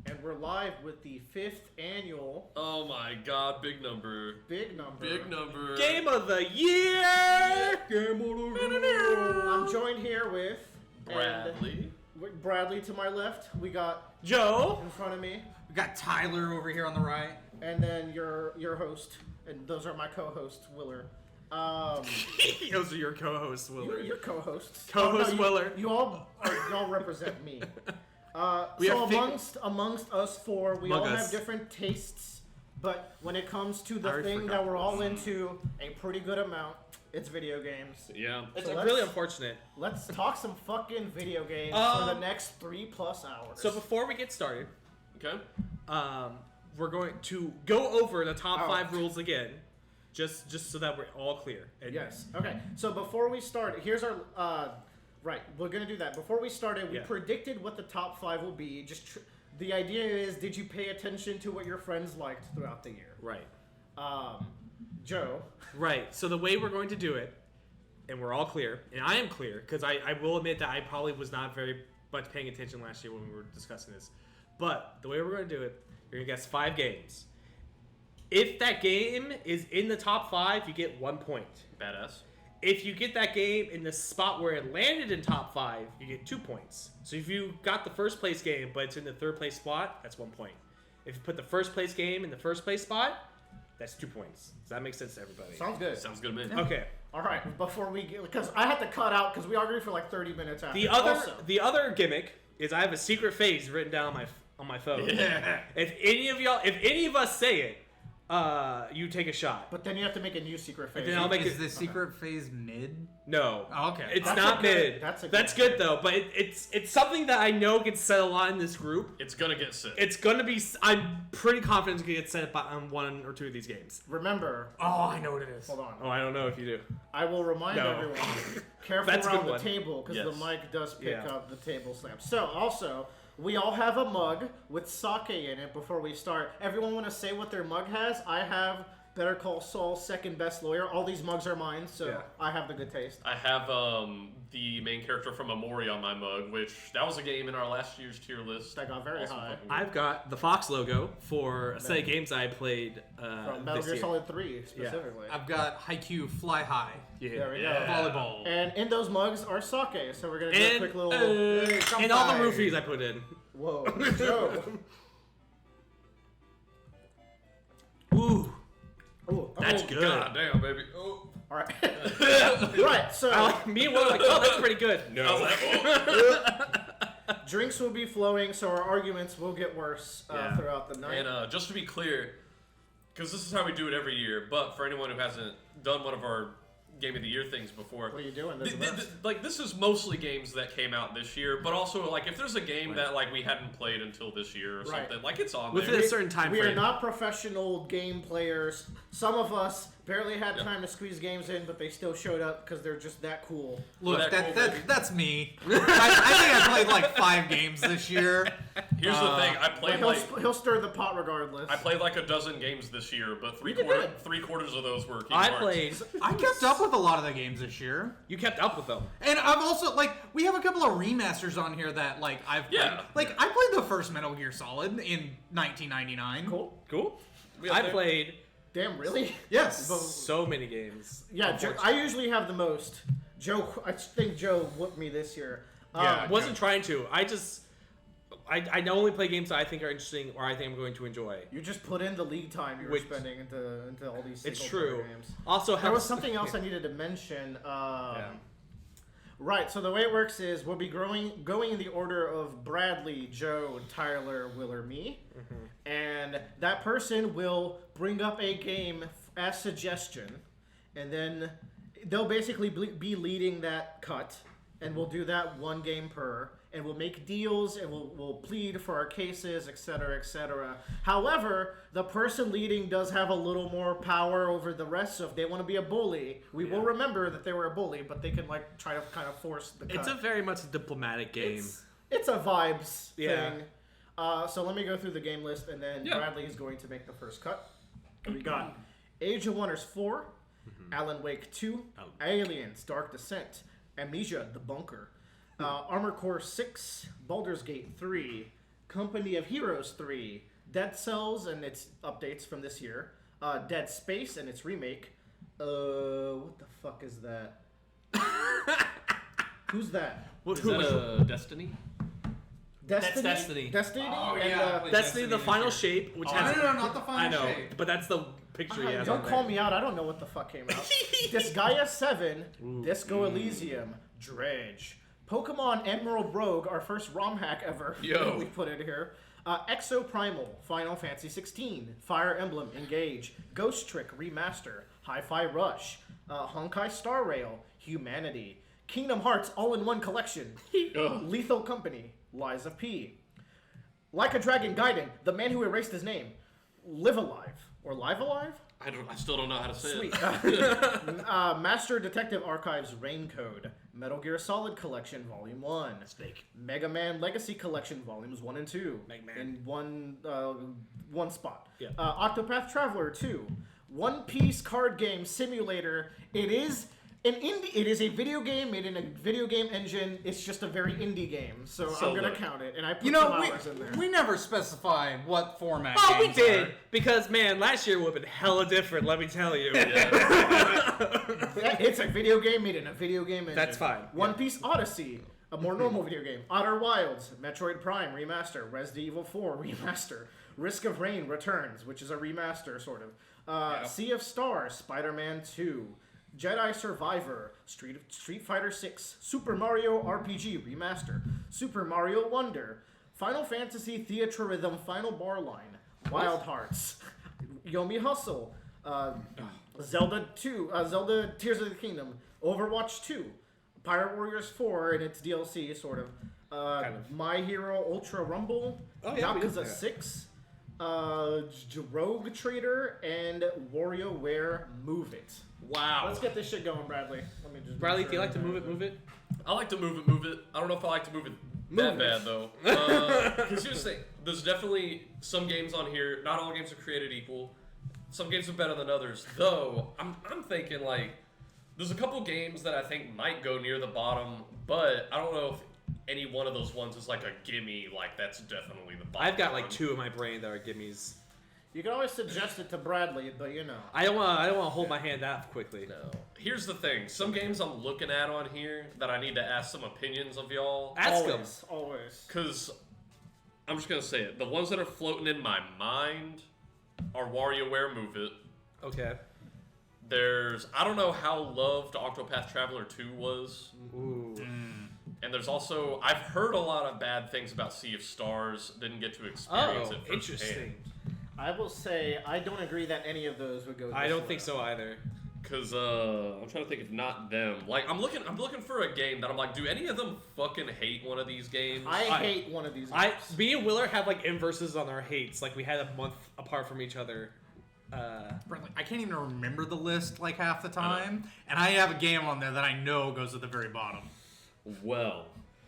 And we're live with the 5th annual... Oh my god, big number. Big number. Big number. Game of the year! Game of the year! I'm joined here with... Bradley. Bradley to my left. We got... Joe. In front of me. We got Tyler over here on the right. And then your host. And those are my co-hosts, Willer. Those are your co-hosts, Willer. Your co-hosts. Co-host Willer. You all represent me. Amongst us four, we all have different tastes, but when it comes to the thing that we're all into, a pretty good amount, it's video games. Yeah. It's really unfortunate. Let's talk some fucking video games for the next 3+ hours. So before we get started, Okay. we're going to go over the top 5 rules again, just so that we're all clear. And yes. Okay. So before we start, here's our... Right, we're going to do that. Before we started, we predicted what the top 5 will be. The idea is, did you pay attention to what your friends liked throughout the year? Right. Joe. Right. So the way we're going to do it, and we're all clear, and I am clear, because I will admit that I probably was not very much paying attention last year when we were discussing this. But the way we're going to do it, you're going to guess 5 games. If that game is in the top 5, you get 1 point. Badass. If you get that game in the spot where it landed in top 5, you get 2 points. So if you got the first place game, but it's in the third place spot, that's 1 point. If you put the first place game in the first place spot, that's 2 points. Does that make sense to everybody? Sounds good. Sounds good to me. Okay. All right. Before we get, because I had to cut out because we argued for like 30 minutes after. The other gimmick is I have a secret phase written down on my phone. Yeah. If any of us say it, you take a shot. But then you have to make a new secret phase. Then I'll make Is the secret phase mid? No. Oh, okay. It's not mid. That's good though, but it's something that I know gets said a lot in this group. It's gonna get said. It's gonna be. I'm pretty confident it's gonna get said on 1 or 2 of these games. Remember. Oh, I know what it is. Hold on. Oh, I don't know if you do. I will remind everyone. Careful That's a around good the one. table because the Yes. mic does pick up the table slam. So also. We all have a mug with sake in it before we start. Everyone want to say what their mug has? I have Better Call Saul, Second Best Lawyer. All these mugs are mine, so I have the good taste. I have the main character from Amori on my mug, which that was a game in our last year's tier list. That got very high. I've got the Fox logo for a set of games I played from Metal Gear Solid 3 specifically. I've got Haikyuu Fly High. Yeah. There we go. Volleyball. And in those mugs are sake, so we're going to do a quick little... and all the roofies I put in. Whoa. Joe. Ooh. Ooh. That's good. God damn, baby. Oh. All right. Right, so... Me and Will were like, oh, that's pretty good. No. I was like, oh. Drinks will be flowing, so our arguments will get worse throughout the night. And just to be clear, because this is how we do it every year, but for anyone who hasn't done one of our Game of the Year things before. What are you doing? This is mostly games that came out this year, but also like if there's a game that like we hadn't played until this year or something, like it's on within there. a certain time frame. We are not professional game players. Some of us barely had time to squeeze games in, but they still showed up because they're just that cool. Look, that's me. I think I played like 5 games this year. Here's the thing: I played he'll stir the pot regardless. I played like a dozen games this year, but three quarters of those were Kingdom Hearts. I kept up with a lot of the games this year. You kept up with them, and I've also we have a couple of remasters on here that I've played. I played the first Metal Gear Solid in 1999. Cool. I played. Damn, really? Yes. So many games. Yeah, I usually have the most. Joe, I think Joe whooped me this year. Wasn't trying to. I only play games that I think are interesting or I think I'm going to enjoy. You just put in the league time you were spending into all these single-player games. It's true. Also, there was something else I needed to mention. Right, so the way it works is we'll be going in the order of Bradley, Joe, Tyler, Will, or me. Mm-hmm. And that person will bring up a game as suggestion. And then they'll basically be leading that cut. And we'll do that 1 game per. And we'll make deals and we'll plead for our cases, etc., etc. However, the person leading does have a little more power over the rest. So if they want to be a bully, we will remember that they were a bully, but they can try to kind of force the cut. It's a very much diplomatic game. It's a vibes thing. So let me go through the game list, and then Bradley is going to make the first cut. We got Age of Wonders 4, Alan Wake 2, Aliens, Dark Descent, Amnesia, The Bunker, Armored Core 6, Baldur's Gate 3, Company of Heroes 3, Dead Cells and its updates from this year, Dead Space and its remake. What the fuck is that? Who's that? Is that Destiny? Destiny? That's Destiny. Destiny? Oh, and, yeah. Destiny, the this final year. shape, which Oh, has no, not the final I know, shape. but that's the picture he has don't on call there. me out. I don't know what the fuck came out. Disgaea 7, Disco Elysium, Dredge, Pokemon Emerald Rogue, our first ROM hack ever. Yo. We put it here. Exo Primal, Final Fantasy 16, Fire Emblem Engage, Ghost Trick Remaster, Hi-Fi Rush, Honkai Star Rail, Humanity, Kingdom Hearts All-in-One Collection, Lethal Company, Lies of P, Like a Dragon Gaiden, The Man Who Erased His Name, Live Alive, or Live Alive? I still don't know how to say Sweet. it. Master Detective Archives Raincode, Metal Gear Solid Collection Volume 1, Snake. Mega Man Legacy Collection Volumes 1 and 2 Mega Man. in one spot. Yeah. Octopath Traveler 2, One Piece card game simulator. It is an indie. It is a video game made in a video game engine. It's just a very indie game, so I'm gonna look. count it. And I put You some know, hours in there. we never specified what format. Oh, we games did are. because man, last year would have been hella different. Let me tell you. It's a video game made in a video game engine. That's fine. One Piece Odyssey, a more normal video game. Outer Wilds, Metroid Prime Remaster, Resident Evil 4 Remaster, Risk of Rain Returns, which is a remaster sort of. Sea of Stars, Spider-Man 2, Jedi Survivor, Street Fighter 6, Super Mario RPG Remaster, Super Mario Wonder, Final Fantasy Theatrhythm Final Bar Line, Wild Hearts, Yomi Hustle, Zelda 2, Zelda Tears of the Kingdom, Overwatch 2, Pirate Warriors 4 and its DLC, sort of. Kind of. My Hero Ultra Rumble, Oh, yeah, we did Yakuza that. 6, Rogue Trader, and WarioWare Move It. Wow. Let's get this shit going, Bradley. Let me just. Bradley, do you like to move it? Move it. I like to move it. I don't know if I like to move it that Move it. bad though. Because here's the thing: there's definitely some games on here. Not all games are created equal. Some games are better than others. Though I'm thinking like there's a couple games that I think might go near the bottom, but I don't know if any one of those ones is like a gimme. Like that's definitely the bottom. I've got like one. 2 in my brain that are gimmies. You can always suggest it to Bradley, but you know. I don't want to hold my hand that quickly. No. Here's the thing: some games I'm looking at on here that I need to ask some opinions of y'all. Ask them. Always. Because I'm just gonna say it. The ones that are floating in my mind are WarioWare Move It. Okay. There's I don't know how loved Octopath Traveler 2 was. Ooh. And there's also I've heard a lot of bad things about Sea of Stars. Didn't get to experience Oh, it firsthand. interesting. I will say I don't agree that any of those would go. This I don't way. think so either. Cause I'm trying to think if not them. Like I'm looking for a game that I'm like, do any of them fucking hate one of these games? I hate one of these. Games. Me and Willer have like inverses on our hates. Like we had a month apart from each other. Bradley, I can't even remember the list like half the time, and I have a game on there that I know goes at the very bottom. Well,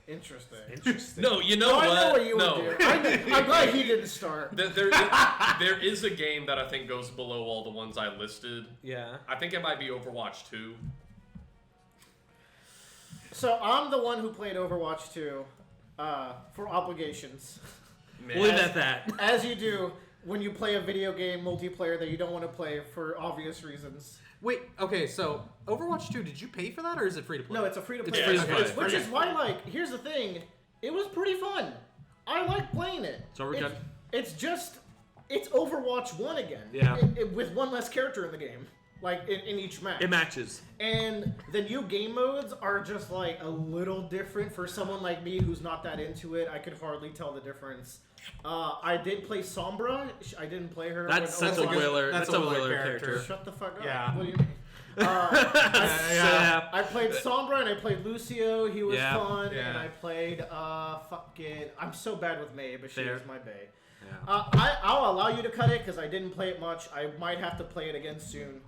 Interesting. Interesting. no, you know No, what? I know what you no. would do. I'm glad he didn't start. There is a game that I think goes below all the ones I listed. Yeah. I think it might be Overwatch 2. So I'm the one who played Overwatch 2 for obligations, Man. We'll leave it at that. as you do when you play a video game multiplayer that you don't want to play for obvious reasons. Wait, okay, so Overwatch 2, did you pay for that or is it free to play? No, it's a free to play. It's free to play. Which is why, like, here's the thing: it was pretty fun. I like playing it. So we're good. It's just it's Overwatch 1 again. Yeah. With one less character in the game, like in each match. It matches. And the new game modes are just like a little different for someone like me who's not that into it. I could hardly tell the difference. I did play Sombra. I didn't play her. That's when such a Overwatch- Willer. that's That's a a Willer Willer character. character. Shut the fuck up. Yeah. What do you mean? Yeah. I played Sombra and I played Lucio. He was Yeah, fun. yeah. And I played fucking. I'm so bad with May, but she Fair. is my bae. Yeah. I'll allow you to cut it because I didn't play it much. I might have to play it again soon.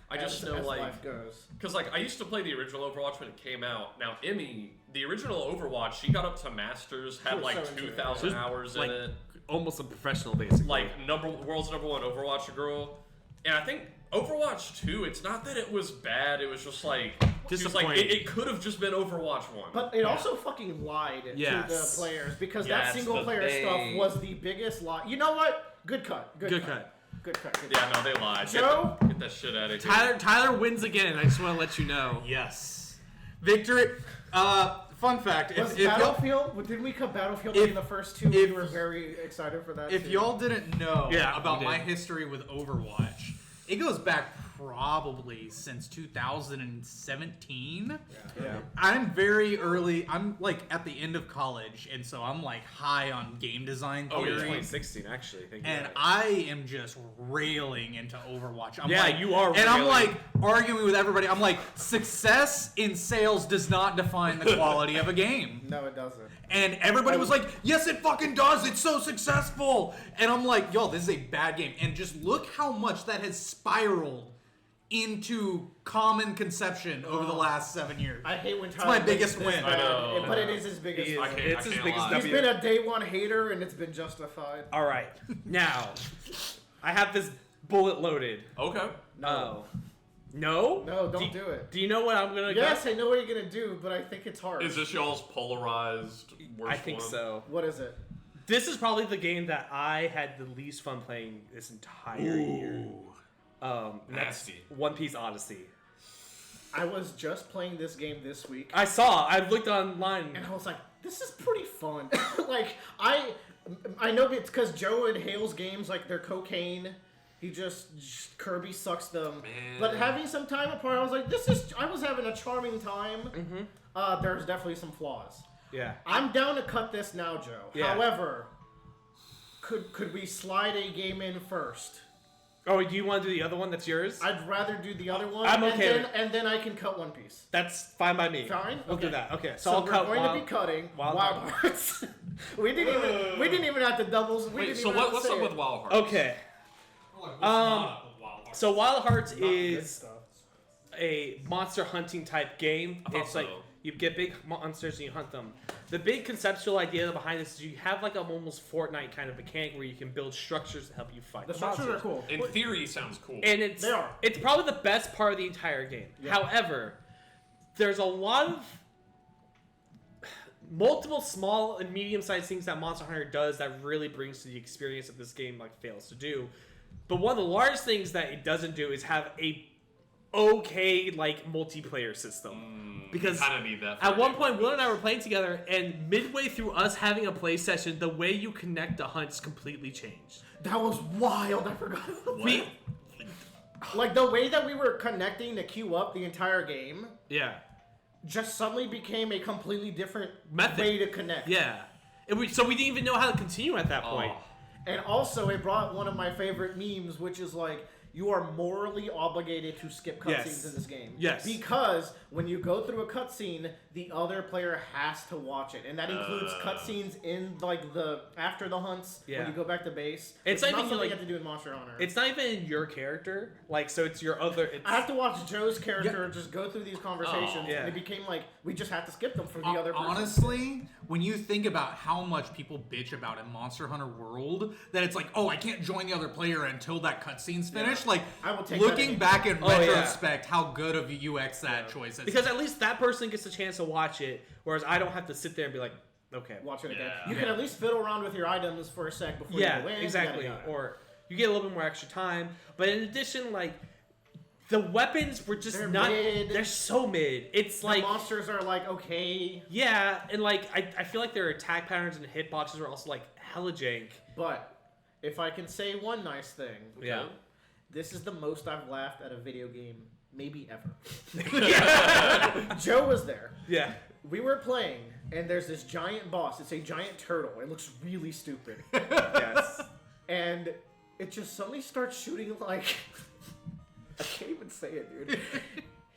I just as know like life goes. because like I used to play the original Overwatch when it came out. Now Emmy, the original Overwatch, she got up to Masters, She had was like so into it. 2,000 hours Like in it. almost a professional, basically. Like world's number one Overwatch girl. And I think Overwatch 2, it's not that it was bad, it was just like... Disappointing. It could have just been Overwatch 1. But it also fucking lied to the players because that single player stuff was the biggest lie. You know what? Good cut. Good cut. Yeah, no, they lied. Joe? Get that shit out of here. Tyler wins again. I just want to let you know. Yes. Victory. Fun fact. Was Battlefield? Didn't we cut Battlefield in the first two? We were very excited for that. If y'all didn't know about my did. history with Overwatch, it goes back probably since 2017. Yeah. I'm very early. I'm like at the end of college, and so I'm like high on game design Oh, theory. yeah. 2016, actually. And I am just railing into Overwatch. I'm Yeah, like, you are And I'm railing. like arguing with everybody. I'm like, success in sales does not define the quality of a game. No, it doesn't. And everybody was like, yes, it fucking does. It's so successful. And I'm like, yo, this is a bad game. And just look how much that has spiraled into common conception over the last 7 years. I hate when It's Tyler my biggest makes this win. bad, I know. but it is his biggest He is. win. It's his can't biggest lie. He's W. been a day one hater, and it's been justified. All right. Now, I have this bullet loaded. Okay. No. No, don't do it. Do you know what I'm going to Yes, I know what you're gonna do, but I think it's hard. Is this y'all's polarized worst I think one? so. What is it? This is probably the game that I had the least fun playing this entire year. And that's Nasty. One Piece Odyssey. I was just playing this game this week, I looked online. and I was like, "This is pretty fun." Like I know it's because Joe and Hale's games like they're cocaine. He just Kirby sucks them. Man. But having some time apart, I was like, I was having a charming time. Mm-hmm. There's definitely some flaws. Yeah. I'm down to cut this now, Joe. Yeah. However, could we slide a game in first? Oh, do you want to do the other one that's yours? I'd rather do the other one. I'm okay and then I can cut One Piece. That's fine by me. Fine? We'll do Okay. that. Okay. So I'll we're cut going Wild- to be cutting Wild Wild Hearts. we didn't even have to doubles. Wait, so what's up with Wild Hearts? Okay. So Wild Hearts is a monster hunting type game. I thought It's like so. you get big monsters and you hunt them. The big conceptual idea behind this is you have like a almost Fortnite kind of mechanic where you can build structures to help you fight. The structures are cool. In theory, sounds cool. And it's They are. it's probably the best part of the entire game. Yeah. However, there's a lot of multiple small and medium-sized things that Monster Hunter does that really brings to the experience that this game like fails to do. But one of the largest things that it doesn't do is have a okay like multiplayer system. Because kind of need that. at one point, Will and I were playing together, and midway through us having a play session, the way you connect the hunts completely changed. That was wild. I forgot. We, Like the way that we were connecting to queue up the entire game yeah, just suddenly became a completely different Method. way to connect. yeah. So we didn't even know how to continue at that point. And also, it brought one of my favorite memes, which is like, you are morally obligated to skip cutscenes Yes. in this game. Yes. Because when you go through a cutscene, the other player has to watch it. And that includes cutscenes in like the after the hunts, Yeah. when you go back to base. It's not not even, something like- you have to do in Monster Hunter. It's not even in your character, like so. It's your other. It's, I have to watch Joe's character just go through these conversations. yeah. And it became like, we just have to skip them for the other person. Honestly, when you think about how much people bitch about in Monster Hunter World, that it's like, oh, I can't join the other player until that cutscene's finished. Like, I will take that looking any back in Oh, yeah. retrospect, how good of a UX that choice is. because at least that person gets a chance to watch it, whereas I don't have to sit there and be like, okay, Watch it again. Yeah. You can at least fiddle around with your items for a sec before you go in. exactly. yada, yada. Or you get a little bit more extra time. But in addition, like the weapons were just They're not. mid. They're so mid. It's The like monsters are like, okay. yeah, and like I feel like their attack patterns and hitboxes are also like hella jank. But if I can say one nice thing, Yeah. this is the most I've laughed at a video game maybe ever. Yeah. Joe was there. Yeah. We were playing, and there's this giant boss. It's a giant turtle. It looks really stupid. Yes. And it just suddenly starts shooting like... I can't even say it, dude.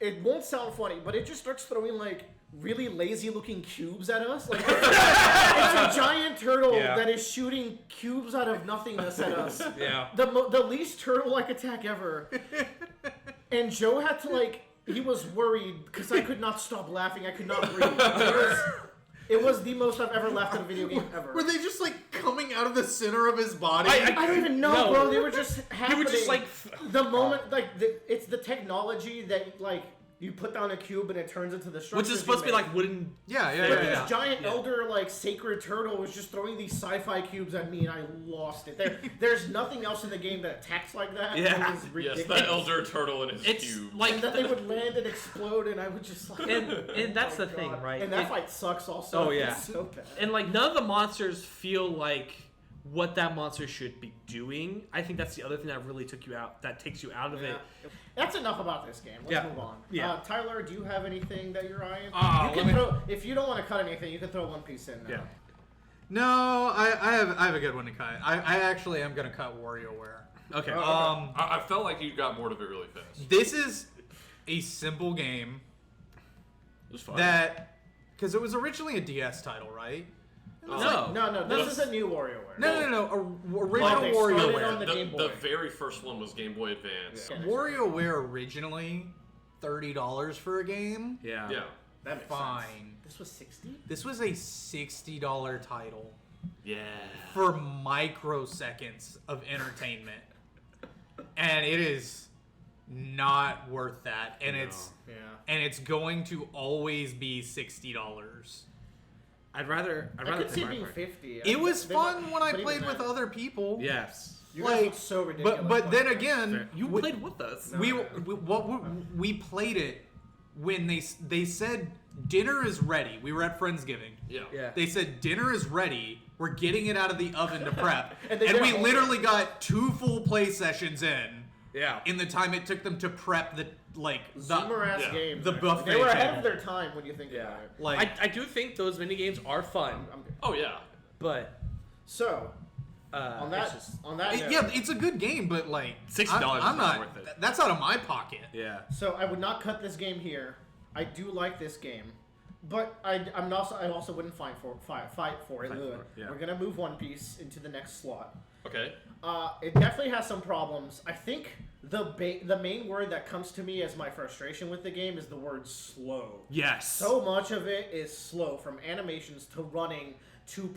It won't sound funny, but it just starts throwing like really lazy looking cubes at us. Like it's a giant turtle Yeah. that is shooting cubes out of nothingness at us. Yeah. The least turtle-like attack ever. And Joe had to like, he was worried because I could not stop laughing. I could not breathe. It was the most I've ever laughed at a video game ever. Were they just like coming out of the center of his body? I don't even know, No. bro. They were just happening. He would just like the moment, like it's the technology that like you put down a cube and it turns into the structure. which is supposed to be like wooden. yeah. But this giant elder, like, sacred turtle was just throwing these sci-fi cubes at me, and I lost it. There's nothing else in the game that attacks like that. Yeah. It was ridiculous. Yes, that elder turtle and his It's cube. like And then they would land and explode, and I would just like... And that's oh the my thing, God. right? And that It- fight sucks also. Oh, yeah. It's so bad. and like none of the monsters feel like what that monster should be doing. I think that's the other thing that really takes you out of it. That's enough about this game. Let's Yeah. move on. Yeah. Tyler, do you have anything that you're eyeing? let you can me- throw, if you don't want to cut anything, you can throw One Piece in now. Yeah. No, I have a good one to cut. I actually am gonna cut WarioWare. Okay. I felt like you got bored of it really fast. This is a simple game It was fun. that because it was originally a DS title, right? No, this is a new WarioWare. No. Original Well, they started WarioWare. on the Game Boy. The very first one was Game Boy Advance. Yeah. WarioWare originally $30 for a game. yeah. Yeah. That makes Fine. sense. This was 60? This was a $60 title Yeah. for microseconds of entertainment, and it is not worth that. And Yeah. it's going to always be $60. I'd rather I could see pay it my being part. 50. It was They fun might- when I but even played with then, other people. Yes. You guys look so ridiculous. But then playing it. again, You we- played with us. No. we played it when they said dinner is ready. We were at Friendsgiving. Yeah. Yeah. They said dinner is ready. We're getting it out of the oven to prep, And and, they we did. literally got 2 full play sessions Yeah. in the time it took them to prep the Zoomer ass yeah. games. the man. buffet They were ahead table. of their time when you think Yeah. about it. like I do think those mini games are fun, I'm good. Oh yeah. but So, on that, it's just, on that note, yeah, it's a good game, but like $60 I'm is not not worth it. That's out of my pocket. yeah. so I would not cut this game here. I do like this game, but I also wouldn't fight for it. Fight for it, yeah. We're gonna move One Piece into the next slot. Okay. It definitely has some problems. I think the main word that comes to me as my frustration with the game is the word slow. Yes. So much of it is slow, from animations to running to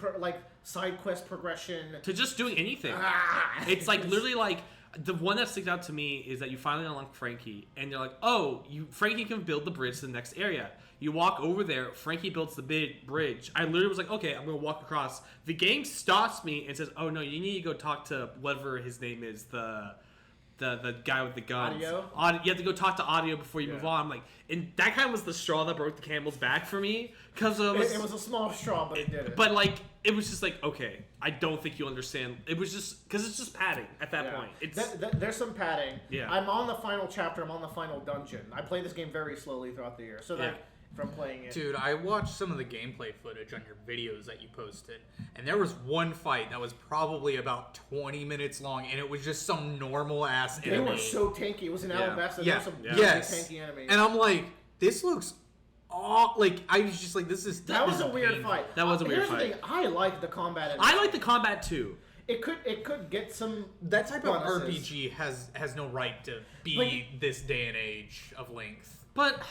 side quest progression. to just doing anything. Ah, It's like literally like the one that sticks out to me is that you finally unlock Frankie, and you're like, oh, Frankie can build the bridge to the next area. You walk over there, Frankie builds the big bridge. I literally was like, okay, I'm gonna walk across. The game stops me and says, oh no, you need to go talk to whatever his name is, the guy with the guns. Audio? You have to go talk to Audio before you move on. I'm like, and that kind of was the straw that broke the camel's back for me, because it was a small straw, but it did it. But like, it was just like, okay, I don't think you understand. It was just because it's just padding at that Yeah. point. It's There's some padding. Yeah. I'm on the final chapter. I'm on the final dungeon. I play this game very slowly throughout the year, so Yeah. like from playing it. Dude, I watched some of the gameplay footage on your videos that you posted, and there was one fight that was probably about 20 minutes long, and it was just some normal ass They enemy. were so tanky. It was in Yeah. Alabasta. There yeah, were some Yeah. really yes. tanky enemies. And I'm like, this looks like I was just like, this is that was is a weird painful. fight. That was a weird Here's fight. the thing. I like the combat. in I this. like the combat too. It could get some That type of bonuses. RPG has no right to be But- this day and age of length. But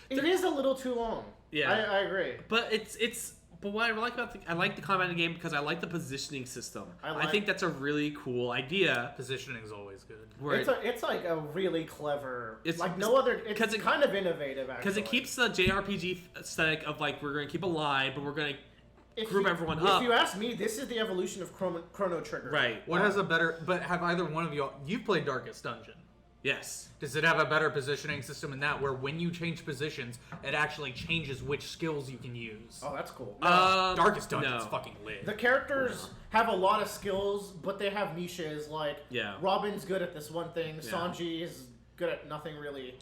It is a little too long. Yeah. I agree. but but what I like about I like the combat in the game because I like the positioning system. I think that's a really cool idea. Positioning is always good. Where It's like a really clever. It's- like no other. It's 'cause it- kind of innovative actually. because it keeps the JRPG aesthetic of like we're gonna keep alive, but we're gonna If group you- everyone if up. If you ask me, this is the evolution of Chrono Trigger. Right. What has a better? But have either one of you've played Darkest Dungeon? Yes. Does it have a better positioning system in that, where when you change positions, it actually changes which skills you can use? Oh, that's cool. Darkest Dungeon's no. fucking lit. The characters have a lot of skills, but they have niches. Like, Yeah. Robin's good at this one thing. Yeah. Sanji is good at nothing really.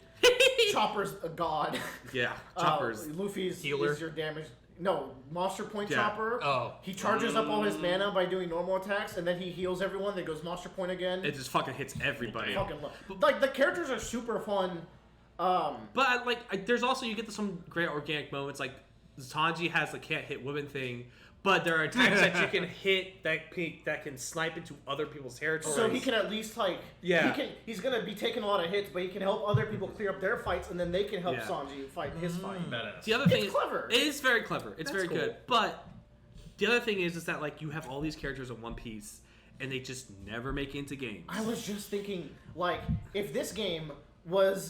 Chopper's a god. Yeah. Choppers. Luffy's Healer. is your damage. No, Monster Point Yeah. Chopper. Oh. He charges up all his mana by doing normal attacks, and then he heals everyone. Then goes Monster Point again. It just fucking hits everybody. Fucking like the characters are super fun. But there's also you get some great organic moments. Like Sanji has the can't hit women thing, But there are attacks that you can hit that can snipe into other people's territories. So he can at least Yeah. He's gonna be taking a lot of hits, but he can help other people clear up their fights, and then they can help Yeah. Sanji fight his fight. Badass. The other thing It's clever. It is very clever. It's That's very cool. good. But the other thing is that like you have all these characters in One Piece, and they just never make it into games. I was just thinking, like, if this game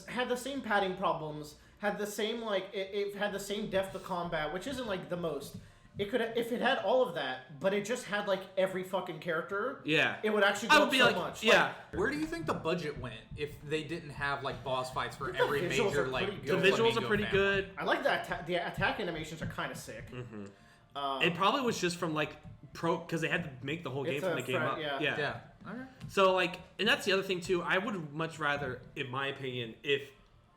had the same padding problems, had the same it had the same depth of combat, which isn't like the most. It could if it had all of that, but it just had like every fucking character. Yeah. It would actually I go would up be so like, much. yeah. Where do you think the budget went if they didn't have like boss fights for The every visuals major are like pretty The good. visuals are Flamingo pretty family? good. I like the attack animations are kind of sick. It probably was just from like because they had to make the whole game It's from a the game fre- up. yeah. Yeah. All right. So like, and that's the other thing too. I would much rather, in my opinion, if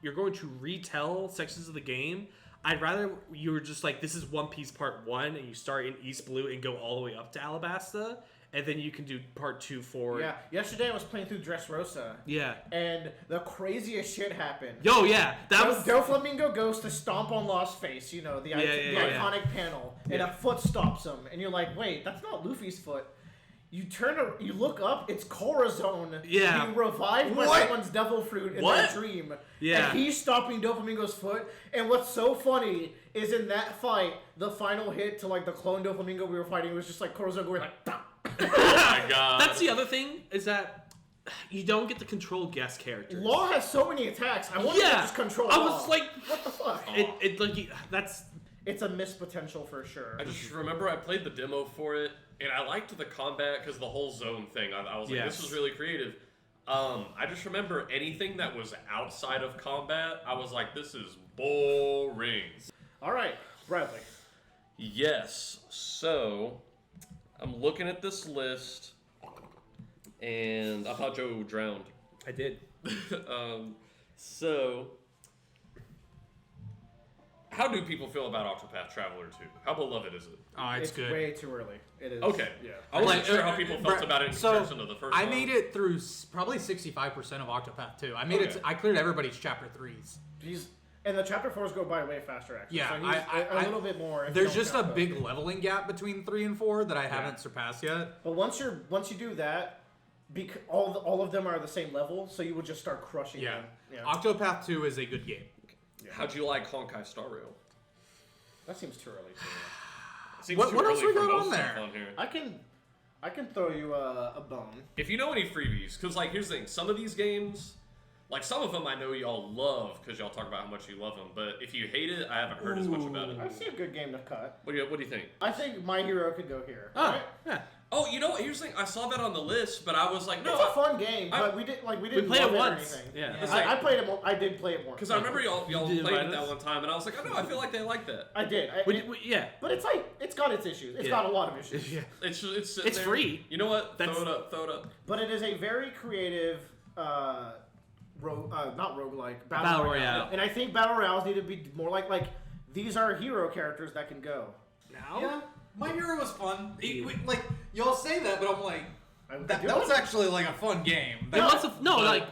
you're going to retell sections of the game, I'd rather you were just like, this is One Piece Part 1, and you start in East Blue and go all the way up to Alabasta, and then you can do Part 2 forward. Yeah. Yesterday I was playing through Dressrosa, Yeah. and the craziest shit happened. Yo, yeah, that was. Doflamingo goes to stomp on Lost's face, the yeah, iconic panel, and a foot stops him, and you're like, wait, that's not Luffy's foot. You you look up, it's Corazon Yeah. being revived by What? someone's devil fruit in What? their dream. Yeah. And he's stopping Doflamingo's foot, and what's so funny is in that fight, the final hit to like the clone Doflamingo we were fighting was just like Corazon going like, "Bah." Oh my god. That's the other thing, is that you don't get to control guest characters. Law has so many attacks, I want to Yeah. just control I Law. was like, what the fuck? it like, that's. It's a missed potential for sure. I just remember I played the demo for it, and I liked the combat because the whole zone thing. I was like, Yes. this was really creative. I just remember anything that was outside of combat, I was like, this is boring. All right, Bradley. Yes. So, I'm looking at this list, and I thought Joe drowned. I did. So, how do people feel about Octopath Traveler 2? How beloved is it? Oh, it's good. Way too early. It is. Okay. Yeah. I wasn't Like, sure how people felt Brett, about it in so, comparison to the first I one. made it through probably 65% of Octopath 2. I made Okay. I cleared everybody's chapter 3s. And the chapter 4s go by way faster, actually. Yeah, so he's a little bit more. if you There's don't just a count those. big leveling gap between 3 and 4 that I haven't surpassed yet. But once you do that, all of them are the same level, so you would just start crushing Yeah. them. Yeah. Octopath 2 is a good game. How'd you like Honkai Star Rail? That seems too early. To me. It seems What- too what else early we for got most on stuff there? on here. I can throw you a bone. If you know any freebies, because like here's the thing, some of these games, like some of them I know y'all love because y'all talk about how much you love them, but if you hate it, I haven't heard as much about it. I see a good game to cut. What do you think? I think My Hero could go here. Oh, right? yeah. Oh, you know what? Here's the thing. I saw that on the list, but I was like, no, It's a fun game, I- but we didn't played love it or once. anything. Yeah. It's I like- played it. I did play it once. because I remember y'all did played invite it that us? one time, and I was like, oh no, I feel like they like that. I did. Yeah. But it's like it's got its issues. It's Yeah. got a lot of issues. Yeah. It's sitting It's there. free. You know what? That's- Throw it up. But it is a very creative, not roguelike, Battle Royale. And I think battle royales need to be more like these are hero characters that can go. Now? Yeah, My Hero was fun. Like, y'all say that, but I'm like, I would that do was it. actually like a fun game. There are lots of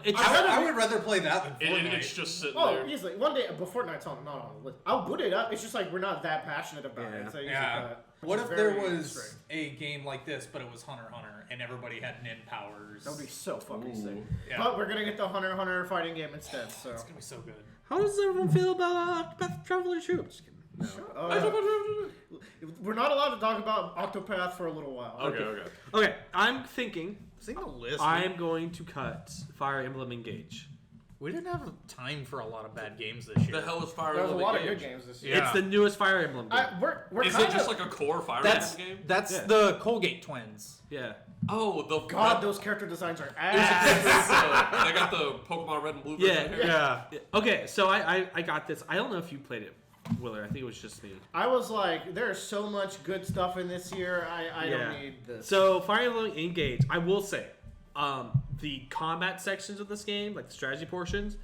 it's I would rather play that than Fortnite. It's just sitting Oh, there. easily. One day, but Fortnite's not on the list. I'll boot it up. It's just like we're not that passionate about it. Yeah. So I usually Yeah. cut, which What is if there very was strict. a game like this, but it was Hunter x Hunter, and everybody had nin powers? That would be so fucking sick. Yeah. But we're gonna get the Hunter x Hunter fighting game instead. So. It's gonna be so good. How does everyone feel about Octopath Traveler 2? Just kidding. We're not allowed to talk about Octopath for a little while. Okay. Okay, I'm thinking Sing the list. I'm going to cut Fire Emblem Engage. We didn't have time for a lot of bad games this year. The hell is Fire There was a Emblem lot of Engage? good games this year. Yeah. It's the newest Fire Emblem game. We're Is kind it just of, like a core Fire That's Emblem game? that's Yeah. the Colgate twins. Yeah. Oh, the God, those character designs are They ass. got the Pokemon Red and Blue version here. Yeah. Okay, so I got this. I don't know if you played it, Willer. I think it was just me. I was like, there's so much good stuff in this year. I Yeah. don't need this. So Fire Emblem Engage, I will say, the combat sections of this game, like the strategy portions,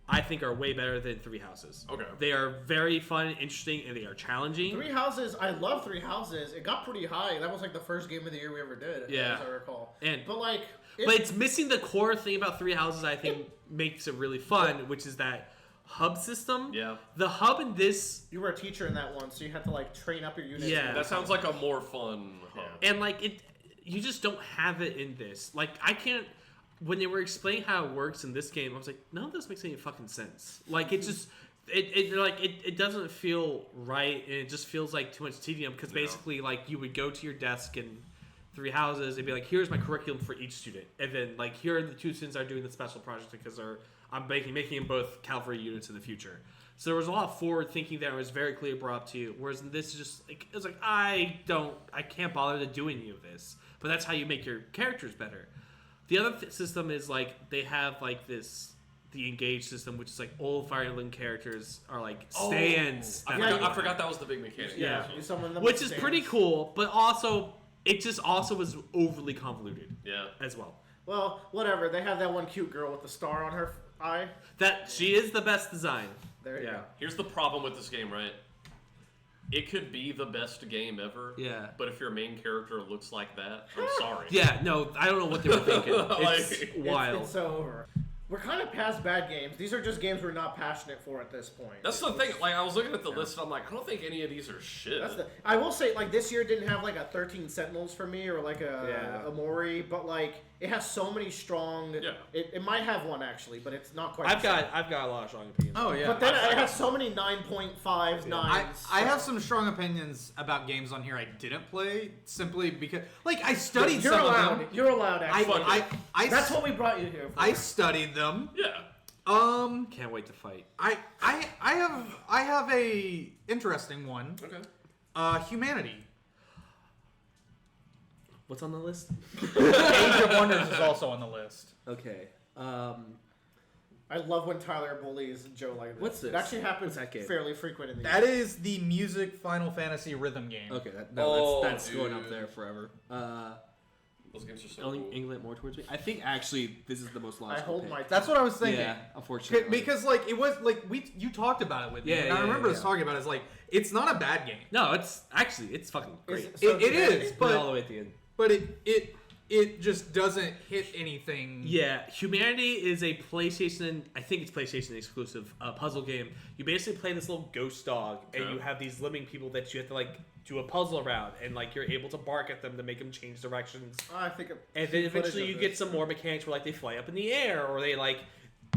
I think are way better than Three Houses. Okay. They are very fun, interesting, and they are challenging. Three Houses, I love Three Houses. It got pretty high. That was like the first game of the year we ever did, Yeah. as I recall. And- but like, But it's missing the core thing about Three Houses I think makes it really fun, which is that hub system. Yeah. The hub in this, You were a teacher in that one, so you had to like train up your units. Yeah. That sounds like a more fun hub. and like you just don't have it in this. Like I can't. When they were explaining how it works in this game, I was like, none of this makes any fucking sense. Like it just. It doesn't feel right, and it just feels like too much tedium because basically like you would go to your desk in 3 houses and be like, here's my curriculum for each student, and then like here are the 2 students that are doing the special project because I'm making them both cavalry units in the future. So there was a lot of forward thinking there. It was very clearly brought up to you. Whereas this is just like it was like I can't bother to do any of this, but that's how you make your characters better. The other system is like they have like the engage system, which is like old Fire Emblem characters are like stands. I forgot that was the big mechanic. Yeah. You summon them Which with is stands. pretty cool, but also it just also was overly convoluted Yeah. as well. Well, whatever. They have that one cute girl with the star on her eye. That she is the best design. There you go. Here's the problem with this game, right? It could be the best game ever. Yeah. But if your main character looks like that, I'm sorry. Yeah, no, I don't know what they were thinking. It's Like, wild. It's so over. We're kind of past bad games. These are just games we're not passionate for at this point. That's the thing. Like, I was looking at the list and I'm like, I don't think any of these are shit. I will say, like, this year didn't have like a 13 Sentinels for me or like a Mori, but like it has so many strong. Yeah. It might have one actually, but it's not quite. I've the same. got a lot of strong opinions. Oh yeah. But then it has so many 9.5s, 9s. I have some strong opinions about games on here I didn't play simply because, like, I studied You're some allowed. of them. You're allowed. Actually, that's what we brought you here for. I studied them. Yeah. Can't wait to fight. I have a interesting one. Okay. Humanity. What's on the list? Age of Wonders is also on the list. Okay. I love when Tyler bullies Joe like this. What's this? It actually happens What's that game? fairly frequent in these. That is the music Final Fantasy rhythm game. Okay, that's dude. going up there forever. Those games are so Only cool. England more towards me. I think actually this is the most logical I hold pick. my. That's what I was thinking. Yeah, unfortunately. Because like it was like you talked about it with me. Yeah, and I yeah, remember yeah, us talking about it. It's like it's not a bad game. No, it's fucking great. So It is, Put it all but the way at the end. but it just doesn't hit anything. Yeah, Humanity is a PlayStation, I think it's PlayStation exclusive puzzle game. You basically play this little ghost dog, and Okay. you have these living people that you have to like do a puzzle around, and like you're able to bark at them to make them change directions. I think. And then eventually you get some more mechanics where like they fly up in the air, or they like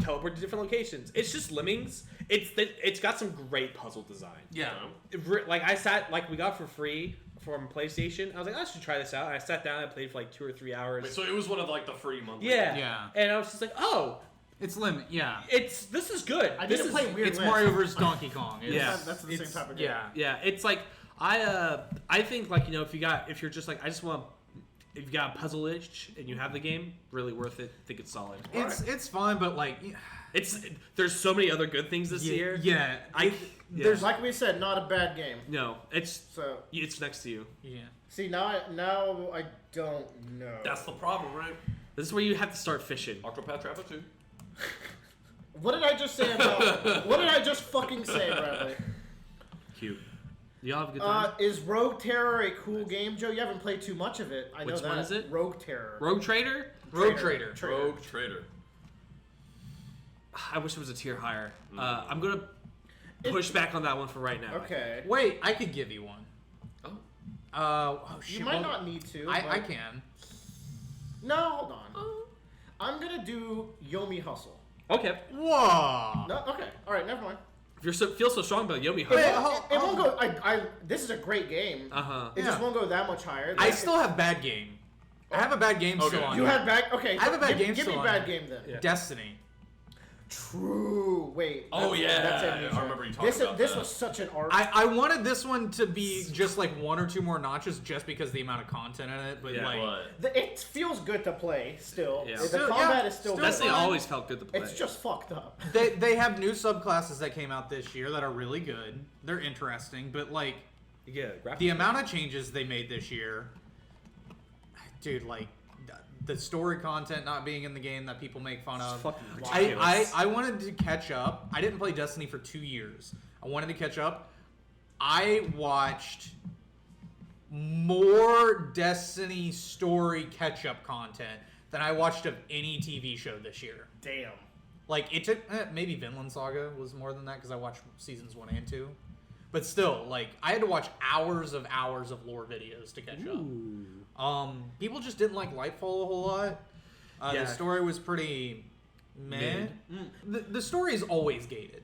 teleport to different locations. It's just lemmings. It's got some great puzzle design. Yeah. Like I sat like we got for free from PlayStation. I was like, I should try this out. And I sat down and played for like 2 or 3 hours. Wait, so it was one of like the free monthly. Yeah. Yeah. And I was just like, oh, It's limit. Yeah. this is good. I This didn't is- play Weird It's West. Mario vs Donkey Kong. It's, Yeah. That's the same it's- type of game. Yeah. Yeah, it's like I think like if you're just like I just want if you got a puzzle itch and you have the game, really worth it. I think it's solid. It's fine, but like There's so many other good things this year. Yeah. There's like we said, not a bad game. No, it's So next to you. Yeah. see now I don't know. That's the problem, right? This is where you have to start fishing. Octopath Traveler 2. What did I just say about? What did I just fucking say, Bradley? Cute. Y'all have a good time. Is Rogue Terror a cool game, Joe? You haven't played too much of it. I know Which that. one is it? Rogue Terror. Rogue Trader? Rogue Trader. Rogue Trader. I wish it was a tier higher. I'm gonna push back on that one for right now. Okay. Wait, I could give you one. Oh. Oh shit. You might well, not need to. I but- can. No, hold on. I'm gonna do Yomi Hustle. Okay. Whoa. No, okay. All right, never mind. If you feel so strong about Yomi It, Hustle. won't- it won't go. This is a great game. It just Yeah. won't go that much higher. I still have bad game. I have a bad game Okay. still on. You here. had bad. Okay. I have a bad game Give me still on bad here. game then. Yeah. Destiny. True. Wait. Oh, yeah. That's I amnesia. remember you talking this. about This that. was such an art. I wanted this one to be just like 1 or 2 more notches just because of the amount of content in it, but Yeah. like What? It feels good to play still. Yeah. The Still- combat yeah, is still. still Destiny fun. always felt good to play. It's just fucked up. they have new subclasses that came out this year that are really good. They're interesting, but like yeah, the amount of changes they made this year, dude, like the story content not being in the game that people make fun of. fucking I ridiculous. wanted to catch up. I didn't play Destiny for 2 years. I wanted to catch up. I watched more Destiny story catch-up content than I watched of any TV show this year. Damn. Like, it took, maybe Vinland Saga was more than that, because I watched seasons 1 and 2. But still, like, I had to watch hours of lore videos to catch up. People just didn't like Lightfall a whole lot. The story was pretty meh. The story is always gated.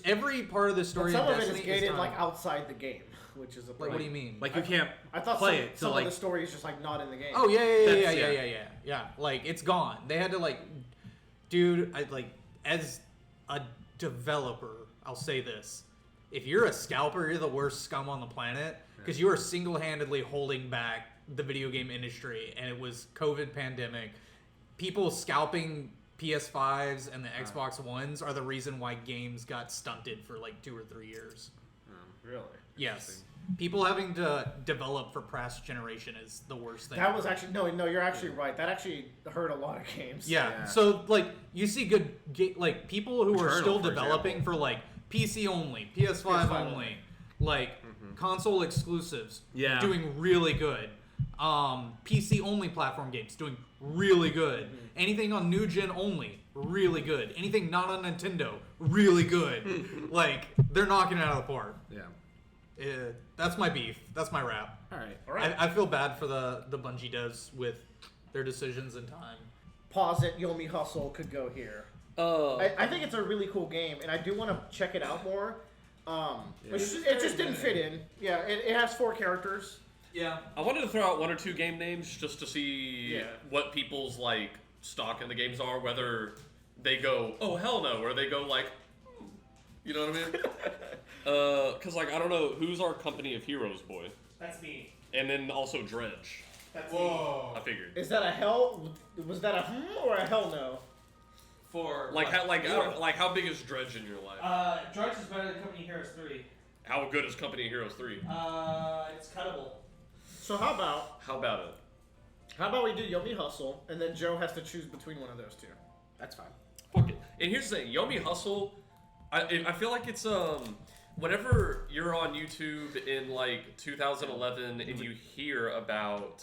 Every part of the story But some in of it Destiny is gated, not- like, outside the game, which is a Like, problem. what do you mean? Like you can't I thought play it. some So like, of the story is just, like, not in the game. Oh That's- yeah. Like, it's gone. They had to, like, dude. As a developer, I'll say this: if you're a scalper, you're the worst scum on the planet, because you are single-handedly holding back the video game industry. And it was COVID pandemic. People scalping PS5s and the Xbox Ones are the reason why games got stunted for like 2 or 3 years. Really? Yes. People having to develop for past generation is the worst thing. That was actually no. You're actually right. That actually hurt a lot of games. Yeah. So like you see good like people who are Returnal, still for developing example. for like PC only, PS5 only, like console exclusives, Yeah. doing really good. PC only platform games doing really good. Anything on new gen only, really good. Anything not on Nintendo, really good. Like they're knocking it out of the park. yeah. That's my beef. That's my rap. All right. All right. I feel bad for the Bungie devs with their decisions and time. Pause it. Yomi Hustle could go here. I think it's a really cool game, and I do want to check it out more. It just didn't fit in. Yeah, it has 4 characters. Yeah. I wanted to throw out 1 or 2 game names just to see Yeah. what people's like stock in the games are. Whether they go, oh hell no, or they go like, you know what I mean? Because like I don't know who's our Company of Heroes boy, That's me. and then also Dredge. That's Whoa. I figured. Is that a hell? Was that a or a hell no? For Like how big is Dredge in your life? Dredge is better than Company Heroes 3. How good is Company of Heroes 3? It's cuttable. So how about How about it? we do Yomi Hustle, and then Joe has to choose between one of those 2. That's fine. Fuck it. And here's the thing, Yomi Hustle, I feel like it's whenever you're on YouTube in like 2011 and you hear about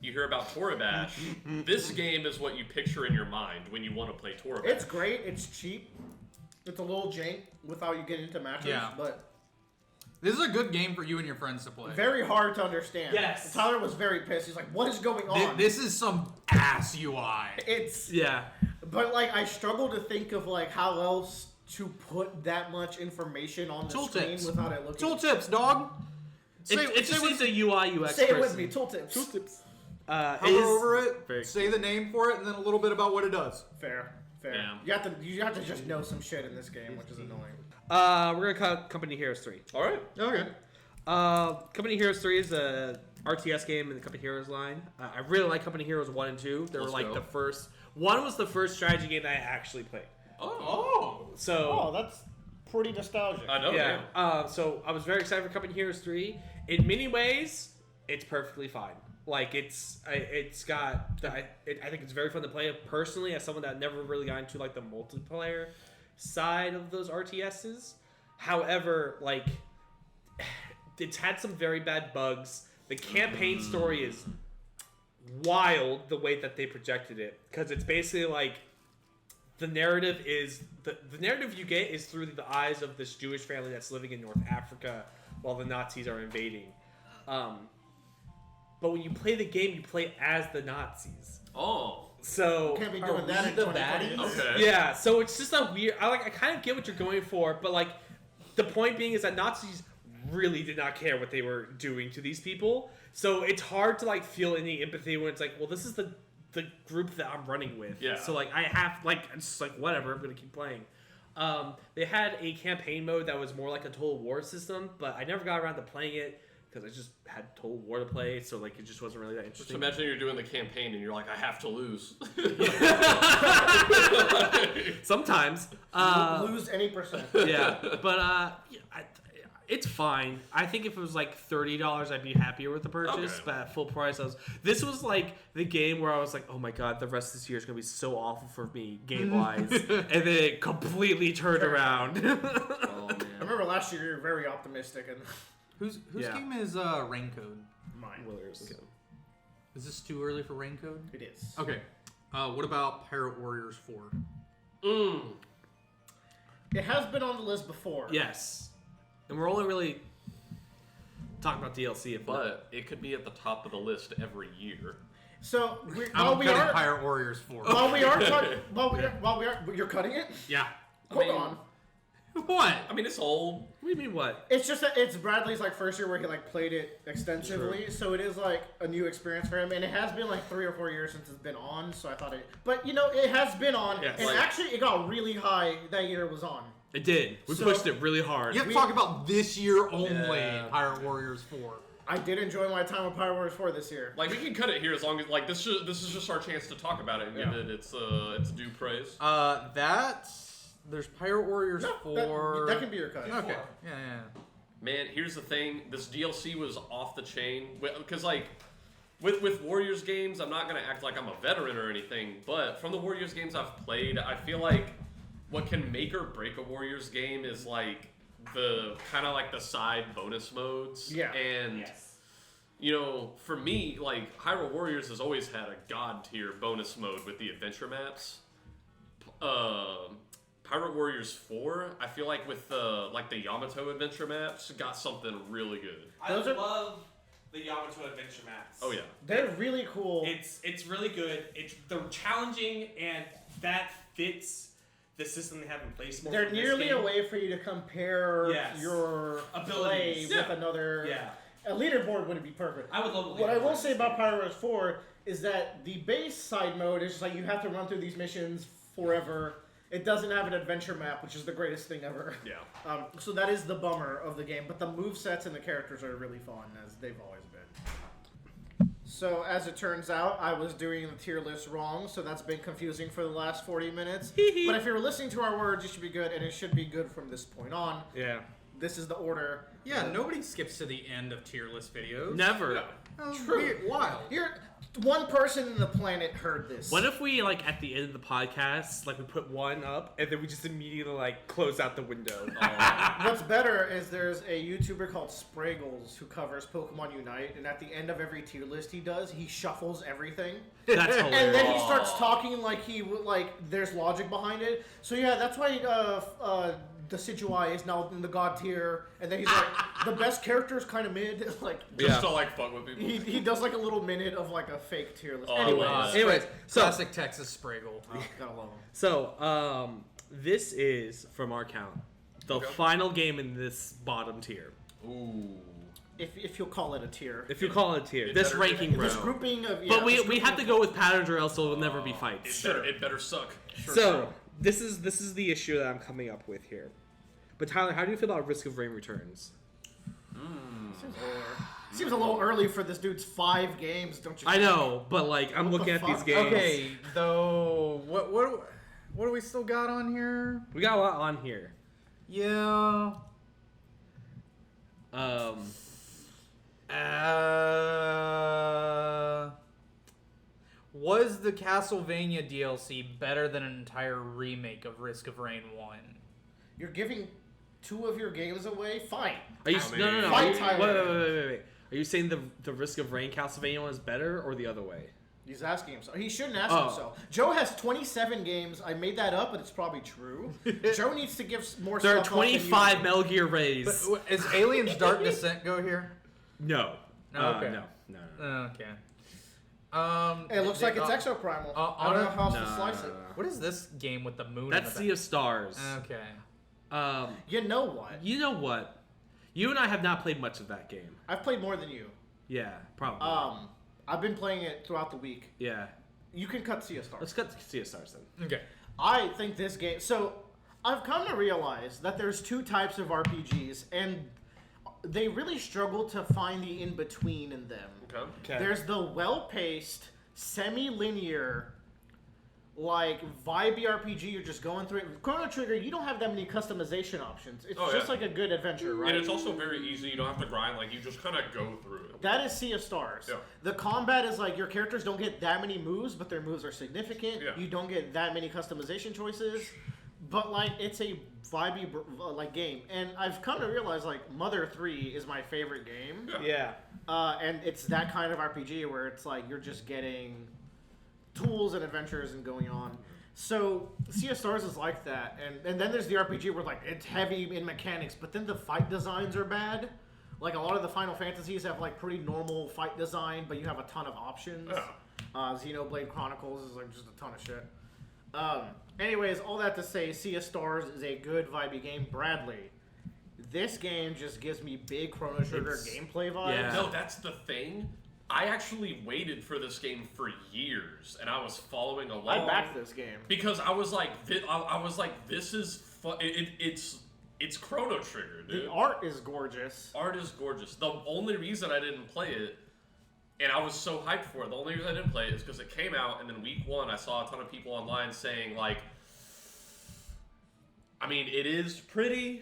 Torabash, this game is what you picture in your mind when you want to play Torabash. It's great. It's cheap. It's a little jank without you getting into matches, Yeah. but This is a good game for you and your friends to play. very hard to understand. Yes. Tyler was very pissed. He's like, "What is going on?" This is some ass UI. It's Yeah. but like I struggle to think of like how else to put that much information on the screen Tooltips. without it looking. Tooltips, dog. It just needs a UI UX Say it person. with me. Tooltips. Tooltips. Hover over very- it, say the name for it, and then a little bit about what it does. Fair. Yeah. You have to just know some shit in this game, which is annoying. We're gonna cut Company Heroes 3. All right. Okay. Company Heroes 3 is a RTS game in the Company Heroes line. I really like Company Heroes 1 and 2. They were Let's like go. the first. 1 was the first strategy game that I actually played. Oh. So Oh, that's pretty nostalgic. I know. yeah. So I was very excited for Company Heroes 3. In many ways, it's perfectly fine. Like it's got. I think it's very fun to play. Personally, as someone that never really got into like the multiplayer side of those RTSs. However, like it's had some very bad bugs. The campaign story is wild the way that they projected it, because it's basically like the narrative is the narrative you get is through the eyes of this Jewish family that's living in North Africa while the Nazis are invading. But when you play the game, you play as the Nazis. Oh. So Can't be Are doing that we in the 2020. baddies? Okay. yeah, so it's just a weird. I kind of get what you're going for, but like the point being is that Nazis really did not care what they were doing to these people. So it's hard to like feel any empathy when it's like, well, this is the group that I'm running with. Yeah. So like I have like it's just like whatever, I'm gonna keep playing. They had a campaign mode that was more like a Total War system, but I never got around to playing it because I just had Total War to play, so like it just wasn't really that Just interesting. imagine you're doing the campaign and you're like, I have to lose. Sometimes. Lose any percent. Yeah, but it's fine. I think if it was like $30, I'd be happier with the purchase. Okay. But at full price, this was like the game where I was like, oh my god, the rest of this year is gonna be so awful for me game wise, and then it completely turned around. Oh, man. I remember last year you were very optimistic, and Whose Yeah. game is Raincode? mine. Willers. Is this too early for Raincode? It is. Okay. What about Pirate Warriors 4? It has been on the list before. Yes. And we're only really talking about DLC. But it could be at the top of the list every year. So I'm cutting Pirate Warriors 4. You're cutting it? Yeah. Hold on. What? I mean, it's old. What do you mean what? It's just that it's Bradley's like first year where he like played it extensively, so it is like a new experience for him, and it has been like 3 or 4 years since it's been on. So I thought it, but you know, it has been on, Yes. and Like- actually it got really high that year it was on. It did. We So- pushed it really hard. You have to talk about this year only, Yeah. Pirate Warriors 4. I did enjoy my time with Pirate Warriors 4 this year. Like, we can cut it here as long as, like, this is just our chance to talk about it and give it its due praise. There's Pirate Warriors No, 4. that can be your cut. Okay. Yeah. Man, here's the thing. This DLC was off the chain. Because, like, with Warriors games, I'm not going to act like I'm a veteran or anything, but from the Warriors games I've played, I feel like what can make or break a Warriors game is, like, the kind of like the side bonus modes. Yeah. And, you know, for me, like, Hyrule Warriors has always had a god tier bonus mode with the adventure maps. Pirate Warriors 4, I feel like with the Yamato adventure maps, got something really good. Those are- love the Yamato adventure maps. Oh yeah. They're really cool. It's really good. They're challenging, and that fits the system they have in place. More They're for this nearly game. a way for you to compare Yes. your Abilities. play with another. Yeah. A leaderboard wouldn't be perfect. I would love a What I will leaderboard. say about Pirate Warriors 4 is that the base side mode is just like you have to run through these missions forever. It doesn't have an adventure map, which is the greatest thing ever. Yeah. So that is the bummer of the game, but the movesets and the characters are really fun, as they've always been. So, as it turns out, I was doing the tier list wrong, so that's been confusing for the last 40 minutes. But if you're listening to our words, you should be good, and it should be good from this point on. Yeah. This is the order. Yeah, nobody skips to the end of tier list videos. Never. Yeah. Oh, True. weird. Wild. One person in the planet heard this. What if we, like, at the end of the podcast, like, we put one up, and then we just immediately, like, close out the window? What's better is there's a YouTuber called Spraggles who covers Pokemon Unite, and at the end of every tier list he does, he shuffles everything. That's hilarious. And then he starts talking like there's logic behind it. So yeah, that's why the Decidueye is now in the god tier, and then he's like, the best character is kind of mid. Like, Just to like fuck with people. he does like a little minute of like a fake tier list. Oh, Anyways, so Classic Texas Spraggle. Gotta love him. So, this is, from our count, the Okay. final game in this bottom tier. Ooh. If you'll call it a tier. If you call it a tier. It This better- ranking This row. grouping of But this we have to go with patterns or else there will never be fights. It better suck. So, this is the issue that I'm coming up with here. But Tyler, how do you feel about Risk of Rain Returns? Seems a little early for this dude's 5 games, don't you I think? know, but like I'm looking at these fuck? games. Okay, though, what do we still got on here? We got a lot on here. Yeah. Was the Castlevania DLC better than an entire remake of Risk of Rain 1? You're giving 2 of your games away? Fine. Are you I no? mean- Are Fight you, Tyler. wait. Are you saying the Risk of Rain Castlevania one is better or the other way? He's asking himself. He shouldn't ask Oh. himself. Joe has 27 games. I made that up, but it's probably true. Joe needs to give more There are stuff off than you 25 do. Metal Gear Rays. Is Aliens Dark Descent go here? No. Okay. No. Okay. It looks like it's Exoprimal. I don't know how else to slice it. What is this game with the moon? That's in Sea of Stars. Okay. You know what? You know what? You and I have not played much of that game. I've played more than you. Yeah, probably. I've been playing it throughout the week. Yeah. You can cut Sea of Stars. Let's cut to Sea of Stars then. Okay. I think this game. So, I've come to realize that there's 2 types of RPGs, and they really struggle to find the in between in them. Okay. There's the well-paced, semi-linear, like vibey RPG. You're just going through it. Chrono Trigger, you don't have that many customization options. It's Oh, just yeah. like a good adventure, right? And it's also very easy. You don't have to grind. Like, you just kind of go through it. That is Sea of Stars. Yeah. The combat is like your characters don't get that many moves, but their moves are significant. Yeah. You don't get that many customization choices, but like it's a vibey like game. And I've come to realize like Mother 3 is my favorite game. Yeah. And it's that kind of RPG where it's like you're just getting tools and adventures and going on. So Sea of Stars is like that, and then there's the RPG where like it's heavy in mechanics, but then the fight designs are bad. Like a lot of the Final Fantasies have like pretty normal fight design, but you have a ton of options. Xenoblade Chronicles is like just a ton of shit. Anyways, all that to say, Sea of Stars is a good vibey game. Bradley, this game just gives me big Chrono Trigger gameplay vibes. Yeah. No, that's the thing. I actually waited for this game for years, and I was following along. I backed this game because I was like, this is fun. It's Chrono Trigger, dude. The art is gorgeous. Art is gorgeous. The only reason I didn't play it, and I was so hyped for it, the only reason I didn't play it is because it came out, and then week 1, I saw a ton of people online saying like, I mean, it is pretty,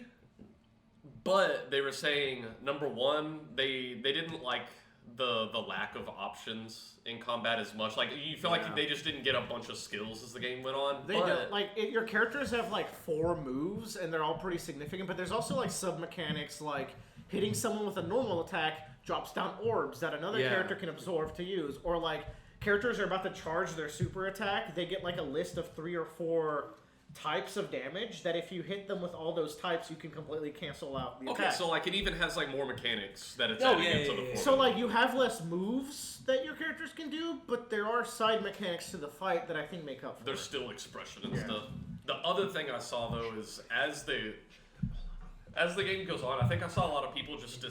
but they were saying number 1, they didn't like the lack of options in combat as much. Like you feel like they just didn't get a bunch of skills as the game went on. They don't, like your characters have like 4 moves and they're all pretty significant, but there's also like sub mechanics like hitting someone with a normal attack drops down orbs that another character can absorb to use, or like characters are about to charge their super attack, they get like a list of 3 or 4 types of damage that if you hit them with all those types, you can completely cancel out the attack. Okay, so like it even has like more mechanics that it's adding into the form. So like you have less moves that your characters can do, but there are side mechanics to the fight that I think make up for There's it. still expression and stuff. The other thing I saw though is as the game goes on, I think I saw a lot of people just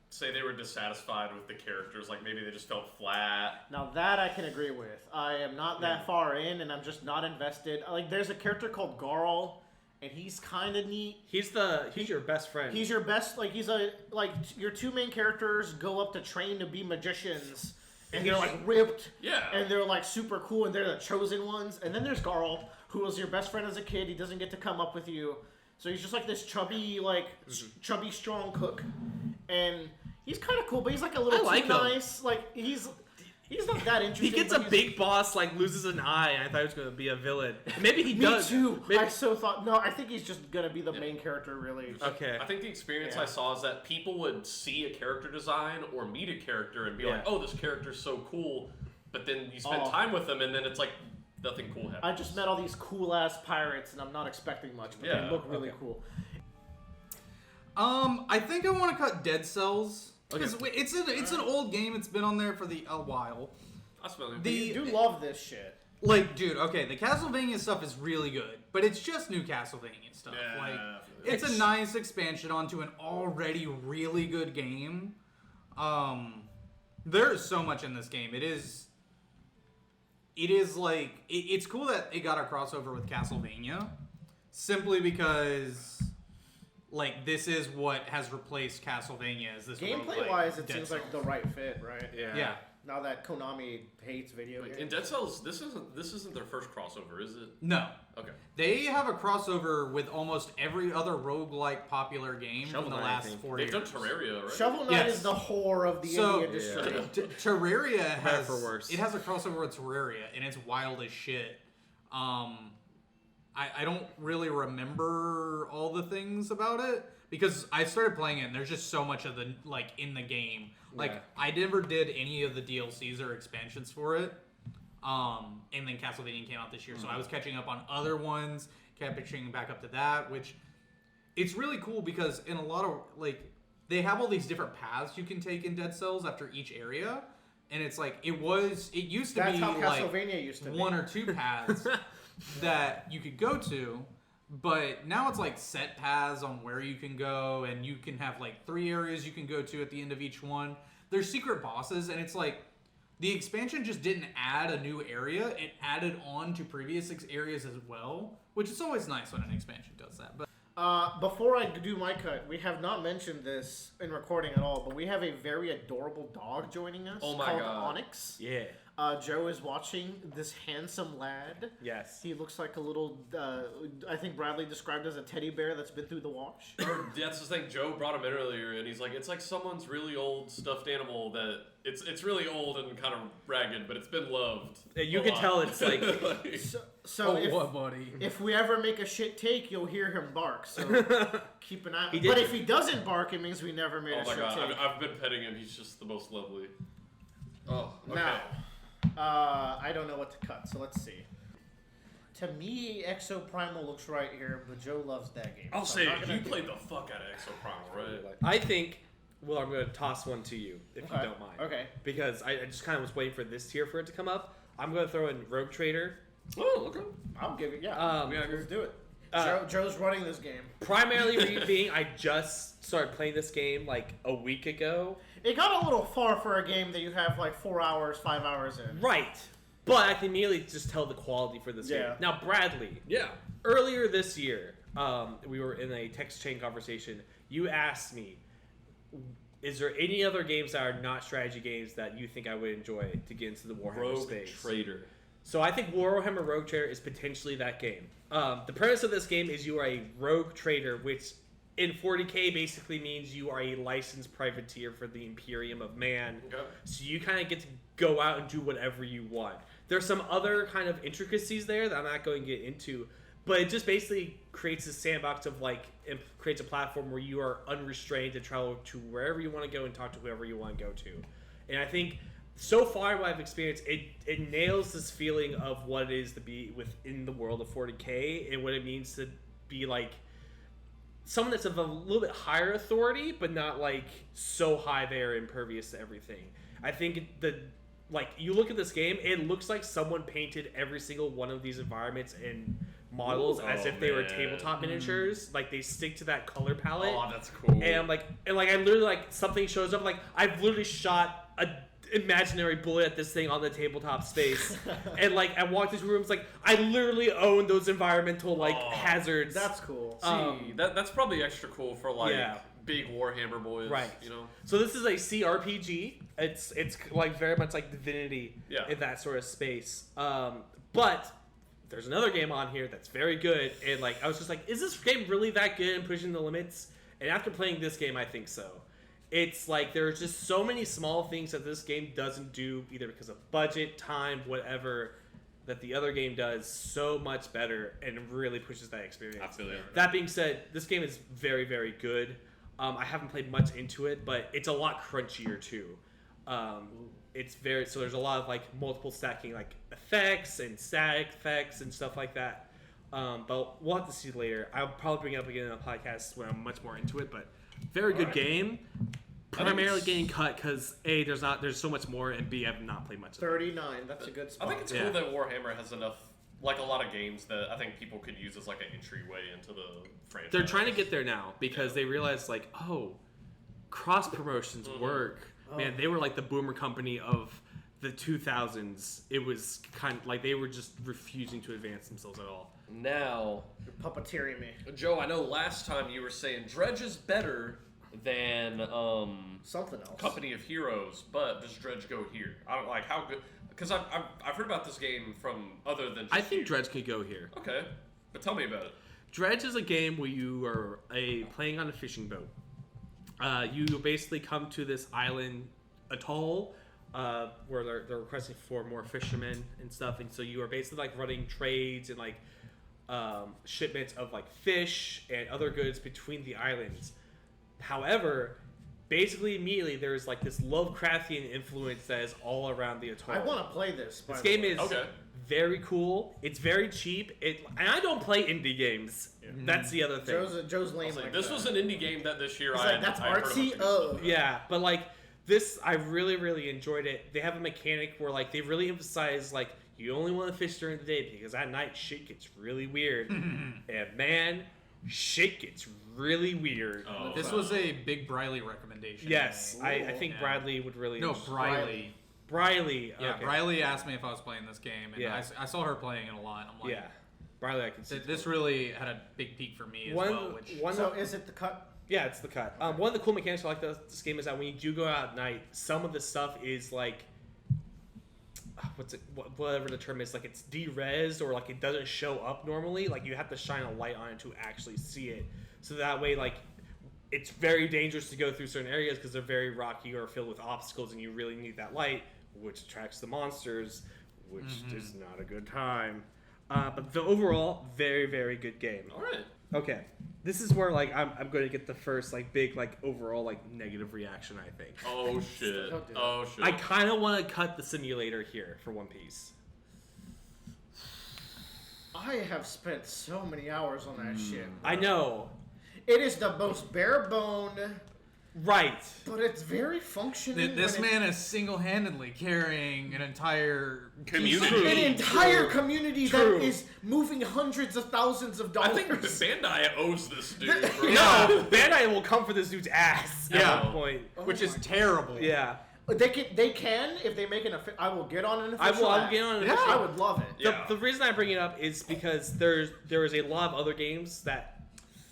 say they were dissatisfied with the characters, like maybe they just felt flat. Now that I can agree with. I am not that far in, and I'm just not invested. Like, there's a character called Garl, and he's kind of neat. He's your best friend. He's your best, like, your 2 main characters go up to train to be magicians, and they're, like, ripped, and they're, like, super cool, and they're the chosen ones. And then there's Garl, who was your best friend as a kid. He doesn't get to come up with you. So he's just, like, this chubby, chubby, strong cook. And he's kind of cool, but he's like a little too nice. Like he's not that interesting. He gets a big boss, like loses an eye, and I thought he was going to be a villain. Maybe he does. Me too. Maybe. I so thought. No, I think he's just going to be the main character, really. Okay. I think the experience I saw is that people would see a character design or meet a character and be like, "Oh, this character's so cool," but then you spend time with them, and then it's like nothing cool happens. I just met all these cool ass pirates, and I'm not expecting much, but they look really cool. I think I want to cut Dead Cells. Because it's an old game. It's been on there for a while. I smell it. You do love this shit. Like, dude, okay, the Castlevania stuff is really good, but it's just new Castlevania stuff. Yeah, like, it's a nice expansion onto an already really good game. There is so much in this game. It's cool that it got a crossover with Castlevania, simply because, like, this is what has replaced Castlevania as this gameplay-wise, it seems like the right fit, right? Yeah. Now that Konami hates video games. In Dead Cells, this isn't their first crossover, is it? No. Okay. They have a crossover with almost every other roguelike popular game in the last 4 years. They've done Terraria, right? Shovel Knight is the whore of the indie industry. Terraria has for worse. It has a crossover with Terraria, and it's wild as shit. I don't really remember all the things about it because I started playing it, and there's just so much of the in the game. Like I never did any of the DLCs or expansions for it. And then Castlevania came out this year, so I was catching up on other ones, kept catching back up to that, which it's really cool because in a lot of they have all these different paths you can take in Dead Cells after each area, and it's like it used to That's be how Castlevania used to be. 1 or 2 paths that you could go to, but now it's like set paths on where you can go, and you can have 3 areas you can go to at the end of each one. There's secret bosses, and it's like the expansion just didn't add a new area; it added on to previous areas as well, which is always nice when an expansion does that. But before I do my cut, we have not mentioned this in recording at all, but we have a very adorable dog joining us Oh my called God. Onyx. Yeah. Joe is watching this handsome lad. Yes. He looks like a little, I think Bradley described as a teddy bear that's been through the wash. That's the thing. Joe brought him in earlier, and he's like, "It's like someone's really old stuffed animal that it's really old and kind of ragged, but it's been loved." You a can lot." tell it's like So buddy? if we ever make a shit take, you'll hear him bark. So keep an eye. He did. But if he doesn't bark, it means we never made Oh a my shit god, take. I've been petting him. He's just the most lovely. Oh, okay. Now, I don't know what to cut, so let's see. To me, Exo Primal looks right here, but Joe loves that game. I'll so say I'm not you gonna played the fuck out of Exo Primal, right? I think. Well, I'm going to toss one to you if you don't mind. Okay. Because I just kind of was waiting for this tier for it to come up. I'm going to throw in Rogue Trader. Oh, okay. I'll give it. Yeah. Let's do it. Joe's running this game. Primarily being, I just started playing this game like a week ago. It got a little far for a game that you have like 4 hours, 5 hours in. Right. But I can immediately just tell the quality for this game. Yeah. Now, Bradley. Yeah. Earlier this year, we were in a text chain conversation. You asked me, is there any other games that are not strategy games that you think I would enjoy to get into the Warhammer Rogue space? Trader. So I think Warhammer Rogue Trader is potentially that game. The premise of this game is you are a rogue trader, which in 40k basically means you are a licensed privateer for the Imperium of Man. Okay. So you kind of get to go out and do whatever you want. There's some other kind of intricacies there that I'm not going to get into, but it just basically creates a sandbox of like, it creates a platform where you are unrestrained to travel to wherever you want to go and talk to whoever you want to go to. And I think so far what I've experienced, it nails this feeling of what it is to be within the world of 40k and what it means to be like someone that's of a little bit higher authority, but not like so high they're impervious to everything. I think like you look at this game, it looks like someone painted every single one of these environments and models as if they were tabletop miniatures. Like they stick to that color palette. Oh, that's cool. And I literally like something shows up, like I've literally shot a imaginary bullet at this thing on the tabletop space, and like I walked into rooms, like I literally own those environmental hazards. That's cool. See, that's probably extra cool for like big Warhammer boys, right? You know. So this is a CRPG. It's like very much like Divinity in that sort of space. But there's another game on here that's very good, and like I was just like, is this game really that good and pushing the limits? And after playing this game, I think so. It's like there's just so many small things that this game doesn't do, either because of budget, time, whatever, that the other game does so much better and really pushes that experience. I feel you. That being said, this game is very, very good. I haven't played much into it, but it's a lot crunchier too. It's very so there's a lot of like multiple stacking like effects and static effects and stuff like that. But we'll have to see later. I'll probably bring it up again in a podcast when I'm much more into it. But very good game. Primarily getting cut because A, there's so much more, and B, I've not played much of it. 39. That's a good spot. I think it's cool that Warhammer has enough, like a lot of games that I think people could use as like an entryway into the franchise. They're trying to get there now because they realize like, oh, cross promotions work. Man, they were like the boomer company of the 2000s. It was kind of like they were just refusing to advance themselves at all. Now, You're puppeteering me. Joe, I know last time you were saying Dredge is better than Something else. Company of Heroes, but does Dredge go here? I don't like how good, because I've heard about this game from other than just I think you. Dredge could go here. Okay, but tell me about it. Dredge is a game where you are playing on a fishing boat. You basically come to this island atoll where they're requesting for more fishermen and stuff, and so you are basically like running trades and like shipments of like fish and other goods between the islands. However, basically immediately there's like this Lovecraftian influence that is all around the atoll. I want to play this. This game is Okay. very cool. It's very cheap. And I don't play indie games. Yeah. That's the other thing. Joe's lame. Like This that. was an indie game that this year He's I like, that's I heard a bunch artsy. of good stuff. Yeah, but like this, I really, really enjoyed it. They have a mechanic where like they really emphasize like you only want to fish during the day because at night shit gets really weird. And man, shit gets really weird. Oh, This was a big Briley recommendation. Yes, I think Yeah. Bradley would really. No, Briley. Briley. Yeah, okay. Briley asked me if I was playing this game, and Yeah. I saw her playing it a lot. And I'm like, Yeah, Briley, I can see. This really had a big peak for me as well. Which So is it the cut? Yeah, it's the cut. One of the cool mechanics I like this game is that when you do go out at night, some of the stuff is like, whatever the term is, like it's de-resed or like it doesn't show up normally. Like you have to shine a light on it to actually see it. So that way, like, it's very dangerous to go through certain areas because they're very rocky or filled with obstacles, and you really need that light, which attracts the monsters, which is not a good time. But the overall, very, very good game. All right. Okay, this is where like I'm going to get the first like big like overall like negative reaction. I think Oh shit. Don't do that. Oh shit. I kind of want to cut the simulator here for One Piece. I have spent so many hours on that shit. I know. It is the most bare bone, Right. but it's very functioning. This man is single-handedly carrying an entire Community. An entire community True. that is moving hundreds of thousands of I dollars. think Bandai owes this dude. Bro. No, Bandai will come for this dude's ass at Yeah. one point. which is terrible. Yeah. They can if they make an official. I will get on an I official. will app. get on an Yeah. official. I would love it. The, Yeah. the reason I bring it up is because there is a lot of other games that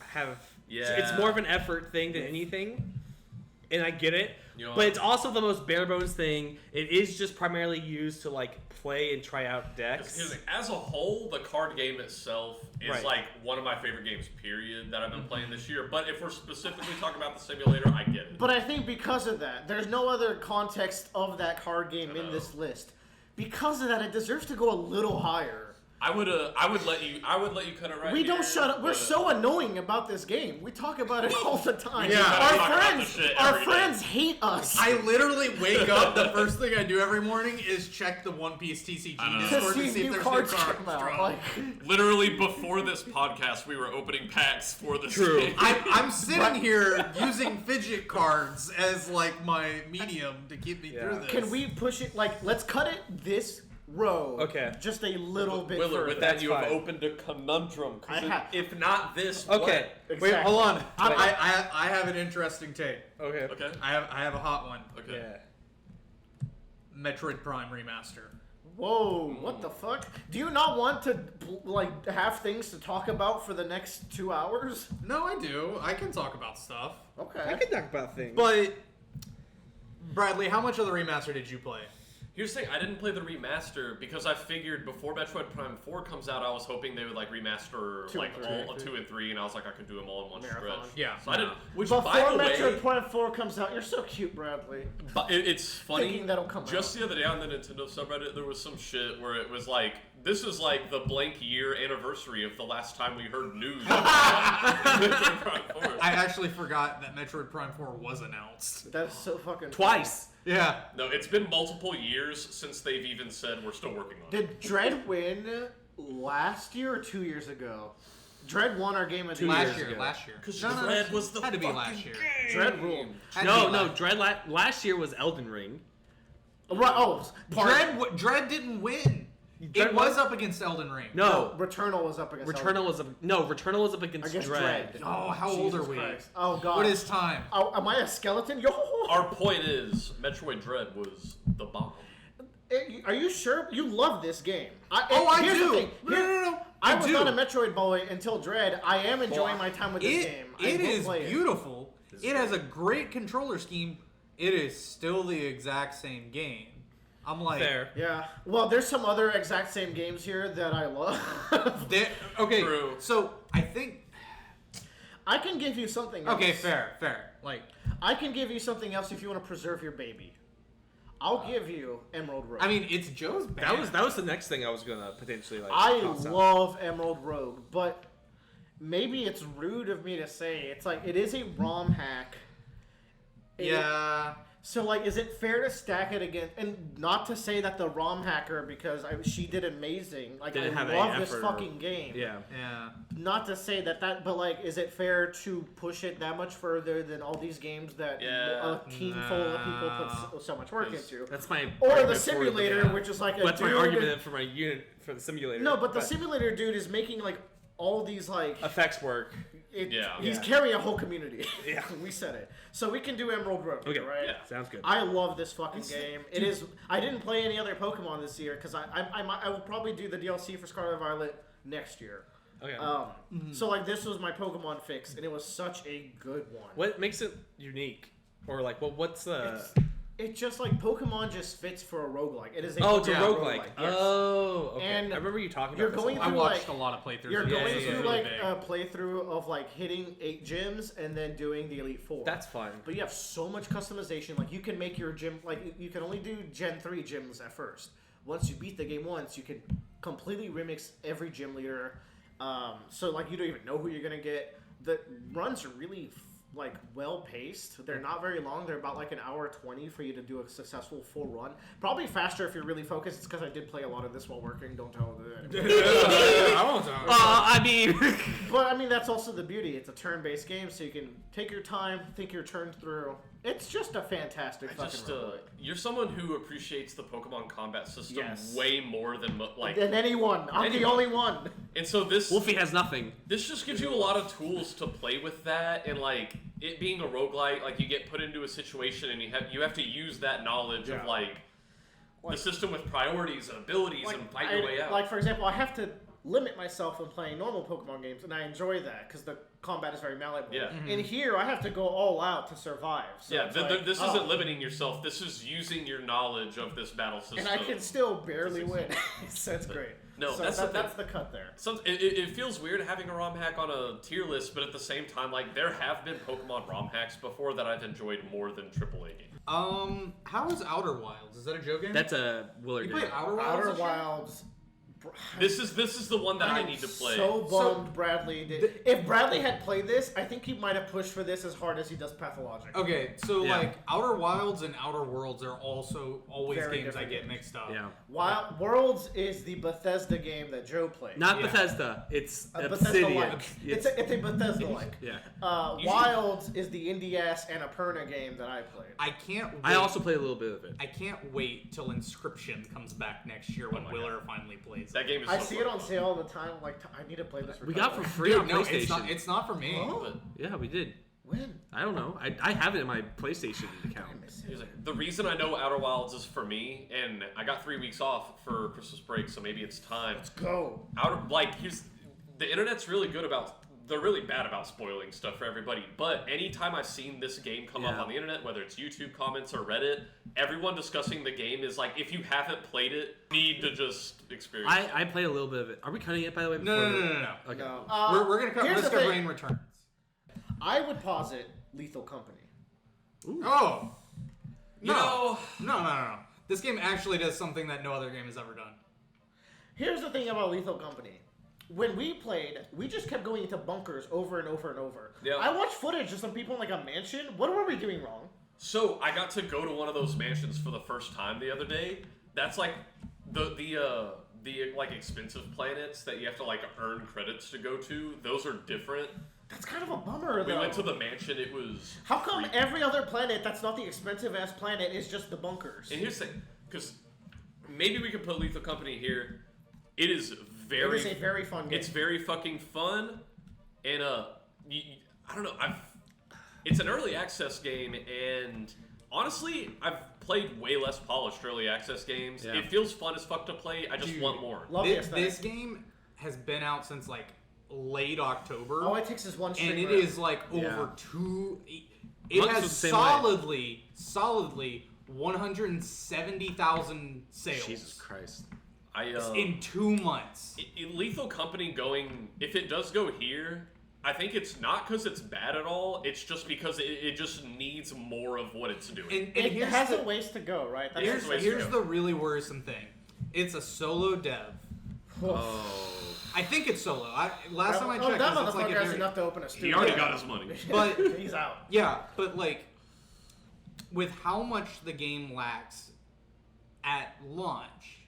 have. Yeah. It's more of an effort thing than anything, and I get it. You know But what? it's also the most bare bones thing. It is just primarily used to like play and try out decks. Here's the thing. As a whole, the card game itself is Right. like one of my favorite games, period, that I've been playing this year. But if we're specifically talking about the simulator, I get it. But I think because of that, there's no other context of that card game in know. this list. Because of that, it deserves to go a little higher. I would let you cut it right. We don't here, shut up. We're but- so annoying about this game. We talk about it all the time. Yeah. Our Talk about friends, this shit our every day. friends hate us. I literally wake up, the first thing I do every morning is check the One Piece TCG I know. to Discord to see see if new there's cards new cards come out. dropped. Like, Literally before this podcast, we were opening packs for this True. game. I'm sitting here using fidget cards as like my medium to keep me Yeah. through this. can we push it? Like, let's cut it this row. Okay. Just a little bit Willard, further. with that, That's you have fine. opened a conundrum. 'cause I have. if not this, Okay. what? Wait, hold on. Wait. I have an interesting take. Okay. Okay. I have a hot one. Okay. Yeah. Metroid Prime remaster. Whoa, what the fuck? Do you not want to like have things to talk about for the next 2 hours? No, I do. I can talk about stuff. Okay. I can talk about things. But Bradley, how much of the remaster did you play? Here's the thing, I didn't play the remaster because I figured before Metroid Prime 4 comes out, I was hoping they would like remaster 2 like and 3. all 2 and 3, and I was like I could do them all in one Marathon. stretch. Yeah. So I didn't. Which Before by the Metroid way, Prime 4 comes out, you're so cute, Bradley. but it's funny. Thinking that'll come Just the other day on the Nintendo subreddit, there was some shit where it was like, this is like the blank year anniversary of the last time we heard news about Metroid Prime 4. I actually forgot that Metroid Prime 4 was announced. That's so fucking Twice. Yeah. No, it's been multiple years since they've even said we're still working on it. Did Dread win last year or 2 years ago? Dread won our game of the 2 year. years Last year. ago. Last year. Because No, no, Dread was the had to be fucking last year. game. Dread ruled. Had to No, be no. last- Dread last year was Elden Ring. Right, oh, Dread didn't win. Dread It was won? up against Elden Ring. No. Returnal was up against Returnal was up against Against Dread. Dread. Oh, how old are Jesus we? Christ. Oh god. What is time? Oh, am I a skeleton? Yo. Our point is, Metroid Dread was the bomb. Are you sure you love this game? I here's do. The thing. No. I was do. not a Metroid boy until Dread. I am enjoying Well, my time with this game. It will is play beautiful. It has a great controller scheme. It is still the exact same game. I'm like, Fair. Yeah. Well, there's some other exact same games here that I love. okay, True. so I think. I can give you something else. Okay, fair. Like, I can give you something else if you want to preserve your baby. I'll give you Emerald Rogue. I mean, it's Joe's band. That was the next thing I was gonna potentially like. I toss out. love Emerald Rogue, but maybe it's rude of me to say. It's like it is a ROM hack. Yeah. So like, is it fair to stack it against? And not to say that the ROM hacker, because she did amazing. Like Didn't I have any love this effort or- fucking game. Yeah. Yeah. Not to say that, but like, is it fair to push it that much further than all these games that Yeah. a team full of people put so much work Because- into? That's my Or the argument for simulator, yeah. which is like a That's my dude- argument for my unit for the simulator. No, but the simulator dude is making like all these like effects work. Yeah. he's Yeah. carrying a whole community. Yeah. We said it. So we can do Emerald Rogue, Okay. right? Yeah. Sounds good. I love this fucking game. It is. I didn't play any other Pokemon this year because I will probably do the DLC for Scarlet and Violet next year. Okay. So like this was my Pokemon fix, and it was such a good one. What makes it unique? Or like, what's the? It's just like Pokemon just fits for a roguelike. It is a Oh, it's a Pokemon roguelike. Yes. Oh, okay. And I remember you talking you're about this. going a I lot. through, watched like- a lot of playthroughs. You're of going this. yeah, It's through really like big. a playthrough of like hitting 8 gyms and then doing the Elite Four. That's fun. But you have so much customization. Like you can make your gym. Like you can only do Gen 3 gyms at first. Once you beat the game once, you can completely remix every gym leader. So like you don't even know who you're gonna get. The runs are really like well paced. They're not very long. They're about like an hour 20 for you to do a successful full run. Probably faster if you're really focused. It's because I did play a lot of this while working. Don't tell them. I won't tell. I mean, But I mean that's also the beauty. It's a turn-based game, so you can take your time, think your turn through. It's just a fantastic fucking roguelike. You're someone who appreciates the Pokemon combat system Yes. way more than Than anyone. I'm the only one. And so this Wolfie has nothing. This just gives you a lot of tools to play with that, and like it being a roguelike, like you get put into a situation and you have to use that knowledge of like the system with priorities and abilities and fight your way out. Like for example, I have to limit myself when playing normal Pokemon games, and I enjoy that because the combat is very malleable. Yeah. In here, I have to go all out to survive. So yeah, it's like, this isn't limiting yourself. This is using your knowledge of this battle system. and I can still barely win. So it's great. No, so that's the cut there. It feels weird having a ROM hack on a tier list, but at the same time, like there have been Pokemon ROM hacks before that I've enjoyed more than AAA games. How is Outer Wilds? Is that a Joe game? That's a Willard You game. play Outer Wilds? Outer this year? Wilds. This is the one that I need to play. So bummed Bradley did. If Bradley had played this, I think he might have pushed for this as hard as he does Pathologic. Okay, so Yeah. like Outer Wilds and Outer Worlds are also always Very games I different get games. mixed up. Yeah. Wild Worlds is the Bethesda game that Joe played. Not Yeah. Bethesda. It's Bethesda-like. Obsidian. It's a Bethesda-like. Yeah. Wilds is the indie-ass Annapurna game that I played. I can't wait. I also played a little bit of it. I can't wait till Inscription comes back next year when my Willer finally plays That game is. I so see it fun. on sale all the time. Like, I need to play this. For We got for Cover. free Dude, on no, PlayStation. it's not for me. Oh. But Yeah, we did. When? I don't know. I have it in my PlayStation account. I miss Here's it. like, the reason I know Outer Wilds is for me, and I got 3 weeks off for Christmas break, so maybe it's time. Let's go. Here's the internet's really good about. They're really bad about spoiling stuff for everybody. But anytime I've seen this game come up Yeah. on the internet, whether it's YouTube comments or Reddit, everyone discussing the game is like, if you haven't played it, you need to just experience. it. I played a little bit of it. Are we cutting it, by the way? No, before no, the- no, no, no. Okay. No. We're gonna cut Here's Risk the of thing. Rain Returns. I would posit Lethal Company. Oh. You know, No. This game actually does something that no other game has ever done. Here's the thing about Lethal Company. When we played, we just kept going into bunkers over and over and over. Yeah. I watched footage of some people in like a mansion. What were we doing wrong? so I got to go to one of those mansions for the first time the other day. That's like the like expensive planets that you have to like earn credits to go to. Those are different. That's kind of a bummer, We though. went to the mansion. It was. How come creepy. every other planet that's not the expensive ass planet is just the bunkers? And here's the thing, because maybe we could put Lethal Company here. It is It very. is a very fun game. It's very fucking fun, and I don't know. It's an early access game, and honestly, I've played way less polished early access games. Yeah. It feels fun as fuck to play. I just Dude. want more. Love the This aesthetic. game has been out since like late October. All it takes is one string. and it run. is like Yeah. over two. It Monks has was the same way. solidly 170,000 sales Jesus Christ. in 2 months. Lethal Company going. If it does go here, I think it's not because it's bad at all. It's just because it just needs more of what it's doing. And It here's has the, a ways to go, right? That's Here's the ways thing. to here's go. the really worrisome thing. It's a solo dev. Oh. I think it's solo. Last time I Oh, checked, that it's like motherfucker if has you're- enough to open a he studio. already got his money. But He's out. yeah, but like with how much the game lacks at launch,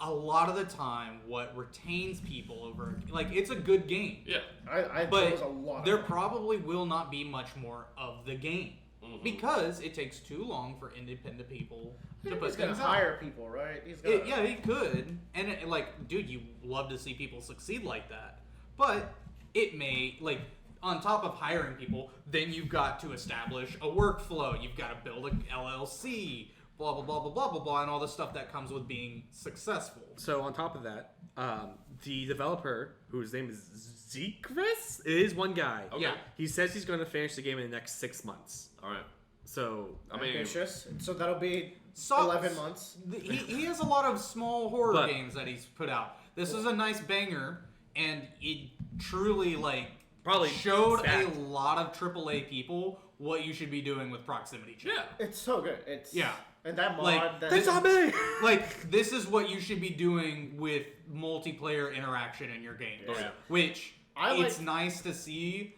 a lot of the time what retains people over like it's a good game. Yeah. There But was a lot there of probably will not be much more of the game because it takes too long for independent people to put He's gonna things out. hire people, right? He's gonna, Yeah, he could, and like, dude, you love to see people succeed like that. But it may like on top of hiring people, then you've got to establish a workflow. You've got to build an LLC, blah blah blah blah blah blah blah, and all the stuff that comes with being successful. So on top of that, the developer, whose name is Zekris, is one guy. Okay. Yeah. He says he's going to finish the game in the next 6 months. All right. So I mean, ambitious. So that'll be So- 11 months. He has a lot of small horror But- games that he's put out. This is a nice banger, and it truly like Probably showed stacked. a lot of AAA people what you should be doing with proximity chat. yeah. It's so good. It's Yeah. And that mod. Like, that They saw me! Like, this is what you should be doing with multiplayer interaction in your game. Oh, yeah. Which, I it's like- nice to see,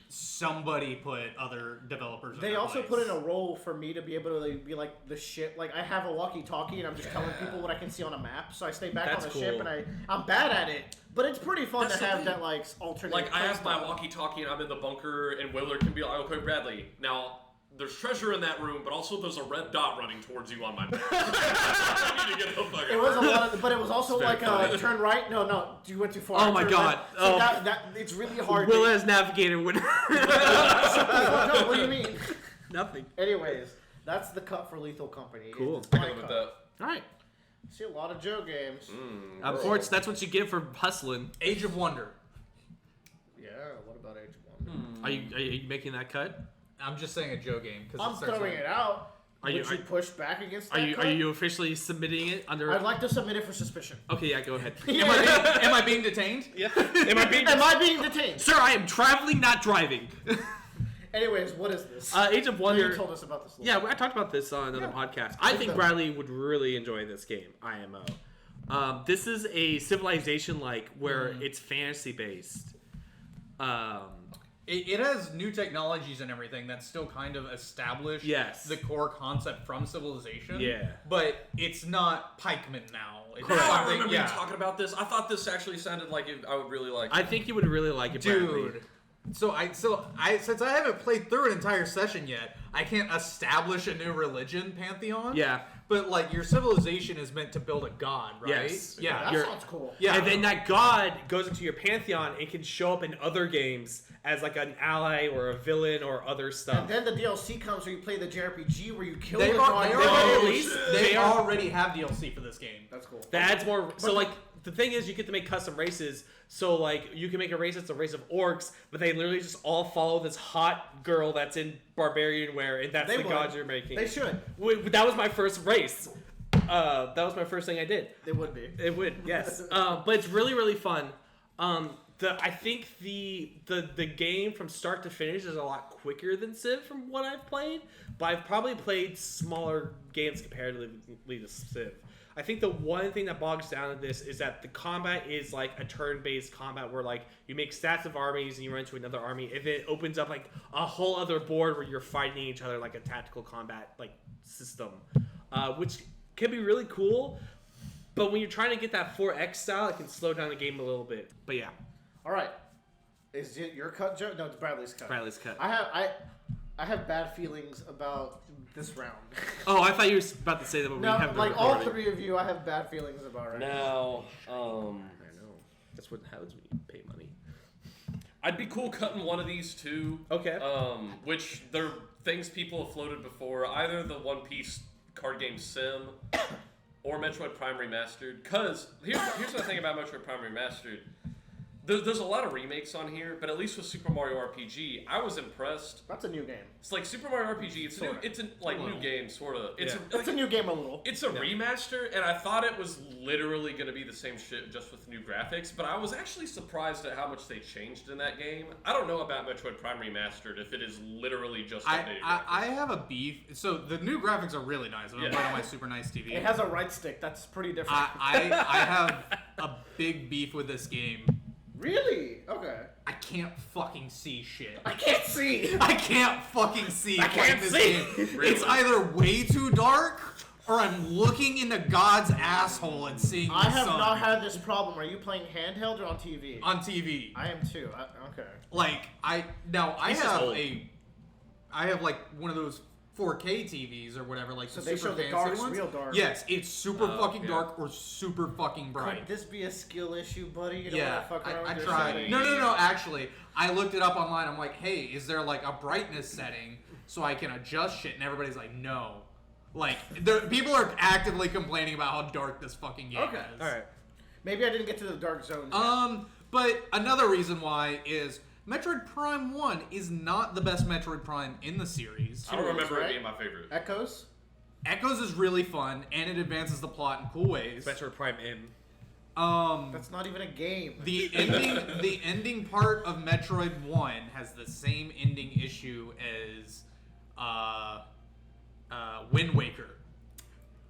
somebody put other developers in They their also place. put in a role for me to be able to be like the ship. Like I have a walkie-talkie and I'm just telling people what I can see on a map. So I stay back That's on the cool. ship and I'm bad at it, but it's pretty fun That's to the have thing. that like alternate. Like, I have my playstyle. walkie-talkie and I'm in the bunker, and Willard can be like, okay, Bradley, now, there's treasure in that room, but also there's a red dot running towards you on my map. I need to get the fuck It out. was a lot of, but it was also It's very like funny. turn right. No, you went too far. Oh my Turn God. right. So Oh. that it's really hard. Will to, as navigator would. what do you mean? Nothing. Anyways, that's the cut for Lethal Company. Cool. It's I my can live with cut. that. All right. See a lot of Joe games. Of course, that's what you get for hustling. Age of Wonder. Yeah. What about Age of Wonder? Are you making that cut? I'm just saying a Joe game because I'm throwing it out. Are you- Would you push back against that? Are cut? you officially submitting it under? I'd like to submit it for suspicion. Okay, yeah, go ahead. Am I being detained? Yeah. Am I being? Am I being detained? Sir, I am traveling, not driving. Anyways, what is this? Age of Wonder. You told us about this. Yeah, I talked about this on another podcast. I think Bradley would really enjoy this game, IMO. This is a civilization-like where it's fantasy-based. It has new technologies and everything that still kind of establish Yes. the core concept from Civilization. Yeah. But it's not Pikeman now. It's Now I something- remember yeah. you talking about this. I thought this actually sounded like I would really like it. I think you would really like it, Bradley. Dude. So I since I haven't played through an entire session yet, I can't establish a new religion pantheon. Yeah. But like your civilization is meant to build a god, right? Yes. Yeah. That You're- sounds cool. Yeah. And then that god goes into your pantheon and can show up in other games as like an ally or a villain or other stuff. And then the DLC comes where you play the JRPG where you kill They the are- god. they and are- then- released- They they are- already have DLC for this game. That's cool. That adds more. So like the thing is, you get to make custom races. So like you can make a race that's a race of orcs, but they literally just all follow this hot girl that's in barbarian wear, and that's They the would. god you're making. They should. That was my first race. That was my first thing I did. They would be. It would, yes. But it's really, really fun. I think the game from start to finish is a lot quicker than Civ from what I've played, but I've probably played smaller games comparatively to Civ. I think the one thing that bogs down to this is that the combat is like a turn-based combat where like you make stats of armies and you run into another army, and then it opens up like a whole other board where you're fighting each other like a tactical combat like system, which can be really cool. But when you're trying to get that 4X style, it can slow down the game a little bit. But yeah, All right. Is it your cut, Joe? No, it's Bradley's cut. Bradley's cut. I have bad feelings about this round. Oh, I thought you were about to say that, but No, we have like all three of you, I have bad feelings about right now. Now, I know. That's what happens when you pay money. I'd be cool cutting one of these two. Okay. Which they're things people have floated before, either the One Piece card game Sim or Metroid Prime Remastered. Cause here's the thing about Metroid Prime Remastered. There's a lot of remakes on here, but at least with Super Mario RPG, I was impressed. That's a new game. It's like Super Mario RPG. It's new. It's a new game, sort of. It's Yeah. It's a new game a little. It's a remaster, and I thought it was literally going to be the same shit just with new graphics, but I was actually surprised at how much they changed in that game. I don't know about Metroid Prime Remastered if it is literally just updated I have a beef. So the new graphics are really nice. I'm Yeah. playing on my super nice TV. It has a right stick. That's pretty different. I have a big beef with this game. Really? Okay. I can't fucking see shit. I can't see. I can't fucking see. I can't playing this see. game. Really? It's either way too dark or I'm looking into God's asshole and seeing the I have sun not had this problem. Are you playing handheld or on TV? on TV. I am too. Okay. Like I This is old. have like one of those 4K TVs or whatever, like So the they super show the fancy darks ones. real dark. Yes, it's super fucking yeah. dark or super fucking bright. Could this be a skill issue, buddy? You don't Yeah, want to fuck around I with your tried. settings? No. Actually, I looked it up online. I'm like, hey, is there like a brightness setting so I can adjust shit? And everybody's like, no. Like, people are actively complaining about how dark this fucking game Okay. is. All right. Maybe I didn't get to the dark zones. yet. But another reason why is Metroid Prime 1 is not the best Metroid Prime in the series. I don't remember right? it being my favorite. Echoes. Echoes is really fun and it advances the plot in cool ways. Metroid Prime M. That's not even a game. The ending part of Metroid 1 has the same ending issue as Wind Waker.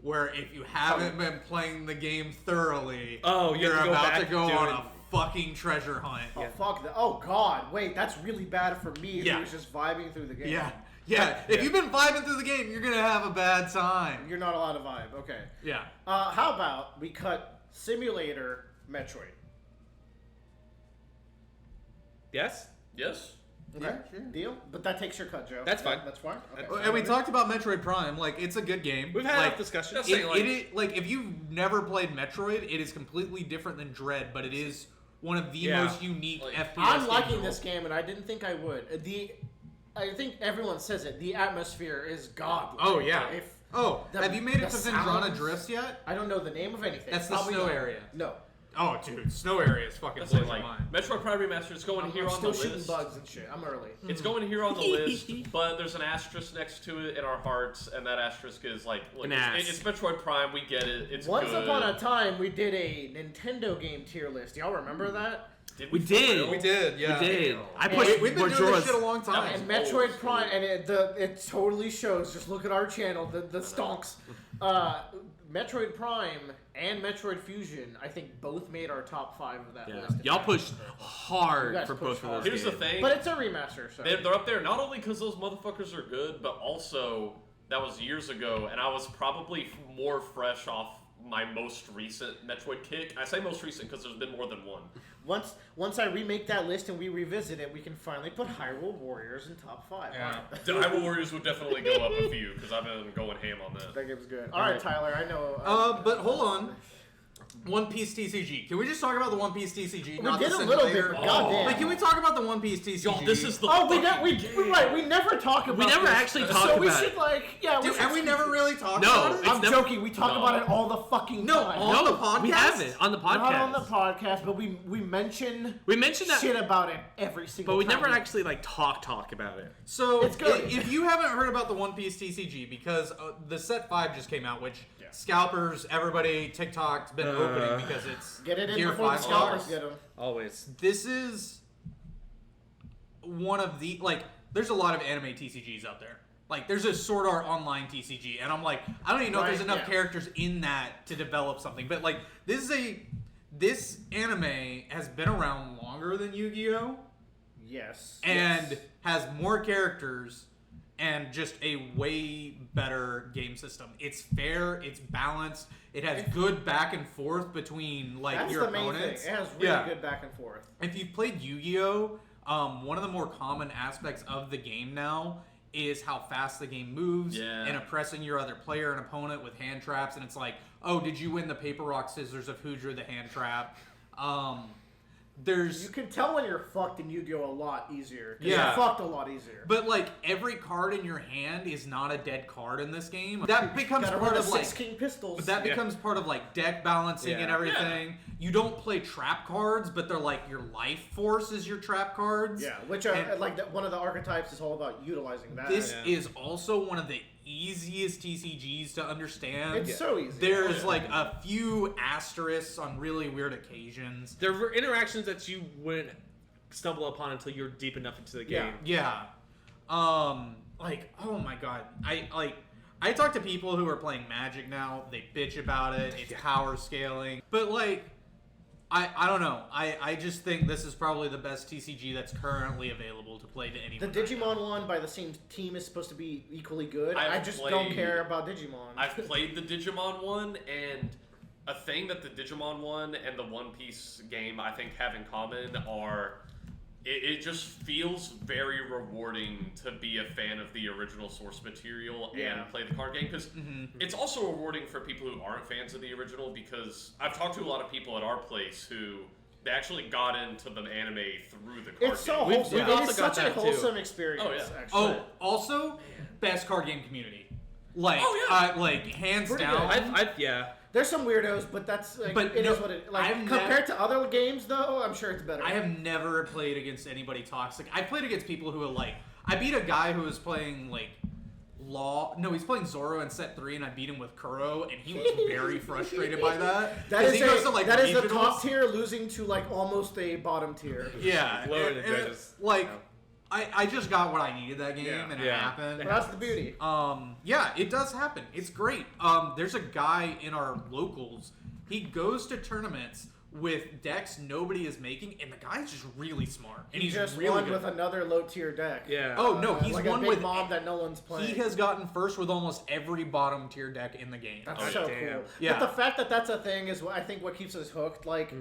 Where if you haven't been playing the game thoroughly, Oh, you you're have to go about back to go to on it. a fucking treasure hunt. Oh fuck that! Oh god, wait, that's really bad for me. Yeah. Who's just vibing through the game. Yeah. If you've been vibing through the game, you're gonna have a bad time. You're not allowed to vibe. Okay. Yeah. How about we cut simulator Metroid? Yes. Yes. Okay. Yeah, sure. Deal. But that takes your cut, Joe. That's fine. That's fine. Okay. And we talked about Metroid Prime. Like, it's a good game. We've had like, enough discussion. That's saying, like, if you've never played Metroid, it is completely different than Dread, but it is one of the Yeah. most unique Like, FPS I'm games liking in the this game, and I didn't think I would. I think everyone says it. The atmosphere is godlike. Oh, yeah. If Oh, The- have you made it the to Vendrana sounds- Drifts yet? I don't know the name of anything. That's the Probably snow not. area. No. Oh, dude, snow area is fucking That's blows it, my like mind. Metroid Prime Remastered is going I'm here on still the shooting list. bugs and shit. I'm early. It's going here on the list, but there's an asterisk next to it in our hearts, and that asterisk is like, look, An it's, ass. it's Metroid Prime. We get it. It's Once good. upon a time, we did a Nintendo game tier list. Y'all remember that? Did We for did. real? We did, yeah. We did. I And pushed We've been doing Majora's. this shit a long time. And Old Metroid school. Prime, and it totally shows. Just look at our channel, the stonks. Metroid Prime and Metroid Fusion, I think both made our top 5 of that Yeah. list. Y'all pushed You hard guys for pushed both of hard. those Here's the games. thing. But it's a remaster, so. They're up there not only because those motherfuckers are good, but also that was years ago, and I was probably more fresh off my most recent Metroid kick. I say most recent because there's been more than one. Once I remake that list and we revisit it, we can finally put Hyrule Warriors in top 5. Yeah. Alright. The Hyrule Warriors would definitely go up a few because I've been going ham on that. That game's good. Alright, Tyler, I know. But hold on. One Piece TCG. Can we just talk about the One Piece TCG? We not did the a little simulator? bit, but goddamn. Like, can we talk about the One Piece TCG? Y'all, this is the Oh, we fucking game. we never talk about never this. actually So talked we about should it. Dude, and we never really talked No, about it? it's I'm never- joking. We talk No. about it all the fucking No, time. on the podcast? We haven't on the podcast. Not on the podcast, but we mention We mentioned that, shit about it every single but we time. never actually like talk about it. So, It's good. if you haven't heard about the One Piece TCG, because the set 5 just came out, which scalpers, everybody, TikTok's been opening because it's Get it in Gear before the 5 scalpers stars. get them. Always. This is one of the, like, there's a lot of anime TCGs out there. Like, there's a Sword Art Online TCG, and I'm like, I don't even know if there's Right, enough yeah. characters in that to develop something. But, like, this anime has been around longer than Yu-Gi-Oh! Yes. And Yes. has more characters and just a way better game system. It's fair, it's balanced, it has good back and forth between, like, That's your the main opponents. thing. It has really Yeah. good back and forth. If you've played Yu-Gi-Oh, one of the more common aspects of the game now is how fast the game moves Yeah. and oppressing your other player and opponent with hand traps. And it's like, oh, did you win the paper, rock, scissors of who drew the hand trap? There's You can tell when you're fucked in Yu-Gi-Oh! A lot easier. 'Cause Yeah. You're fucked a lot easier. But like every card in your hand is not a dead card in this game. That becomes Gotta part run of the like 6 King pistols. that becomes part of like deck balancing and Yeah. everything. You don't play trap cards, but they're like your life force is your trap cards. yeah, which are And- like one of the archetypes is all about utilizing that. This Yeah. is also one of the easiest TCGs to understand. It's so easy. There's like a few asterisks on really weird occasions. There were interactions that you wouldn't stumble upon until you're deep enough into the game. Yeah. Yeah. Like, oh my god. I talk to people who are playing Magic now, they bitch about it, it's power scaling. But like I don't know. I just think this is probably the best TCG that's currently available to play to anyone. The right now. Digimon one by the same team is supposed to be equally good. I've I just don't played- care about Digimon. I've played the Digimon one, and a thing that the Digimon one and the One Piece game I think have in common are it just feels very rewarding to be a fan of the original source material Yeah. and play the card game, because it's also rewarding for people who aren't fans of the original, because I've talked to a lot of people at our place who they actually got into the anime through the card It's so game. wholesome. we've It also is got such a that, too. wholesome experience. Oh, yeah. Actually. Oh, also best card game community. Like Oh, yeah. like hands Pretty down. good. Yeah. There's some weirdos, but that's like, But it no, is what it like. I've Compared to other games, though, I'm sure it's better. I have never played against anybody toxic. I played against people who are like, I beat a guy who was playing like he's playing Zoro in set 3, and I beat him with Kuro, and he was very frustrated by that. That 'Cause is he goes to, like, that is the regionals. top tier losing to like almost a bottom tier. Yeah, Lower and- than and judges. like Yeah. I just got what I needed that game, Yeah. and it Yeah. happened. But that's the beauty. Yeah, it does happen. It's great. There's a guy in our locals He goes to tournaments with decks nobody is making, and the guy's just really smart. And He he's just really won good. with another low tier deck. Yeah. Oh no, he's like won a big with mob that no one's playing. He has gotten first with almost every bottom tier deck in the game. That's so damn. cool. Yeah. But the fact that that's a thing is, I think, what keeps us hooked. Like,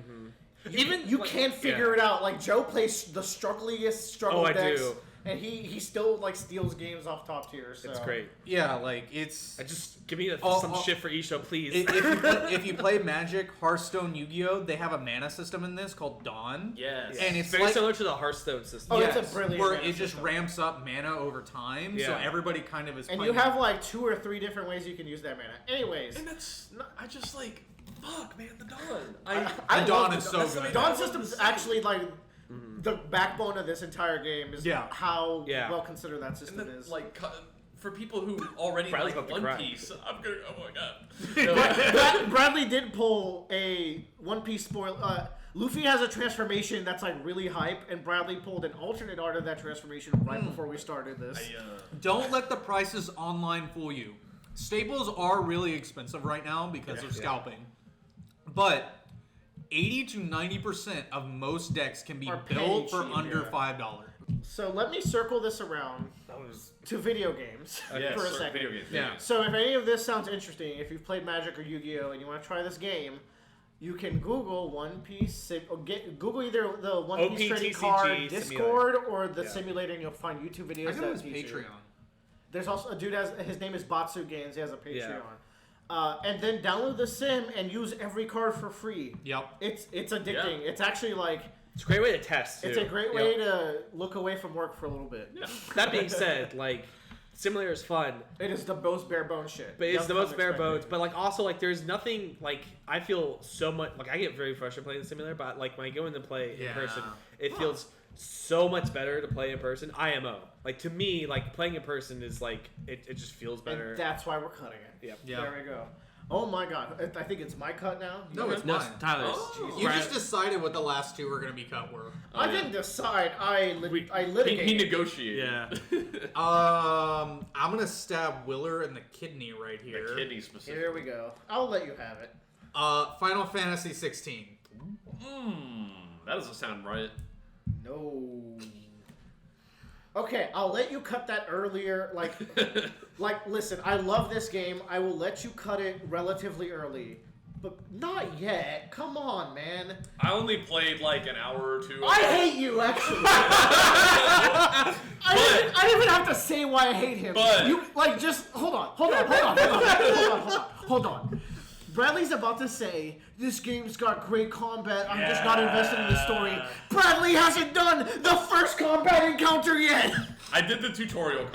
Even you like, can't figure it out. Like Joe plays the struggle I decks, do. and he still like steals games off top tier. So. It's great. Yeah, like it's. I just give me Oh, some oh. shit for Isho, please. If you play Magic, Hearthstone, Yu-Gi-Oh, they have a mana system in this called Dawn. Yes. And it's very like, similar to the Hearthstone system. Oh, it's a brilliant where mana it just system. ramps up mana over time, so Yeah. everybody kind of is. And playing you have like 2 or 3 different ways you can use that mana. Anyways, And that's not, I just like, fuck, man, the Dawn. I The Dawn love is the so Dawn. good. Dawn system's actually like the backbone of this entire game. Is Yeah. how Yeah. well considered that system And then, is. like, for people who already Bradley's like about to One cry. Piece, I'm gonna, oh my god. Bradley did pull a One Piece spoil. Luffy has a transformation that's like really hype, and Bradley pulled an alternate art of that transformation right before we started this. Don't let the prices online fool you. Staples are really expensive right now because of scalping, but 80 to 90% of most decks can be Are built for cheap, under yeah. $5. So let me circle this around to video games Yes, for a second. video games. Yeah. So if any of this sounds interesting, if you've played Magic or Yu-Gi-Oh and you want to try this game, you can Google One Piece, or Google either the One Piece trading OPTCG card Discord or the Yeah. simulator, and you'll find YouTube videos I go to that his teach you. Patreon. There's also a dude his name is Batsu Games. He has a Patreon. Yeah. And then download the sim and use every card for free. Yep. It's addicting. Yeah. It's actually like It's a great way to test. it's too. a great way to look away from work for a little bit. Yeah. That being said, like simulator is fun, It is the most bare bones shit. but it's Don't the come most bare expecting. bones. But like also like there's nothing like I feel so much like I get very frustrated playing the simulator, but like when I go in to play in person, it feels so much better to play in person. IMO. Like to me, like playing in person is like it just feels better. And that's why we're cutting it. Yep. Yeah. There we go. Oh my god. I think it's my cut now. No, it's No, mine. Tyler's. Oh. You just decided what the last 2 were going to be cut were. I didn't decide. I litigated. He negotiated. Yeah. I'm going to stab Willer in the kidney right here. The kidney specific. Here we go. I'll let you have it. Final Fantasy 16. That doesn't sound right. No. Okay, I'll let you cut that earlier. Like, listen, I love this game. I will let you cut it relatively early, but not yet. Come on, man. I only played like an hour or 2. I hate you, actually. I didn't even have to say why I hate him. But- You just hold on. Bradley's about to say this game's got great combat. I'm just not invested in the story. Bradley hasn't done the first combat encounter yet. I did the tutorial.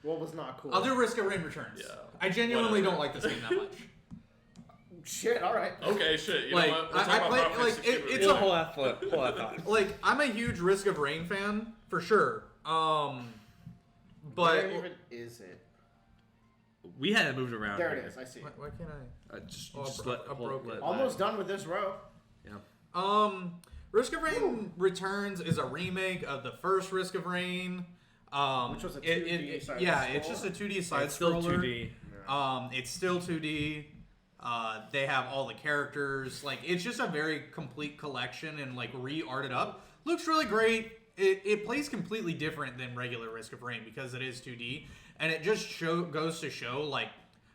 What was not cool? I'll do Risk of Rain Returns. Yeah. I genuinely Whatever. don't like this game that much. Shit. All right. Okay, shit. You Like, know what? We'll I talk about play- Final like, Fantasy it- 16 it's movie. a whole thought. Like, I'm a huge Risk of Rain fan, for sure. Where But... even is it? We had it moved around. There here. it is. I see. Why can't I... Just Oh, just I let, broke it. Almost done with this row. Yeah. Risk of Rain Returns is a remake of the first Risk of Rain. Which was a 2D side yeah, scroller. it's just a 2D side It's still scroller. 2D. It's still 2D. They have all the characters. Like, it's just a very complete collection and like re-arted up. Looks really great. It plays completely different than regular Risk of Rain because it is 2D, and it just goes to show like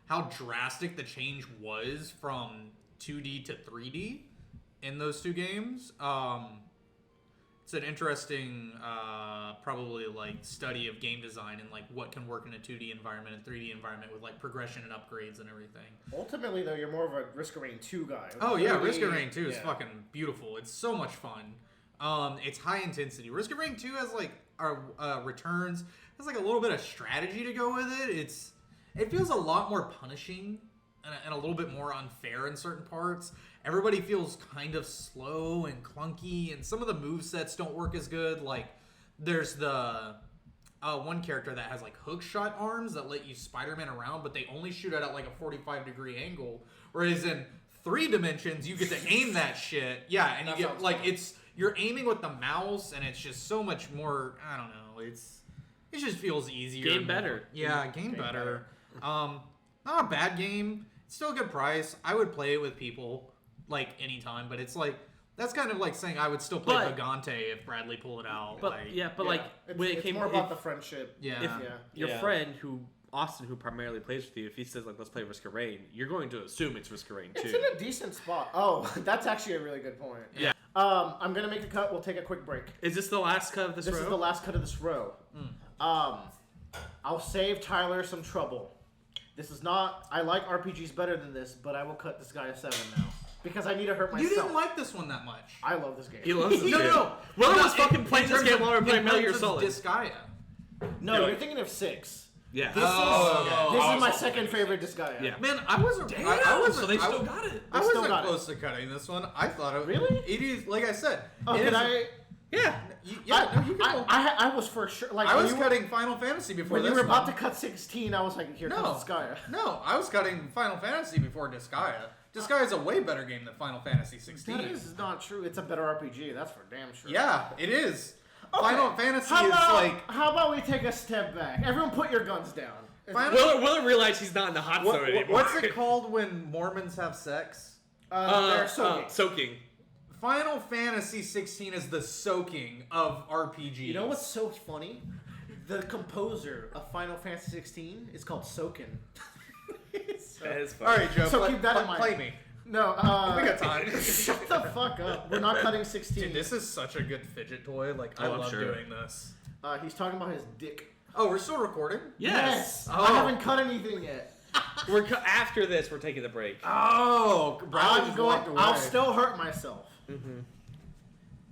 how drastic the change was from 2D to 3D in those 2 games. It's an interesting, probably like study of game design and like what can work in a 2D environment and 3D environment with like progression and upgrades and everything. Ultimately, though, you're more of a Risk of Rain 2 guy. Oh yeah, 3D, Risk of Rain 2 is yeah. fucking beautiful. It's so much fun. It's high intensity. Risk of Rain 2 has like returns. Has like a little bit of strategy to go with it. It feels a lot more punishing and a little bit more unfair in certain parts. Everybody feels kind of slow and clunky, and some of the movesets don't work as good. Like, there's the one character that has like hook shot arms that let you Spider-Man around, but they only shoot at like a 45-degree angle. Whereas in 3 dimensions, you get to aim that shit. Yeah, and That you get sounds like fun. you're aiming with the mouse, and it's just so much more. I don't know. It just feels easier. Game and more- better. Yeah, game better. Not a bad game. It's still a good price. I would play it with people. like anytime, but it's like that's kind of like saying I would still play But- Vagante if Bradley pulled it out. But like, yeah, but Yeah. like when it it's came more about the friendship. yeah. if Yeah. your Yeah. friend Austin, who primarily plays with you, if he says like let's play Risk of Rain, you're going to assume it's Risk of Rain too. It's in a decent spot. Oh, that's actually a really good point. Yeah. I'm gonna make a cut. We'll take a quick break. Is this the last cut of this This row? is the last cut of this row. I'll save Tyler some trouble. This is not. I like RPGs better than this, but I will cut this guy a 7 now because I need to hurt myself. You didn't like this one that much. I love this game. He loves this No, game. no. Will No, was fucking playing this game while we were playing Metal Gear Solid. Disgaea. No, No. you're thinking of 6. Yeah. This Oh, this okay. is my Oh, second favorite Disgaea. Yeah. Man, I wasn't. Damn, I wasn't. so they I- still got it. I They still wasn't got it. close to cutting this one. I thought it Really? It is like I said. Oh, it can is- I? Yeah. Yeah, no, you can. I was for sure. Like I when was you were- cutting Final Fantasy before when you this were about one. to cut 16. I was like, here No, comes Disgaea. no, I was cutting Final Fantasy before Disgaea. Disgaea is a way better game than Final Fantasy 16. That is not true. It's a better RPG. That's for damn sure. Yeah, it is. Okay. Final Fantasy How is about, like how about we take a step back? Everyone, put your guns down. Final- Will realize he's not in the hot zone anymore. what's it called when Mormons have sex? They're soaking. Soaking. Final Fantasy 16 is the soaking of RPGs. You know what's so funny? The composer of Final Fantasy 16 is called Soken. That is All funny. right, Joe. So play, keep that play, in mind. play me. No, We got time. Shut the fuck up. We're not cutting 16. Dude, this is such a good fidget toy. Like, I Oh, I'm love sure. doing this. He's talking about his dick. Oh, we're still recording? Yes. I haven't cut anything yet. After this, we're taking the break. Oh, Bradley just walked away. I'll still hurt myself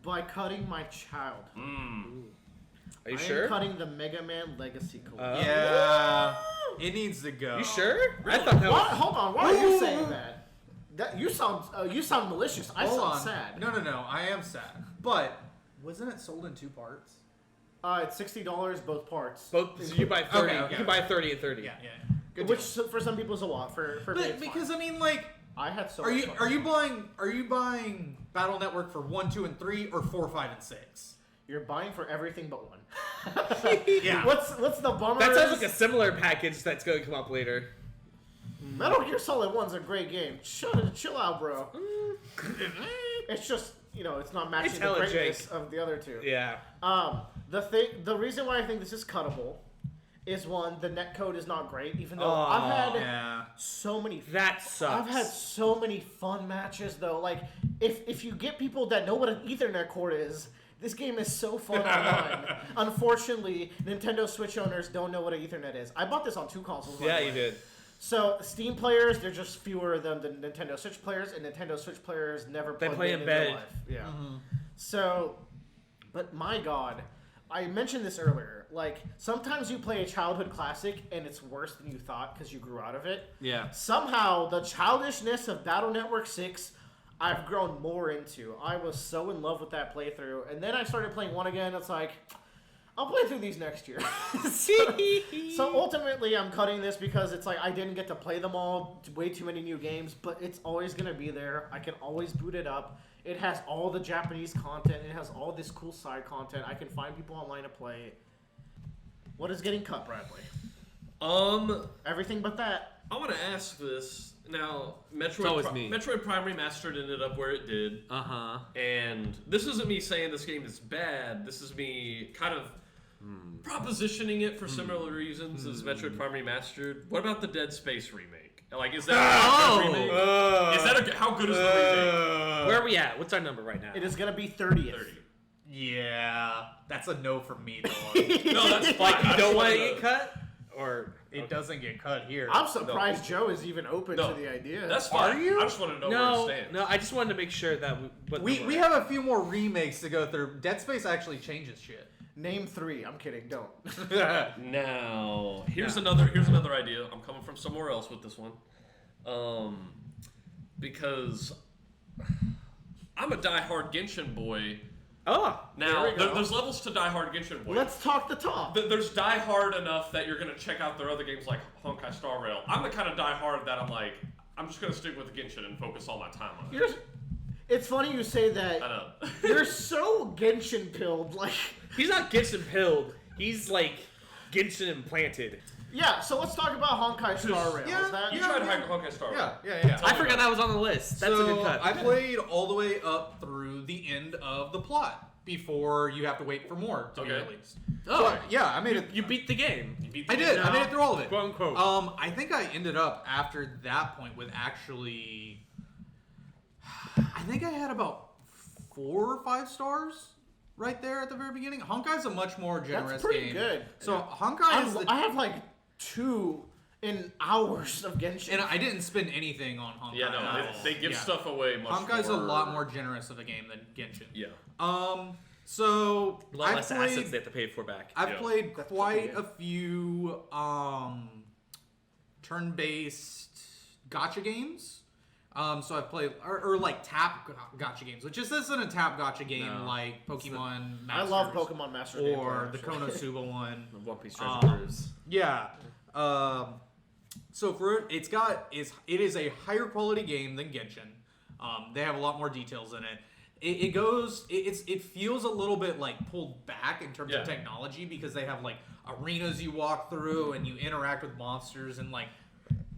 by cutting my child. Are you I sure? am cutting the Mega Man Legacy Collection. Yeah. It needs to go. You sure? I thought that What? was. Hold on. Why are you saying that? You sound malicious. I Hold sound on. sad. No. I am sad. But wasn't it sold in 2 parts? It's $60 both parts. Both. So you buy 30. Okay. You can buy 30 and 30. Yeah. Good Which deal. for some people is a lot. For me, But it's because fine. I mean, like, I had so are much you fun. are you buying Battle Network for 1, 2, and 3, or 4, 5, and 6? You're buying for everything but one. Yeah. What's the bummer? That sounds is like a similar package that's going to come up later. Metal Gear Solid 1's a great game. Chill out, bro. It's just it's not matching It's the hella greatness Jake. of the other two. Yeah. The reason why I think this is cuttable is one, the netcode is not great, even though Oh, I've had Yeah. so many. That sucks. I've had so many fun matches though. Like if you get people that know what an Ethernet cord is, this game is so fun online. Unfortunately, Nintendo Switch owners don't know what an Ethernet is. I bought this on 2 consoles. by Yeah, the you way. did. So Steam players, they're just fewer than the Nintendo Switch players, and Nintendo Switch players never They plug play in embedded. real life. Yeah. So, but my God, I mentioned this earlier. Like sometimes you play a childhood classic and it's worse than you thought because you grew out of it. Yeah. Somehow the childishness of Battle Network 6, I've grown more into. I was so in love with that playthrough, and then I started playing 1 again. It's like, I'll play through these next year. So ultimately, I'm cutting this because it's like I didn't get to play them all. Way too many new games, but it's always gonna be there. I can always boot it up. It has all the Japanese content. It has all this cool side content. I can find people online to play. What is getting cut, Bradley? Everything but that. I want to ask this now. It's always me. Metroid Prime Remastered ended up where it did, Uh-huh. and this isn't me saying this game is bad. This is me kind of propositioning it for similar reasons as Metroid Prime Remastered. What about the Dead Space remake? Like, is that a good remake? Is that how good is the remake? Where are we at? What's our number right now? It is gonna be 30th. 30. Yeah. That's a no from me, though. No, that's fine. Like, you I don't just want to wanted get cut? Or... It doesn't get cut here. I'm surprised Joe is even open No. to the idea. That's fine. Are you? I just want to know where No, it stands. no, I just wanted to make sure that We have a few more remakes to go through. Dead Space actually changes shit. Name 3. I'm kidding. Don't. Now, here's another idea. I'm coming from somewhere else with this one, because I'm a diehard Genshin boy. Oh, Now, There we go. there's levels to diehard Genshin boy. Let's talk the talk. There's diehard enough that you're gonna check out their other games like Honkai Star Rail. I'm the kind of diehard that I'm just gonna stick with Genshin and focus all my time on it. It's funny you say that. I know. You're so Genshin pilled. Like, he's not Genshin pilled. He's like Genshin implanted. Yeah, so let's talk about Honkai Star Rail. Yeah, Is that You tried Honkai Star Rail. Yeah. I forgot that was on the list. That's so a good cut. I played all the way up through the end of the plot before you have to wait for more to be Okay. released. Oh, So, yeah, I made it. you beat the game. I did. I made it through all of it. Quote unquote. I think I ended up after that point with actually. I think I had about 4 or 5 stars right there at the very beginning. Honkai's a much more generous That's pretty game. good. So Honkai is the. I have like 2 in hours of Genshin. And I didn't spend anything on Honkai. Yeah, no, at all. they give Yeah. stuff away much Honkai's more. a lot more generous of a game than Genshin. Yeah. So a lot I've less played, assets they have to pay for back. I've Yeah. played That's quite pretty a few turn-based gotcha games. So I've played or like tap gotcha games, which isn't a tap gotcha game No. like Pokemon I Masters. love Pokemon Masters or gameplay, the actually. Konosuba one. One Piece Treasure Cruise. Yeah. So for it is a higher quality game than Genshin. They have a lot more details in it. It feels a little bit like pulled back in terms Yeah. of technology because they have like arenas you walk through and you interact with monsters and like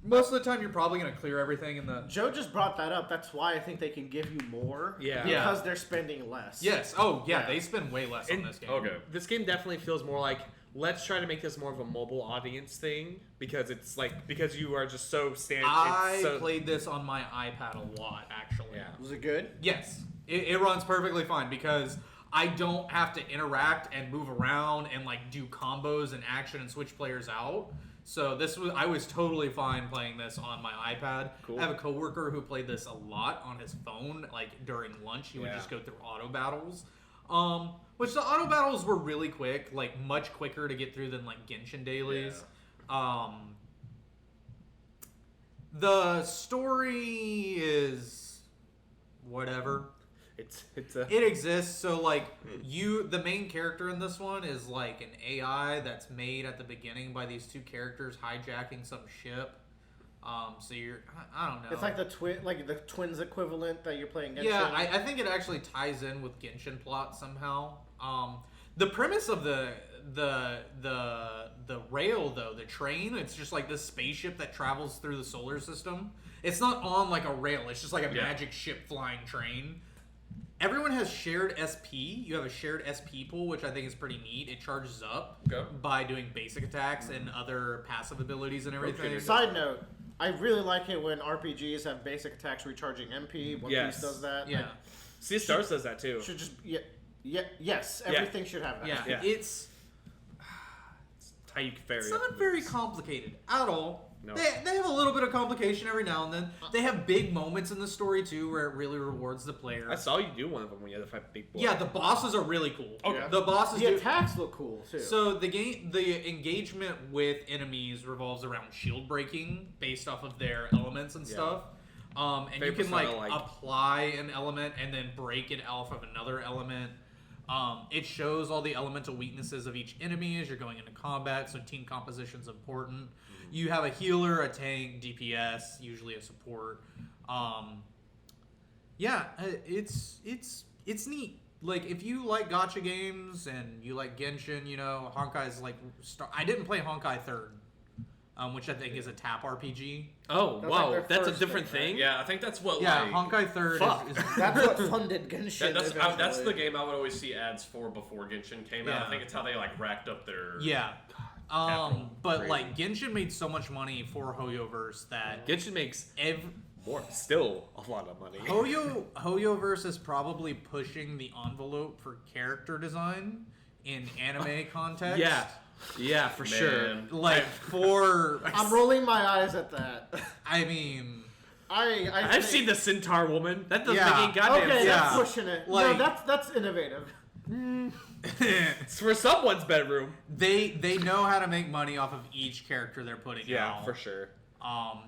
most of the time you're probably gonna clear everything in the. Joe just brought that up. That's why I think they can give you more. Yeah. Because they're spending less. Yes. Oh yeah. Yeah. They spend way less on And- this game. Okay. This game definitely feels more like let's try to make this more of a mobile audience thing because it's like because you are just so standard. I played this on my iPad a lot actually. Yeah. Was it good? Yes, it runs perfectly fine because I don't have to interact and move around and like do combos and action and switch players out. So I was totally fine playing this on my iPad. Cool. I have a coworker who played this a lot on his phone, like during lunch. He would Yeah. just go through auto battles. Which the auto battles were really quick, like much quicker to get through than like Genshin dailies. The story is whatever. It's a It exists, so like the main character in this one is like an AI that's made at the beginning by these 2 characters hijacking some ship. So I don't know. It's like the twins equivalent that you're playing Genshin. Yeah, I think it actually ties in with Genshin plot somehow. The premise of the rail though, the train, it's just like this spaceship that travels through the solar system. It's not on like a rail. It's just like a magic ship flying train. Everyone has shared SP. You have a shared SP pool, which I think is pretty neat. It charges up by doing basic attacks and other passive abilities and everything. Side note, I really like it when RPGs have basic attacks recharging MP. One Piece does that. Yeah. Sea of Stars does that too. Should just yes, everything should have that. Yeah. It's How you vary. It's not very complicated at all. No. They have a little bit of complication every now and then. They have big moments in the story too where it really rewards the player. I saw you do one of them when you had to fight big boy. Yeah, the bosses are really cool. Okay. The bosses The do. attacks look cool too. So the engagement with enemies revolves around shield breaking based off of their elements and stuff. And Very you can like Persona-like. apply an element and then break it off of another element. It shows all the elemental weaknesses of each enemy as you're going into combat, so team composition is important. You have a healer, a tank, DPS, usually a support. It's neat. Like if you like gacha games and you like Genshin, you know Honkai's like. I didn't play Honkai 3rd, which I think is a tap RPG. Oh, That's wow. like their That's a first different thing, right? thing? Yeah, I think that's what Yeah, like. Honkai 3rd Fuck. is that's what funded Genshin. That's eventually. the game I would always see ads for before Genshin came out. Yeah. I think it's how they like racked up their. Yeah. Capital. But Crazy. like Genshin made so much money for HoYoverse that Genshin makes every still a lot of money. HoYoverse is probably pushing the envelope for character design in anime context. Yeah, for sure. Man. Like for I'm rolling my eyes at that. I mean I've think- seen the Centaur woman. That doesn't Yeah. make any goddamn Okay, sense. that's pushing it. Like- no, that's innovative. It's for someone's bedroom. they know how to make money off of each character they're putting out. for sure.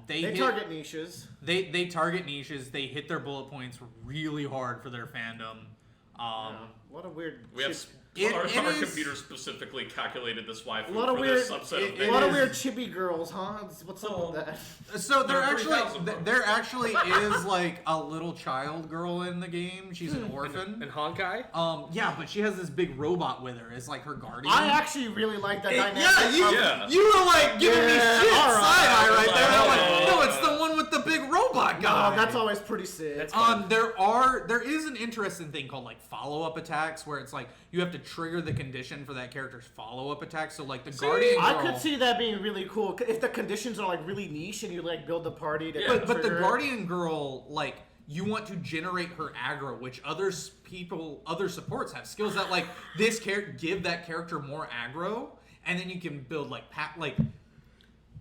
They target niches. They target niches. They hit their bullet points really hard for their fandom. What a weird. We have shit. Our computer specifically calculated this waifu A lot of for weird, this subset of a lot of things. weird chibi girls, huh? What's up with that? So There are 3,000 there actually is like a little child girl in the game. She's an orphan. And Honkai? Yeah, but she has this big robot with her. It's like her guardian. I actually really like that dynamic. Yeah. You were like giving me Yeah, shit all right. side eye right there. And I'm like, Oh. no, it's the one with the big robot guy. Oh, that's always pretty sick. There is an interesting thing called like follow-up attacks where it's like you have to trigger the condition for that character's follow-up attack. So like the guardian girl, I could see that being really cool if the conditions are like really niche and you like build the party to. Yeah. but the trigger it. guardian girl, like, you want to generate her aggro, which other supports have skills that like this character give that character more aggro, and then you can build like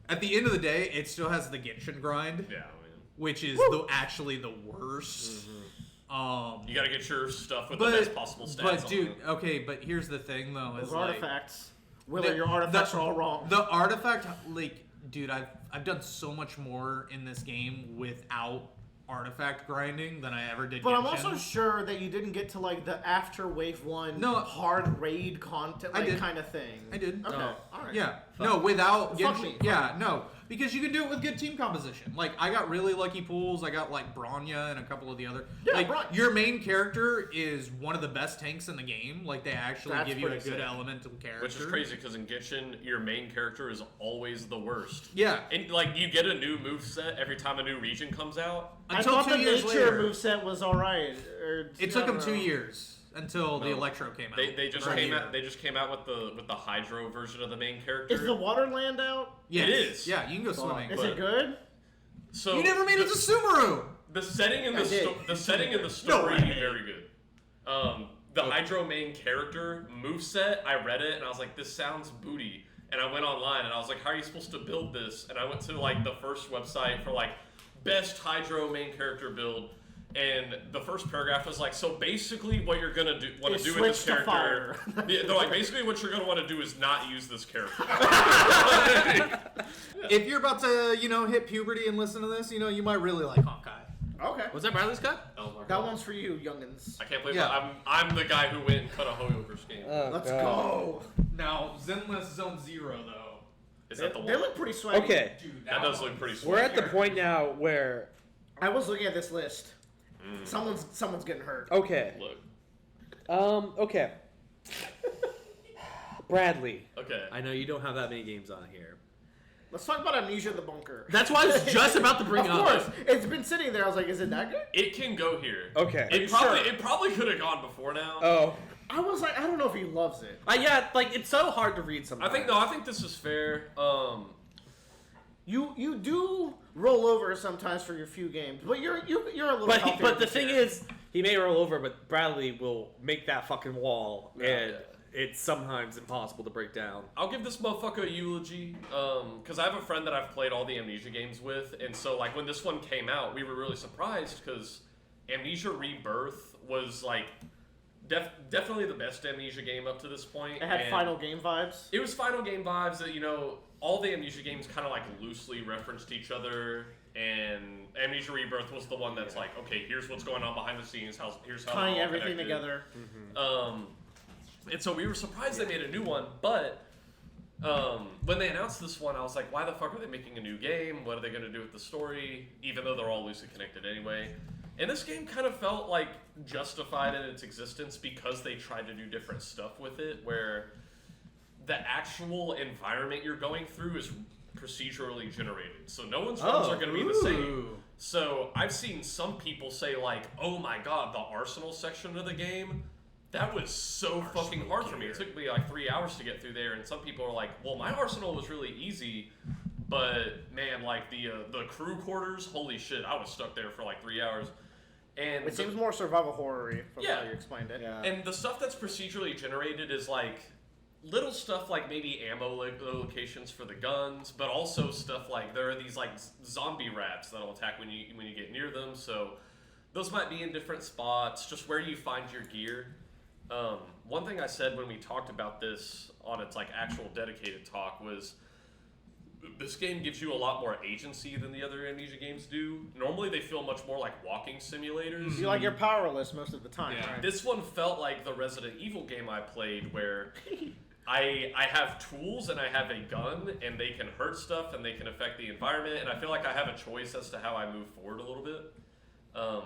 at the end of the day, it still has the Genshin grind, Yeah, man. which is actually the worst. You gotta get your stuff with But the best possible stats. but on dude, it. okay, but here's the thing though, is Those like artifacts. Willer, your artifacts are all wrong. the artifact, like, dude, I've done so much more in this game without artifact grinding than I ever did. But I'm Genshin. also sure that you didn't get to like the after wave 1 No. hard raid content I like did. kind of thing. I did. Okay. No. All right. Yeah. No, without Fuck Genshin. me. Yeah, no. Because you can do it with good team composition. Like, I got really lucky pools. I got, like, Bronya and a couple of the other. Yeah, like, Bronya. your main character is one of the best tanks in the game. Like, they actually That's give you a pretty good sick. elemental character. Which is crazy because in Genshin, your main character is always the worst. Yeah. And like you get a new moveset every time a new region comes out. I Until thought 2 the years nature later. moveset was alright. It took them 2 years until the No. Electro came out. They just Or a came year. out. They just came out with the Hydro version of the main character. Is the Waterland out? Yes. It is. Yeah, you can go swimming. Is But- it good? So You never made it to Subaru! the setting in I the did. the setting in the No story way. very good. The Hydro main character moveset, I read it and I was like, this sounds booty. And I went online and I was like, how are you supposed to build this? And I went to like the first website for like best Hydro main character build. And the first paragraph was like, so basically what you're gonna want Is to do with this switch to character. fire. Yeah, they're like, basically what you're gonna want to do is not use this character. If you're about to, hit puberty and listen to this, you might really like Honkai. Okay. Was that Bradley's cut? Oh my That God. one's for you, youngins. I can't believe Yeah. that I'm the guy who went and cut a Hoyover's game. Let's go. Now, Zenless Zone Zero, though. Is that the They one? look pretty swaggy. Okay, Dude, That does look pretty sweet. we're at the point now where I was looking at this list. Someone's getting hurt. okay, Look. okay. Bradley, Okay. I know you don't have that many games on here. Let's talk about Amnesia the Bunker. That's what I was just about to bring Of up. course. It's been sitting there. I was like, is it that good? It can go here. Okay. It probably could have gone before now. Oh, I was like, I don't know if he loves it. yeah, like it's so hard to read sometimes. I think this is fair. You do roll over sometimes for your few games, but you're a little. healthier But the this thing year. is, he may roll over, but Bradley will make that fucking wall, and Yeah. it's sometimes impossible to break down. I'll give this motherfucker a eulogy, because I have a friend that I've played all the Amnesia games with, and so like when this one came out, we were really surprised because Amnesia Rebirth was like definitely the best Amnesia game up to this point. it had and final game vibes. It was final game vibes that all the Amnesia games kind of like loosely referenced each other, and Amnesia Rebirth was the one that's like, okay, here's what's going on behind the scenes. Here's how Tying they're all everything connected. together. And so we were surprised they made a new one, but when they announced this one, I was like, why the fuck are they making a new game? What are they going to do with the story? Even though they're all loosely connected anyway. And this game kind of felt like justified in its existence because they tried to do different stuff with it, where the actual environment you're going through is procedurally generated. So no one's runs are going to be the same. So I've seen some people say like, oh my god, the Arsenal section of the game, that was so fucking hard for me. It took me like 3 hours to get through there, and some people are like, well, my Arsenal was really easy, but man, like the crew quarters, holy shit, I was stuck there for like 3 hours. And It seems more survival horror-y from Yeah. how you explained it. Yeah. and the stuff that's procedurally generated is like little stuff like maybe ammo locations for the guns, but also stuff like there are these like zombie rats that'll attack when you get near them. So those might be in different spots. Just where do you find your gear? One thing I said when we talked about this on its like actual dedicated talk was this game gives you a lot more agency than the other Amnesia games do. Normally, they feel much more like walking simulators. You like you're powerless most of the time. Yeah. Right? This one felt like the Resident Evil game I played, where I have tools and I have a gun, and they can hurt stuff and they can affect the environment, and I feel like I have a choice as to how I move forward a little bit.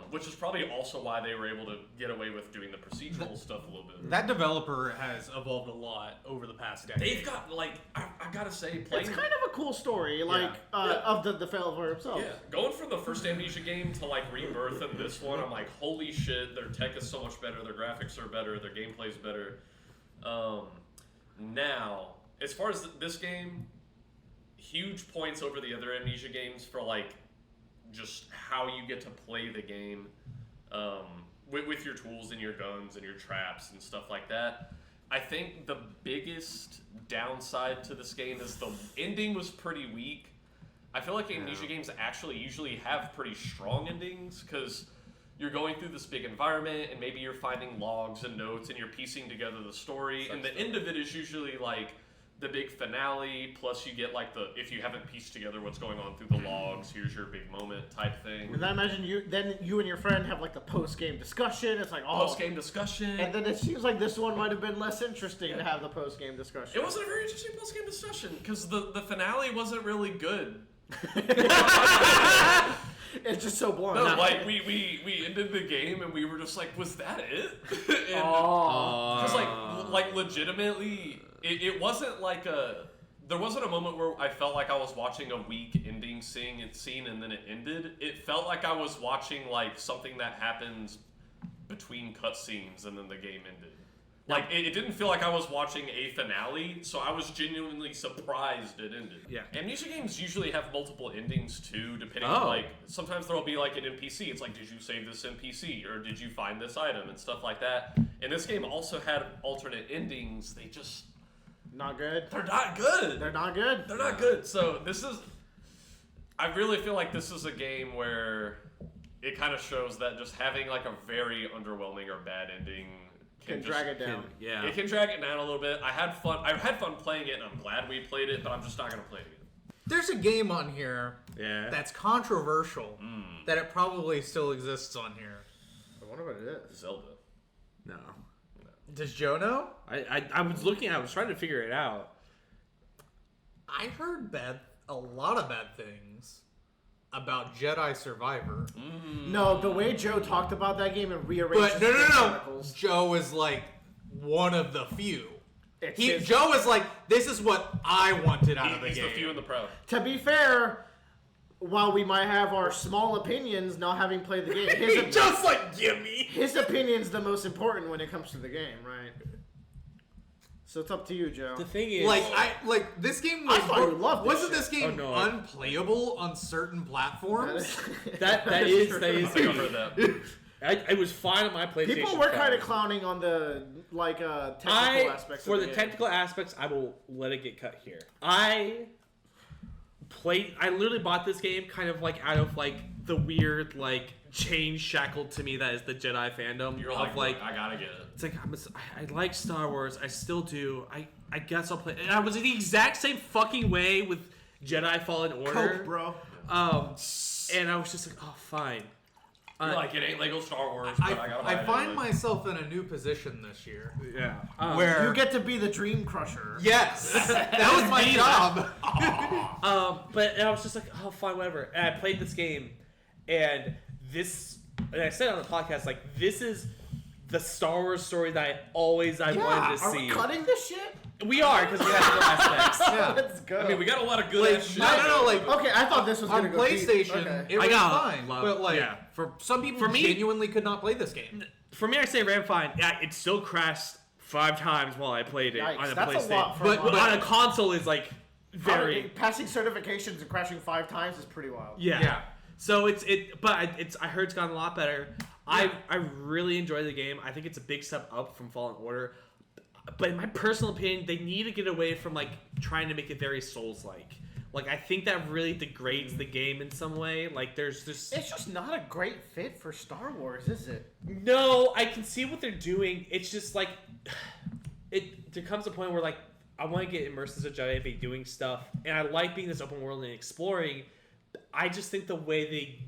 Which is probably also why they were able to get away with doing the procedural stuff a little bit. That developer has evolved a lot over the past decade. They've got, like, I gotta say, playing... It's kind of a cool story, like, of the developer himself. Yeah, going from the first Amnesia game to, like, Rebirth and this one, I'm like, holy shit, their tech is so much better, their graphics are better, their gameplay's better. Now, as far as this game, huge points over the other Amnesia games for, like, just how you get to play the game with your tools and your guns and your traps and stuff like that. I think the biggest downside to this game is the ending was pretty weak. I feel like Amnesia games actually usually have pretty strong endings because you're going through this big environment and maybe you're finding logs and notes and you're piecing together the story, and the end of it is usually like the big finale, plus you get like if you haven't pieced together what's going on through the logs, here's your big moment type thing. And I imagine you and your friend have like the post-game discussion. It's like, oh, Post-game discussion. and then it seems like this one might have been less interesting to have the post-game discussion. It wasn't a very interesting post-game discussion because the finale wasn't really good. It's just so blunt. No, like we ended the game and we were just like, was that it? Because like legitimately, it wasn't like there wasn't a moment where I felt like I was watching a weak ending scene and then it ended. It felt like I was watching like something that happens between cutscenes and then the game ended. Like, it didn't feel like I was watching a finale, so I was genuinely surprised it ended. Yeah. Amnesia games usually have multiple endings, too, depending on, like, sometimes there'll be, like, an NPC. It's like, did you save this NPC, or did you find this item, and stuff like that. And this game also had alternate endings. They just... Not good. They're not good! They're not good. They're not good. So, this is... I really feel like this is a game where it kind of shows that just having, like, a very underwhelming or bad ending... Can drag it down. Yeah. It can drag it down a little bit. I had fun playing it, and I'm glad we played it, but I'm just not going to play it again. There's a game on here that's controversial that it probably still exists on here. I wonder what it is. Zelda. No. Does Joe know? I was looking. I was trying to figure it out. I heard a lot of bad things about Jedi Survivor. No, the way Joe talked about that game and rearranged But no. articles. Joe is like one of the few. It's Joe is like, this is what I wanted out of the He's game. the few and the proud. To be fair, while we might have our small opinions, not having played the game, Just like, gimme. his opinion's the most important when it comes to the game, right? So it's up to you, Joe. The thing is, Like this game was, I thought you loved this wasn't this shit. game no, unplayable on certain platforms? that I is. think I've heard that. I was fine on my PlayStation. People were kind of 5. clowning on the technical aspects. For of the game. technical aspects, I will let it get cut here. I literally bought this game kind of like out of like the weird like chain shackled to me that is the Jedi fandom. You're of like, I gotta get it. it's like I like Star Wars. I still do. I guess I'll play. And I was in the exact same fucking way with Jedi Fallen Order. Coke, bro. And I was just like, oh, fine. You're like, it ain't Lego Star Wars, but I gotta buy I it find anyway. myself in a new position this year. Yeah. Where You get to be the Dream Crusher. yes, that was my job. But and I was just like, oh, fine, whatever. And I played this game, and I said on the podcast, like, this is the Star Wars story that I wanted to Are see. we cutting this shit? We are, because we have the aspects. Yeah. Let's go. I mean, we got a lot of good ass shit. No, like Okay, I thought this was on gonna go deep. PlayStation, Okay. it was got fine, love- but like yeah. for some people, For me- genuinely could not play this game. For me, I say ran fine. Yeah, it still crashed 5 times while I played it Yikes, on a that's PlayStation. a lot for but a on a console is like very passing certifications and crashing 5 times is pretty wild. yeah. So I heard it's gotten a lot better. I really enjoy the game. I think it's a big step up from Fallen Order. But in my personal opinion, they need to get away from like trying to make it very Souls-like. Like, I think that really degrades the game in some way. Like, there's just... It's just not a great fit for Star Wars, is it? No, I can see what they're doing. It's just like... There comes a point where, like, I want to get immersed as a Jedi, be doing stuff, and I like being this open world and exploring. I just think the way they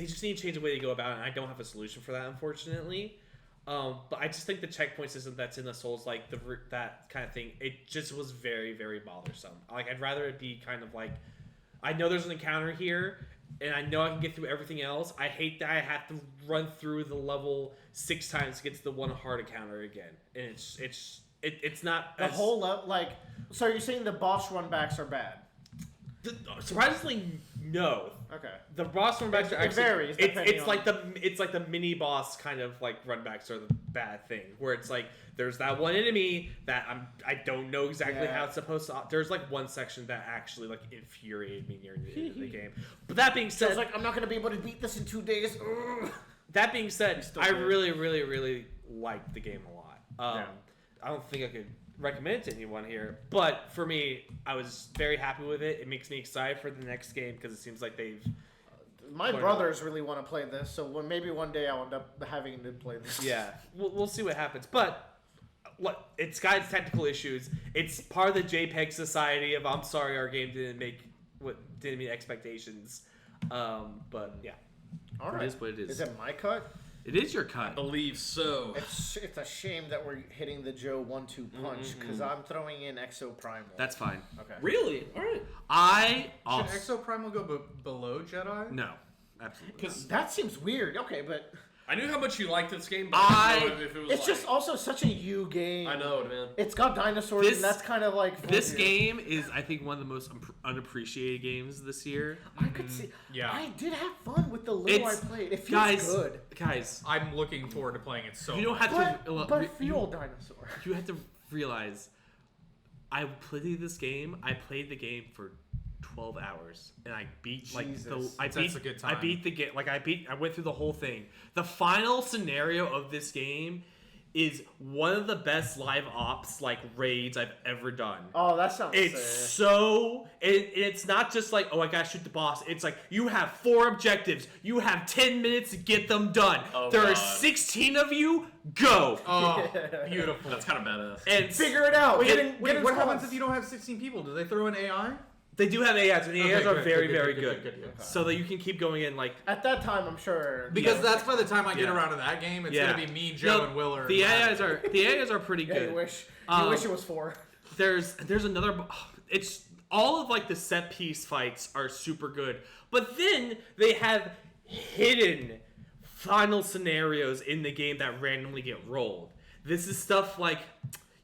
just need to change the way they go about it, and I don't have a solution for that, unfortunately. But I just think the checkpoint system that's in the Souls, like that kind of thing, it just was very, very bothersome. Like, I'd rather it be kind of like, I know there's an encounter here, and I know I can get through everything else. I hate that I have to run through the level 6 times to get to the one hard encounter again, and it's not The whole like. So you're saying the boss runbacks are bad? Surprisingly, no. Okay. The boss runbacks are actually varies. It's like the mini boss kind of like runbacks are the bad thing, where it's like there's that one enemy that I don't know exactly how it's supposed to. There's like one section that actually like infuriated me near the end of the game. But that being said, I was like, I'm not gonna be able to beat this in 2 days. Ugh. That being said, I good. really, really, really liked the game a lot. I don't think I could recommend it to anyone here, but for me, I was very happy with it. It makes me excited for the next game because it seems like they've. My brothers really want to play this, so maybe one day I'll end up having to play this. Yeah, we'll see what happens. But it's got its technical issues. It's part of the JPEG society of I'm sorry our game didn't meet expectations. But yeah, All right. It is what it is. Is it my cut? It is your cut. I believe so. It's a shame that we're hitting the Joe 1-2 punch because I'm throwing in Exo Primal. That's fine. Okay. Really? All right. Should Exo Primal go below Jedi? No, absolutely. Because That seems weird. Okay, but I knew how much you liked this game, but I didn't know if it was it's just also such a you game. I know, man. It's got dinosaurs, and that's kind of like This for you. game is, I think, one of the most unappreciated games this year. I could see. Yeah. I did have fun with the little I played. It feels good. Guys, I'm looking forward to playing it so you don't much. have to. But fuel dinosaur. You have to realize, I played this game. I played the game for 12 hours, and I beat Jesus. That's a good time. I beat the game. I went through the whole thing. The final scenario of this game is one of the best live ops raids I've ever done. Oh, that sounds It's sick. so. It's not just like, oh, I gotta shoot the boss. It's like you have 4 objectives. You have 10 minutes to get them done. Oh, there are God. 16 of you. Go. Oh, beautiful. That's kind of badass. And Figure it out. Wait, what happens if you don't have 16 people? Do they throw in AI? they do have AIs, and the Okay, AIs are good, very, good, very good, good. good. So that you can keep going in At that time, I'm sure. Because yeah. that's by the time I get Yeah. around to that game, it's Yeah. gonna be me, Joe, No, and Willer. The and AIs are pretty Yeah, good. you wish it was 4. There's another. It's all of the set piece fights are super good, but then they have hidden final scenarios in the game that randomly get rolled. This is stuff like,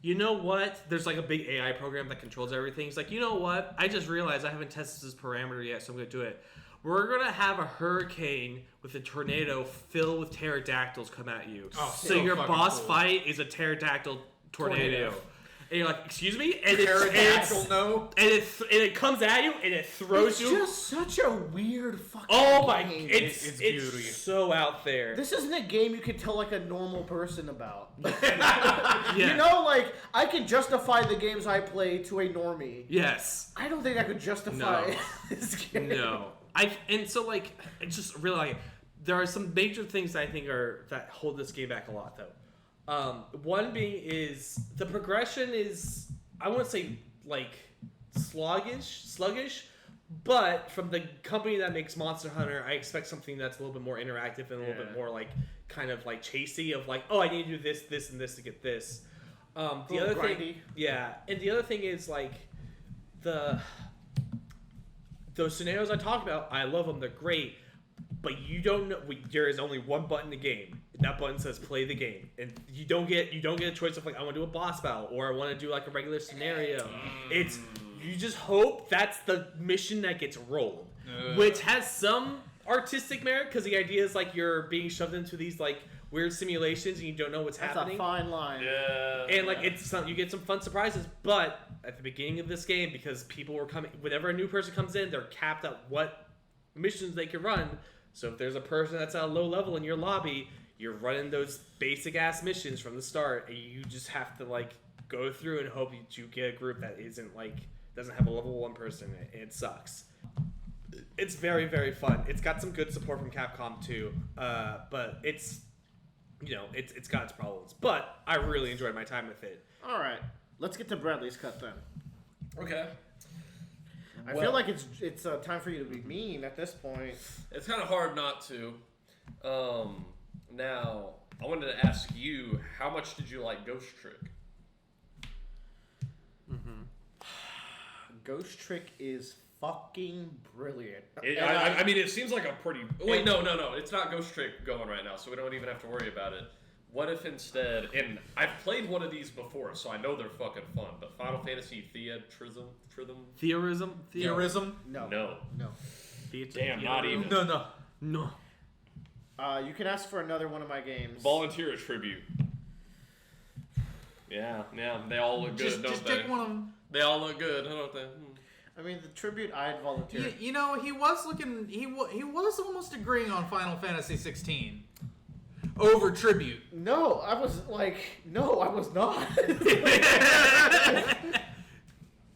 you know what? There's a big AI program that controls everything. It's like, you know what? I just realized I haven't tested this parameter yet, so I'm gonna do it. We're gonna have a hurricane with a tornado filled with pterodactyls come at you. Oh, so so your fucking boss cool. fight is a pterodactyl tornado. And you're like, excuse me? And Pterodactyl, no. and it comes at you and it throws It's you. just such a weird fucking Oh my! game. It's beauty. so out there. This isn't a game you can tell a normal person about. Yeah. You know, I can justify the games I play to a normie. Yes. I don't think I could justify No. this game. No. It's just really there are some major things that I think that hold this game back a lot though. One being is the progression is, I wouldn't say sluggish, but from the company that makes Monster Hunter, I expect something that's a little bit more interactive and a little bit more kind of chasey of oh, I need to do this, this, and this to get this. The other grindy. thing, yeah, and the other thing is those scenarios I talked about, I love them, they're great, but you don't know. There is only one button in the game. That button says play the game, and you don't get a choice of I want to do a boss battle or I want to do a regular scenario. It's you just hope that's the mission that gets rolled, which has some artistic merit because the idea is you're being shoved into these weird simulations and you don't know what's That's happening. a fine line. Yeah. And you get some fun surprises, but at the beginning of this game, because people were coming, whenever a new person comes in, they're capped at what missions they can run. So if there's a person that's at a low level in your lobby, you're running those basic ass missions from the start, and you just have to go through and hope you get a group that isn't doesn't have a level 1 person, and it sucks. It's very, very fun. It's got some good support from Capcom too, but it's got its problems. But I really enjoyed my time with it. All right. let's get to Bradley's cut then. Okay. I feel like it's time for you to be mean at this point. It's kind of hard not to. Now, I wanted to ask you, how much did you like Ghost Trick? Ghost Trick is fucking brilliant. I mean, it seems like a pretty... Wait, no. It's not Ghost Trick going right now, so we don't even have to worry about it. What if instead... And I've played one of these before, so I know they're fucking fun, but Final Fantasy Theatrhythm? Theorism? No. Damn, not even. No. You can ask for another one of my games. Volunteer a tribute. Yeah, they all look good, don't just they? take one of them. They all look good, don't they? I mean, the tribute I'd volunteer. You know, he was looking. He was almost agreeing on Final Fantasy 16 over tribute. No, I was not.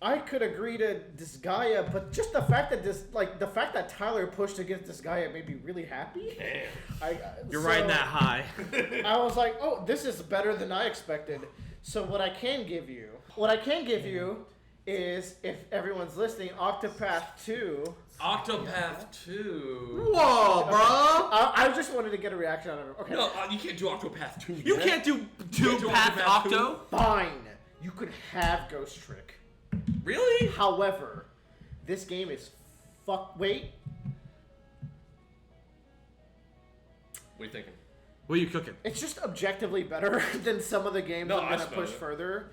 I could agree to Disgaea, but just the fact that Tyler pushed against Disgaea made me really happy. Damn. You're riding that high. I was like, oh, this is better than I expected. So what I can give you is, if everyone's listening, Octopath 2. Octopath 2. Whoa, bro! I just wanted to get a reaction out of it. Okay. No, you can't do Octopath 2. You can't do two Path Octopath Octo? Fine. You could have Ghost Trick. Really? However, this game is wait. What are you thinking? What are you cooking? It's just objectively better than some of the games I'm I gonna smell push it. further.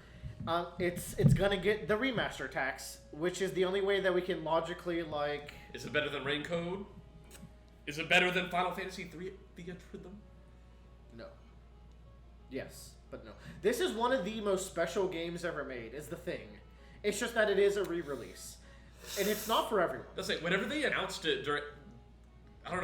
It's gonna get the remaster tax, which is the only way that we can logically like. Is it better than Rain Code? Is it better than Final Fantasy 3 Theatrhythm? No. Yes, but no. This is one of the most special games ever made. Is the thing. It's just that it is a re-release, and it's not for everyone. That's it. Whenever they announced it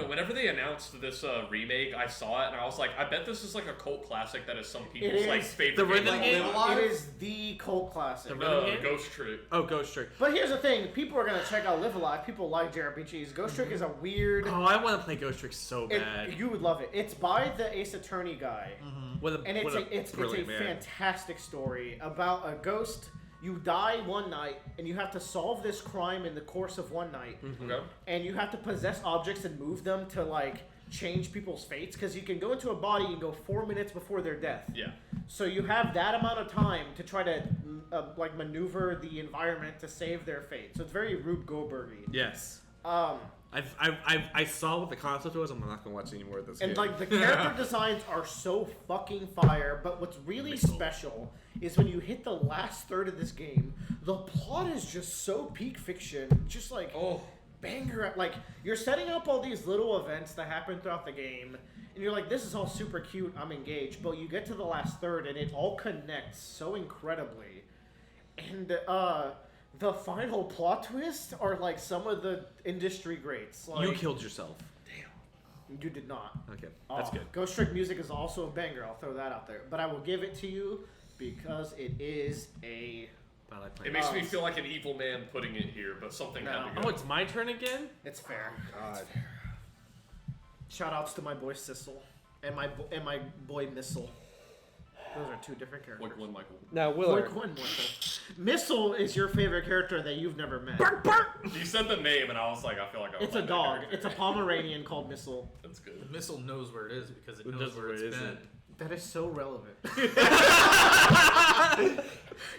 whenever they announced this remake, I saw it and I was like, I bet this is like a cult classic that is some people's is. like favorite The rhythm game. game? It is the cult classic. Ghost Trick. Oh, Ghost Trick. But here's the thing: people are gonna check out Live Alive. People like JRPGs. Ghost Trick is a weird. Oh, I want to play Ghost Trick so bad. You would love it. It's by the Ace Attorney guy, and it's a fantastic story about a ghost. You die one night, and you have to solve this crime in the course of one night. Okay. And you have to possess objects and move them to like change people's fates, because you can go into a body and go 4 minutes before their death. Yeah. So you have that amount of time to try to maneuver the environment to save their fate. So it's very Rube Goldberg-y. Yes. I saw what the concept was. I'm not gonna watch any more of this. And game. like the character designs are so fucking fire, but what's really special is when you hit the last third of this game, the plot is just so peak fiction, just like banger. Like you're setting up all these little events that happen throughout the game, and you're like, this is all super cute, I'm engaged. But you get to the last third, and it all connects so incredibly, and the final plot twists are like some of the industry greats. Like, you killed yourself. You did not. Okay, that's good. Ghost Trick music is also a banger. I'll throw that out there. But I will give it to you because it is a... I like It makes me feel like an evil man putting it here, but something had to go. Oh, it's my turn again? It's fair. God. It's fair. Shout outs to my boy Sissel and my boy Missile. Those are two different characters. Like one Michael. Now, Like one Michael. Missile is your favorite character that you've never met. You said the name, and I was like, I feel like I It's a dog. It's a Pomeranian called Missile. That's good. The missile knows where it is because it It knows knows where where it's it is, been. it. That is so relevant.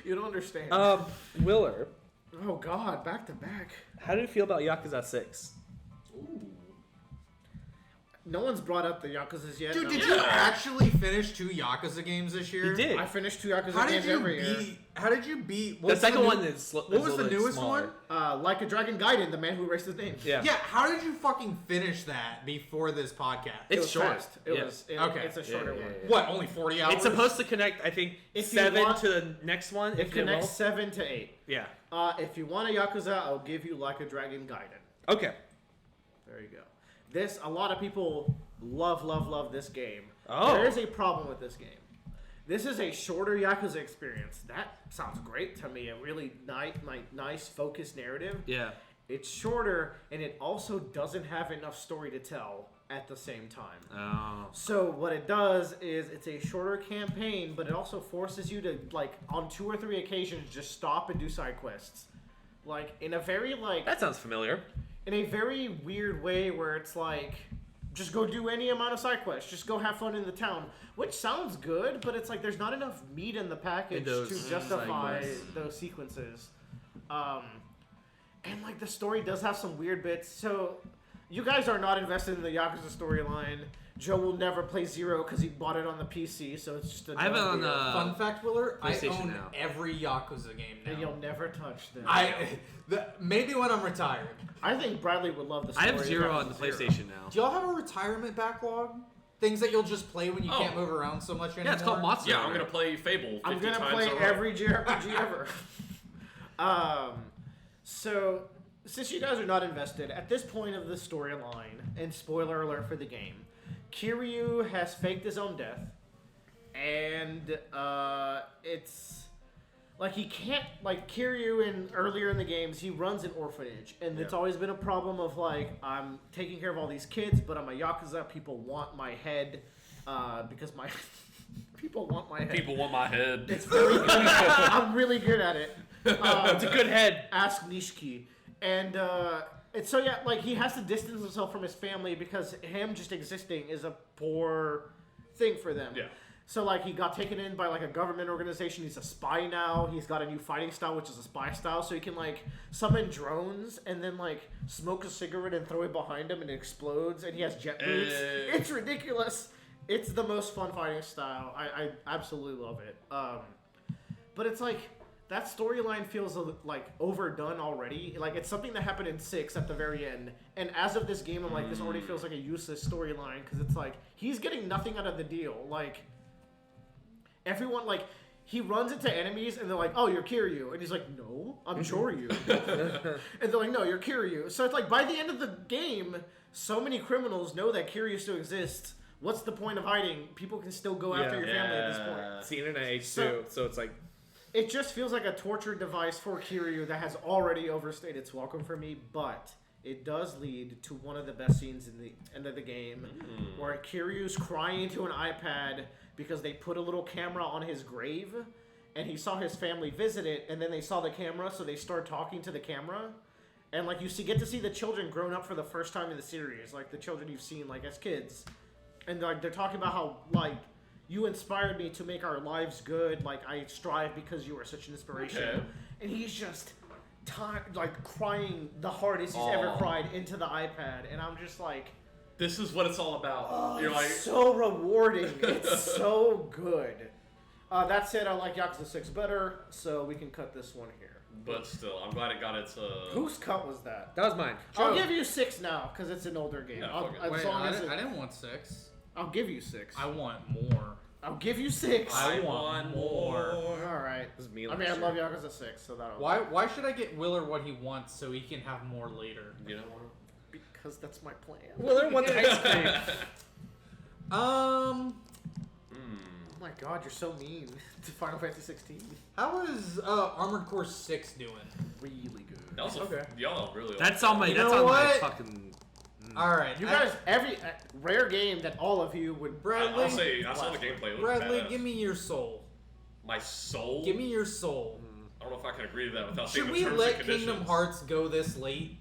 You don't understand. Willer, Oh God, back to back. how do you feel about Yakuza 6? Ooh. No one's brought up the Yakuzas yet. Dude, No. did you actually finish 2 Yakuza games this year? He did. I finished 2 Yakuza How did games you every year. beat? How did you beat? The second one is What was the newest smaller. one? Like a Dragon Gaiden, the man who erased his name. Yeah. Yeah. How did you fucking finish that before this podcast? It It's was short. fast. Okay. It's a shorter Yeah, one. yeah. What? Only 40 hours? It's supposed to connect, I think, If you 7 want- to the next one. It if you connects will. 7 to 8. Yeah. If you want a Yakuza, I'll give you Like a Dragon Gaiden. Okay. There you go. A lot of people love this game. Oh. There is a problem with this game. This is a shorter Yakuza experience. That sounds great to me. A really nice, focused narrative. Yeah. It's shorter, and it also doesn't have enough story to tell at the same time. Oh. So what it does is it's a shorter campaign, but it also forces you to, like, on 2 or 3 occasions, just stop and do side quests. Like, in a very, like... That sounds familiar. In a very weird way where it's like, just go do any amount of side quests. Just go have fun in the town. Which sounds good, but it's like there's not enough meat in the package to justify those sequences. And, like, the story does have some weird bits. So... You guys are not invested in the Yakuza storyline. Joe will never play Zero because he bought it on the PC, so it's just a... I have it on Fun fact, Willer, I PlayStation own now. every Yakuza game now. And you'll never touch them. Maybe when I'm retired. I think Bradley would love the story. I have Zero of on the Zero. PlayStation now. Do y'all have a retirement backlog? Things that you'll just play when you can't move around so much anymore? Yeah, it's called Monster. Yeah, I'm gonna play Fable 50 I'm going to times play in a row. every JRPG ever. So... Since you guys are not invested, at this point of the storyline, and spoiler alert for the game, Kiryu has faked his own death, and it's like he can't, like Kiryu earlier in the games, he runs an orphanage, and it's always been a problem of like, I'm taking care of all these kids, but I'm a Yakuza, people want my head, because my... people want my head. People want my head. It's very good. I'm really good at it. It's a good head. Ask Nishiki. And so yeah, like he has to distance himself from his family because him just existing is a poor thing for them. Yeah. So like he got taken in by like a government organization. He's a spy now. He's got a new fighting style, which is a spy style. So he can like summon drones and then like smoke a cigarette and throw it behind him and it explodes. And he has jet boots. It's ridiculous. It's the most fun fighting style. I absolutely love it. But it's like. That storyline feels like overdone already. Like it's something that happened in 6 at the very end. And as of this game, I'm like, this already feels like a useless storyline because it's like he's getting nothing out of the deal. Like everyone, like he runs into enemies and they're like, "Oh, you're Kiryu," and he's like, "No, I'm Choryu." And they're like, "No, you're Kiryu." So it's like by the end of the game, so many criminals know that Kiryu still exists. What's the point of hiding? People can still go after your family at this point. It's the internet age too, so it's like. It just feels like a torture device for Kiryu that has already overstayed its welcome for me, but it does lead to one of the best scenes in the end of the game, where Kiryu's crying into an iPad because they put a little camera on his grave, and he saw his family visit it, and then they saw the camera, so they start talking to the camera, and like you get to see the children grown up for the first time in the series, like the children you've seen like as kids, and like they're talking about how like. You inspired me to make our lives good. Like, I strive because you are such an inspiration. Okay. And he's just, like, crying the hardest he's ever cried into the iPad. And I'm just like... This is what it's all about. You're like... It's so rewarding. It's so good. That said, I like Yakuza 6 better, so we can cut this one here. But still, I'm glad it got its... Whose cut was that? That was mine. I'll give you 6 now, because it's an older game. Yeah, fuck it. As long as I didn't want 6. I'll give you 6. I want more. I'll give you 6. I want more. All right. This is me I mean, I love Yakuza 6, so that'll... Why should I get Willer what he wants so he can have more later? You know? Because that's my plan. Well, there wants ice cream. Oh my god, you're so mean to Final Fantasy 16. How is Armored Core 6 doing? Really good. That was y'all really That's on my. You That's know on my what? fucking. All right, You guys, every rare game that all of you would... Bradley, I'll say, I saw the gameplay. It looked Bradley, badass. give me your soul. My soul? Give me your soul. I don't know if I can agree to that without Should seeing we the terms let and conditions. Kingdom Hearts go this late?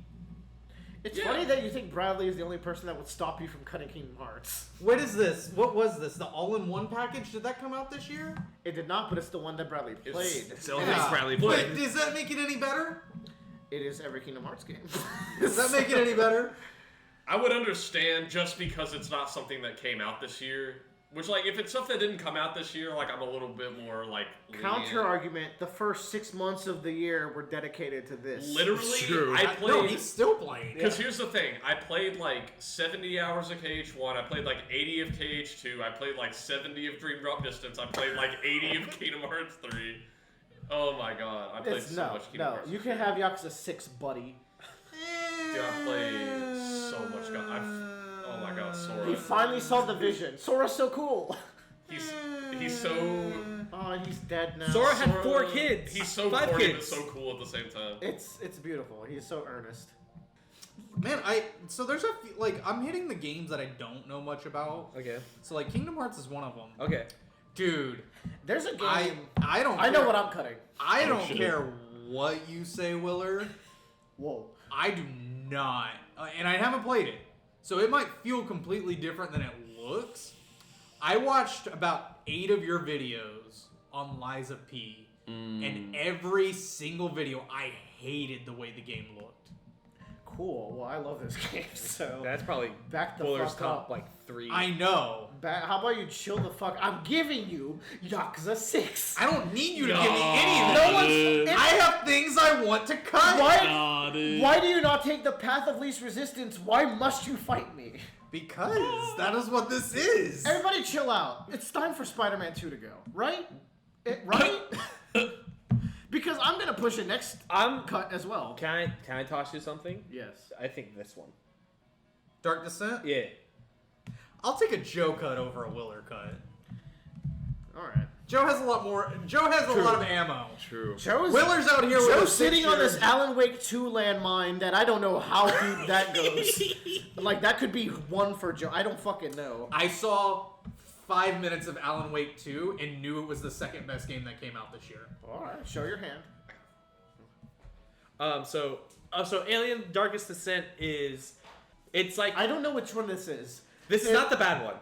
It's funny that you think Bradley is the only person that would stop you from cutting Kingdom Hearts. What is this? What was this? The all-in-one package? Did that come out this year? It did not, but it's the one that Bradley played. It's the only thing Bradley But played. does that make it any better? It is every Kingdom Hearts game. Does that make it any better? I would understand just because it's not something that came out this year. Which, like, if it's stuff that didn't come out this year, like, I'm a little bit more, like... Counter argument, the first 6 months of the year were dedicated to this. Literally, True. I No, played... he's still playing. Because here's the thing, I played like 70 hours of KH1, I played like 80 of KH2, I played like 70 of Dream Drop Distance, I played like 80 of Kingdom Hearts 3. Oh my god, I played so much Kingdom Hearts. You can have Yakuza 6, buddy. Dude, I played so much god. Oh my god, Sora. He finally saw the vision. Sora's so cool. He's so... Oh, he's dead now. Sora had 4 kids. He's so 5 corny kids. but so cool at the same time. It's beautiful. He's so earnest. Man, so there's a few, like, I'm hitting the games that I don't know much about. Okay. So like Kingdom Hearts is one of them. Okay. Dude, There's a game. I don't. I know care. what I'm cutting. I don't care what you say, Willer. Whoa. I do not, and I haven't played it, so it might feel completely different than it looks. I watched about 8 of your videos on Liza P, and every single video, I hated the way the game looked. Cool. Well, I love this game, so That's probably back the Fuller's fuck top up. like 3. I know. How about you chill the fuck? I'm giving you Yakuza 6. I don't need you to give me any of No that. one's. I have things I want to cut. Why do you not take the path of least resistance? Why must you fight me? Because that is what this is. Everybody chill out. It's time for Spider-Man 2 to go, right? Right? Because I'm gonna push it next cut as well. Can I toss you something? Yes. I think this one. Dark Descent? Yeah. I'll take a Joe cut over a Willer cut. All right. Joe has a lot more. Joe has a lot of ammo. True. Willer's out here with a Joe's sitting on this 6-year Alan Wake 2 landmine that I don't know how deep that goes. Like, that could be one for Joe. I don't fucking know. I saw 5 minutes of Alan Wake 2 and knew it was the second best game that came out this year. All right, show your hand. So Alien Darkest Descent it's like I don't know which one this is. this is not the bad one.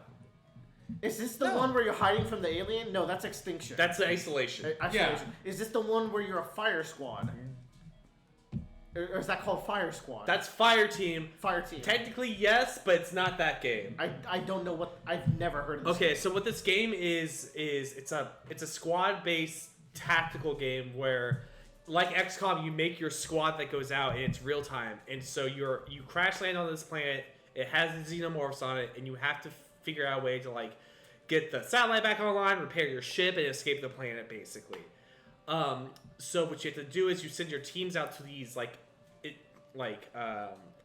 Is this the No. one where you're hiding from the alien? No, that's Extinction. That's the Isolation. Isolation. Is this the one where you're a fire squad? Or is that called Fire Squad? That's Fire Team. Fire Team. Technically, yes, but it's not that game. I don't know what. I've never heard of this. Okay, so what this game is it's a squad-based tactical game where, like XCOM, you make your squad that goes out and it's real time, and so you crash land on this planet. It has the xenomorphs on it, and you have to figure out a way to like get the satellite back online, repair your ship, and escape the planet, basically. So what you have to do is you send your teams out to these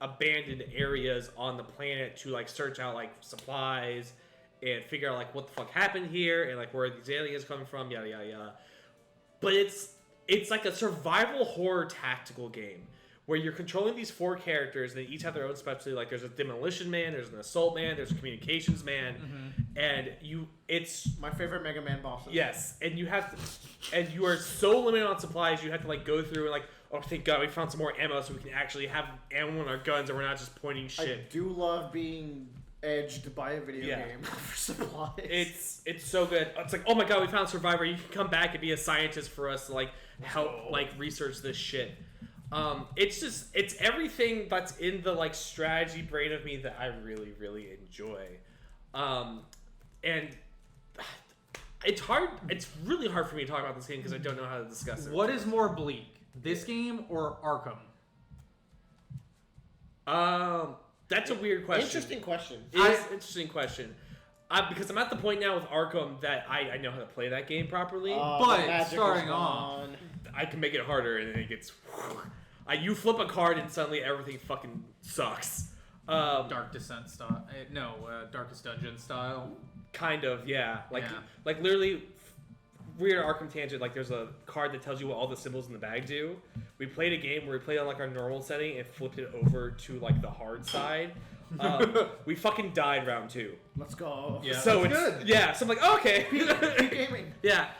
abandoned areas on the planet to like search out like supplies and figure out like what the fuck happened here and like where these aliens coming from, yada yada yada. But it's like a survival horror tactical game where you're controlling these 4 characters. They each have their own specialty. Like there's a demolition man, there's an assault man, there's a communications man, and it's My favorite Mega Man bosses. yes, and you are so limited on supplies. You have to like go through and like, oh thank God we found some more ammo so we can actually have ammo in our guns and we're not just pointing shit. I do love being edged by a video Yeah. game for supplies. It's so good. It's like, oh my God, we found a survivor. You can come back and be a scientist for us to like help like research this shit. It's everything that's in the like strategy brain of me that I really, really enjoy. And it's really hard for me to talk about this game because I don't know how to discuss it. What is more bleak, this game or Arkham? That's a weird question. Interesting question. It is an interesting question. Because I'm at the point now with Arkham that I know how to play that game properly. But the magic starting is off, gone. I can make it harder and then it gets... you flip a card and suddenly everything fucking sucks. Dark Descent style. Darkest Dungeon style. Kind of, yeah. Yeah. Like literally, weird Arkham tangent, like there's a card that tells you what all the symbols in the bag do. We played a game where we played on like our normal setting and flipped it over to like the hard side. We fucking died round 2. Let's go. Yeah. So That's it's good. yeah. So I'm like, oh, okay. Keep gaming. Yeah.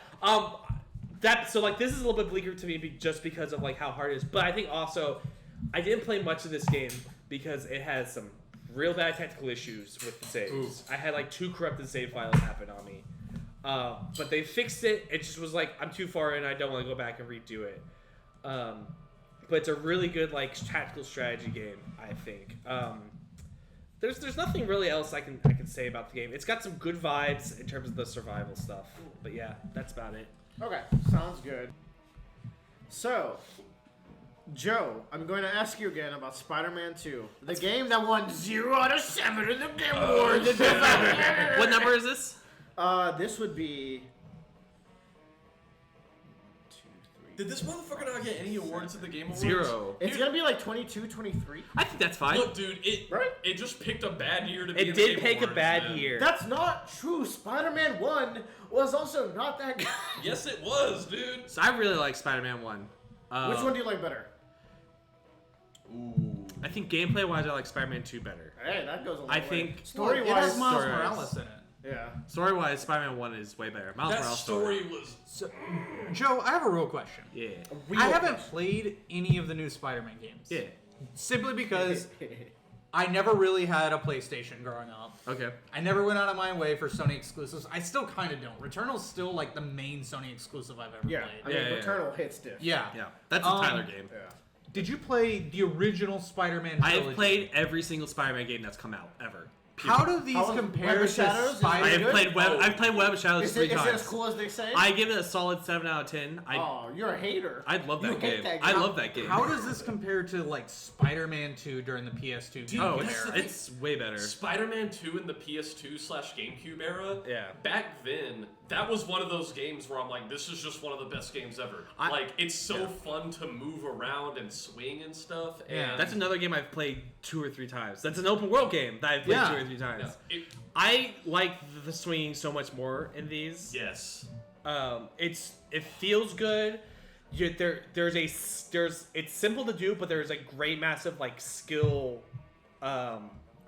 So like this is a little bit bleaker to me just because of like how hard it is. But I think also I didn't play much of this game because it has some real bad technical issues with the saves. Ooh. I had like 2 corrupted save files happen on me. But they fixed it. It just was like I'm too far in. I don't want to go back and redo it. But it's a really good like tactical strategy game. I think. There's nothing really else I can say about the game. It's got some good vibes in terms of the survival stuff. But yeah, that's about it. Okay, sounds good. So, Joe, I'm going to ask you again about Spider-Man 2. The game that won 0 out of 7 in the Game Awards. What number is this? This would be... Did this motherfucker not get any awards at the Game Awards? 0. It's going to be like 22, 23. I think that's fine. Look, dude, Right? it just picked a bad year to be It in the did Game pick a Awards, bad man. year. That's not true. Spider-Man 1 was also not that good. Yes, it was, dude. So I really like Spider-Man 1. Which one do you like better? Ooh. I think gameplay-wise, I like Spider-Man 2 better. Hey, that goes a long I way. think It Story-wise, has Miles story-wise. Morales in it. yeah. Story-wise, Spider-Man 1 is way better. Miles That Morales story was. So, Joe, I have a real question. Yeah. I haven't played any of the new Spider-Man games. Yeah. Simply because I never really had a PlayStation growing up. Okay. I never went out of my way for Sony exclusives. I still kind of don't. Returnal's still like the main Sony exclusive I've ever Yeah. I played. mean, Yeah, yeah, Returnal hits diff. Yeah. Yeah. That's a Tyler game. Yeah. Did you play the original Spider-Man I trilogy? have played every single Spider-Man game that's come out ever. How do these How was compare Web to of Shadows? Is it I have good? played Web. Oh. I've played Web of Shadows Is 3 it as times. cool as they say? I give it a solid 7 out of 10. Oh, you're a hater. I love You that hate game. that I game. love that game. How does this compare to like Spider-Man 2 during the PS2? Dude, Oh, that's the it's way better. Spider-Man 2 in the PS2/GameCube era. Yeah. Back then, that was one of those games where I'm like, this is just one of the best games ever. Like, it's so fun to move around and swing and stuff. And Yeah. That's another game I've played 2 or 3 times. That's an open world game that I've played Yeah. 2 or 3 times. Yeah, I like the swinging so much more in these. yes. It feels good. It's simple to do, but there's a great massive like skill I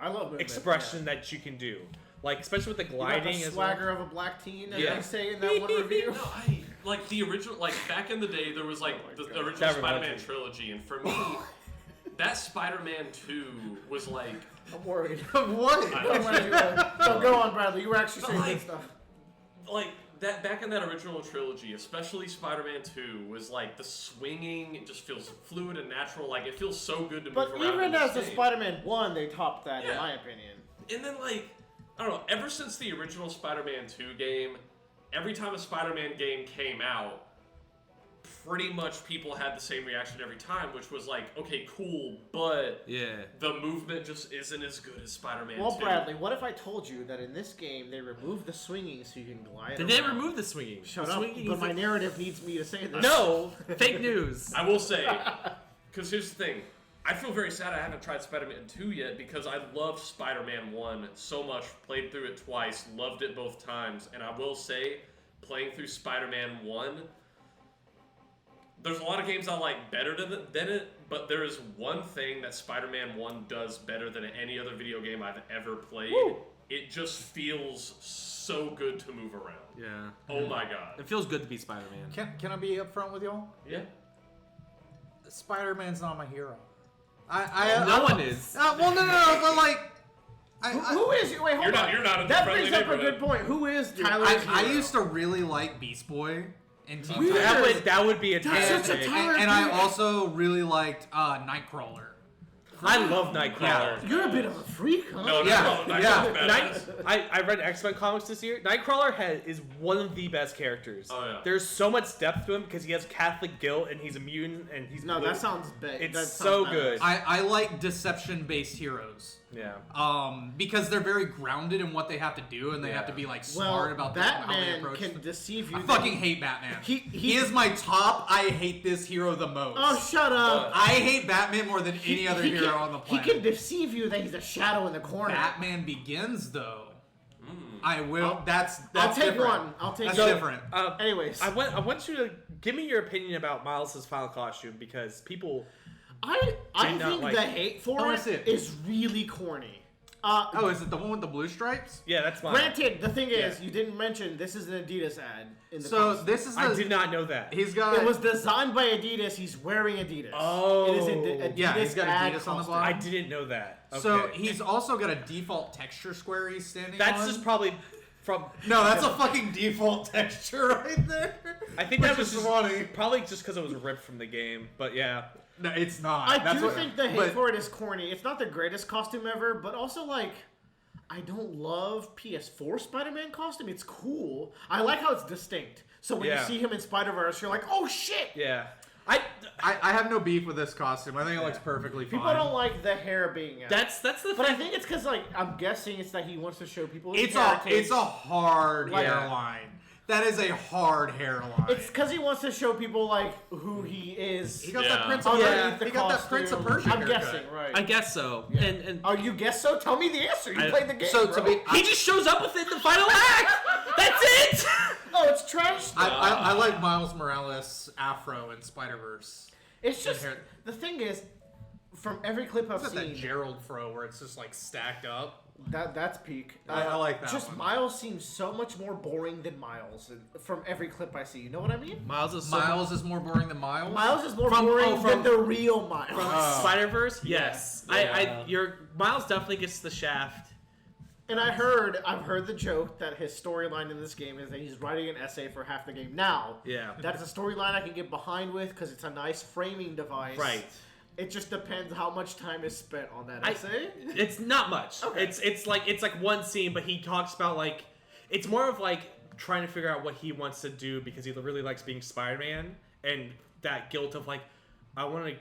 love movement. expression that you can do. Like especially with the You got gliding the as well. swagger of a black teen, as Yeah. they say in that one review. No, like the original, like back in the day, there was like the original That Spider-Man reminds me. trilogy, and for me, that Spider-Man 2 was like, I'm worried. What? No, go on, Bradley. You were actually saying Like- good stuff. like that back in that original trilogy, especially Spider-Man 2, was like the swinging. It just feels fluid and natural. Like it feels so good to move But around. in even this as the game. Spider-Man 1, they topped that, in Yeah. my opinion. And then, like, I don't know, ever since the original Spider-Man 2 game, every time a Spider-Man game came out, pretty much people had the same reaction every time, which was like, okay, cool, but Yeah. the movement just isn't as good as Spider-Man 2. Well, Bradley, what if I told you that in this game they removed the swinging so you can glide Did they around? remove the swinging? Shut The up, swinging but is my a- narrative needs me to say this. No, fake news. I will say, because here's the thing. I feel very sad I haven't tried Spider-Man 2 yet because I loved Spider-Man 1 so much, played through it twice, loved it both times, and I will say, playing through Spider-Man 1, there's a lot of games I like better than it, but there is one thing that Spider-Man 1 does better than any other video game I've ever played. Woo. It just feels so good to move around. Yeah. Oh my god. It feels good to be Spider-Man. Can I be upfront with y'all? Yeah. Spider-Man's not my hero. No one is. Well, no, but like, Who is you? Wait, hold on. You're not in the that friendly brings up a neighborhood. good point. Who is Tyler's I hero? used to really like Beast Boy and Teen Weird. Titans. That would be a That's damn such a thing. Tyler And I dude. also really liked Nightcrawler. I love Nightcrawler. Yeah. You're a bit of a freak, huh? No, Yeah, no, yeah. I read X-Men comics this year. Nightcrawler is one of the best characters. Oh, yeah. There's so much depth to him because he has Catholic guilt and he's immune and he's No, blue. that sounds bad. It's so good. I like deception-based heroes. Yeah. Because they're very grounded in what they have to do, and they have to be like smart about how they Batman approach can them. deceive you. I fucking hate Batman. He is my top. I hate this hero the most. Oh, shut up. I hate Batman more than any other hero on the planet. He can deceive you that he's a shadow in the corner. Batman Begins, though. I will. That's I'll take different. one. I'll take That's one. different. Anyways, I want you to give me your opinion about Miles' final costume because people. I did not think like the it. hate for I wanna it see it. is really corny. Oh, is it the one with the blue stripes? Yeah, that's mine. Granted, the thing is, Yeah. you didn't mention this is an Adidas ad in the So costume. this is I the. did not know that. He's got. It was designed by Adidas. He's wearing Adidas. Oh. It is an Adidas Yeah, he's got ad Adidas on the costume. bottom. I didn't know that. Okay. So he's also got a default texture square he's standing That's on. just probably from. No, that's a fucking default texture right there. I think that Which was is just funny. probably just because it was ripped from the game. But yeah. No, it's not. I That's do what- think the hate but- for it is corny. It's not the greatest costume ever, but also like, I don't love PS4 Spider-Man costume. It's cool. I like how it's distinct. So when Yeah. you see him in Spider-Verse, you're like, oh shit. Yeah. I have no beef with this costume. I think it looks perfectly fine. People don't like the hair being out. That's the But I thing. think it's because like I'm guessing it's that he wants to show people his It's a heritage. hard Like- hairline. That is a hard hairline. It's because he wants to show people like who he is. he got Yeah. that Prince of underneath the he got that Prince of costume. Persia I'm haircut. guessing, right? I guess so. Yeah. And Oh, you guess so? Tell me the answer. You I- played the game. So bro. to be, he just shows up within the final act. That's it. Oh, it's trash. I like Miles Morales' afro in Spider-Verse. It's just hair- the thing is, from every clip I've It's not that seen, Gerald throw where it's just like stacked up. that's peak. I like that Just one. Miles seems so much more boring than Miles from every clip I see. You know what I mean? Miles is Miles is more boring than Miles. Miles is more From- boring oh, from- than the real Miles. from Spider-Verse. Yes, Yeah. your Miles definitely gets the shaft. And I've heard the joke that his storyline in this game is that he's writing an essay for half the game. Now, Yeah. that's a storyline I can get behind with because it's a nice framing device. Right. It just depends how much time is spent on that essay. It's not much. Okay. It's like one scene, but he talks about like it's more of like trying to figure out what he wants to do because he really likes being Spider-Man and that guilt of like I want to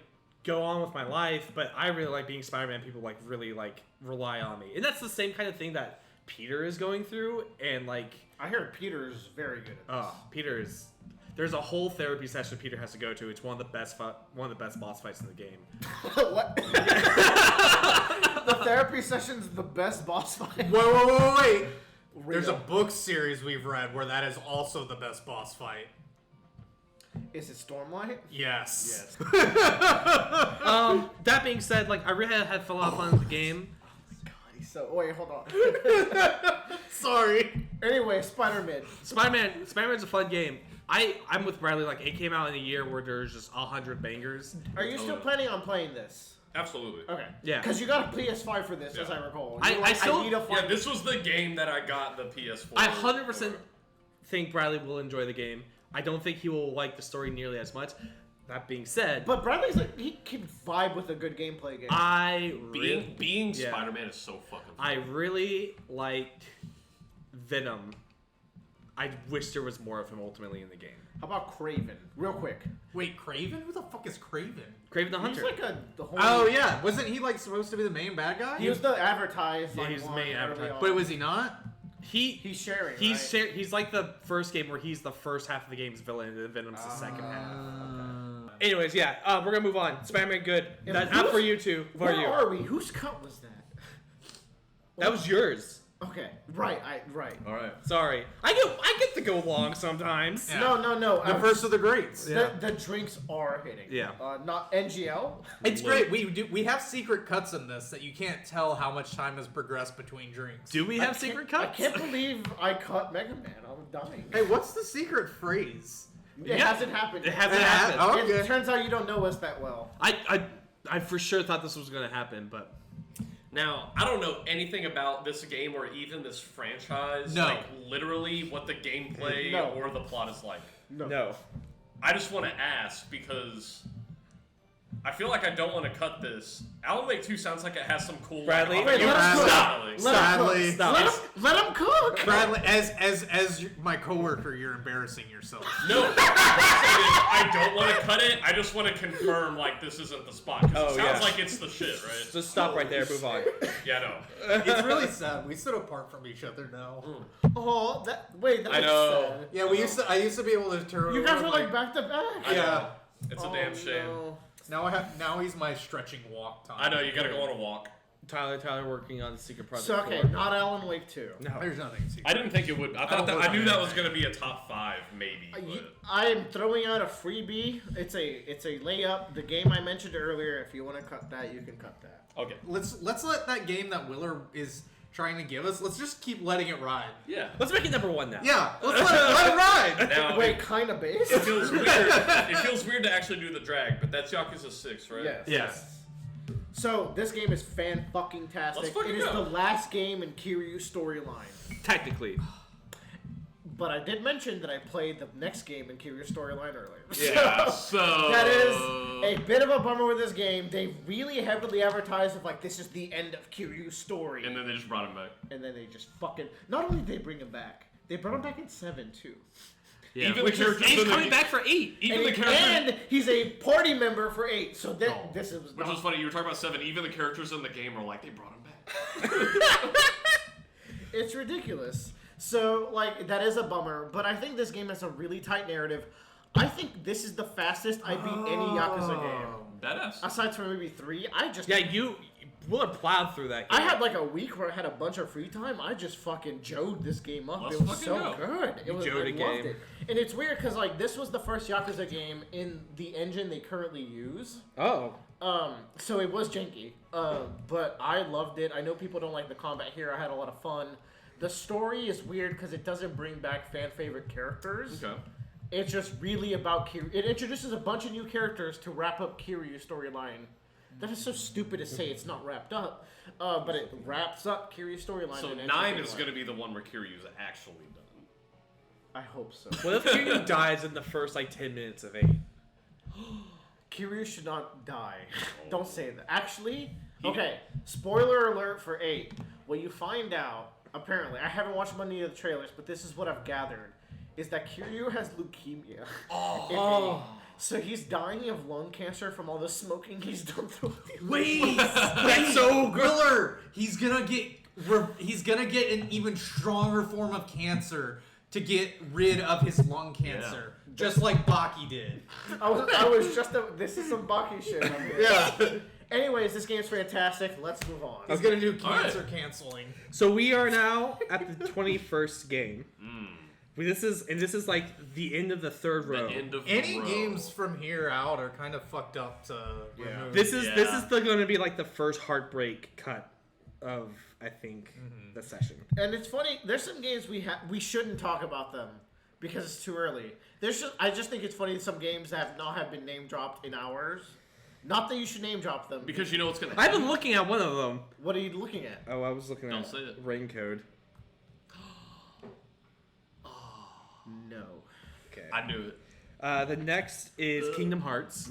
go on with my life, but I really like being Spider-Man. People like really like rely on me, and that's the same kind of thing that Peter is going through. And like I heard Peter's very good at this. Peter's. There's a whole therapy session Peter has to go to. It's one of the best boss fights in the game. What? The therapy session's the best boss fight. Wait. Real. There's a book series we've read where that is also the best boss fight. Is it Stormlight? Yes. That being said, like I really had a lot of fun with the game. God, he's so. Wait, hold on. Sorry. Anyway, Spider-Man. Spider-Man's a fun game. I'm with Bradley. Like it came out in a year where there's just 100 bangers. Are you still planning on playing this? Absolutely. Okay. Yeah. Because you got a PS5 for this, as I recall. I You're like, still- need a Yeah, fun. this was the game that I got the PS4. I 100% think Bradley will enjoy the game. I don't think he will like the story nearly as much. That being said, But Bradley's like, he can vibe with a good gameplay game. Being Yeah. Spider-Man is so fucking fun. I really liked Venom. I wish there was more of him ultimately in the game. How about Craven? Real quick. Wait, Craven? Who the fuck is Craven? Craven the He's Hunter. like the whole. Oh yeah, wasn't he like supposed to be the main bad guy? He was the advertised. Yeah, like, he's the one main early advertised. on. But was he not? He's sharing. He's right? he's like the first game where he's the first half of the game's villain and then Venom's the second half. Anyways, yeah, we're gonna move on. Spider-Man, good. Yeah, That's but not who's- for you two. For Where you. are we? Whose cut was that? That was yours. Okay, right. All right. Sorry, I get to go long sometimes. Yeah. No. The first of the greats. The drinks are hitting. Yeah. Not NGL. It's great. We have secret cuts in this that you can't tell how much time has progressed between drinks. Do we have secret cuts? I can't believe I cut Mega Man. I'm dying. Hey, what's the secret phrase? It Yeah. hasn't happened. It yet. hasn't Yeah, happened. oh. It Okay. turns out you don't know us that well. I for sure thought this was gonna happen, but Now, I don't know anything about this game or even this franchise. No. Like, literally what the gameplay No. or the plot is like. no. I just want to ask because I feel like I don't want to cut this. Alan Wake 2 sounds like it has some cool... Bradley, like, Wait, let opportunity him storytelling. cook. Let him Bradley, cook. stop. Let him cook. Bradley, as my coworker, you're embarrassing yourself. No, what I'm saying is, I don't want to cut it. I just want to confirm, like, this isn't the spot. Because Oh, it sounds yeah. like it's the shit, right? Just stop right there. Move on. Yeah, no. It's really sad. We sit apart from each other now. Oh, that I is know. sad. Yeah, I used to be able to turn. You guys over, were like back to back. I know. Yeah. It's a Oh, damn shame. no. Now he's my stretching walk time. I know, you gotta go on a walk. Tyler working on the secret project. So okay, 4. not Alan Wake 2. No. There's nothing secret. I didn't think it would. I thought don't that I knew work that on was gonna be a top 5, maybe. But I am throwing out a freebie. It's a layup. The game I mentioned earlier. If you want to cut that, you can cut that. okay. Let's let that game that Willer is trying to give us. Let's just keep letting it ride. Yeah. Let's make it number 1 now. Yeah, let's let it ride. Now, Wait, kind of base. it feels weird. It feels weird to actually do the drag, but that's Yakuza 6, right? Yes. Yes. So this game is fan-fucking-tastic. Let's fucking It is go. the last game in Kiryu's storyline. Technically. But I did mention that I played the next game in Kiryu's storyline earlier. Yeah. So That is a bit of a bummer with this game. They really heavily advertised of like this is the end of Kiryu's story, And then they just brought him back. and then they just fucking. Not only did they bring him back, they brought him back in 7 too. Yeah. Even Which the is, characters he's in the coming game- back for 8. Even and, the characters. and he's a party member for 8. So that Oh. this is Which not, was funny. You were talking about 7. Even the characters in the game are like, they brought him back. It's ridiculous. So, like, that is a bummer. But I think this game has a really tight narrative. I think this is the fastest I beat any Yakuza game. Badass. Aside from maybe 3, I just... Yeah, you Willer plowed through that game. I had like a week where I had a bunch of free time. I just fucking joed this game up. Let's It was fucking so go. good. It was, joed I a loved game. it. And it's weird because like this was the first Yakuza game in the engine they currently use. Oh. So it was janky. But I loved it. I know people don't like the combat here. I had a lot of fun. The story is weird because it doesn't bring back fan favorite characters. Okay. It's just really about Kiryu. It introduces a bunch of new characters to wrap up Kiryu's storyline. That is so stupid to say it's not wrapped up, but it wraps up Kiryu's storyline. So and 9 is going to be the one where Kiryu's actually done. I hope so. What if Kiryu dies in the first like 10 minutes of 8? Kiryu should not die. Don't say that. Actually, okay. Spoiler alert for 8. What you find out, apparently, I haven't watched any of the trailers, but this is what I've gathered, is that Kiryu has leukemia. Oh. So he's dying of lung cancer from all the smoking he's done through. Wait, that's so Willer. He's gonna get an even stronger form of cancer to get rid of his lung cancer, just like Baki did. I was just this is some Baki shit. Right here. Yeah. Anyways, this game's fantastic. Let's move on. He's gonna do cancer canceling. So we are now at the 21st game. This is like the end of the third row. The end of Any the row. games from here out are kind of fucked up to remove. This is going to be like the first heartbreak cut of I think the session. And it's funny. There's some games we shouldn't talk about them because it's too early. I just think it's funny some games that have been name dropped in ours. Not that you should name drop them. Because you know what's going to I've happen. been looking at one of them. What are you looking at? Oh, I was looking Don't at say it. Rain Code. No. Okay. I knew it. The next is Kingdom Hearts.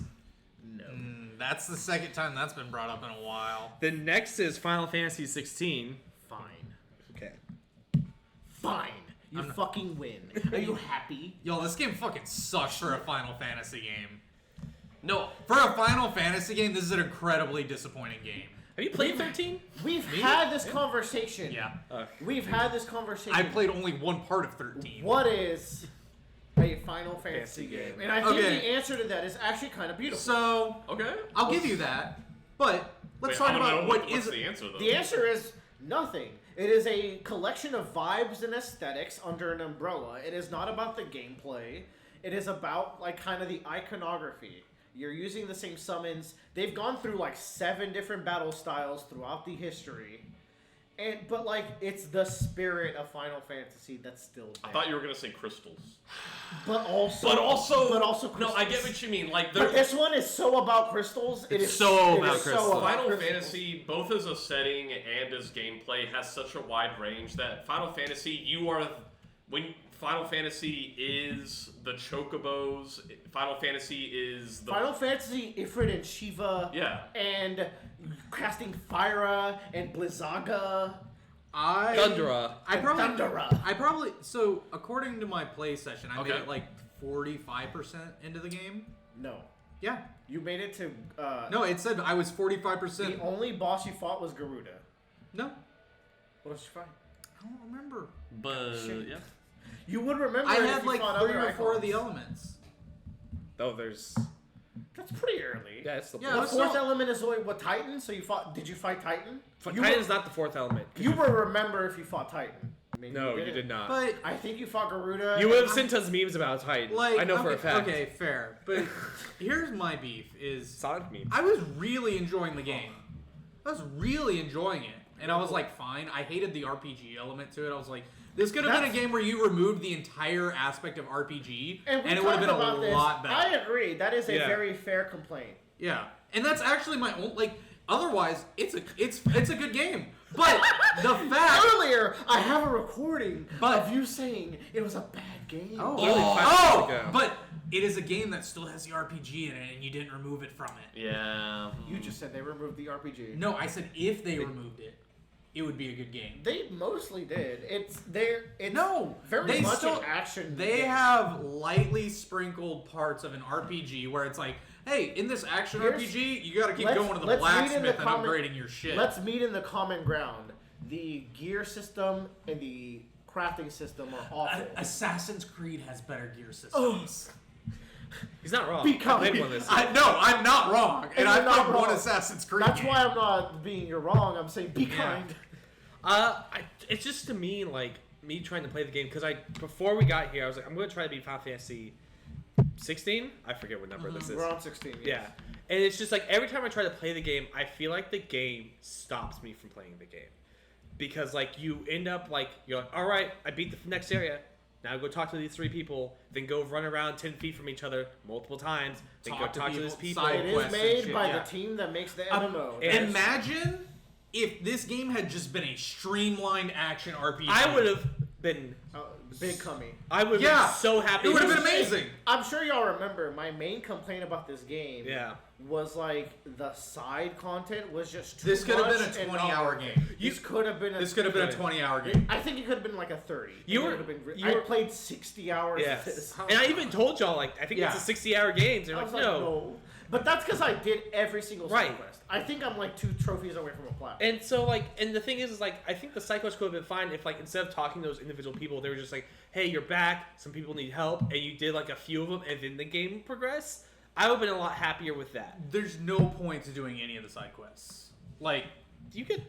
No. That's the second time that's been brought up in a while. The next is Final Fantasy 16. Fine. Okay. Fine. You fucking win. Are you happy? Yo, this game fucking sucks for a Final Fantasy game. No. For a Final Fantasy game, this is an incredibly disappointing game. Have you played 13? We've had this conversation. Yeah. We've had this conversation. I played only one part of 13. What is a Final Fantasy game? And I think Okay. the answer to that is actually kind of beautiful. So, Okay. I'll give you that. But let's Wait, talk I wanna about know what what's is the answer, though. The answer is nothing. It is a collection of vibes and aesthetics under an umbrella. It is not about the gameplay. It is about like kind of the iconography. You're using the same summons. They've gone through like 7 different battle styles throughout the history. But like it's the spirit of Final Fantasy that's still there. I thought you were going to say crystals. But also No, crystals. I get what you mean. Like, But this one is so about crystals. It is so it about is crystals. So about Final crystals. Fantasy, both as a setting and as gameplay, has such a wide range that Final Fantasy, Final Fantasy is the chocobos. Final Fantasy is the Final Fantasy, Ifrit and Shiva. Yeah. And casting Fyra and Blizzaga. Thundera. Thundera. So, according to my play session, I made Okay. it like 45% into the game. No. Yeah. You made it to... No, it said I was The 45%. only boss you fought was Garuda. No. What else you fight? I don't remember. But Shit. yeah. You would remember I it if had you like fought 3 other or 4 of the icons. elements. Oh, there's. That's pretty early. Yeah, it's the. Yeah, The it's fourth still- element is what, Titan? So you fought... Did you fight Titan? You Titan's not the fourth element. You will remember if you fought Titan. Maybe No, you didn't. did not. But I think you fought Garuda. You would have and- sent us memes about Titan. like, I know okay, for a fact. Okay, fair. But here's my beef: is Sonic memes. I was really enjoying the game. I was really enjoying it, and I was like, fine. I hated the RPG element to it. I was like, this could have been a game where you removed the entire aspect of RPG, And, and it would have been about a this. lot better. I agree. That is a Yeah. very fair complaint. Yeah, and that's actually my own. Like, otherwise, it's a good game. But the fact. Earlier, I have a recording But- of you saying it was a bad game. Literally 5 minutes ago. But it is a game that still has the RPG in it, and you didn't remove it from it. Yeah. You just said they removed the RPG. No, I said if they removed it, it would be a good game. They mostly did. It's No, very they much still, an action. They game. have lightly sprinkled parts of an RPG where it's like, hey, in this action Here's- RPG, you got to keep let's- going to the let's read in blacksmith the and comment- upgrading your shit. Let's meet in the common ground. The gear system and the crafting system are awful. Assassin's Creed has better gear systems. He's not wrong. Be I kind. played one of this. I'm not wrong, and you're I've not played one wrong. Assassin's Creed. That's game. why I'm not being you're wrong. I'm saying be kind. It's just to me like me trying to play the game because before we got here I was like I'm going to try to beat Final Fantasy 16. I forget what number this is. We're on 16. Yes. Yeah, and it's just like every time I try to play the game, I feel like the game stops me from playing the game because like you end up like you're like, all right, I beat the next area. Now go talk to these 3 people, then go run around 10 feet from each other multiple times, then go talk to these people. side It is quests and made shit, by yeah. the team that makes the MMO. and Imagine if this game had just been a streamlined action RPG. I would have been. Big cummy. I would Yeah, be so happy. it would have been with this. amazing. I'm sure y'all remember my main complaint about this game. Yeah. Was like the side content was just too This could have much been a and 20-hour not- game. This could have been. This could have been a 20-hour game. I think it could have been like a 30. You It were- would have been, you I were- played 60 hours of this. Yes. And I even told y'all like I think Yeah. it's a 60-hour game. They're I like, was no. But that's because I did every single side Right. quest. I think I'm like 2 trophies away from a platinum. And so like, and the thing is like, I think the side quest could have been fine if like instead of talking to those individual people, they were just like, hey, you're back. Some people need help, and you did like a few of them, and then the game progressed. I would have been a lot happier with that. There's no point to doing any of the side quests. Like, You could.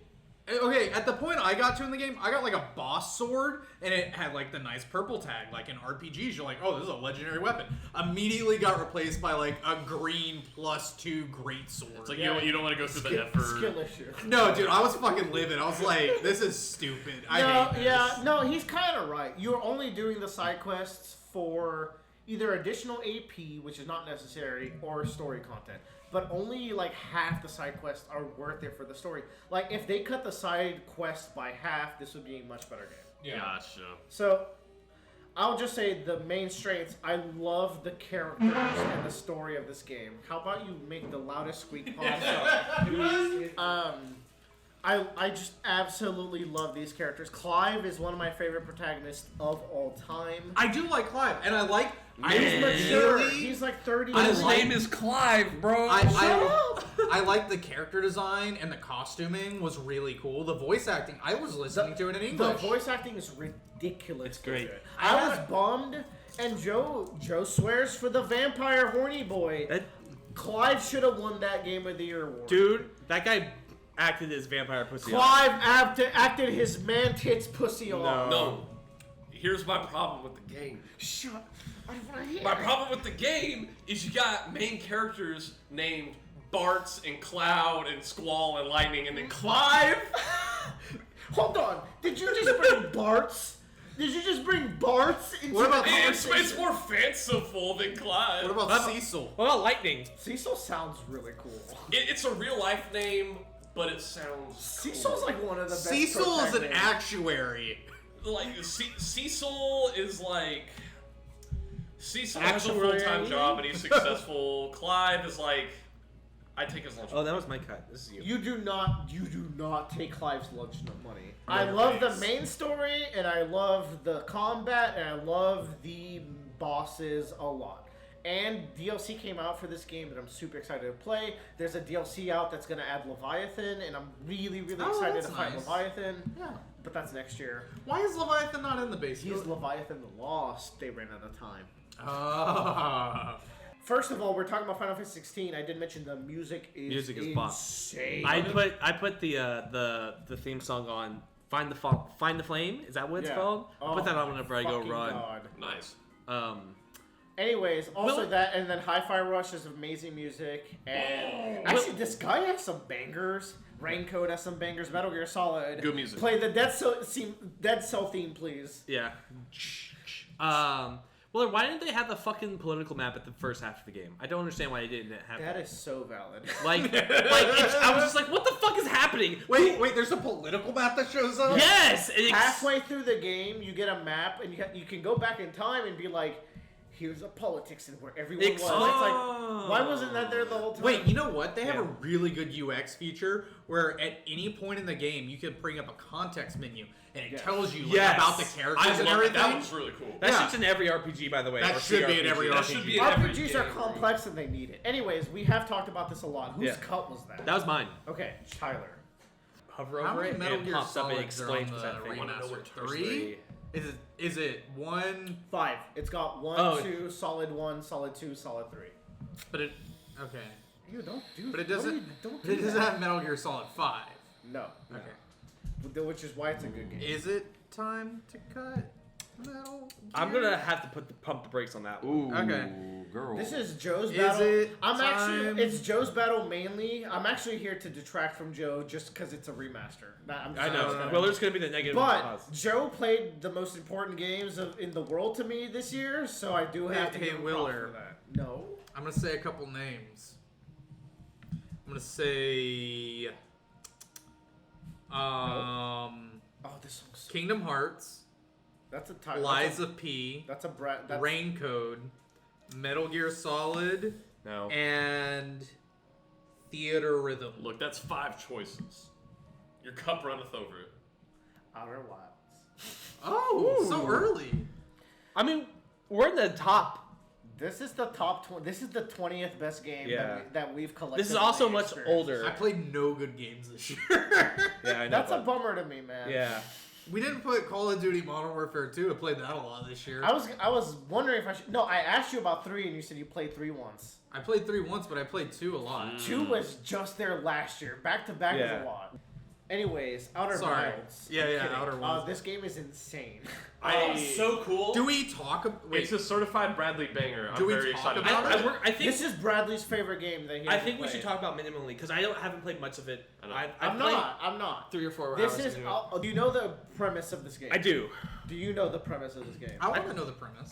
okay, at the point I got to in the game, I got like a boss sword, and it had like the nice purple tag. Like in RPGs, you're like, oh, this is a legendary weapon. Immediately got replaced by like a green +2 great sword. It's like Yeah. you don't want to go through the effort. Skill issue. No, dude, I was fucking livid. I was like, this is stupid. I hate this. No, he's kind of right. You're only doing the side quests for either additional AP, which is not necessary, or story content. But only like half the side quests are worth it for the story. Like if they cut the side quests by half, this would be a much better game. Yeah. Gotcha. So I'll just say the main strengths. I love the characters and the story of this game. How about you make the loudest squeak possible? I just absolutely love these characters. Clive is one of my favorite protagonists of all time. I do like Clive, and I like. He's mature. really- He's like 30 I years like- old. is Clive, bro. I like the character design and the costuming was really cool. The voice acting, I was listening to it in The English. voice acting is ridiculous. It's great. I was bummed, and Joe swears for the vampire horny boy. That Clive should have won that Game of the Year award. dude, that guy acted as vampire pussy. Clive acted his man tits pussy off. No. Here's my problem with the game. Shut up. I don't want to hear My it. problem with the game is you got main characters named Bartz and Cloud and Squall and Lightning, and then Clive. Hold on. Did you just bring Bart's? Did you just bring Bart's into What about the It's conversation? more fanciful than Clive. What about Cecil? What about Lightning? Cecil sounds really cool. It's a real life name, but it sounds Cecil's cool. like one of the best. Cecil is an protagonists. actuary. Like Cecil is like Cecil has a Actuary? full-time job and he's successful. Clive is like I take his lunch. Oh, that was my cut. This is you. You do not take Clive's lunch money. I love the main story, and I love the combat, and I love the bosses a lot. And DLC came out for this game that I'm super excited to play. There's a DLC out that's going to add Leviathan, and I'm really excited that's to fight nice. Leviathan. Yeah. But that's next year. Why is Leviathan not in the base? He's Leviathan the Lost. They ran out of time. Ah. First of all, we're talking about Final Fantasy 16. I did mention the music is bomb. insane. I put the theme song on Find the Flame. Is that what it's Yeah. called? Oh put that on my whenever I go fucking run. God. Nice. Anyways, also Will- that, and then Hi-Fi Rush is amazing music, and actually this guy has some bangers. Raincoat has some bangers. Metal Gear Solid. Good music. Play the Dead Cell theme, please. Yeah. Well, why didn't they have the fucking political map at the first half of the game? I don't understand why they didn't have That is so valid. I was just like, what the fuck is happening? Wait, there's a political map that shows up? Yes. Halfway through the game, you get a map, and you can go back in time and be like, here's the politics and where everyone was. It's like, why wasn't that there the whole time? Wait, you know what? They have Yeah. a really good UX feature where at any point in the game you can bring up a context menu and it Yes. tells you like, Yes. about the characters I and love everything. that was really cool. That Yeah. shit's in every RPG, by the way. That or should be in every That RPG. should be in every RPGs are game. complex and they need it. Anyways, we have talked about this a lot. Whose Yeah. cut was that? That was mine. Okay, Tyler. Hover How over many it Metal and Gear pops up and Solids are on explains the what's happening. Wanna know remaster? what 3? Is it 1? 5. It's got 1, Oh. 2, solid 1, solid 2, solid 3. But it okay. You don't do. But it doesn't. Don't But do it doesn't that. have Metal Gear Solid 5. No. Okay. Which is why it's a good game. Is it time to cut Metal? I'm Gear? gonna have to pump the brakes on that one. Ooh, Okay. girl. This is Joe's Is battle. it I'm time? actually. It's Joe's battle mainly. I'm actually here to detract from Joe just because it's a remaster. I know. Well, there's gonna be the negative. But positive. Joe played the most important games in the world to me this year, so I do have to Hey, give him Willer. props for that. No. I'm gonna say a couple names. I'm gonna say. Oh, this song's. Kingdom Hearts, That's a title. Liza P, That's a brat. That's Rain Code, Metal Gear Solid, No. and Theater Rhythm. Look, that's 5 choices. Your cup runneth over it. Outer Wilds. Oh, so early. I mean, we're in the top. This is the top 20. This is the 20th best game Yeah. that we've collected. This is also much older. I played no good games this year. Yeah, I know. That's a bummer to me, man. Yeah. We didn't put Call of Duty Modern Warfare 2. I played that a lot this year. I was wondering if I should. No, I asked you about 3, and you said you played 3 once. I played 3 once, but I played 2 a lot. 2 was just there last year. Back to back Yeah. was a lot. Anyways, Outer Sorry. Wilds. Yeah, I'm yeah, kidding. Outer Wilds. This game is insane. So cool. Do we talk? Wait, It's a certified Bradley banger. I'm Do we very talk excited about about it? it. I think. This is Bradley's favorite game that he. I hasn't think we played. should talk about minimally because I haven't played much of it. I know. I'm not. I'm not. 3 or 4 This hours. is. into it. Do you know the premise of this game? I do. Do you know the premise of this game? I want to know the premise.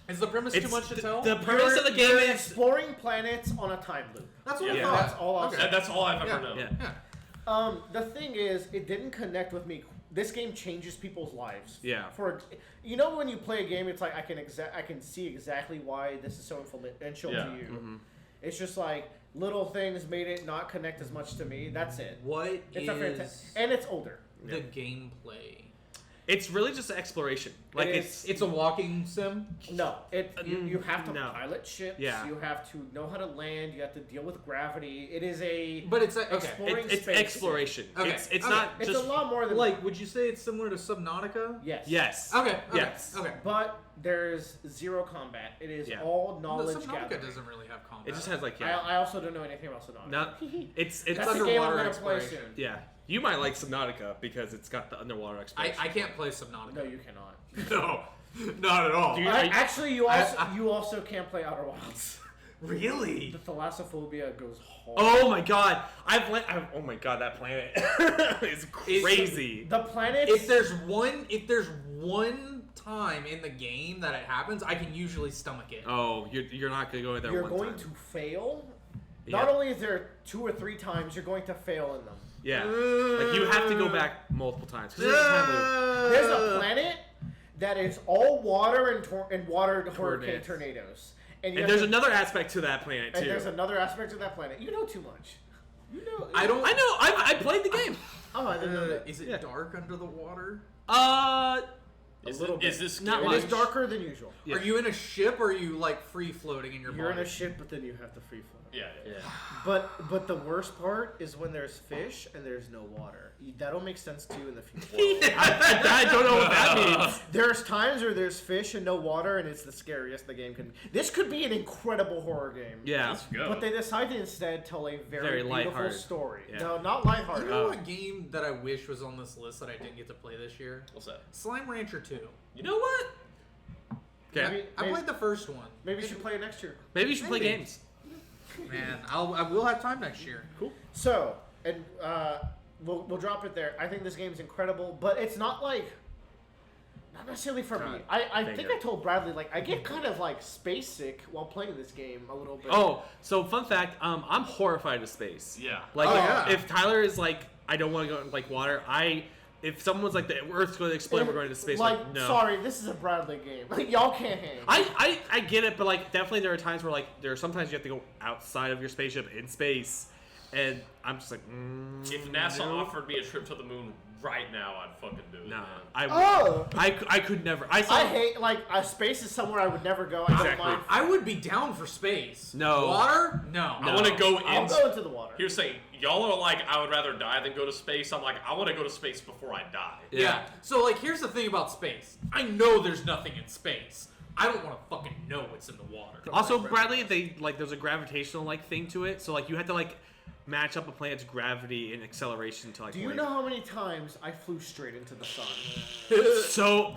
Is the premise too much to tell? The premise of the game You're is. exploring planets on a time loop. That's what I Yeah. thought. That's all I'll Okay. say. That's all I've ever Yeah. known. Yeah. Yeah. The thing is, it didn't connect with me. This game changes people's lives. Yeah. For when you play a game, it's like I can see exactly why this is so influential Yeah. to you. It's just like little things made it not connect as much to me. That's it. What It's is a fantastic, and it's older. the gameplay? It's really just an exploration. Like It it's. It's a walking sim. No, you have to no. pilot ships. Yeah. You have to know how to land. You have to deal with gravity. It is a But it's okay. exploring It's space. exploration. Okay. It's Okay. not It's just a lot more than Like, would you say it's similar to Subnautica? yes. yes. Okay. Okay. Yes. Okay. But there's zero combat. It is Yeah. all No, knowledge Subnautica gathering. doesn't really have combat. It just has like I also don't know anything about Sonata. not. It's That's the game I'm underwater gonna play exploration. soon. yeah. You might like Subnautica because it's got the underwater exploration. I can't play Subnautica. No, you cannot. No, not at all. Do you- Actually, you also can't play Outer Wilds. Really? The thalassophobia goes hard. Oh my god! Oh my god! That planet is crazy. The planets. If there's one time in the game that it happens, I can usually stomach it. Oh, you're not gonna go in there. you're one going time. to fail. Yeah. Not only is there 2 or 3 times, you're going to fail in them. Yeah. Like you have to go back multiple times. 'Cause there's a time loop. There's a planet that is all water and water hurricane Tornadoes. tornadoes. And And there's another aspect to that planet And too. there's another aspect of that planet. You know too much. You know. I don't. I know. I played the game. Oh, I didn't know that. Is it Yeah. dark under the water? Is little it- bit. Is this Not scary? It is darker than usual. Yeah. Are you in a ship or are you like free floating in your You're in body? a ship, but then you have to free float. Yeah. But the worst part is when there's fish and there's no water. That'll make sense to you in the future. I don't know what that means. There's times where there's fish and no water, and it's the scariest the game can. This could be an incredible horror game. Yeah. Let's go. But they decided to instead tell a very, Very beautiful lighthearted. story. Yeah. No, not lighthearted. You know what game that I wish was on this list that I didn't get to play this year? What's that? Slime Rancher 2. You know what? Okay. I played the first one. Maybe you should play it next year. Maybe you should play Maybe. games. Man, I will have time next year. Cool. So, and we'll drop it there. I think this game's incredible, but it's not necessarily for me. I think banger. I told Bradley I get kind of space sick while playing this game a little bit. Oh, so fun fact. I'm horrified of space. Yeah. Like Oh, yeah. if Tyler is I don't want to go in water. If someone's the Earth's going to explode, we're going to space. No. Sorry, this is a Bradley game. Y'all can't hang. I get it, but definitely there are times where there are sometimes you have to go outside of your spaceship in space, and I'm just If NASA no. offered me a trip to the moon right now, I'd fucking do it. No, Man. I could never. I hate space is somewhere I would never go. I don't Exactly. mind. I would be down for space. No. Water? No. I want to go I'll go into the water. Here's the thing. Y'all are like, I would rather die than go to space. I'm like, I want to go to space before I die. Yeah. So, like, here's the thing about space. I know there's nothing in space. I don't want to fucking know what's in the water. Also, Bradley, there's a gravitational thing to it. So like you had to match up a planet's gravity and acceleration to Do you know how many times I flew straight into the sun? So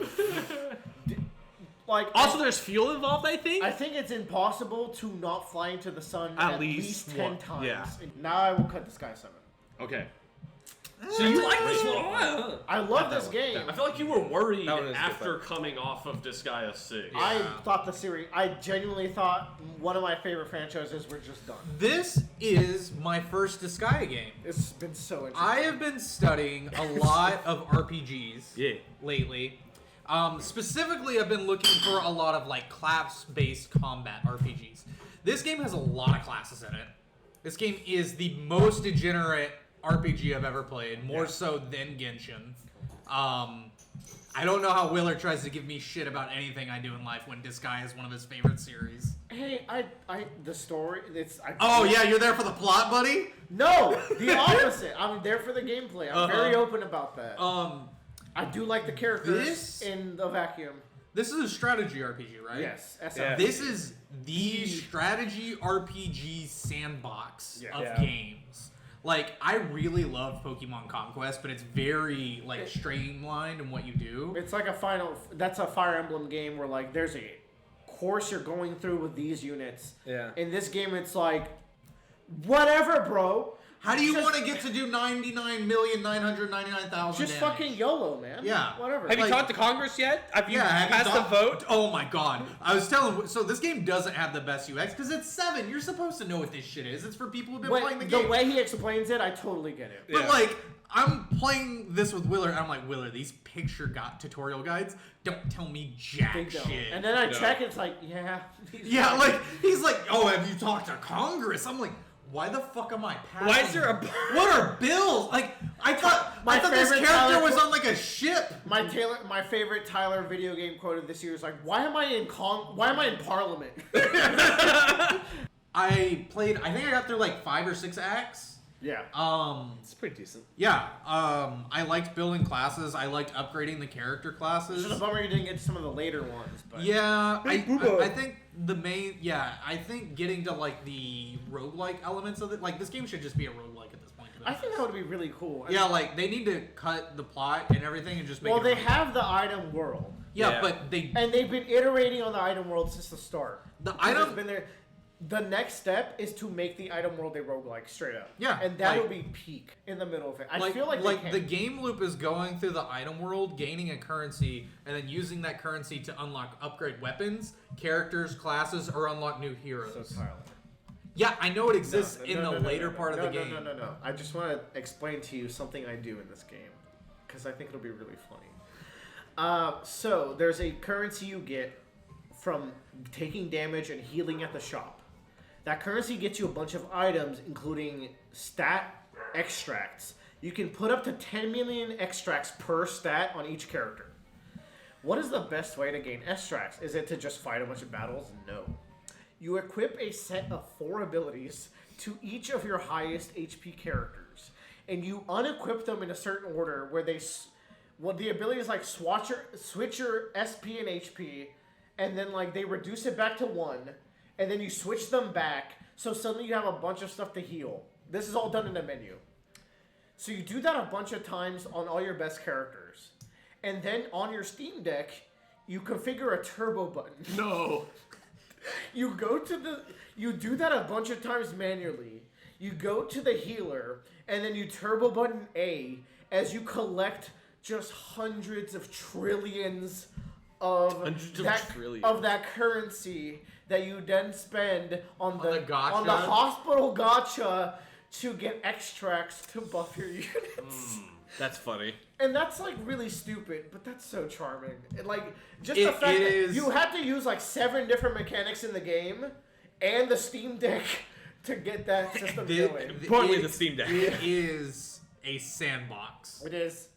Also, there's fuel involved, I think. I think it's impossible to not fly into the sun At at least 10 one. times. Yeah. Now I will cut the Sky 7. Okay. So you like this one? I love this game. I feel like you were worried That one is after good, coming off of Disgaea 6. I thought I genuinely thought one of my favorite franchises were just done. This is my first Disgaea game. It's been so interesting. I have been studying a lot of RPGs lately. Specifically, I've been looking for a lot of class-based combat RPGs. This game has a lot of classes in it. This game is the most degenerate RPG I've ever played, more so than Genshin. I don't know how Willer tries to give me shit about anything I do in life when Disgaea is one of his favorite series. Hey, the story. You're there for the plot, buddy? No, the opposite. I'm there for the gameplay. I'm very open about that. I do like the characters in the vacuum. This is a strategy RPG, right? Yes, Yeah. This is the strategy RPG sandbox of games. I really love Pokemon Conquest, but it's very streamlined in what you do. It's like that's a Fire Emblem game where there's a course you're going through with these units. Yeah. In this game, it's whatever, bro. How do you want to get to do 99,999,000 Just fucking YOLO, man. Yeah. Whatever. Have you talked to Congress yet? Have you have you passed the vote? Oh my god. I was telling... So this game doesn't have the best UX because it's 7. You're supposed to know what this shit is. It's for people who've been playing the game. The way he explains it, I totally get it. But I'm playing this with Willer, and I'm like, Willer, these tutorial guides don't tell me jack They don't. shit. And then I check, it's Yeah, he's like, oh, have you talked to Congress? I'm like... Why the fuck am I passing? Why is there a... What are bills? I thought this favorite character was Tyler- on a ship. My favorite Tyler video game quote of this year is why am I in Parliament? I think I got through 5 or 6 acts. Yeah. It's pretty decent. Yeah. I liked building classes. I liked upgrading the character classes. It's just a bummer you didn't get to some of the later ones. But Yeah, I think I think getting to the roguelike elements of it, this game should just be a roguelike at this point. I think that would be really cool. Yeah, they need to cut the plot and everything and just make it. They have the item world. Yeah, but they've been iterating on the item world since the start. The item has been there. The next step is to make the item world a roguelike straight up. Yeah, and that will be peak in the middle of it. I feel like the game loop is going through the item world, gaining a currency, and then using that currency to upgrade weapons, characters, classes, or unlock new heroes. So Tyler. Yeah, I know it exists in the later part of the game. No. I just want to explain to you something I do in this game because I think it'll be really funny. So there's a currency you get from taking damage and healing at the shop. That currency gets you a bunch of items, including stat extracts. You can put up to 10 million extracts per stat on each character. What is the best way to gain extracts? Is it to just fight a bunch of battles? No. You equip a set of 4 abilities to each of your highest HP characters, and you unequip them in a certain order where the ability is switch your SP and HP, and then they reduce it back to 1. And then you switch them back, so suddenly you have a bunch of stuff to heal. This is all done in the menu. So you do that a bunch of times on all your best characters. And then on your Steam Deck, you configure a turbo button. No. You do that a bunch of times manually. You go to the healer, and then you turbo button A as you collect just hundreds of trillions of that currency that you then spend on the hospital gacha to get extracts to buff your units. That's funny. And that's really stupid, but that's so charming. And the fact that you have to use 7 different mechanics in the game and the Steam Deck to get that system going. Importantly, the Steam Deck. It is a sandbox. It is.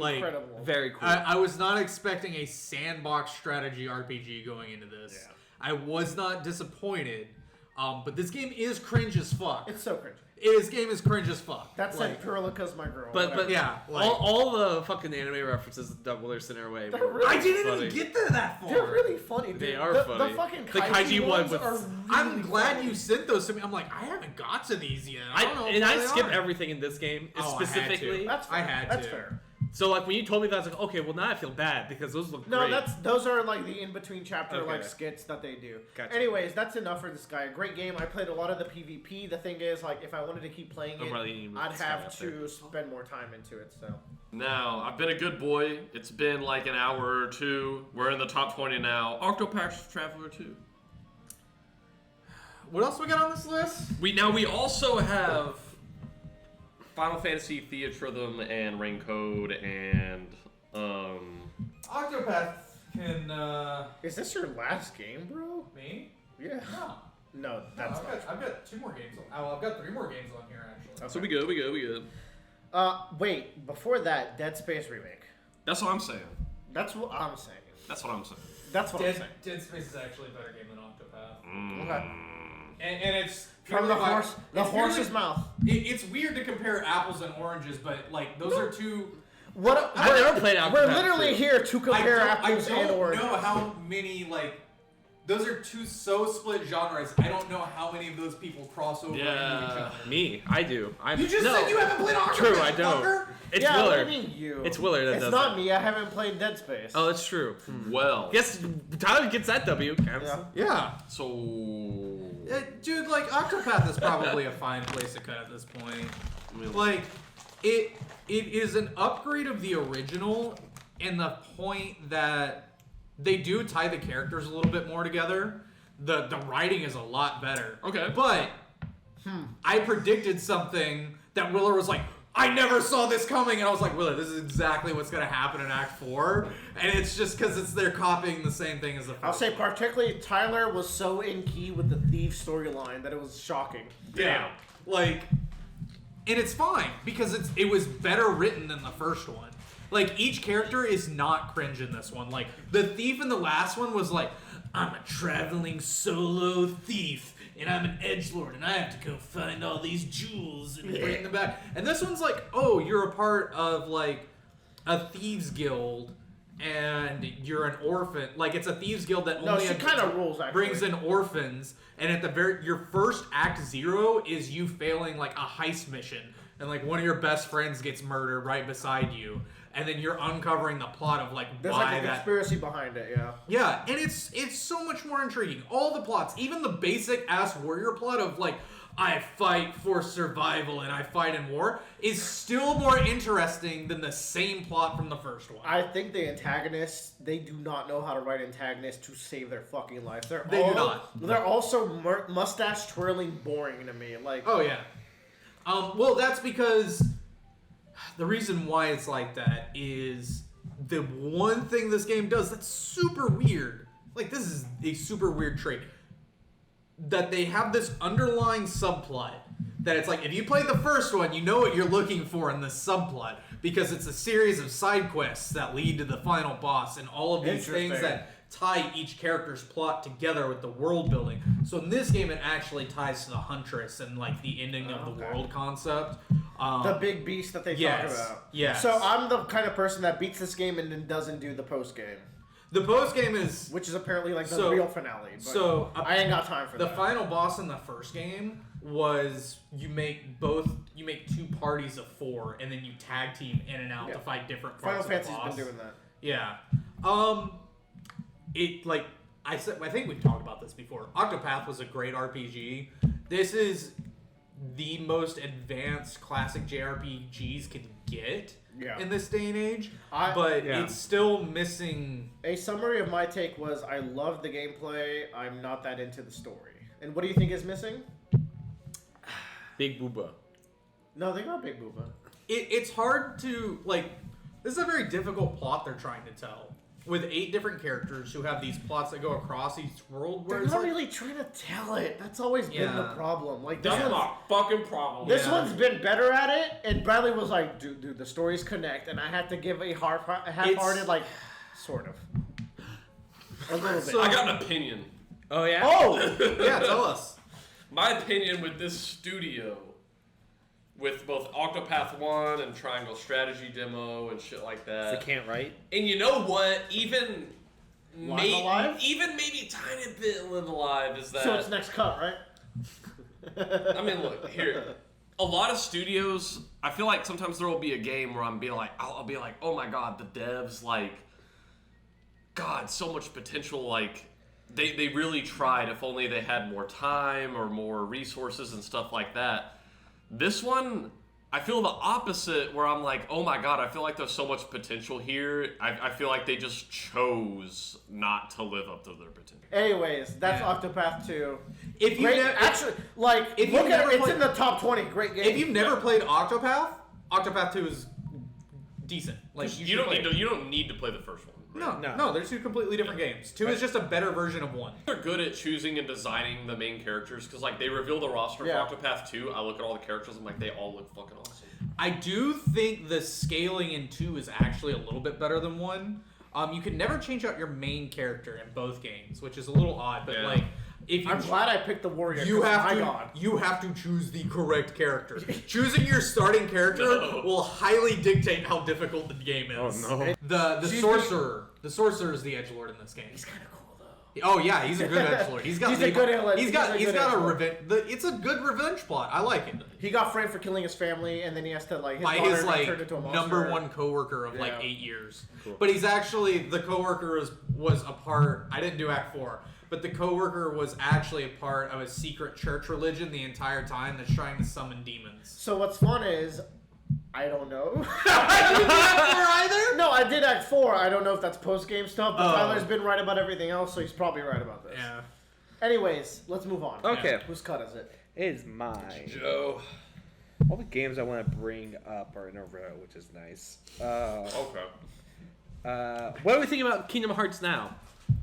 Like, Incredible. Very cool. I was not expecting a sandbox strategy RPG going into this. Yeah. I was not disappointed. But this game is cringe as fuck. It's so cringy. This game is cringe as fuck. That's like Purlica's my girl. But whatever. yeah, like, all the fucking anime references that Willer sent our way. They're were really I didn't funny. even get to that far. They're really funny, dude. They are the, funny. The fucking The kaiji one ones with- are really I'm glad funny. you sent those to me. I'm like, I haven't got to these yet. I don't know. I skip are. everything in this game Oh, I had to. specifically. That's fair. I had That's to. fair. So like when you told me that, I was like, okay, well now I feel bad because those look No, great. those are like the in between chapter Okay. like skits that they do. Gotcha. Anyways, that's enough for this guy. Great game. I played a lot of the PvP. The thing is, like, if I wanted to keep playing I'm it, really needing I'd this guy have up there. to spend more time into it. So Now, I've been a good boy. It's been like an hour or two. We're in the top 20 now. Octopath Traveler 2. What else we got on this list? We also have Final Fantasy Theatrhythm and Rain Code and Octopath can is this your last game, bro? me? Yeah. No. No, that's not. I've got 2 more games. I've got 3 more games on here actually. so we good. Wait. Before that, Dead Space remake. That's what I'm saying. That's what I'm saying. That's what I'm saying. That's what I'm saying. Dead Space is actually a better game than Octopath. Okay. And it's From the purely horse, the it's horse's purely- mouth. It's weird to compare apples and oranges, but like those are two. What? I've never played We're Octopath literally too. here to compare apples I and don't oranges. know how many like. Those are two so split genres. I don't know how many of those people cross over into each Yeah. other. Me, I do. You just said you haven't played Octopath. True, I don't. fucker. It's yeah, Willer. what do you mean you? It's Willer that it's does not that. me. I haven't played Dead Space. Oh, that's true. Well, Yes, Tyler gets that W. Yeah. Yeah. so Dude, like Octopath is probably a fine place to cut at this point. Like, it is an upgrade of the original, in the point that they do tie the characters a little bit more together. The writing is a lot better. Okay. But I predicted something that Willer was like, I never saw this coming, and I was like, Willer, this is exactly what's gonna happen in Act 4, and it's just because they're copying the same thing as the first. I'll say particularly Tyler was so in key with the thief storyline that it was shocking. Yeah. Like, and it's fine because it was better written than the first one. Like, each character is not cringe in this one. Like, the thief in the last one was like, I'm a traveling solo thief, and I'm an edgelord, and I have to go find all these jewels and bring them back. And this one's like, oh, you're a part of, like, a thieves guild, and you're an orphan. Like, it's a thieves guild that No, only she kind of rules actually. brings in orphans, and at the your first Act 0 is you failing, like, a heist mission, and, like, one of your best friends gets murdered right beside you. And then you're uncovering the plot of, like, There's why like a that... conspiracy behind it, yeah. Yeah, and it's so much more intriguing. All the plots, even the basic-ass warrior plot of, like, I fight for survival and I fight in war, is still more interesting than the same plot from the first one. I think the antagonists, they do not know how to write antagonists to save their fucking life. They do not. They're also mustache twirling boring to me. Like, Oh, yeah. Well, that's because... The reason why it's like that is the one thing this game does that's super weird. Like, this is a super weird trait. That they have this underlying subplot that it's like, if you play the first one, you know what you're looking for in this subplot. Because it's a series of side quests that lead to the final boss and all of these things Interesting. that tie each character's plot together with the world building. So in this game, it actually ties to the Huntress and, like, the ending of the Okay. world concept. the big beast that they yes, talk about. yes. So I'm the kind of person that beats this game and then doesn't do the post game, The post game is which is apparently like the So- real finale. But so I ain't got time for the that. final boss in the first game was you make 2 parties of 4 and then you tag team in and out Yeah. to fight different Final parts of the Fantasy's boss. been doing that. Yeah. It like I think we've talked about this before. Octopath was a great RPG. This is the most advanced classic JRPGs can get Yeah. in this day and age. I- But Yeah. it's still missing. A summary of my take was I love the gameplay. I'm not that into the story. And what do you think is missing? Big Booba. No, they got Big Booba. It's hard to like. This is a very difficult plot they're trying to tell. with 8 different characters who have these plots that go across each world. Where They're it's not like, really trying to tell it. That's always been the Yeah. problem. Like this That's one's, my fucking problem. this Yeah. one's been better at it, and Bradley was like, "Dude, the stories connect," and I had to give a half-hearted, like, sort of, a little bit. So- I got an opinion. Oh yeah. Oh, yeah, tell us. My opinion with this studio, with both Octopath 1 and Triangle Strategy demo and shit like They that. can't write. And you know what? Even Live Alive? even maybe tiny bit Live Alive is that. so it's next cut, right? I mean, look here. A lot of studios, I feel like sometimes there will be a game where I'll be like, oh my god, the devs, like, God, so much potential. Like, they really tried. If only they had more time or more resources and stuff like that. This one, I feel the opposite, where I'm like, oh my god, I feel like there's so much potential here. I feel like they just chose not to live up to their potential. Anyways, that's Yeah. Octopath 2. If you Great, never, actually, like, if look you've at never it, it's played- in the top 20. Great game. if you've never played Octopath, Octopath 2 is decent. Like You should don't play need it. to. You don't need to play the first one. right? No, they're 2 completely different games. 2 is just a better version of 1. They're good at choosing and designing the main characters because, like, they reveal the roster Yeah. for Octopath 2. I look at all the characters, I'm like, they all look fucking awesome. I do think the scaling in 2 is actually a little bit better than 1. You can never change out your main character in both games, which is a little odd. But Yeah. like, if you I'm glad I picked the warrior. you 'cause have my to God. you have to choose the correct character. Choosing your starting character No. will highly dictate how difficult the game is. Oh, no. The She's sorcerer. The sorcerer is the edgelord in this game. He's kind of cool though. Oh yeah, he's a good edgelord. He's got He's a good edgelord. He's got He's a good a edgelord. revenge. It's a good revenge plot. I like it. He got framed for killing his family, and then he has to like his By daughter his got like turned into a monster. number 1 coworker of like Yeah. 8 years. Cool. But he's actually the coworker was a part. I didn't do Act 4, but the coworker was actually a part of a secret church religion the entire time that's trying to summon demons. So what's fun is, I don't know. I didn't do Act 4 either. No, I did Act 4. I don't know if that's post game stuff, but Oh. Tyler's been right about everything else, so he's probably right about this. Yeah. Anyways, let's move on. Okay. Whose cut is it? It is mine. Joe. All the games I want to bring up are in a row, which is nice. Okay. What do we think about Kingdom Hearts now?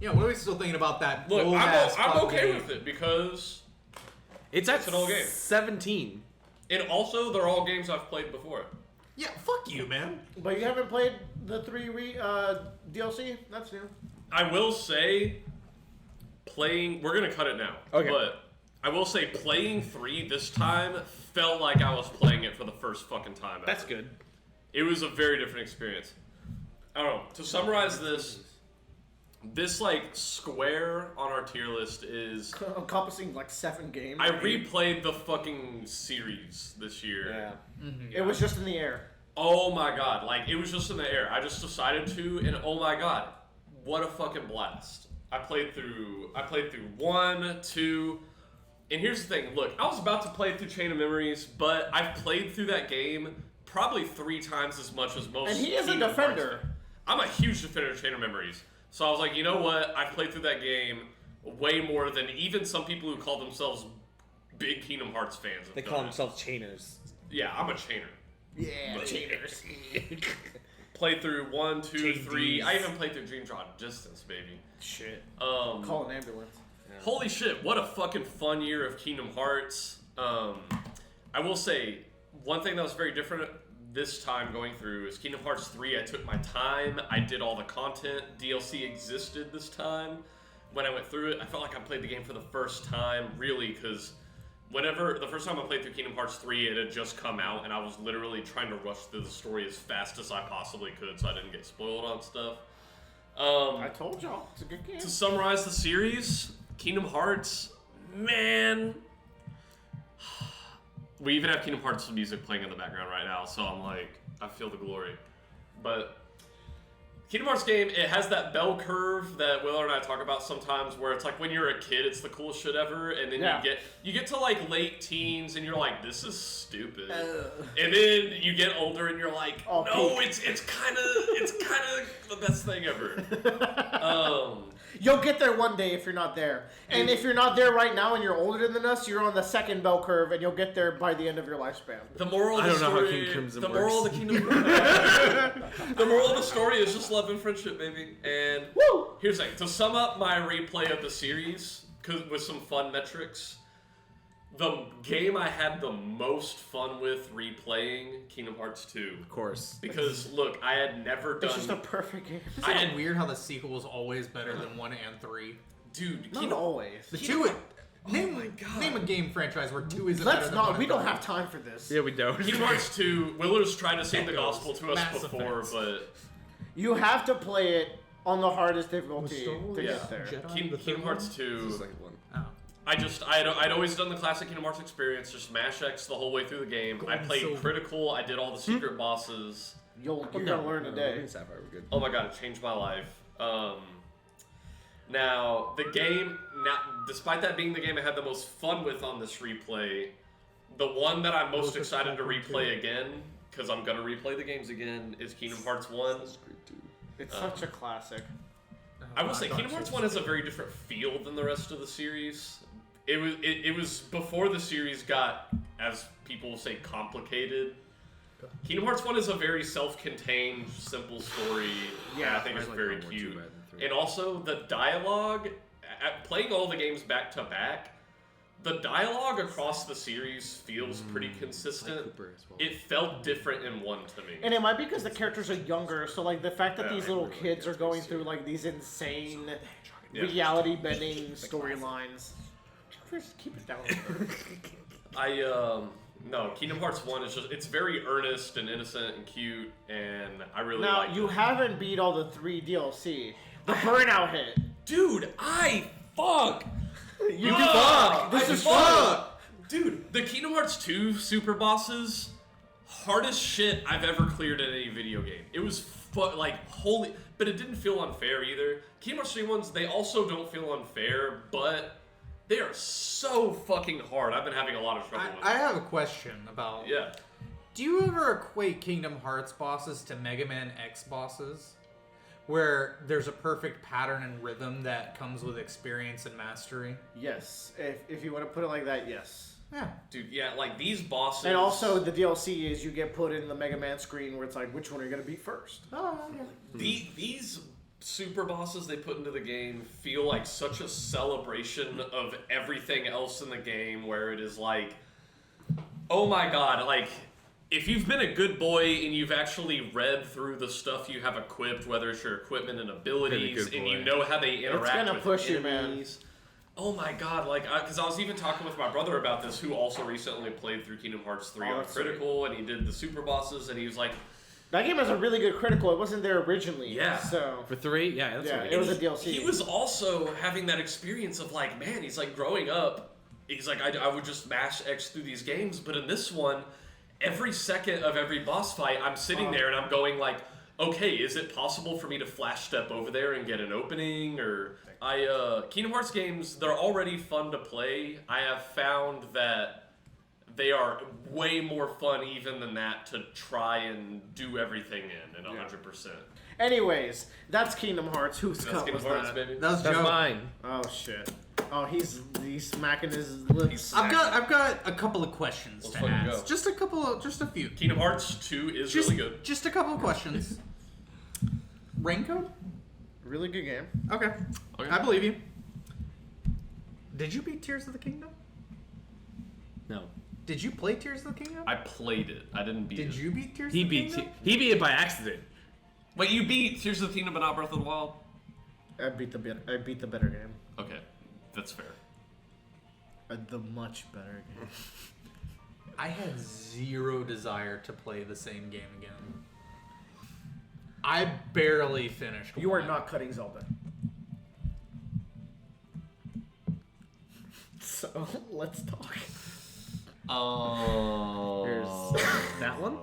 Yeah. What are we still thinking about that? Look, old-ass I'm fucking okay game? with it because, It's at It's an old game. 17. and also they're all games I've played before. Yeah. Fuck you, man. But you haven't played the 3 DLC? That's new. I will say, we're gonna cut it now. Okay. But I will say, playing 3 this time felt like I was playing it for the first fucking time. That's ever. good. It was a very different experience. I don't know. To summarize this like square on our tier list is Encompassing like 7 games. I replayed the fucking series this year. Yeah. It was just in the air. Oh my god, like it was just in the air. I just decided to, and oh my god, what a fucking blast. I played through 1, 2, and here's the thing, look, I was about to play through Chain of Memories, but I've played through that game probably 3 times as much as most. And he is a Kingdom defender. Hearts fans. I'm a huge defender of Chain of Memories. So I was like, you know what? I've played through that game way more than even some people who call themselves big Kingdom Hearts fans. have They done call it. themselves chainers. Yeah, I'm a chainer. Yeah, cheaters. Played through 1, 2, JDs. 3. I even played through Dream Drop Distance, baby. Shit. Um, Call an ambulance. Holy shit! What a fucking fun year of Kingdom Hearts. I will say one thing that was very different this time going through is Kingdom Hearts 3. I took my time. I did all the content. DLC existed this time. When I went through it, I felt like I played the game for the first time, really, because the first time I played through Kingdom Hearts 3, it had just come out, and I was literally trying to rush through the story as fast as I possibly could so I didn't get spoiled on stuff. I told y'all, it's a good game. To summarize the series, Kingdom Hearts, man. We even have Kingdom Hearts music playing in the background right now, so I'm like, I feel the glory. But Kingdom Hearts game, it has that bell curve that Willer and I talk about sometimes, where it's like when you're a kid, it's the coolest shit ever, and then Yeah. you get to like late teens, and you're like, this is stupid. And then you get older, and you're like, Oh, no, peak. it's kind of the best thing ever. You'll get there one day if you're not there. And if you're not there right now and you're older than us, you're on the second bell curve and you'll get there by the end of your lifespan. The moral of I the don't know how story, King Crimson the moral of works. the kingdom, the moral of the story is just love and friendship, baby. And Woo! here's the thing: to sum up my replay of the series, with some fun metrics, the game I had the most fun with replaying, Kingdom Hearts 2. Of course. Because look, I had never done. It's just a perfect game. Isn't it weird how the sequel was always better than 1 and 3? Dude, Not always. The Kingdom 2. Name a game franchise where 2 isn't Let's better than not. 1 We and don't 3. have time for this. Yeah, we don't. Kingdom Hearts 2. Willer's tried to sing the gospel to us Mass before, Effect. but You have to play it on the hardest difficulty Star Wars? to Yeah. get there. Kingdom Hearts 2. Oh. I'd always done the classic Kingdom Hearts experience, just mash X the whole way through the game. I played Silver. critical. I did all the secret bosses. You're gonna learn today. Sapphire, we're good. Oh my god, it changed my life. Now the game, despite that being the game I had the most fun with on this replay, the one that I'm most excited to replay again, because I'm gonna replay the games again, is Kingdom Hearts 1. It's such a classic. I will say Kingdom Hearts 1 has a very different feel than the rest of the series. It was before the series got, as people will say, complicated. Kingdom Hearts 1 is a very self-contained, simple story. Yeah, I think it's very one more cute. too bad than 3. And also, the dialogue, playing all the games back to back, the dialogue across the series feels pretty consistent. Cooper as well. It felt different in 1 to me. And it might be because the characters are younger, so like the fact that Yeah, these they little really kids get are to going see through it. like these insane Yeah. reality-bending storylines. Just keep it down. No, Kingdom Hearts 1 is just, it's very earnest and innocent and cute, and I really Now like you it. haven't beat all the 3 DLC. The burnout hit. Dude, fuck! You Fuck! This I is fuck! Dude, the Kingdom Hearts 2 super bosses, hardest shit I've ever cleared in any video game. It was holy, but it didn't feel unfair either. Kingdom Hearts 3 ones, they also don't feel unfair, but they are so fucking hard. I've been having a lot of trouble with I them. have a question about. Yeah. Do you ever equate Kingdom Hearts bosses to Mega Man X bosses? Where there's a perfect pattern and rhythm that comes with experience and mastery? Yes, if you want to put it like that, yes. Yeah. Dude, yeah, like these bosses. And also the DLC is you get put in the Mega Man screen where it's like, which one are you gonna beat first? Oh, yeah. These super bosses they put into the game feel like such a celebration of everything else in the game, where it is like, oh my god, like, if you've been a good boy and you've actually read through the stuff you have equipped, whether it's your equipment and abilities, good and boy. you know how they interact gonna with push you, man. enemies. Oh my god, like, because I was even talking with my brother about this, who also recently played through Kingdom Hearts 3 Oh, on that's sweet. Critical, and he did the super bosses, and he was like, That game has a really good critical. It wasn't there originally. Yeah. So For 3, yeah, that's yeah, really it was good. a DLC. He was also having that experience of like, man, he's like growing up. He's like, I would just mash X through these games, but in this one, every second of every boss fight, I'm sitting there and I'm going like, okay, is it possible for me to flash step over there and get an opening? Or Kingdom Hearts games, they're already fun to play. I have found that they are way more fun even than that to try and do everything in 100%. Anyways, that's Kingdom Hearts. Whose That's cup Kingdom was Hearts, that? baby. That was That's Joe. mine. Oh shit. Oh, he's smacking his lips. I've got a couple of questions Let's to fucking ask. go. Just a few. Kingdom Hearts 2 is Just, really good. Just a couple of questions. Raincoat? Really good game. Okay. Okay. I believe you. Did you beat Tears of the Kingdom? No. Did you play Tears of the Kingdom? I played it. I didn't beat it. Did you beat Tears He of the beat Kingdom? he beat it by accident. Wait, you beat Tears of the Kingdom but not Breath of the Wild? I beat the better game. Okay, that's fair. The much better game. I had zero desire to play the same game again. I barely finished. You are one. not cutting Zelda. So let's talk. There's that one.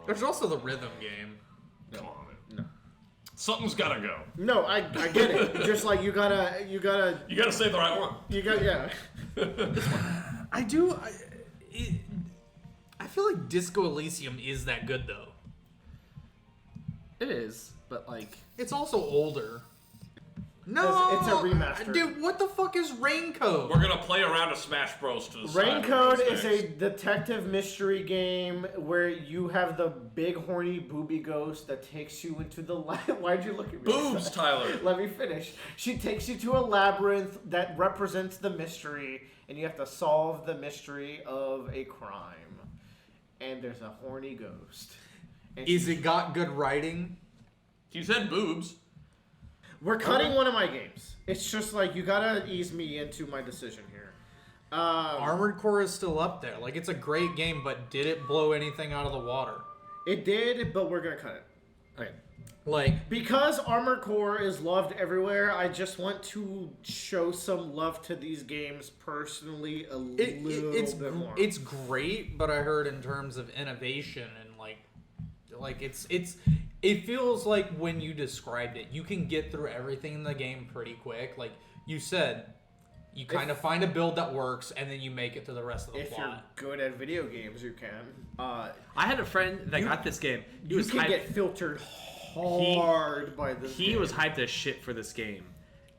There's also the rhythm game. Come on, man. No. Something's gotta go. No, I get it. Just like you gotta You gotta say the right one. yeah. I do. I feel like Disco Elysium is that good though. It is, but like It's also older. No, It's a remaster. Dude, what the fuck is Raincoat? We're gonna play around a Smash Bros. To decide Raincoat who is goes a next. detective mystery game where you have the big horny booby ghost that takes you into the Why'd you look at me? Boobs, Tyler. Let me finish. She takes you to a labyrinth that represents the mystery, and you have to solve the mystery of a crime. And there's a horny ghost. And Is it got good writing? He said boobs. We're cutting one of my games. It's just like you gotta ease me into my decision here. Armored Core is still up there. Like, it's a great game, but did it blow anything out of the water? It did, but we're gonna cut it. Okay. Like, Because Armored Core is loved everywhere, I just want to show some love to these games personally a little bit more. it's great, but I heard in terms of innovation and like it feels like when you described it, you can get through everything in the game pretty quick. Like you said, you kind of find a build that works, and then you make it through the rest of the if plot. you're good at video games, you can. I had a friend that got this game. He You was can hyped. get filtered hard by this He game. was hyped as shit for this game,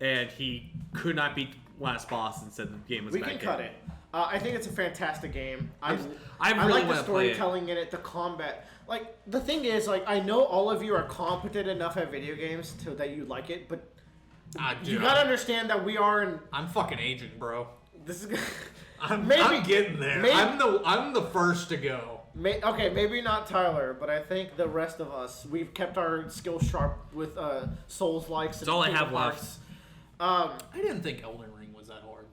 and he could not beat last boss and said the game was. We a bad can game. cut it. I think it's a fantastic game. I I really like the wanna play it. storytelling in it, the combat. Like the thing is, like I know all of you are competent enough at video games to that you like it, but Dude, you gotta understand that we are in I'm fucking aging, bro. this is. I'm Maybe- getting there. maybe- I'm the first to go. Okay, maybe not Tyler, but I think the rest of us, we've kept our skills sharp with Souls likes. That's all I have I didn't think Elden Ring was that hard.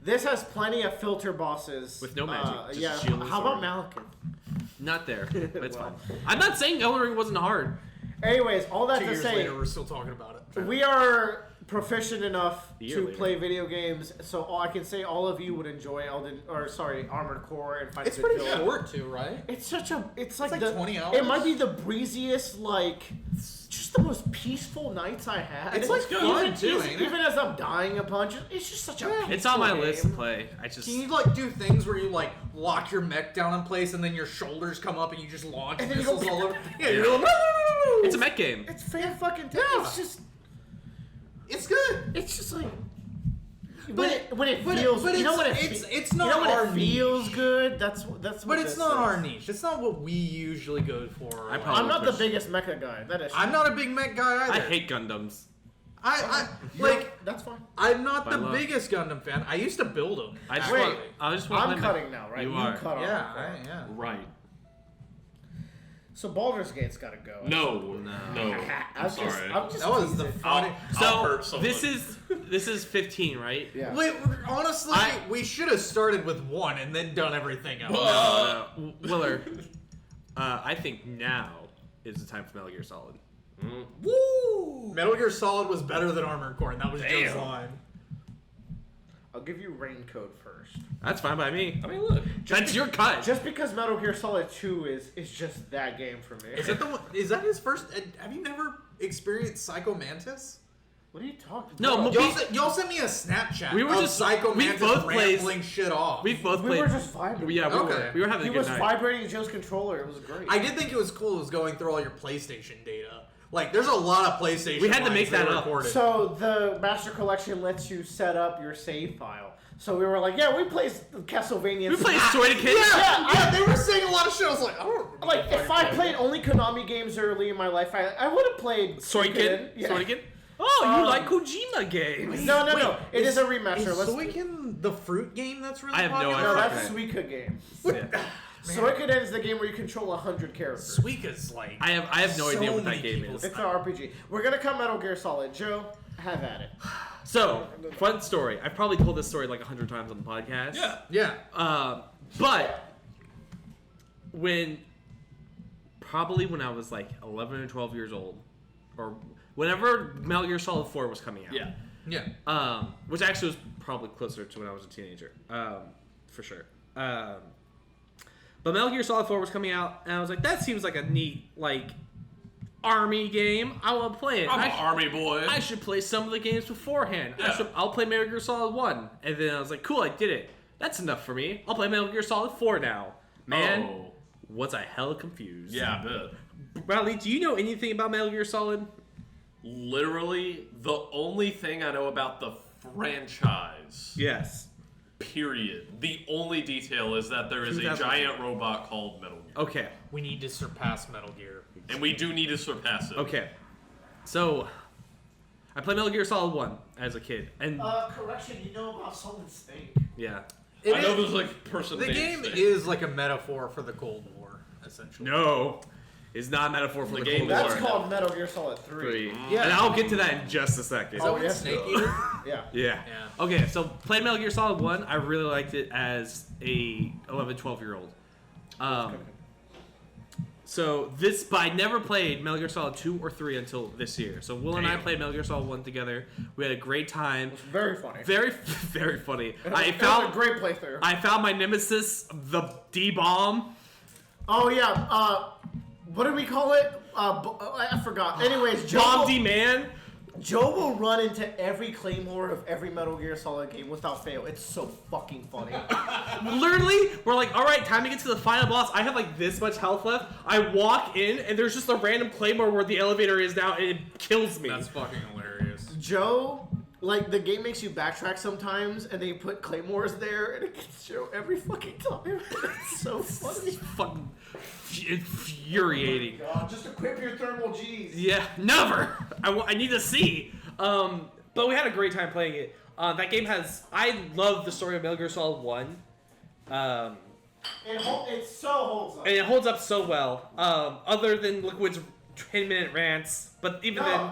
This has plenty of filter bosses With no magic, just yeah. shield and How about sword. Malekith? Not there, but it's Well. fine. I'm not saying Elden Ring wasn't hard. Anyways, all that 2 to years say, later, we're still talking about it. we are proficient enough A year to later. play video games, so I can say all of you would enjoy Armored Core and Fight It's the Good pretty Kill. short too, right? It's it's like the 20 hours? It might be the breeziest, like just the most peaceful nights I had. It's, like, fun, even, too, ain't it? even as I'm dying a bunch, it's just such a. Peaceful It's on my game. list to play. I just Can you like do things where you like lock your mech down in place and then your shoulders come up and you just launch And then you go- missiles all over? Yeah, Yeah. you're going, it's a mech game. It's fan fucking. Yeah. It's good. just like. But when it but feels, but you know it's- when it it's- fe- it's you not know when our it feels niche. good. That's But what it's this not is. our niche. It's not what we usually go for. I Like, probably- I'm not the push. biggest mecha guy. That is. I'm not a big mech guy either. I hate Gundams. I Like like. that's fine. I'm not By the love. biggest Gundam fan. I used to build them. I just Wait, want. I just want. I'm to cutting now, right? You are. cut off. Yeah. Right. So Baldur's Gate's got to go. No. No. I'm sorry. I'm just That was the teasing. funny. I'll hurt So someone. this is 15, right? Yeah. Wait, honestly, we should have started with one and then done everything else. No. Willer, I think now is the time for Metal Gear Solid. Woo! Metal Gear Solid was better than Armored Core, and that was Joe's Damn. line. I'll give you Raincoat first. That's fine by me. I mean, look. That's your cut. Just because Metal Gear Solid 2 is just that game for me. Is that the one? Is that his first? Have you never experienced Psycho Mantis? What are you talking? No, about? Y'all sent me a Snapchat. We were of just- Psycho we Mantis both played- rambling shit off. We've both we played. were just vibing. Yeah, Okay. we were having He a good was night. vibrating Joe's controller. It was great. I did think it was cool. It was going through all your PlayStation data. Like, there's a lot of PlayStation. We had to lines make that they up. recorded. So the Master Collection lets you set up your save file. So we were like, yeah, we play Castlevania. We played Suikoden. yeah, they were saying a lot of shit. I was like, I don't. Like, if I played only Konami games early in my life, I would have played Suikoden. Yeah. Suikoden. Oh, you Um, like Kojima games? No. It is a Is remaster. Let's. Suikoden the fruit game that's really I have no popular? No, idea. that's Suika game. Yeah. Suikoden is the game where you control 100 characters. Suika's like. I have no So idea what many that game people- is. It's an RPG. We're gonna cut Metal Gear Solid. Joe, have at it. So, fun story. I've probably told this story like 100 times on the podcast. Yeah. Yeah. But probably when I was like 11 or 12 years old, or whenever Metal Gear Solid 4 was coming out. Yeah. Yeah. Which actually was probably closer to when I was a teenager. For sure. But Metal Gear Solid 4 was coming out, and I was like, that seems like a neat, like, army game. I want to play it. I'm an army boy. I should play some of the games beforehand. Yeah. I'll play Metal Gear Solid 1. And then I was like, cool, I did it. That's enough for me. I'll play Metal Gear Solid 4 now. Man, Oh. was I hell confused. Yeah, I bet. Bradley, do you know anything about Metal Gear Solid? literally the only thing I know about the franchise. Yes. Period. The only detail is that there is a 2000. giant robot called Metal Gear. Okay. We need to surpass Metal Gear. And we do need to surpass it. Okay. So, I played Metal Gear Solid 1 as a kid. And, Correction, you know about Solid Snake. yeah. I know there's like person. The game is like a metaphor for the Cold War, essentially. No. It's not a metaphor for the game Cold That's War. called Metal Gear Solid 3. Yeah. And I'll get to that in just a second. Oh, Is yes. that Snake Eater? Yeah. Yeah. Yeah. Okay, so played Metal Gear Solid 1. I really liked it as a 11, 12-year-old. But I never played Metal Gear Solid 2 or 3 until this year. So Will and I Damn. played Metal Gear Solid 1 together. We had a great time. It's very funny. Very, very funny. It I was a found great playthrough. I found my nemesis, the D-bomb. Oh yeah. What do we call it? I forgot. Anyways, Bomb D-man. Joe will run into every claymore of every Metal Gear Solid game without fail. It's so fucking funny. Literally, we're like, all right, time to get to the final boss. I have like this much health left. I walk in, and there's just a random claymore where the elevator is now, and it kills me. That's fucking hilarious. Joe, like the game makes you backtrack sometimes, and they put claymores there, and it gets Joe every fucking time. It's so funny. Fucking infuriating. God, just equip your thermal G's. Yeah, never. I need to see. But we had a great time playing it. That game I love the story of Metal Gear Solid 1. It so holds up. And it holds up so well. Other than Liquid's 10-minute rants. But even then,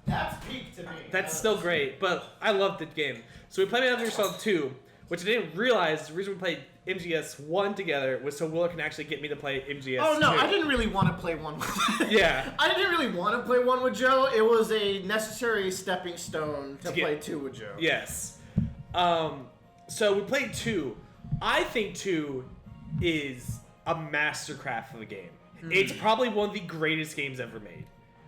that's peak to me. that's still great. But I loved the game. So we played Metal Gear Solid 2, which I didn't realize the reason we played MGS 1 together was so Willer can actually get me to play MGS 2. Oh no, I didn't really want to play one with Yeah. I didn't really want to play one with Joe. It was a necessary stepping stone to play two with Joe. Yes. So we played 2. I think 2 is a mastercraft of a game. It's probably one of the greatest games ever made.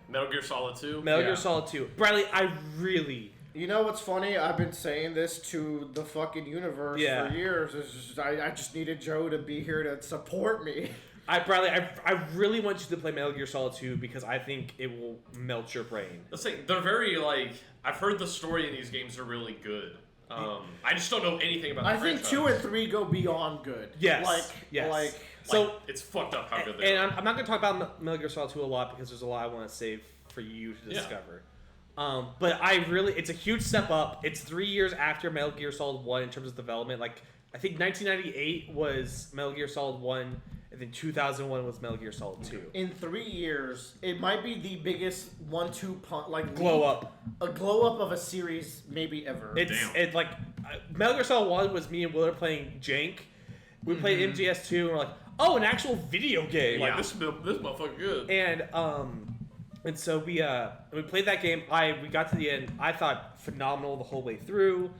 Metal Gear Solid 2. Metal Gear Solid 2. Bradley, I really... You know what's funny? I've been saying this to the fucking universe for years. It's just, I just needed Joe to be here to support me. Bradley, I really want you to play Metal Gear Solid 2 because I think it will melt your brain. Let's say they're very like. I've heard the story in these games are really good. I just don't know anything about. I The think franchise. 2 and 3 go beyond good. Yes. Yes. Like, So it's fucked up how good they and are. I'm not going to talk about Metal Gear Solid 2 a lot because there's a lot I want to save for you to discover. But it's a huge step up. It's 3 years after Metal Gear Solid 1 in terms of development. Like, I think 1998 was Metal Gear Solid 1, and then 2001 was Metal Gear Solid 2. In 3 years, it might be the biggest 1-2 Glow up. A glow up of a series maybe ever. It's like Metal Gear Solid 1 was me and Willard playing Jank. We played MGS 2 and we're like, oh, an actual video game. Like this motherfucker good. And so we played that game. We got to the end. I thought phenomenal the whole way through.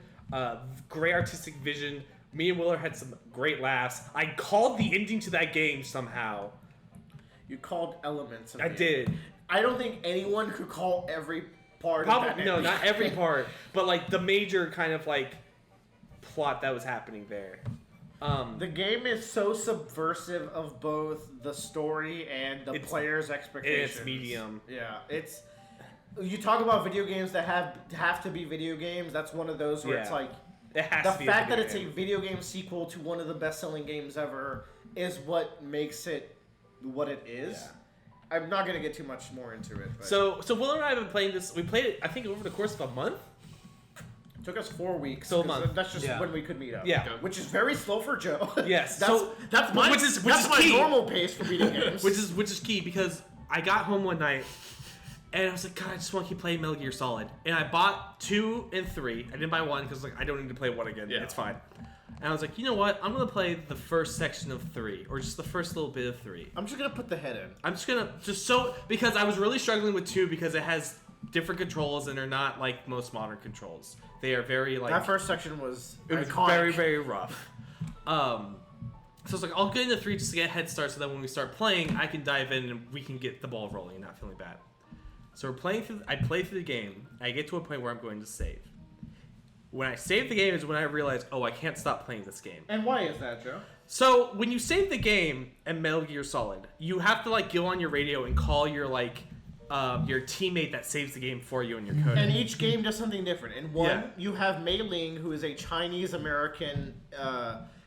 Great artistic vision. Me and Willard had some great laughs. I called the ending to that game somehow. You called elements of I it. did. I don't think anyone could call every part of that Probably no, ending. not every part, but like the major kind of like plot that was happening there. The game is so subversive of both the story and the player's expectations. It's medium. Yeah, it's. You talk about video games that have to be video games. That's one of those where it's like It has the to be fact that video it's game. a video game sequel to one of the best-selling games ever is what makes it what it is. Yeah. I'm not gonna get too much more into it. But So Will and I have been playing this. We played it, I think, over the course of a month. it took us 4 weeks. So a 'cause month. That's just when we could meet up. Yeah. which is very slow for Joe. Yes. That's my which is my key. normal pace for beating games. Which is key because I got home one night and I was like, God, I just want to keep playing Metal Gear Solid. And I bought 2 and 3. I didn't buy 1 because like I don't need to play 1 again. Yeah. It's fine. And I was like, you know what? I'm gonna play the first section of 3, or just the first little bit of 3. I'm just gonna put the head in. I'm just gonna because I was really struggling with 2 because it has different controls and they're not like most modern controls. They are very like That first section was iconic. Very, very rough. So I was like, I'll get into 3 just to get a head start so that when we start playing, I can dive in and we can get the ball rolling and not feeling bad. So I play through the game. I get to a point where I'm going to save. When I save the game is when I realize, oh, I can't stop playing this game. And why is that, Joe? So when you save the game in Metal Gear Solid, you have to like go on your radio and call your like your teammate that saves the game for you in your code. And each game does something different. In one, Yeah. you have Mei Ling, who is a Chinese-American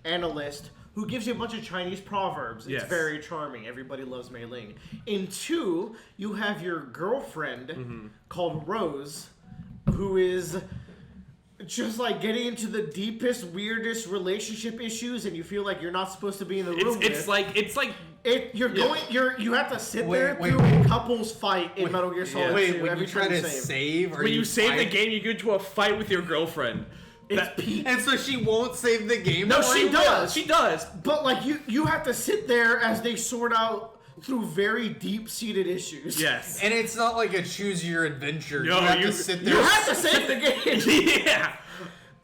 analyst who gives you a bunch of Chinese proverbs. It's Yes. very charming. Everybody loves Mei Ling. In 2, you have your girlfriend called Rose, who is just like getting into the deepest, weirdest relationship issues, and you feel like you're not supposed to be in the room. It's like You have to sit there Wait, through a couples fight in Metal Gear Solid 2 Wait, when every you try time to save. save, when you save the game, you get into a fight with your girlfriend. and so she won't save the game. No, for she you? does. She does. But like you have to sit there as they sort out through very deep-seated issues. Yes. And it's not like a choose your adventure. No, you have you- to sit there. You have to save the game. Yeah.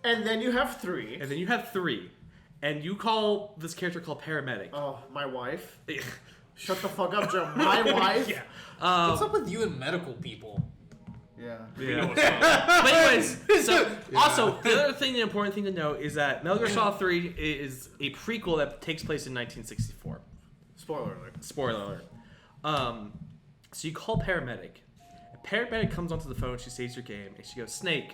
And then you have 3. And then you have 3, and you call this character called Paramedic. Oh, my wife. Shut the fuck up, Joe. My wife. Yeah. What's up with you and medical people? Yeah. Yeah. But anyways, so also the other thing, the important thing to note is that Metal Gear Solid 3 is a prequel that takes place in 1964. Spoiler alert. Spoiler alert. So you call Paramedic. And Paramedic comes onto the phone. She saves your game, and she goes, "Snake,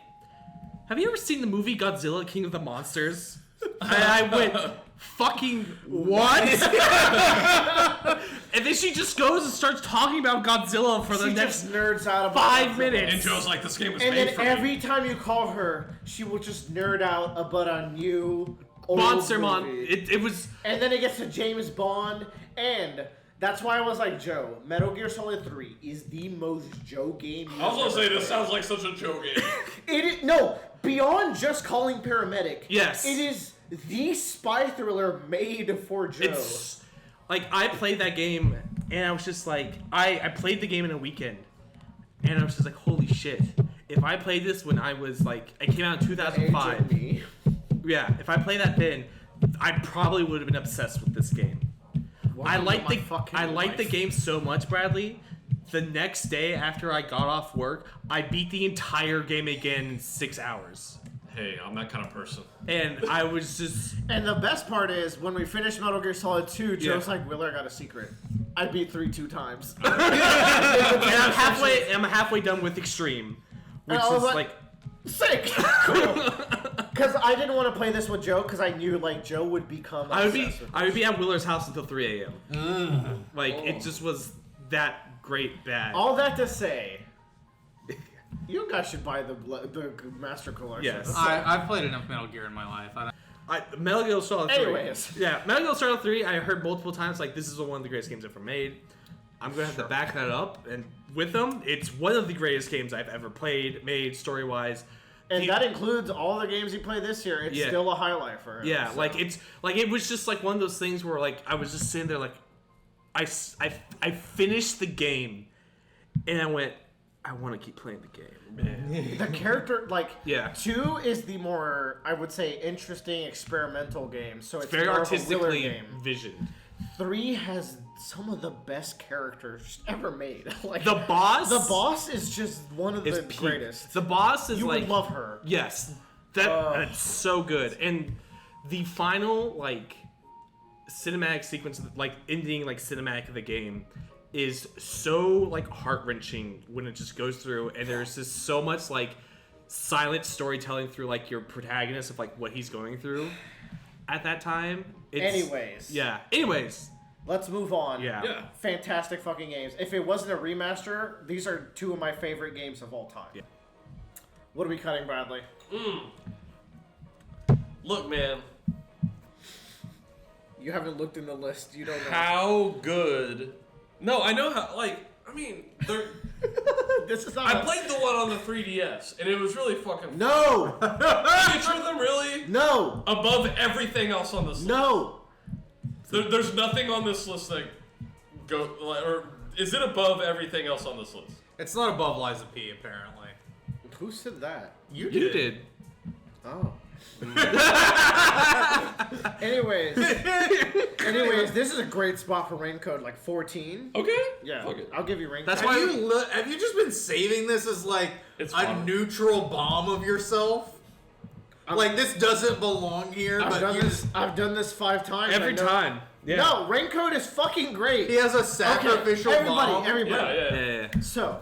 have you ever seen the movie Godzilla King of the Monsters?" And I went, "Fucking what?" And then she just goes and starts talking about Godzilla for the She next just nerds out about 5 Godzilla. minutes. And Joe's like, this game was And made then for me. every time you call her, she will just nerd out about a new old Monster movie. Mon. It was. And then it gets to James Bond, and that's why I was like, Joe, Metal Gear Solid 3 is the most Joe game. I was gonna say, this sounds like such a Joe game. No, beyond just calling Paramedic. Yes. It is the spy thriller made for Joe. It's like I played that game and I was just like I played the game in a weekend and I was just like, holy shit, if I played this when I was like, it came out in 2005, me. yeah, if I played that then I probably would have been obsessed with this game. I like the game so much, Bradley. The next day after I got off work, I beat the entire game again in 6 hours. Hey, I'm that kind of person. And I was just... And the best part is, when we finished Metal Gear Solid 2, Joe's Yeah. like, Willer, I got a secret. I beat 3 2 times. And I'm halfway done with Extreme. Which And I was is like- Sick! Cool. Because I didn't want to play this with Joe, because I knew, like, Joe would become I obsessed with would be at Willer's house until 3 a.m. Like, Oh. it just was that great bad. All that to say, you guys should buy the Master Collection. Yes. I've played enough Metal Gear in my life. Metal Gear Solid 3. Anyways. Yeah, Metal Gear Solid 3, I heard multiple times, like, this is one of the greatest games ever made. I'm going to have to back that up. And with them, it's one of the greatest games I've ever played, made, story-wise. And that includes all the games he played this year. It's Yeah. still a highlight for him. Yeah, so. like, it was just, like, one of those things where, like, I was just sitting there, like, I finished the game, and I went, I want to keep playing the game. The character, like, Yeah. 2 is the more, I would say, interesting experimental game. So it's Very more of a Willer artistically game. visioned. 3 has some of the best characters ever made. Like The boss is just one of the peak. greatest. The boss is You like would love her. Yes, that's so good. And the final like cinematic sequence, like ending like cinematic of the game, is so like heart wrenching when it just goes through, and there's just so much like silent storytelling through like your protagonist of like what he's going through at that time. Anyways, Let's move on. yeah. Fantastic fucking games. If it wasn't a remaster, these are 2 of my favorite games of all time. Yeah. What are we cutting, Bradley? Look, man, You haven't looked in the list. You don't know. how good. No, I know how. Like, I mean, they're. This is not. I played the one on the 3DS, and it was really fucking. No. Each of them really No. above everything else on this list. No. There's nothing on this list that or is it above everything else on this list? It's not above Liza P, apparently. Who said that? You did. Oh. Anyways, this is a great spot for Raincoat, like 14. Okay. Yeah, Fuck it. I'll give you Raincoat. That's Have why you just been saving this as like It's a fun. neutral bomb of yourself? Like, this doesn't belong here, I've but done you this. just- I've done this 5 times. Every I know- time. Yeah. No, Raincoat is fucking great. he has a sacrificial bomb. Everybody. Yeah. So,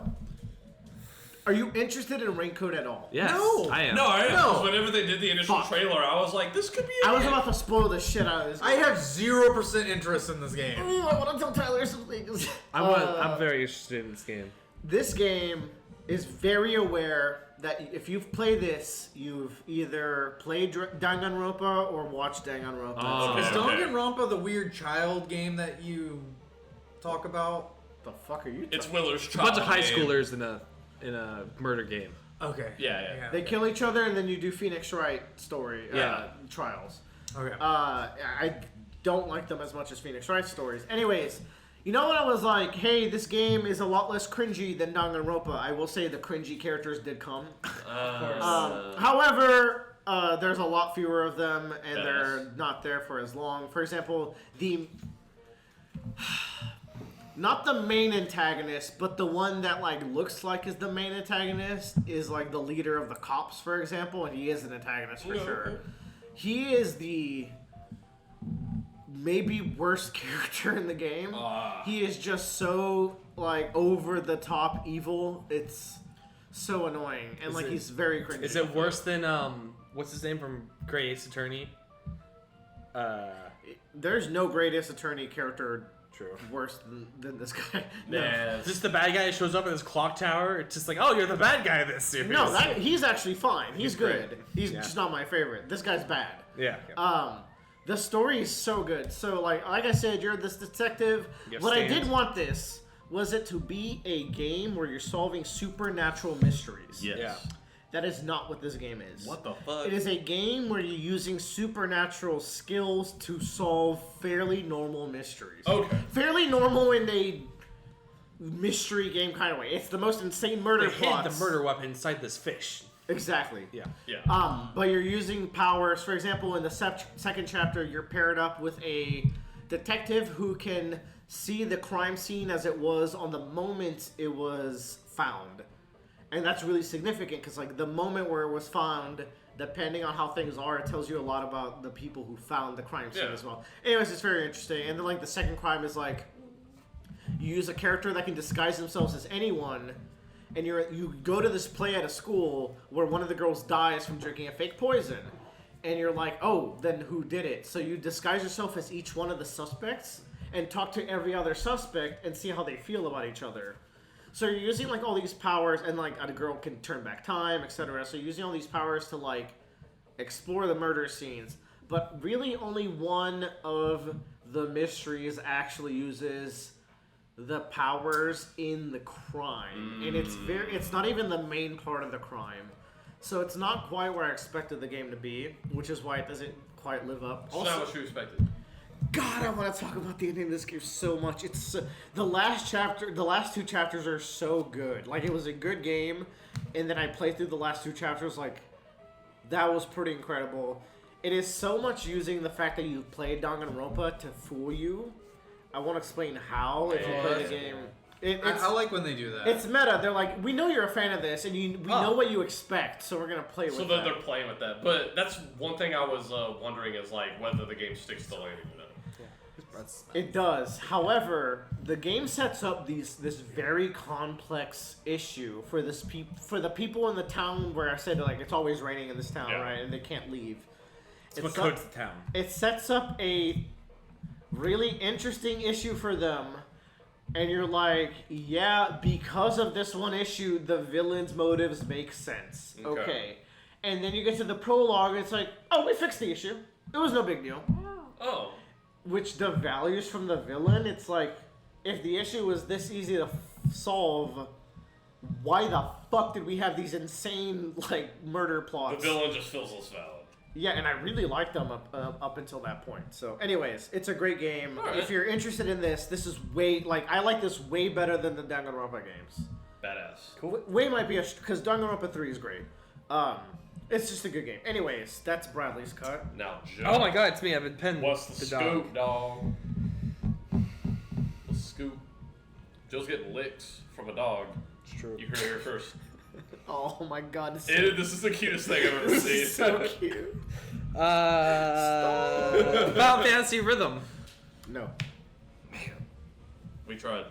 are you interested in Raincoat at all? Yes, No. I am. No, I am. No. 'Cause whenever they did the initial Fuck. trailer, I was like, this could be a I was game. about to spoil the shit out of this. I have 0% interest in this game. Ooh, I want to tell Tyler some things. I'm very interested in this game. This game is very aware that if you've played this, you've either played Danganronpa or watched Danganronpa. Oh. Is Okay. Danganronpa the weird child game that you talk about? The fuck are you? It's talking- Willer's A child bunch of high game. school in a murder game. Okay. Yeah. They kill each other and then you do Phoenix Wright Yeah. trials. Okay. I don't like them as much as Phoenix Wright stories. Anyways, you know when I was like, hey, this game is a lot less cringy than Danganronpa, I will say the cringy characters did come. However, there's a lot fewer of them, and they're not there for as long. For example, not the main antagonist, but the one that like looks like is the main antagonist is like the leader of the cops, for example, and he is an antagonist for sure. He is the maybe worst character in the game. He is just so like over the top evil. It's so annoying, and like he's very cringy. Is it worse than what's his name from Grey Ace Attorney? There's no greatest attorney character True. worse than this guy. No. Yeah. Is this the bad guy that shows up in his clock tower? It's just like, oh, you're the bad guy of this series. No, he's actually fine. He's good. great. He's Yeah. just not my favorite. This guy's bad. Yeah. The story is so good. So like I said, you're this detective. You have What I stands. did want this was it to be a game where you're solving supernatural mysteries. Yes. Yeah. That is not what this game is. What the fuck? It is a game where you're using supernatural skills to solve fairly normal mysteries. Okay. Fairly normal in a mystery game kind of way. It's the most insane murder They plots. hid the murder weapon inside this fish. Exactly. Yeah. Yeah. But you're using powers. For example, in the second chapter, you're paired up with a detective who can see the crime scene as it was on the moment it was found. And that's really significant because, like, the moment where it was found, depending on how things are, it tells you a lot about the people who found the crime scene as well. Anyways, it's very interesting. And then, like, the second crime is, like, you use a character that can disguise themselves as anyone, and you go to this play at a school where one of the girls dies from drinking a fake poison. And you're like, oh, then who did it? So you disguise yourself as each one of the suspects and talk to every other suspect and see how they feel about each other. So you're using like all these powers, and like a girl can turn back time, etc. So you're using all these powers to like explore the murder scenes. But really only one of the mysteries actually uses the powers in the crime. And it's not even the main part of the crime. So it's not quite where I expected the game to be, which is why it doesn't quite live up. It's not what you expected. God, I want to talk about the ending of this game so much. It's the last two chapters are so good. Like, it was a good game, and then I played through the last 2 chapters. Like, that was pretty incredible. It is so much using the fact that you played Danganronpa to fool you. I won't explain how if you play the game. I like when they do that. It's meta. They're like, we know you're a fan of this, and we know what you expect, so we're gonna play with So that. they're playing with that. But that's one thing I was wondering is like whether the game sticks to the landing or not. It does. However, the game sets up this very complex issue for the people in the town where I said like it's always raining in this town, Yeah. right? And they can't leave. It's what codes the town. It sets up a really interesting issue for them. And you're like, yeah, because of this one issue, the villain's motives make sense. Okay. And then you get to the prologue, and it's like, oh, we fixed the issue. It was no big deal. Oh. Which the values from the villain, it's like, if the issue was this easy to solve, why the fuck did we have these insane, like, murder The plots? villain just feels less valid. Yeah, and I really liked them up until that point. So, anyways, it's a great game. All right. If you're interested in this is I like this way better than the Danganronpa games. Badass. Way might be because Danganronpa 3 is great. It's just a good game. Anyways, that's Bradley's cut. Now, Joe. Oh my god, it's me. I've been pinned. What's the scoop, dog? The scoop. Joe's getting licks from a dog. It's true. You heard it here first. Oh my god, this This is the cutest thing I've ever seen. so cute. Final Fantasy Rhythm. No. We tried.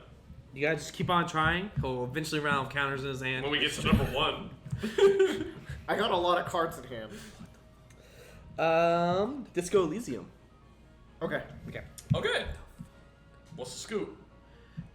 You guys just keep on trying. He'll eventually run out of counters in his hand. When we get to number 1. I got a lot of cards in hand. Disco Elysium. Okay. Okay. What's the scoop?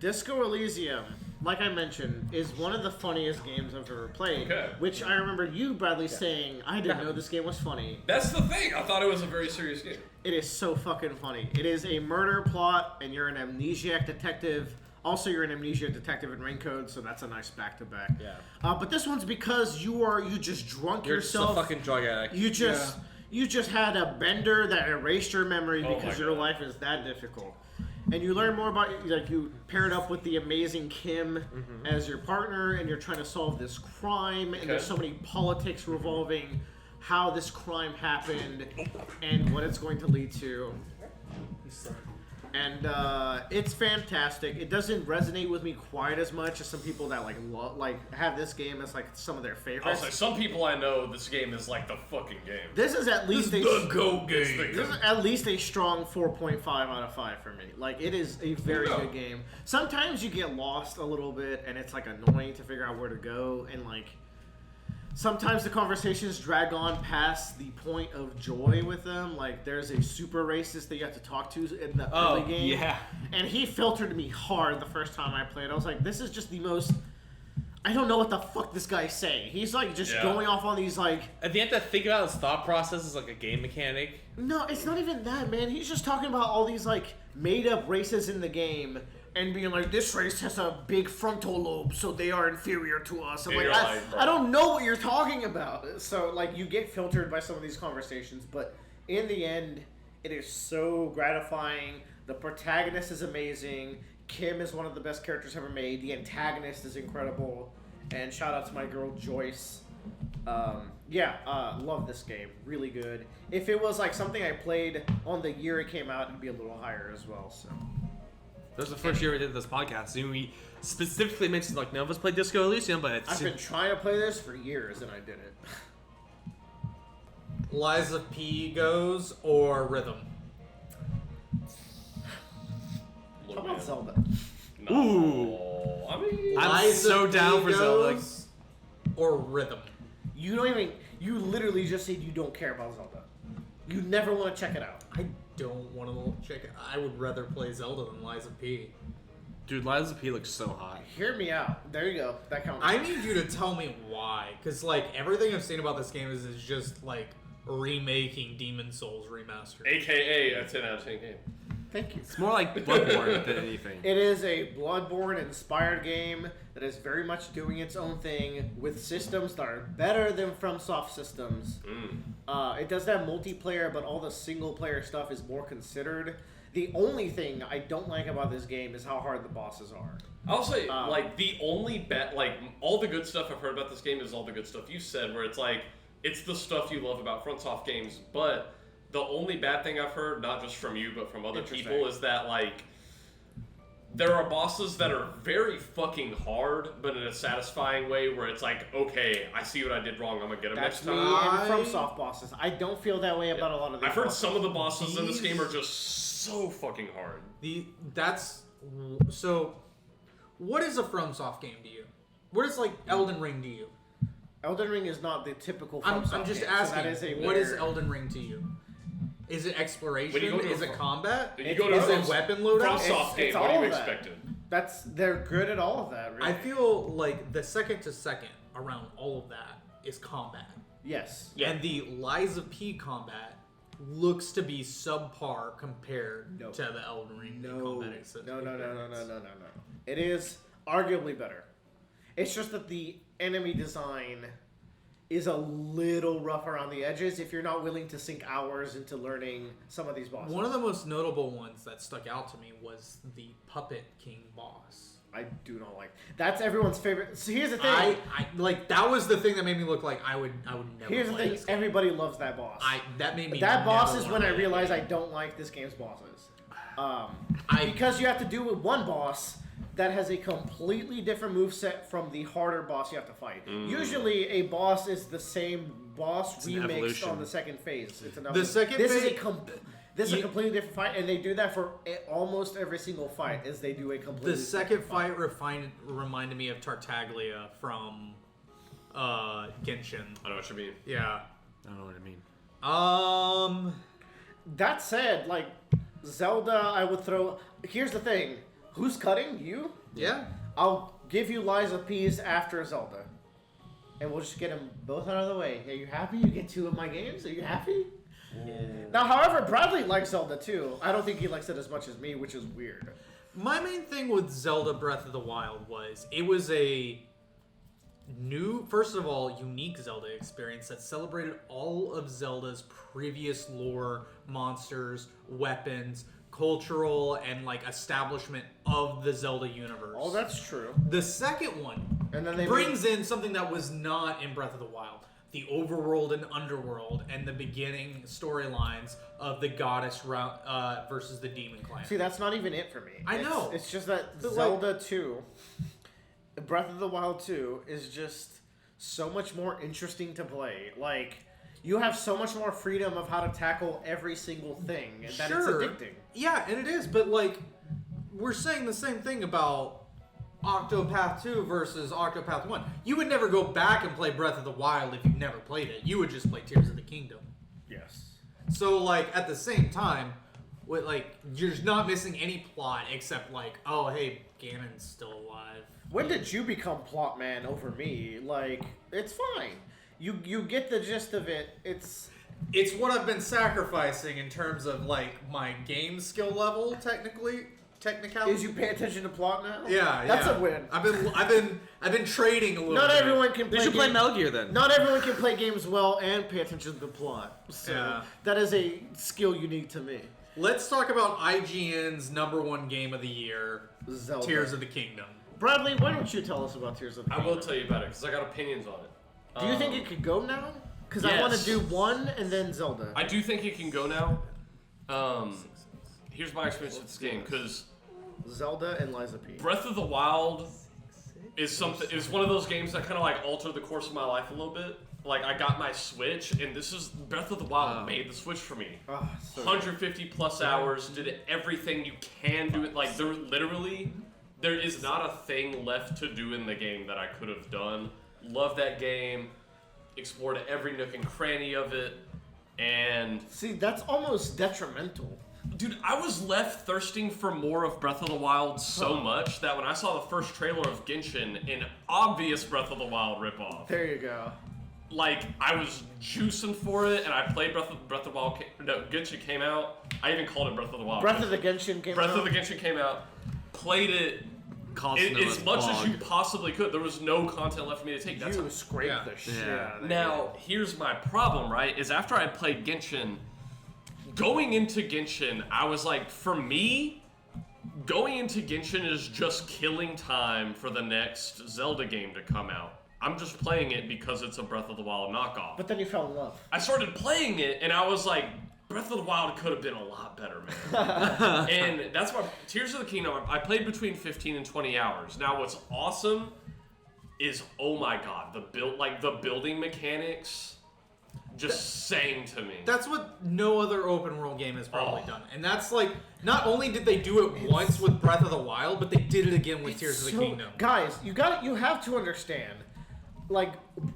Disco Elysium, like I mentioned, is one of the funniest games I've ever played. Okay. Which I remember you, Bradley, saying, I didn't know this game was funny. That's the thing. I thought it was a very serious game. It is so fucking funny. It is a murder plot, and you're an amnesiac detective. Also, you're an amnesia detective in Raincoat, so that's a nice back-to-back. Yeah. But this one's because you just drunk You're yourself. just a fucking drug addict. You just had a bender that erased your memory Oh because my your God. life is that difficult. And you learn more about, like, you paired up with the amazing Kim as your partner, and you're trying to solve this crime, and there's so many politics revolving how this crime happened and what it's going to lead to. And it's fantastic. It doesn't resonate with me quite as much as some people that have this game as like some of their I was favorites. like, some people I know, this game is like the fucking game. This is at least the GO game. This is at least a strong 4.5 out of 5 for me. Like, it is a very good game. Sometimes you get lost a little bit, and it's like annoying to figure out where to go, and like sometimes the conversations drag on past the point of joy with them. Like, there's a super racist that you have to talk to in the early game. yeah. And he filtered me hard the first time I played. I was like, this is just the most... I don't know what the fuck this guy's saying. He's like just going off on these like... At the end, to think about his thought process as like a game mechanic. No, it's not even that, man. He's just talking about all these like made-up races in the game and being like, this race has a big frontal lobe, so they are inferior to us. I'm Yeah, like, you're like, bro. I don't know what you're talking about. So like, you get filtered by some of these conversations, but in the end, it is so gratifying. The protagonist is amazing. Kim is one of the best characters ever made. The antagonist is incredible. And shout out to my girl Joyce. Love this game. Really good. If it was like something I played on the year it came out, it'd be a little higher as well. So That was the first year we did this podcast. And we specifically mentioned like none of us played Disco Elysium, but it's I've been trying to play this for years and I didn't. Liza P goes or Rhythm? How about Zelda? No. Ooh. I mean, I'm so down for Zelda. goes or Rhythm? You you literally just said you don't care about Zelda. You never want to check it out. I don't want to check it. I would rather play Zelda than Liza P. Dude, Liza P looks so hot. Hear me out. There you go. That counts. I need you to tell me why, because like everything I've seen about this game is just like remaking Demon Souls remastered. AKA a 10 out of 10 game. Thank you. It's more like Bloodborne than anything. It is a Bloodborne-inspired game that is very much doing its own thing with systems that are better than FromSoft systems. It does have multiplayer, but all the single-player stuff is more considered. The only thing I don't like about this game is how hard the bosses are. I'll say, like, the only all the good stuff I've heard about this game is all the good stuff you said, where it's like, it's the stuff you love about FromSoft games, but the only bad thing I've heard, not just from you, but from other people, is that, like, there are bosses that are very fucking hard, but in a satisfying way, where it's like, okay, I see what I did wrong, I'm gonna get them That's next me time. and FromSoft bosses. I don't feel that way about a lot of these I've heard bosses. some of the bosses in this game are just so fucking hard. So what is a FromSoft game to you? What is like Elden Ring to you? Elden Ring is not the typical I'm FromSoft just game, asking, so that is what is Elden Ring to you? Is it exploration? When you go to Is a- it combat? You go to Is a it weapon loadout? FromSoft game, It's what do all you of that. expected? They're good at all of that, really. I feel like the second to second around all of that is combat. Yes. And the Liza P combat looks to be subpar compared No. to the Elden Ring No. combat. No. It is arguably better. It's just that the enemy design is a little rough around the edges if you're not willing to sink hours into learning some of these bosses. One of the most notable ones that stuck out to me was the Puppet King boss. I do not like. That's everyone's favorite. So here's the thing. I like that was the thing that made me look like I would never. Here's the play thing. this game. Everybody loves that boss. That made me. That boss never is wanna when I play it realized I again. don't like this game's bosses. Because you have to do with one boss that has a completely different moveset from the harder boss you have to fight. Usually, a boss is the same boss an remixed evolution. on the second phase. It's an The second this is phase- this is a completely different fight, and they do that for almost every single fight. Is they do a completely The second fight reminded me of Tartaglia from Genshin. I know what you mean. Yeah. I don't know what I mean. That said, like Zelda, I would throw. Here's the thing: who's cutting you? Yeah. I'll give you Liza P's after Zelda, and we'll just get them both out of the way. Are you happy? You get 2 of my games. Are you happy? Yeah. Now, however, Bradley likes Zelda too. I don't think he likes it as much as me, which is weird. My main thing with Zelda Breath of the Wild was it was a new, first of all, unique Zelda experience that celebrated all of Zelda's previous lore, monsters, weapons, cultural, and like establishment of the Zelda universe. Oh, that's true. The second one And then they brings in something that was not in Breath of the Wild. The overworld and underworld and the beginning storylines of the goddess versus the demon clan. See, that's not even it for me. I know. It's just that But, Zelda 2, Breath of the Wild 2, is just so much more interesting to play. Like, you have so much more freedom of how to tackle every single thing, and that it's addicting. Yeah, and it is, but like, we're saying the same thing about Octopath 2 versus Octopath 1. You would never go back and play Breath of the Wild if you never played it. You would just play Tears of the Kingdom. Yes. So, like, at the same time, with like, you're just not missing any plot except like, oh, hey, Ganon's still alive. When did you become plot man over me? Like, it's fine. You get the gist of it. It's What I've been sacrificing in terms of like my game skill level, technically. is you pay attention to plot now. Yeah, that's yeah. a win. I've been trading a little. Not bit. everyone can play. You should play Metal Gear then. Not everyone can play games well and pay attention to the plot. So Yeah. that is a skill unique to me. Let's talk about IGN's #1 game of the year, Zelda. Tears of the Kingdom. Bradley, why don't you tell us about Tears of the I Kingdom? will tell you about it because I got opinions on it. Do you think it could go now? Because I want to Yes. do 1 and then Zelda. I do think it can go now. Here's my experience with this game because Zelda and Liza P. Breath of the Wild is one of those games that kind of like altered the course of my life a little bit. Like I got my Switch, and this is Breath of the Wild made the Switch for me. Oh, so 150 plus hours, did everything you can do it. Like there is not a thing left to do in the game that I could have done. Love that game. Explored every nook and cranny of it, and see, that's almost detrimental. dude, I was left thirsting for more of Breath of the Wild so much that when I saw the first trailer of Genshin, an obvious Breath of the Wild ripoff, There you go. like I was juicing for it, and I played Breath of the Wild. No, Genshin came out. I even called it Breath of the Wild. Breath of the Genshin came Breath out. of the Genshin came out. Played it as much as you possibly could. There was no content left for me to take. That's You scraped Yeah. the shit Yeah. out of that Now, game. here's my problem, right? Is after I played Genshin, going into Genshin, I was like, for me, going into Genshin is just killing time for the next Zelda game to come out. I'm just playing it because it's a Breath of the Wild knockoff. But then you fell in love. I started playing it, and I was like, Breath of the Wild could have been a lot better, man. And that's why Tears of the Kingdom, I played between 15 and 20 hours. Now, what's awesome is, oh my god, the building mechanics just sang to me. That's what no other open world game has probably done. And that's like, not only did they do it once with Breath of the Wild, but they did it again with Tears of the Kingdom. Guys, you have to understand. Like,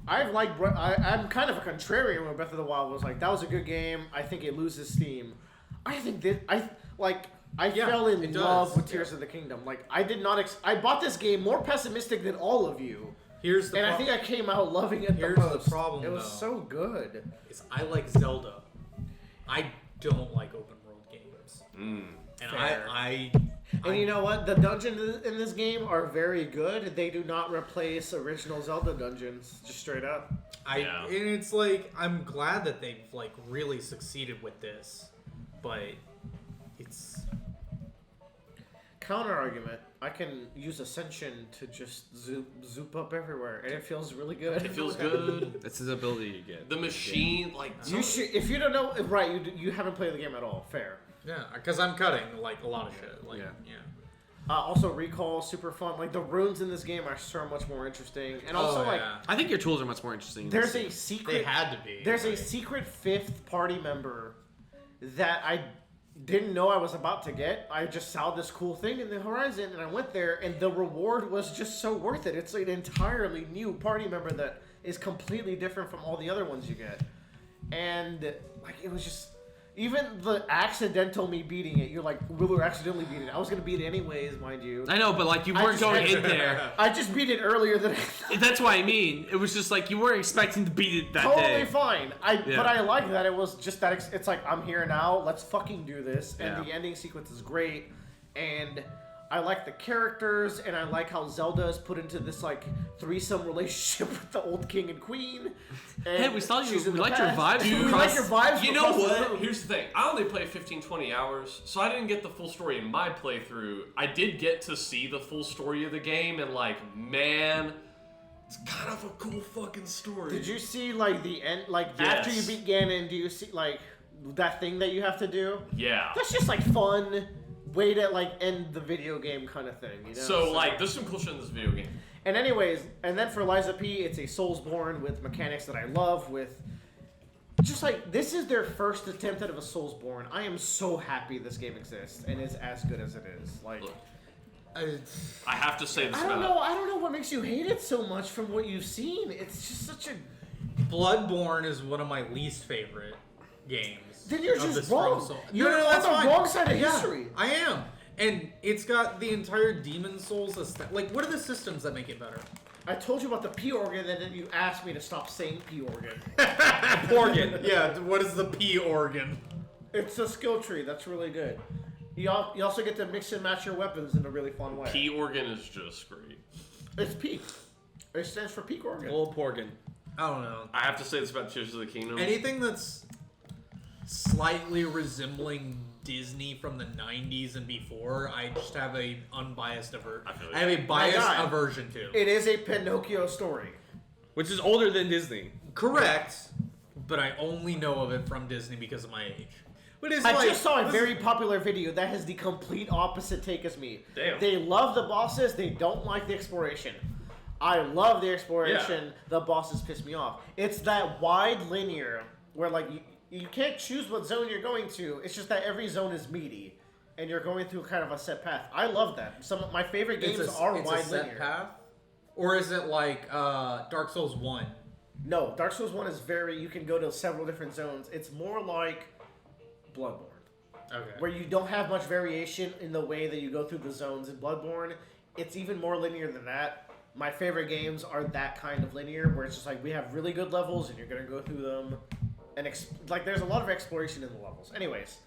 I'm kind of a contrarian when Breath of the Wild was like, that was a good game. I think it loses steam. I think that I fell in it love does. with Tears of the Kingdom. Like, I did not. I bought this game more pessimistic than all of you, Here's the and I think I came out loving it Here's the the most. problem, It was though. so good. is I like Zelda. I don't like open world games. And Fair. And you know what? The dungeons in this game are very good. They do not replace original Zelda dungeons, just straight up. Yeah. And it's like, I'm glad that they've like really succeeded with this, but it's Counter argument. I can use Ascension to just zoop up everywhere, and it feels really good. It feels good. That's his ability you get. The machine, like You should, if you don't know, right? You haven't played the game at all. Fair. Yeah, because I'm cutting like a lot of shit. Like, Yeah. Also, Recall super fun. Like the runes in this game are so much more interesting, and also like I think your tools are much more interesting. there's a secret. they had to be. There's a secret fifth party member that I didn't know I was about to get. I just saw this cool thing in the horizon, and I went there, and the reward was just so worth it. It's like an entirely new party member that is completely different from all the other ones you get, and like it was just. Even the accidental me beating it, you're like, Willer accidentally beat it. I was going to beat it anyways, mind you. I know, but like you weren't going in there. I just beat it earlier than I thought. That's what I mean. It was just like you weren't expecting to beat it that Totally day. fine. But I like that it was just that it's like, I'm here now, let's fucking do this. And Yeah. the ending sequence is great. And I like the characters, and I like how Zelda is put into this like threesome relationship with the old king and queen. And Hey, we saw you. she's in We the liked your past. vibes. We from like across- your vibes. You know from across the what? room. Here's the thing. I only played 15, 20 hours, so I didn't get the full story in my playthrough. I did get to see the full story of the game, and like, man, it's kind of a cool fucking story. Did you see like the end? Like Yes. after you beat Ganon, do you see like that thing that you have to do? Yeah. That's just like fun way to like end the video game kind of thing, you know? So like, there's some cool shit in this video game. And anyways, and then for Liza P, it's a Soulsborne with mechanics that I love. With just like this is their first attempt at a Soulsborne. I am so happy this game exists and is as good as it is. Like. Look, I have to say this I don't about know. I don't know what makes you hate it so much from what you've seen. It's just such a. Bloodborne is one of my least favorite games. Then you're of just this wrong. From Soul. You're on that's the fine. wrong side of Yeah, history. I am. And it's got the entire Demon Souls aesthetic. Like, what are the systems that make it better? I told you about the P organ, and then you asked me to stop saying P organ. Organ. Yeah, what is the P organ? It's a skill tree. That's really good. You also get to mix and match your weapons in a really fun way. P organ is just great. It's peak. It stands for peak organ. Old Porgan. I don't know. I have to say this about Tears of the Kingdom. Anything that's slightly resembling Disney from the 90s and before, I just have a unbiased I feel you. I have a biased My God. aversion to. It is a Pinocchio story. Which is older than Disney. Correct, but I only know of it from Disney because of my age. But it's I like, just saw a this- very popular video that has the complete opposite take as me. Damn. They love the bosses. They don't like the exploration. I love the exploration. Yeah. The bosses piss me off. It's that wide linear where like you can't choose what zone you're going to. It's just that every zone is meaty, and you're going through kind of a set path. I love that. Some of my favorite games are it's wide a set linear. path, or is it like Dark Souls 1? No, Dark Souls 1 is very. You can go to several different zones. It's more like Bloodborne, Okay. where you don't have much variation in the way that you go through the zones in Bloodborne. It's even more linear than that. My favorite games are that kind of linear, where it's just like we have really good levels and you're gonna go through them, and like there's a lot of exploration in the levels. Anyways,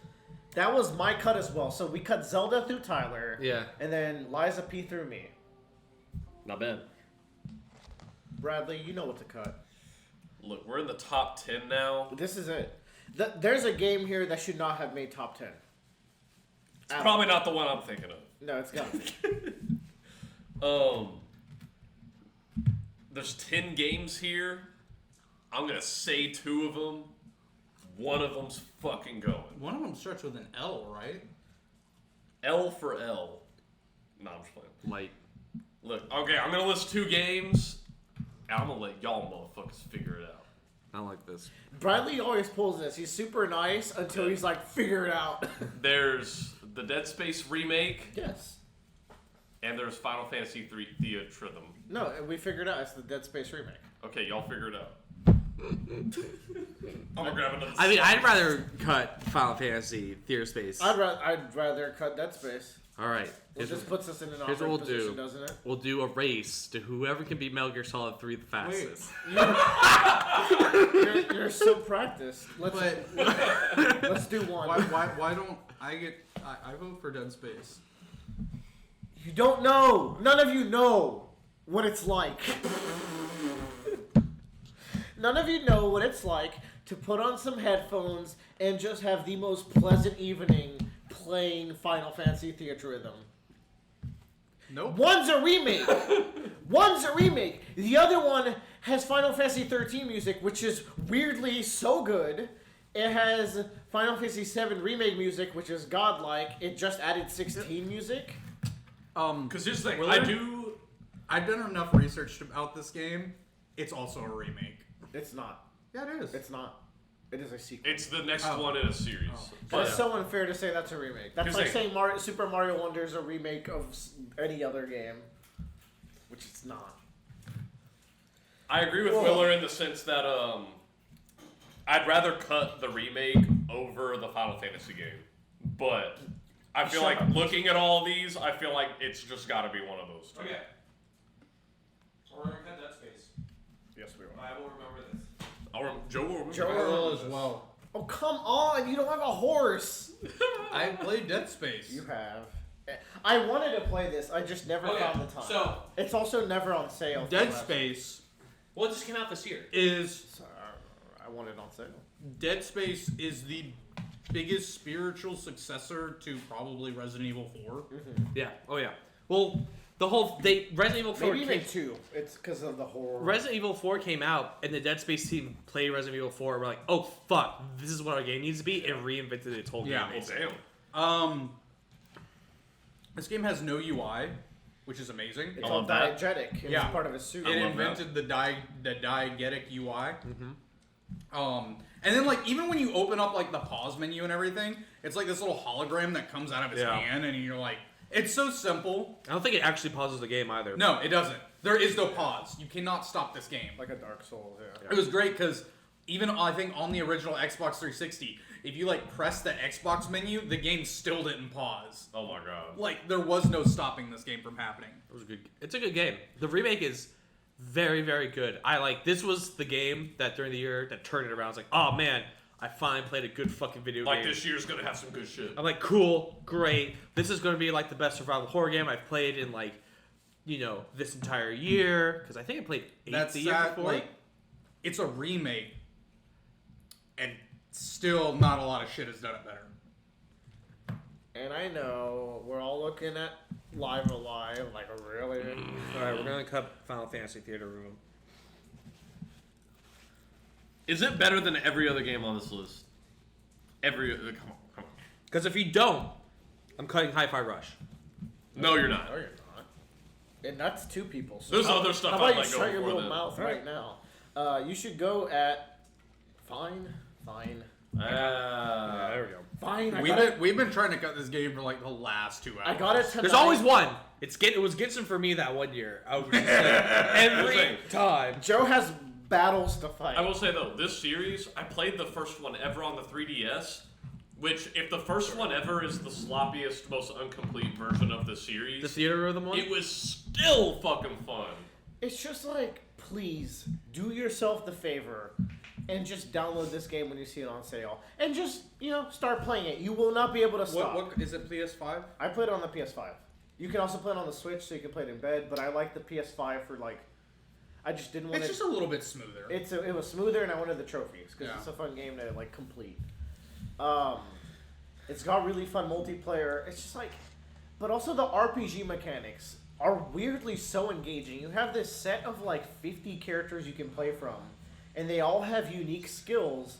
that was my cut as well. So we cut Zelda through Tyler, Yeah. and then Liza P through me. Not bad. Bradley, you know what to cut. Look, we're in the top 10 now. This is it. There's a game here that should not have made top 10. It's probably not the one I'm thinking of. No, it's got to be. There's 10 games here. I'm gonna say 2 of them. One of them's fucking going. One of them starts with an L, right? L for L. No, I'm just playing. Light. Look, okay, I'm gonna list 2 games, and I'm gonna let y'all motherfuckers figure it out. I like this. Bradley always pulls this. He's super nice until he's like, figure it out. There's the Dead Space remake, Yes. and there's Final Fantasy III Theatrhythm. No, we figured out it's the Dead Space remake. Okay, y'all figure it out. I'm gonna grab another. I mean, I'd rather cut Final Fantasy Theater Space. I'd rather cut Dead Space. All right. It just puts us in an here's what awkward we'll position, do. doesn't it? We'll do a race to whoever can beat Metal Gear Solid 3 the fastest. You're so practiced. Let's do one. Why don't I get? I vote for Dead Space. You don't know. None of you know what it's like. None of you know what it's like to put on some headphones and just have the most pleasant evening playing Final Fantasy Theatrhythm. Nope. One's a remake. One's a remake. The other one has Final Fantasy 13 music, which is weirdly so good. It has Final Fantasy 7 remake music, which is godlike. It just added 16 music. Because here's the thing, Willard? I've done enough research about this game. It's also a remake. It's not. Yeah, it is. It's not. It is a sequel. it's the next one in a series. But it's so unfair to say that's a remake. That's Here's like the saying Super Mario Wonder is a remake of any other game, which it's not. I agree with Whoa. Willer in the sense that I'd rather cut the remake over the Final Fantasy game. But I feel like looking at all these, I feel like it's just got to be one of those two. Okay. We're gonna cut that space. Yes, we are. I will remember this. Joe will remember. Joe I will as well. Oh, come on! You don't have a horse! I played Dead Space. You have. I wanted to play this, I just never found the time. So, It's also never on sale. Dead Space well, it just came out this year. So, I want it on sale. Dead Space is the biggest spiritual successor to probably Resident Evil 4. Yeah. Oh yeah. Well, Resident Evil 4 Maybe came, even 2. It's because of the horror. Resident Evil 4 came out, and the Dead Space team played Resident Evil 4. And we're like, oh fuck, this is what our game needs to be, and reinvented its whole Yeah. game. Oh, basically. damn. This game has no UI, which is amazing. It's I all love that. diegetic. And Yeah. It's part of a suit. It love invented the diegetic UI. And then like even when you open up like the pause menu and everything, it's like this little hologram that comes out of his Yeah. hand, and you're like, it's so simple. I don't think it actually pauses the game either. No, it doesn't. There is no pause. You cannot stop this game. Like a Dark Souls, yeah. It was great because even I think on the original Xbox 360, if you like press the Xbox menu, the game still didn't pause. Oh my god. Like there was no stopping this game from happening. It was a good. It's a good game. The remake is very, very good. This was the game that during the year that turned it around. I was like, oh man, I finally played a good fucking video Like game. this year's gonna have some good shit. I'm like, cool, great. This is going to be like the best survival horror game I've played in like, this entire year. Because I think I played 8 That's the year sad. before. Like it's a remake, and still not a lot of shit has done it better. And I know we're all looking at Live Alive, like, really? All right, we're going to cut Final Fantasy Theater Room. Is it better than every other game on this list? Come on. Because if you don't, I'm cutting Hi-Fi Rush. No, you're not. No, you're not. And that's 2 people. So There's how- other stuff How I'd about you like shut going your for little then. mouth right now? You should go at... Fine. There we go. Fine. We've been trying to cut this game for like the last 2 hours. I got it tonight. There's always one. It was Gibson for me that one year. I was just like, every time. Joe has battles to fight. I will say though, this series, I played the first one ever on the 3DS, which if the first one ever is the sloppiest, most incomplete version of the series, The Theater Rhythm one? it was still fucking fun. It's just like, please, do yourself the favor and just download this game when you see it on sale. And just, start playing it. You will not be able to stop. What is it? PS5? I played it on the PS5. You can also play it on the Switch, so you can play it in bed, but I like the PS5 for, like, I just didn't want It's just a little bit smoother. It was smoother, and I wanted the trophies, because Yeah. it's a fun game to, like, complete. It's got really fun multiplayer. It's just like... But also the RPG mechanics are weirdly so engaging. You have this set of, like, 50 characters you can play from, and they all have unique skills.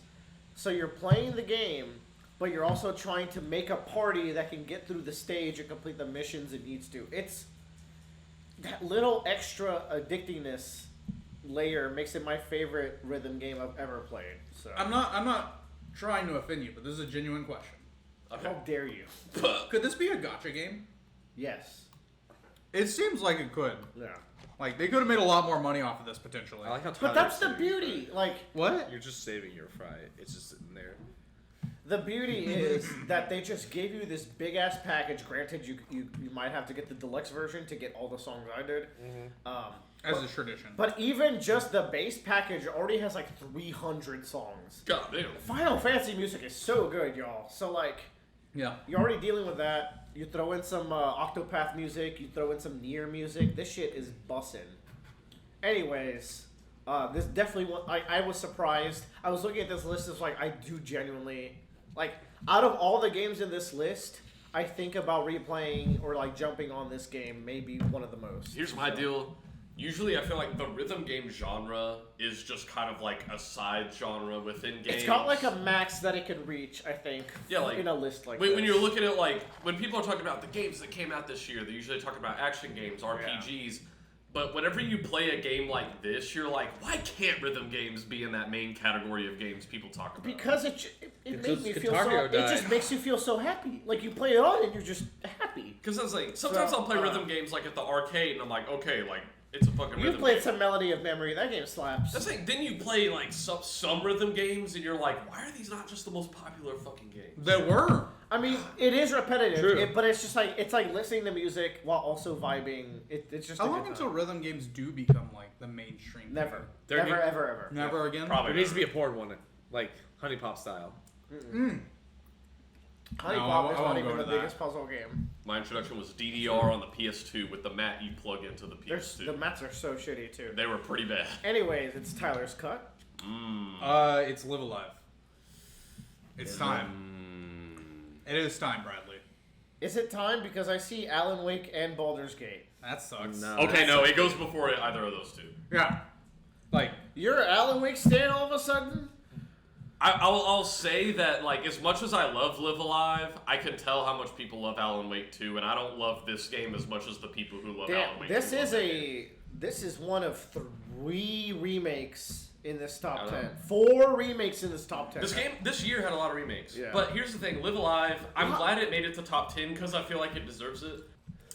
So you're playing the game, but you're also trying to make a party that can get through the stage and complete the missions it needs to. It's... That little extra addictingness layer makes it my favorite rhythm game I've ever played. So I'm not trying to offend you, but this is a genuine question. how dare you? Could this be a gacha game? Yes. It seems like it could. Yeah. Like they could have made a lot more money off of this potentially. I like how But that's the beauty. Like What? You're just saving your fry. It's just sitting there. the beauty is that they just gave you this big ass package. Granted, you might have to get the deluxe version to get all the songs I did. As a tradition. But even just the base package already has like 300 songs. God damn. Final Fantasy music is so good, y'all. So like, Yeah. you're already dealing with that. You throw in some Octopath music. You throw in some Nier music. This shit is bussin'. Anyways, this definitely I was surprised. I was looking at this list. It's like I do genuinely like out of all the games in this list, I think about replaying or like jumping on this game, maybe one of the most. Here's my deal. Usually, I feel like the rhythm game genre is just kind of like a side genre within games. It's got like a max that it can reach, I think. Yeah, like in a list like when this. you're looking at like when people are talking about the games that came out this year, they're usually talking about action games, RPGs. But whenever you play a game like this, you're like, why can't rhythm games be in that main category of games people talk about? Because it made me feel Guitar so. Hero It died. just makes you feel so happy. Like you play it on and you're just happy. Because I was like, sometimes I'll play rhythm games like at the arcade, and I'm like, okay, like it's a fucking You rhythm played game. some Melody of Memory. That game slaps. That's like, then you play like some rhythm games, and you're like, why are these not just the most popular fucking games? There were. I mean, it is repetitive, True. but it's just like it's like listening to music while also vibing. It's just How a long good until time. rhythm games do become like the mainstream? Never, There ever, need- ever, ever. Never again. Probably There needs to be never. a porn one, like Honey Pop style. Honey No, Pop I is won't not go even to the that. biggest puzzle game. My introduction was DDR on the PS2 with the mat you plug into the PS2. The mats are so shitty too. They were pretty bad. Anyways, it's Tyler's cut. It's Live Alive. It's time. It is time, Bradley. Is it time? Because I see Alan Wake and Baldur's Gate. That sucks. No. Okay, no, it goes before either of those two. Yeah. Like, You're Alan Wake stan all of a sudden? I'll say that, like, as much as I love Live Alive, I can tell how much people love Alan Wake 2, and I don't love this game as much as the people who love Alan Wake 2. This is one of 3 remakes in this top I 10. know. 4 remakes in this top 10. This year had a lot of remakes. Yeah. But here's the thing, Live Alive, I'm glad it made it to top 10 because I feel like it deserves it.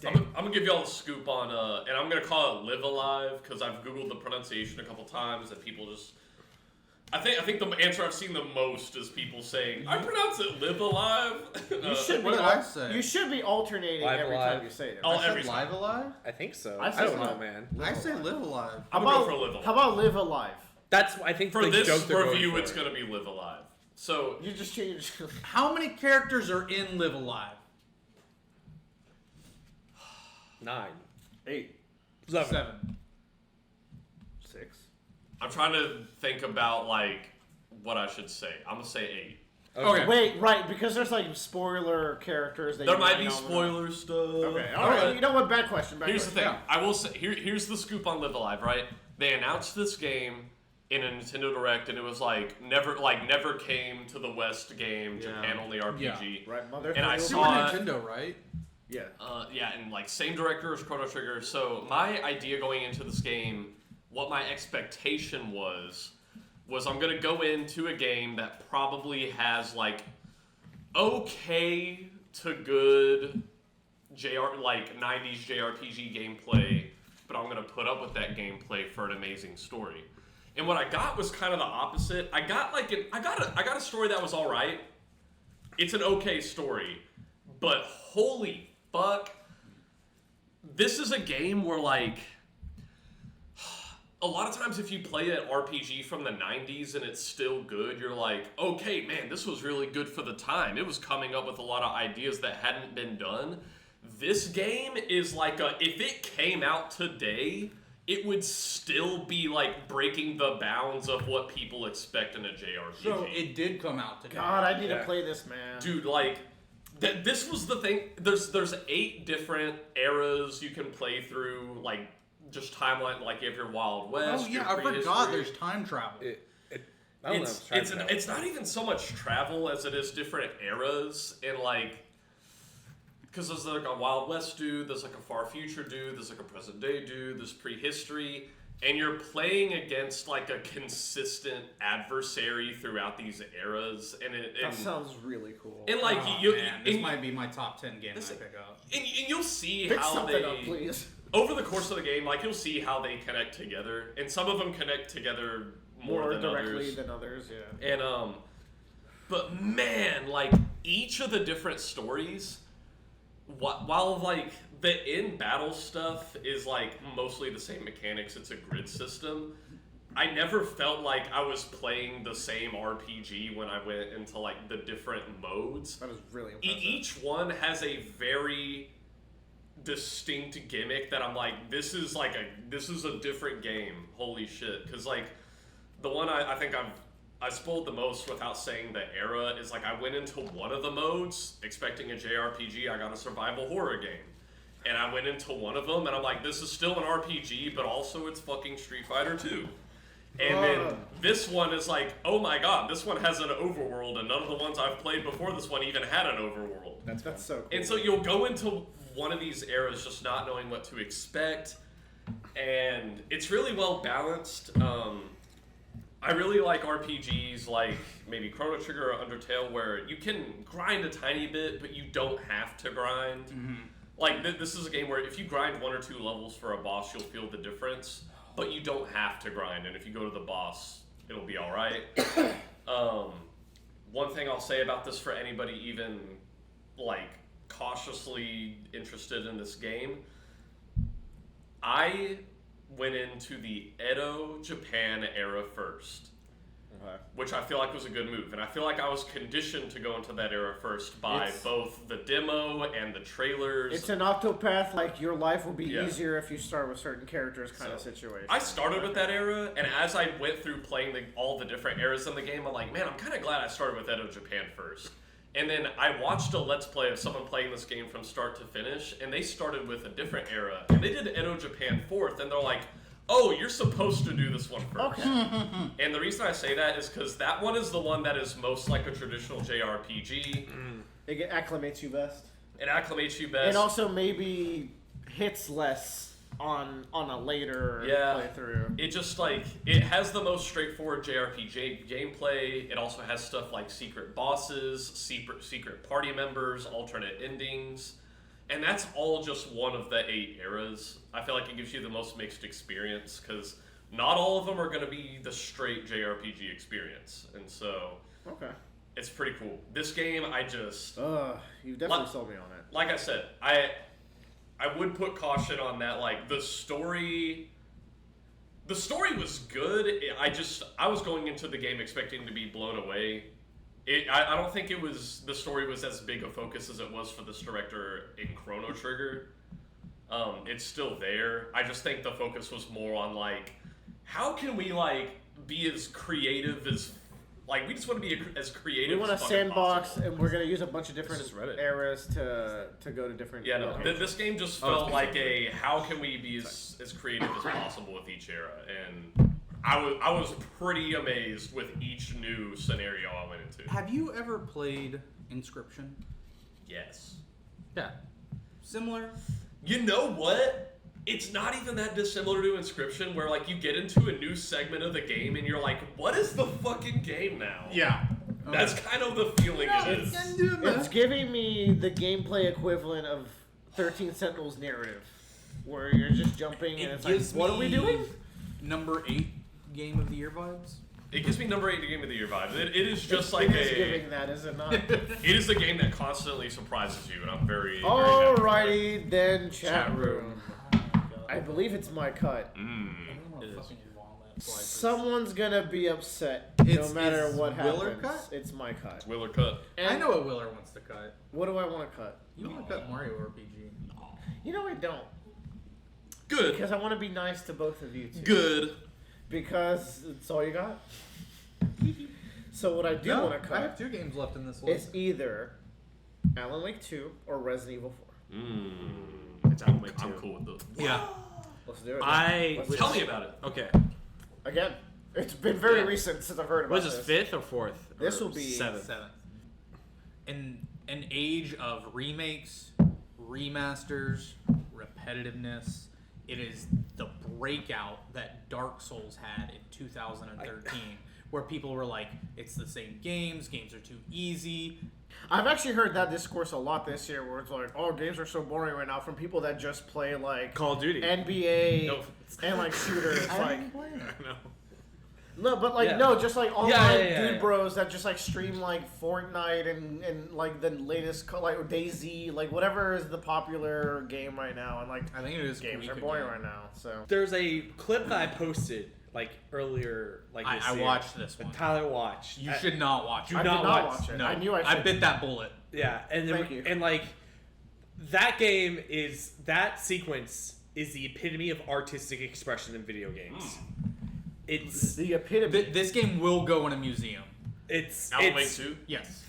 I'm gonna give y'all the scoop on, and I'm gonna call it Live Alive because I've googled the pronunciation a couple times and people just. I think the answer I've seen the most is people saying, I pronounce it Live Alive. You should what be did I say? You should be alternating Live every Alive. time you say it. Oh, I said every time. Live Alive? I think so. I I, say don't so. know, man. I say Live Alive. I'm gonna go for Live Alive. How about Live Alive? That's I think For the this joke they're review, going it's for. gonna be Live Alive. So You just changed. How many characters are in Live Alive? 9. 8, 7. 6. I'm trying to think about like what I should say. I'm gonna say 8. Okay. Wait, right, because there's like spoiler characters. That There you might be know. spoiler stuff. Okay, alright. You know what? Bad question. Here's the thing. Yeah. I will say here's the scoop on Live Alive. Right? They announced this game in a Nintendo Direct, and it was like never came to the West game, Japan only RPG. Right, mother. And I three Super saw- Nintendo, right? Yeah. Yeah, and like same director as Chrono Trigger. So my idea going into this game, what my expectation was I'm gonna go into a game that probably has like okay to good like 90s JRPG gameplay, but I'm gonna put up with that gameplay for an amazing story. And what I got was kind of the opposite. I got a story that was all right. It's an okay story, but holy fuck, this is a game where like a lot of times if you play an RPG from the 90s and it's still good, you're like, okay, man, this was really good for the time. It was coming up with a lot of ideas that hadn't been done. This game is like if it came out today, it would still be like breaking the bounds of what people expect in a JRPG. So it did come out today. God, I need to Yeah. play this, man. Dude, like, this was the thing. There's 8 different eras you can play through, like, just timeline. Like, you have your Wild West. Oh yeah, your I forgot prehistory. there's time travel. I don't know. It's not even so much travel as it is different eras and like. Because there's like a Wild West dude, there's like a Far Future dude, there's like a present day dude, there's prehistory, and you're playing against like a consistent adversary throughout these eras, and That sounds really cool. and like Oh, you, man, this and, might be my top 10 game I This- pick up. and you'll see Pick how something they up, please. over the course of the game, like you'll see how they connect together, and some of them connect together more than directly others. than others, yeah. And but man, like each of the different stories, while like the in battle stuff is like mostly the same mechanics, it's a grid system. I never felt like I was playing the same RPG when I went into like the different modes. That is really impressive. Each one has a very distinct gimmick that I'm like, this is a different game. Holy shit! Because like the one I think I spoiled the most without saying the era is like I went into one of the modes expecting a JRPG. I got a survival horror game. And I went into one of them and I'm like, this is still an RPG, but also it's fucking Street Fighter 2. And then this one is like, oh my god, this one has an overworld, and none of the ones I've played before this one even had an overworld. That's so cool. And so you'll go into one of these eras just not knowing what to expect, and it's really well balanced. I really like RPGs like maybe Chrono Trigger or Undertale where you can grind a tiny bit, but you don't have to grind. Mm-hmm. Like, this is a game where if you grind 1 or 2 levels for a boss, you'll feel the difference. But you don't have to grind, and if you go to the boss, it'll be alright. One thing I'll say about this for anybody even, like, cautiously interested in this game, I went into the Edo Japan era first. Which I feel like was a good move. And I feel like I was conditioned to go into that era first by both the demo and the trailers. It's an Octopath, like your life will be easier if you start with certain characters kind of situation. I started with that era, and as I went through playing all the different eras in the game, I'm like, man, I'm kind of glad I started with Edo Japan first. And then I watched a Let's Play of someone playing this game from start to finish, and they started with a different era. And they did Edo Japan 4th, and they're like, oh, you're supposed to do this one first. Okay. And the reason I say that is because that one is the one that is most like a traditional JRPG. It acclimates you best. It acclimates you best. And also maybe hits less on a later playthrough. It just like, it has the most straightforward JRPG gameplay. It also has stuff like secret bosses, secret party members, alternate endings. And that's all just one of the 8 eras. I feel like it gives you the most mixed experience because not all of them are going to be the straight JRPG experience. And so, it's pretty cool. This game, you definitely sold me on it. Like I said, I would put caution on that. Like, the story was good. I was going into the game expecting to be blown away. I don't think the story was as big a focus as it was for this director in Chrono Trigger. It's still there. I just think the focus was more on, like, how can we, like, be as creative as, like, we just want to be as creative We want as a fucking sandbox, possible. and we're going to use a bunch of different eras to go to different locations. This game just felt like how can we be as creative as possible with each era, and I was pretty amazed with each new scenario I went into. Have you ever played Inscription? Yes. Yeah. Similar? You know what? It's not even that dissimilar to Inscription, where like you get into a new segment of the game and you're like, what is the fucking game now? Yeah. That's kind of the feeling it is. It's giving me the gameplay equivalent of 13 Sentinels narrative, where you're just jumping and it's like, what are we doing? Number 8 Game of the Year vibes? It gives me number 8 Game of the Year vibes. It is just like it is giving that, is it not? It is a game that constantly surprises you, and I'm very Alrighty then, chat room. I believe it's my cut. Someone's gonna be upset no matter what happens. Willer cut? It's my cut. Willer cut. And I know what Willer wants to cut. what do I want to cut? You want to cut Mario RPG. You know I don't. Good. Because I want to be nice to both of you two. Good. Because it's all you got. So what I do want to cut I have 2 games left in this is list. either Alan Wake 2 or Resident Evil 4. It's Alan Wake 2. I'm cool with those. Yeah. Let's do it. I Tell me about it. Okay. Again, it's been very recent since I've heard about What is this, 5th or 4th? This Or will be 7th. 7th. In an age of remakes, remasters, repetitiveness, it is the breakout that Dark Souls had in 2013, where people were like, it's the same games are too easy. I've actually heard that discourse a lot this year, where it's like, "Oh, games are so boring right now," from people that just play like Call of Duty. NBA No. and like shooters. It's like, No. no, but like Yeah. no, just like online yeah. dude bros that just like stream like Fortnite and like the latest like or DayZ, like whatever is the popular game right now, and like I think it is games are Kuika boring game. right now. So There's a clip that I posted like earlier, like this I year, watched this that one. Tyler watched. You should not watch it. I did not not watch- watch it. No, I knew I I should. bit that bullet. Yeah, and then, Thank you. and like that game is that sequence is the epitome of artistic expression in video games. it's The epitome. This game will go in a museum. Alan Wake 2? Yes.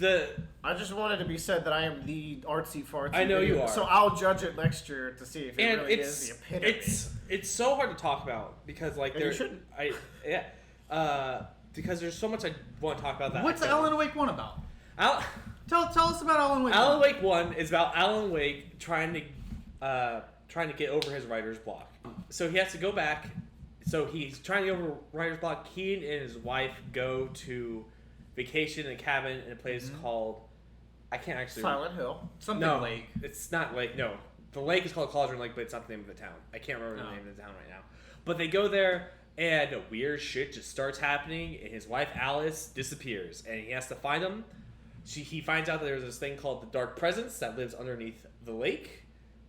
I just wanted to be said that I am the artsy fartsy. I know you video, are. So I'll judge it next year to see if it and really is the epitome. it's so hard to talk about because like And you shouldn't. because there's so much I want to talk about that. What's Alan Wake 1 about? Tell us about Alan Wake 1. Alan Wake 1 is about Alan Wake trying to get over his writer's block. So he has to go back. So he's trying to get over writer's block. He and his wife go to vacation in a cabin in a place called I can't actually Silent Hill. Something Lake. It's not Lake. No, the lake is called Cauldron Lake, but it's not the name of the town. I can't remember the name of the town right now. But they go there, and weird shit just starts happening, and his wife Alice disappears, and he has to find him. He finds out that there's this thing called the Dark Presence that lives underneath the lake,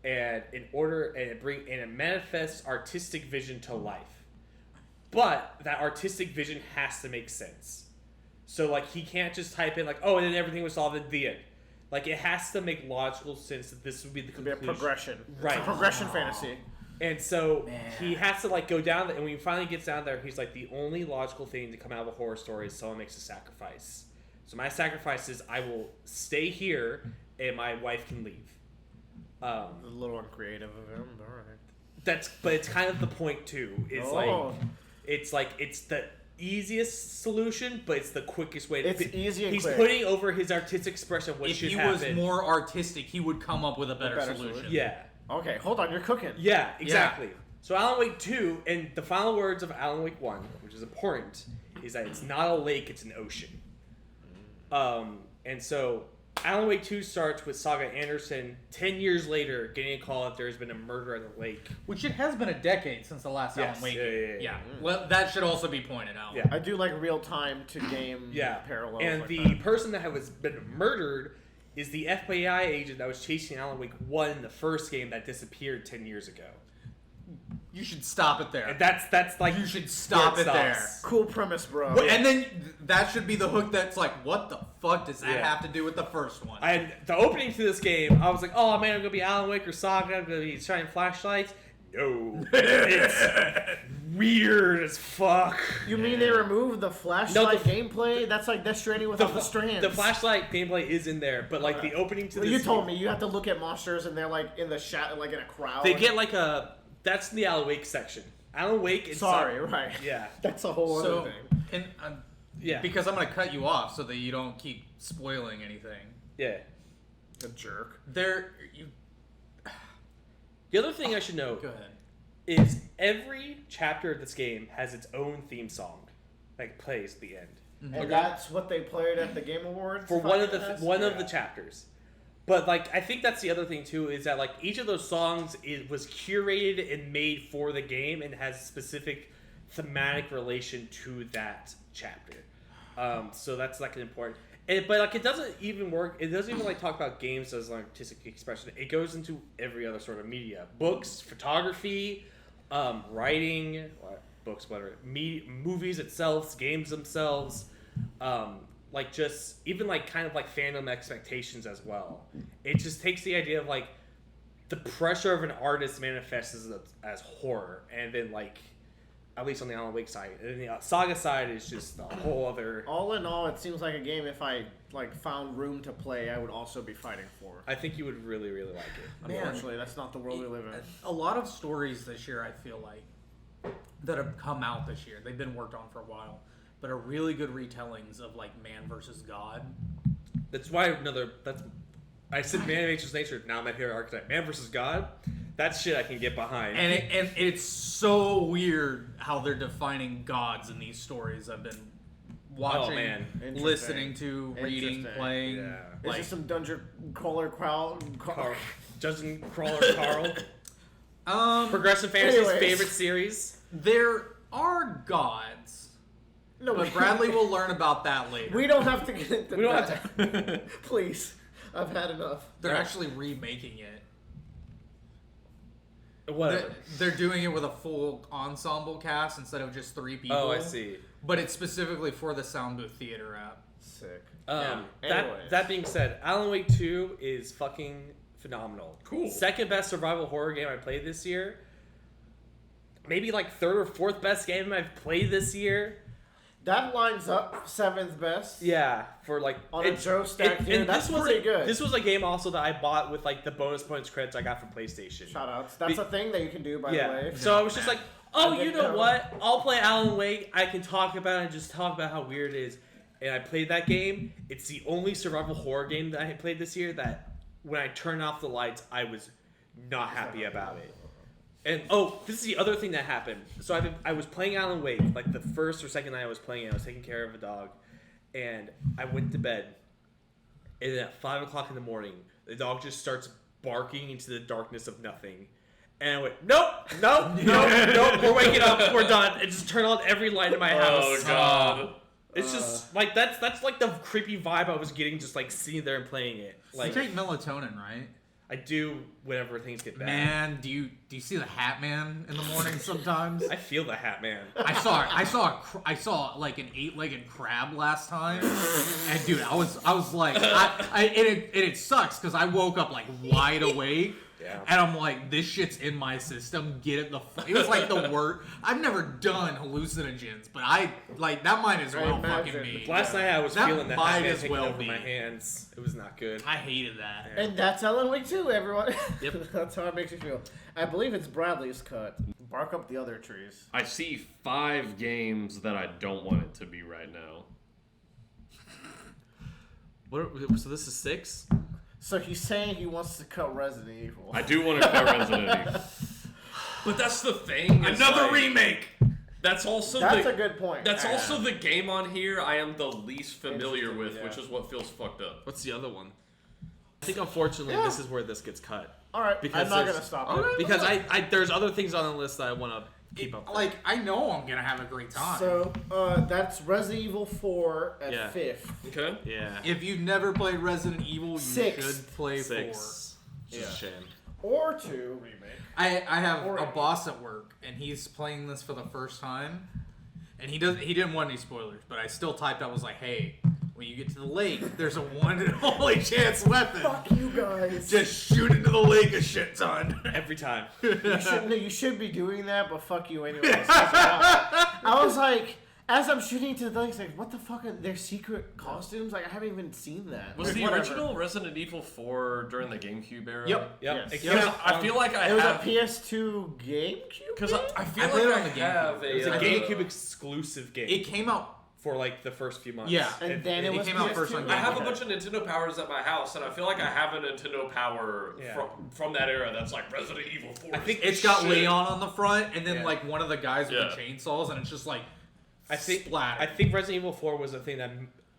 and it manifests artistic vision to life. But that artistic vision has to make sense. So like he can't just type in like, oh, and then everything was solved at the end. Like it has to make logical sense that this would be the conclusion. Be a progression. Right. It's a progression fantasy. And so he has to like go down there, and when he finally gets down there, he's like, the only logical thing to come out of a horror story is someone makes a sacrifice. So my sacrifice is I will stay here, and my wife can leave. A little uncreative of him, but alright. But it's kind of the point too. It's it's the easiest solution, but it's the quickest way. It's easy and He's quick. putting over his artistic expression what If should he happen. was more artistic, he would come up with a better better solution. Yeah. Okay, hold on, you're cooking. Yeah, exactly. So Alan Wake 2, and the final words of Alan Wake 1, which is important, is that it's not a lake, it's an ocean. And so Alan Wake 2 starts with Saga Anderson 10 years later getting a call that there's been a murder at the lake. Which it has been a decade since the last Yes, Alan Wake yeah, game. yeah. Well, that should also be pointed out. Yeah. I do like real time to game parallels. And like the that. person that was been murdered is the FBI agent that was chasing Alan Wake 1 in the first game that disappeared 10 years ago. You should stop it there. And that's like You should stop where it there. stops. Cool premise, bro. And then that should be the hook that's like, what the fuck does that Yeah. have to do with the first one? And the opening to this game, I was like, oh man, I'm gonna be Alan Wake or Saga, I'm gonna be shining flashlights. No. It's weird as fuck. You mean they removed the flashlight the- gameplay? That's like Death Stranding without the strands. The flashlight gameplay is in there, but like the opening to Well, this you told me you have to look at monsters and they're like in the shadow, like in a crowd. They get like a that's the Alan Wake section. Alan Wake and Sorry, right? Yeah. That's a whole so, other thing. and Yeah. because I'm going to cut you off so that you don't keep spoiling anything. Yeah. A jerk. The other thing I should note Go ahead. is every chapter of this game has its own theme song that plays at the end. And that's what they played at the Game Awards For one of podcast? the chapters. But like I think that's the other thing too is that like each of those songs was curated and made for the game and has specific thematic relation to that chapter. So that's like an important. But like it doesn't even work. It doesn't even like talk about games as an artistic expression. It goes into every other sort of media: books, photography, writing, books, whatever, movies itself, games themselves. Like just even like kind of like fandom expectations as well. It just takes the idea of like the pressure of an artist manifests as horror, and then like at least on the Alan Wake side, and the Saga side is just a whole other. All in all, it seems like a game. If I like found room to play, I would also be fighting for. I think you would really really like it. Man. Unfortunately, that's not the world we live in. A lot of stories this year, I feel like, that have come out this year, they've been worked on for a while, but are really good retellings of like Man versus God. That's why I said Man versus Nature. Now my favorite archetype, Man versus God. That's shit I can get behind. And it's so weird how they're defining gods in these stories. I've been watching, Interesting. listening to, reading, Interesting. playing. Yeah. Is this some dungeon crawler crowd? Dungeon Crawler Carl. Progressive Fantasy's Anyways. favorite series. There are gods, No, but Bradley will learn about that later. We don't have to get into We don't that. have to. Please, I've had enough. They're actually remaking it. Whatever. They're doing it with a full ensemble cast instead of just 3 people. Oh, I see. But it's specifically for the Sound Booth Theater app. Sick. That Anyways. being said, Alan Wake 2 is fucking phenomenal. Cool. Second best survival horror game I played this year. maybe like third or fourth best game I've played this year. That lines up 7th best. Yeah, for like On a Joe stack, dude. That's pretty good. This was a game also that I bought with like the bonus points credits I got from PlayStation. Shoutouts. That's a thing that you can do, by the way. So I was just like, oh, I you didn't know know. what? I'll play Alan Wake. I can talk about it and just talk about how weird it is. And I played that game. It's the only survival horror game that I played this year that when I turned off the lights, I was not happy about it. And this is the other thing that happened. So I was playing Alan Wake, like the first or second night I was playing it. I was taking care of a dog, and I went to bed. And then at 5 o'clock in the morning, the dog just starts barking into the darkness of nothing. And I went, nope, we're waking up, we're done. And just turn on every light in my house. Oh god. It's just like that's like the creepy vibe I was getting just like sitting there and playing it. Like you take melatonin, right? I do whenever things get bad. Man, do you see the Hat Man in the morning sometimes? I feel the Hat Man. I saw like an 8-legged crab last time, and dude, I was like, it sucks because I woke up like wide awake. Yeah. And I'm like, this shit's in my system. Get it it was like the word. I've never done hallucinogens, but that might as well fucking be. Last night I was That feeling that might Hat Man as taking well over be. my hands. It was not good. I hated that. And that's Alan Wake 2, everyone. Yep. That's how it makes you feel. I believe it's Bradley's cut. Bark up the other trees. I see 5 games that I don't want it to be right now. So this is 6? So he's saying he wants to cut Resident Evil. I do want to cut Resident Evil. But that's the thing. Another remake. That's also That's a good point. That's also the game on here I am the least familiar with, yeah. which is what feels fucked up. What's the other one? I think unfortunately this is where this gets cut. All right, Because I'm not there's- gonna stop it. Because I there's other things on the list that I want to keep up with. Like, I know I'm gonna have a great time. So that's Resident Evil 4 at Yeah. 5th. Okay. Yeah. if you've never played Resident Evil, you Sixth. should play 4. 6. Just a shame. Or 2 remake. I have Or a 8. boss at work, and he's playing this for the first time, and he didn't want any spoilers, but I still typed. I was like, hey, when you get to the lake, there's a one and only chance weapon. Fuck you guys. Just shoot into the lake a shit ton. Every time. You should be doing that, but fuck you anyways. I was like, as I'm shooting to the lake, like, what the fuck are their secret costumes? Like, I haven't even seen that. Was Like, the whatever. original Resident Evil 4 during the GameCube era? Yep. Yep. Yes. It Because came out I feel like I It was a have... PS2 GameCube. Because I feel I like played it I on the have GameCube. a... It was a I GameCube exclusive game It came out. for like the first few months. Yeah. And then it it was came out PS2. first on I have a Okay. bunch of Nintendo Powers at my house, and I feel like I have a Nintendo Power Yeah. from that era that's like Resident Evil 4. I think It's got Shit. Leon on the front, and then Yeah. like one of the guys with Yeah. the chainsaws, and it's just like I think splattered. I think Resident Evil 4 was a thing that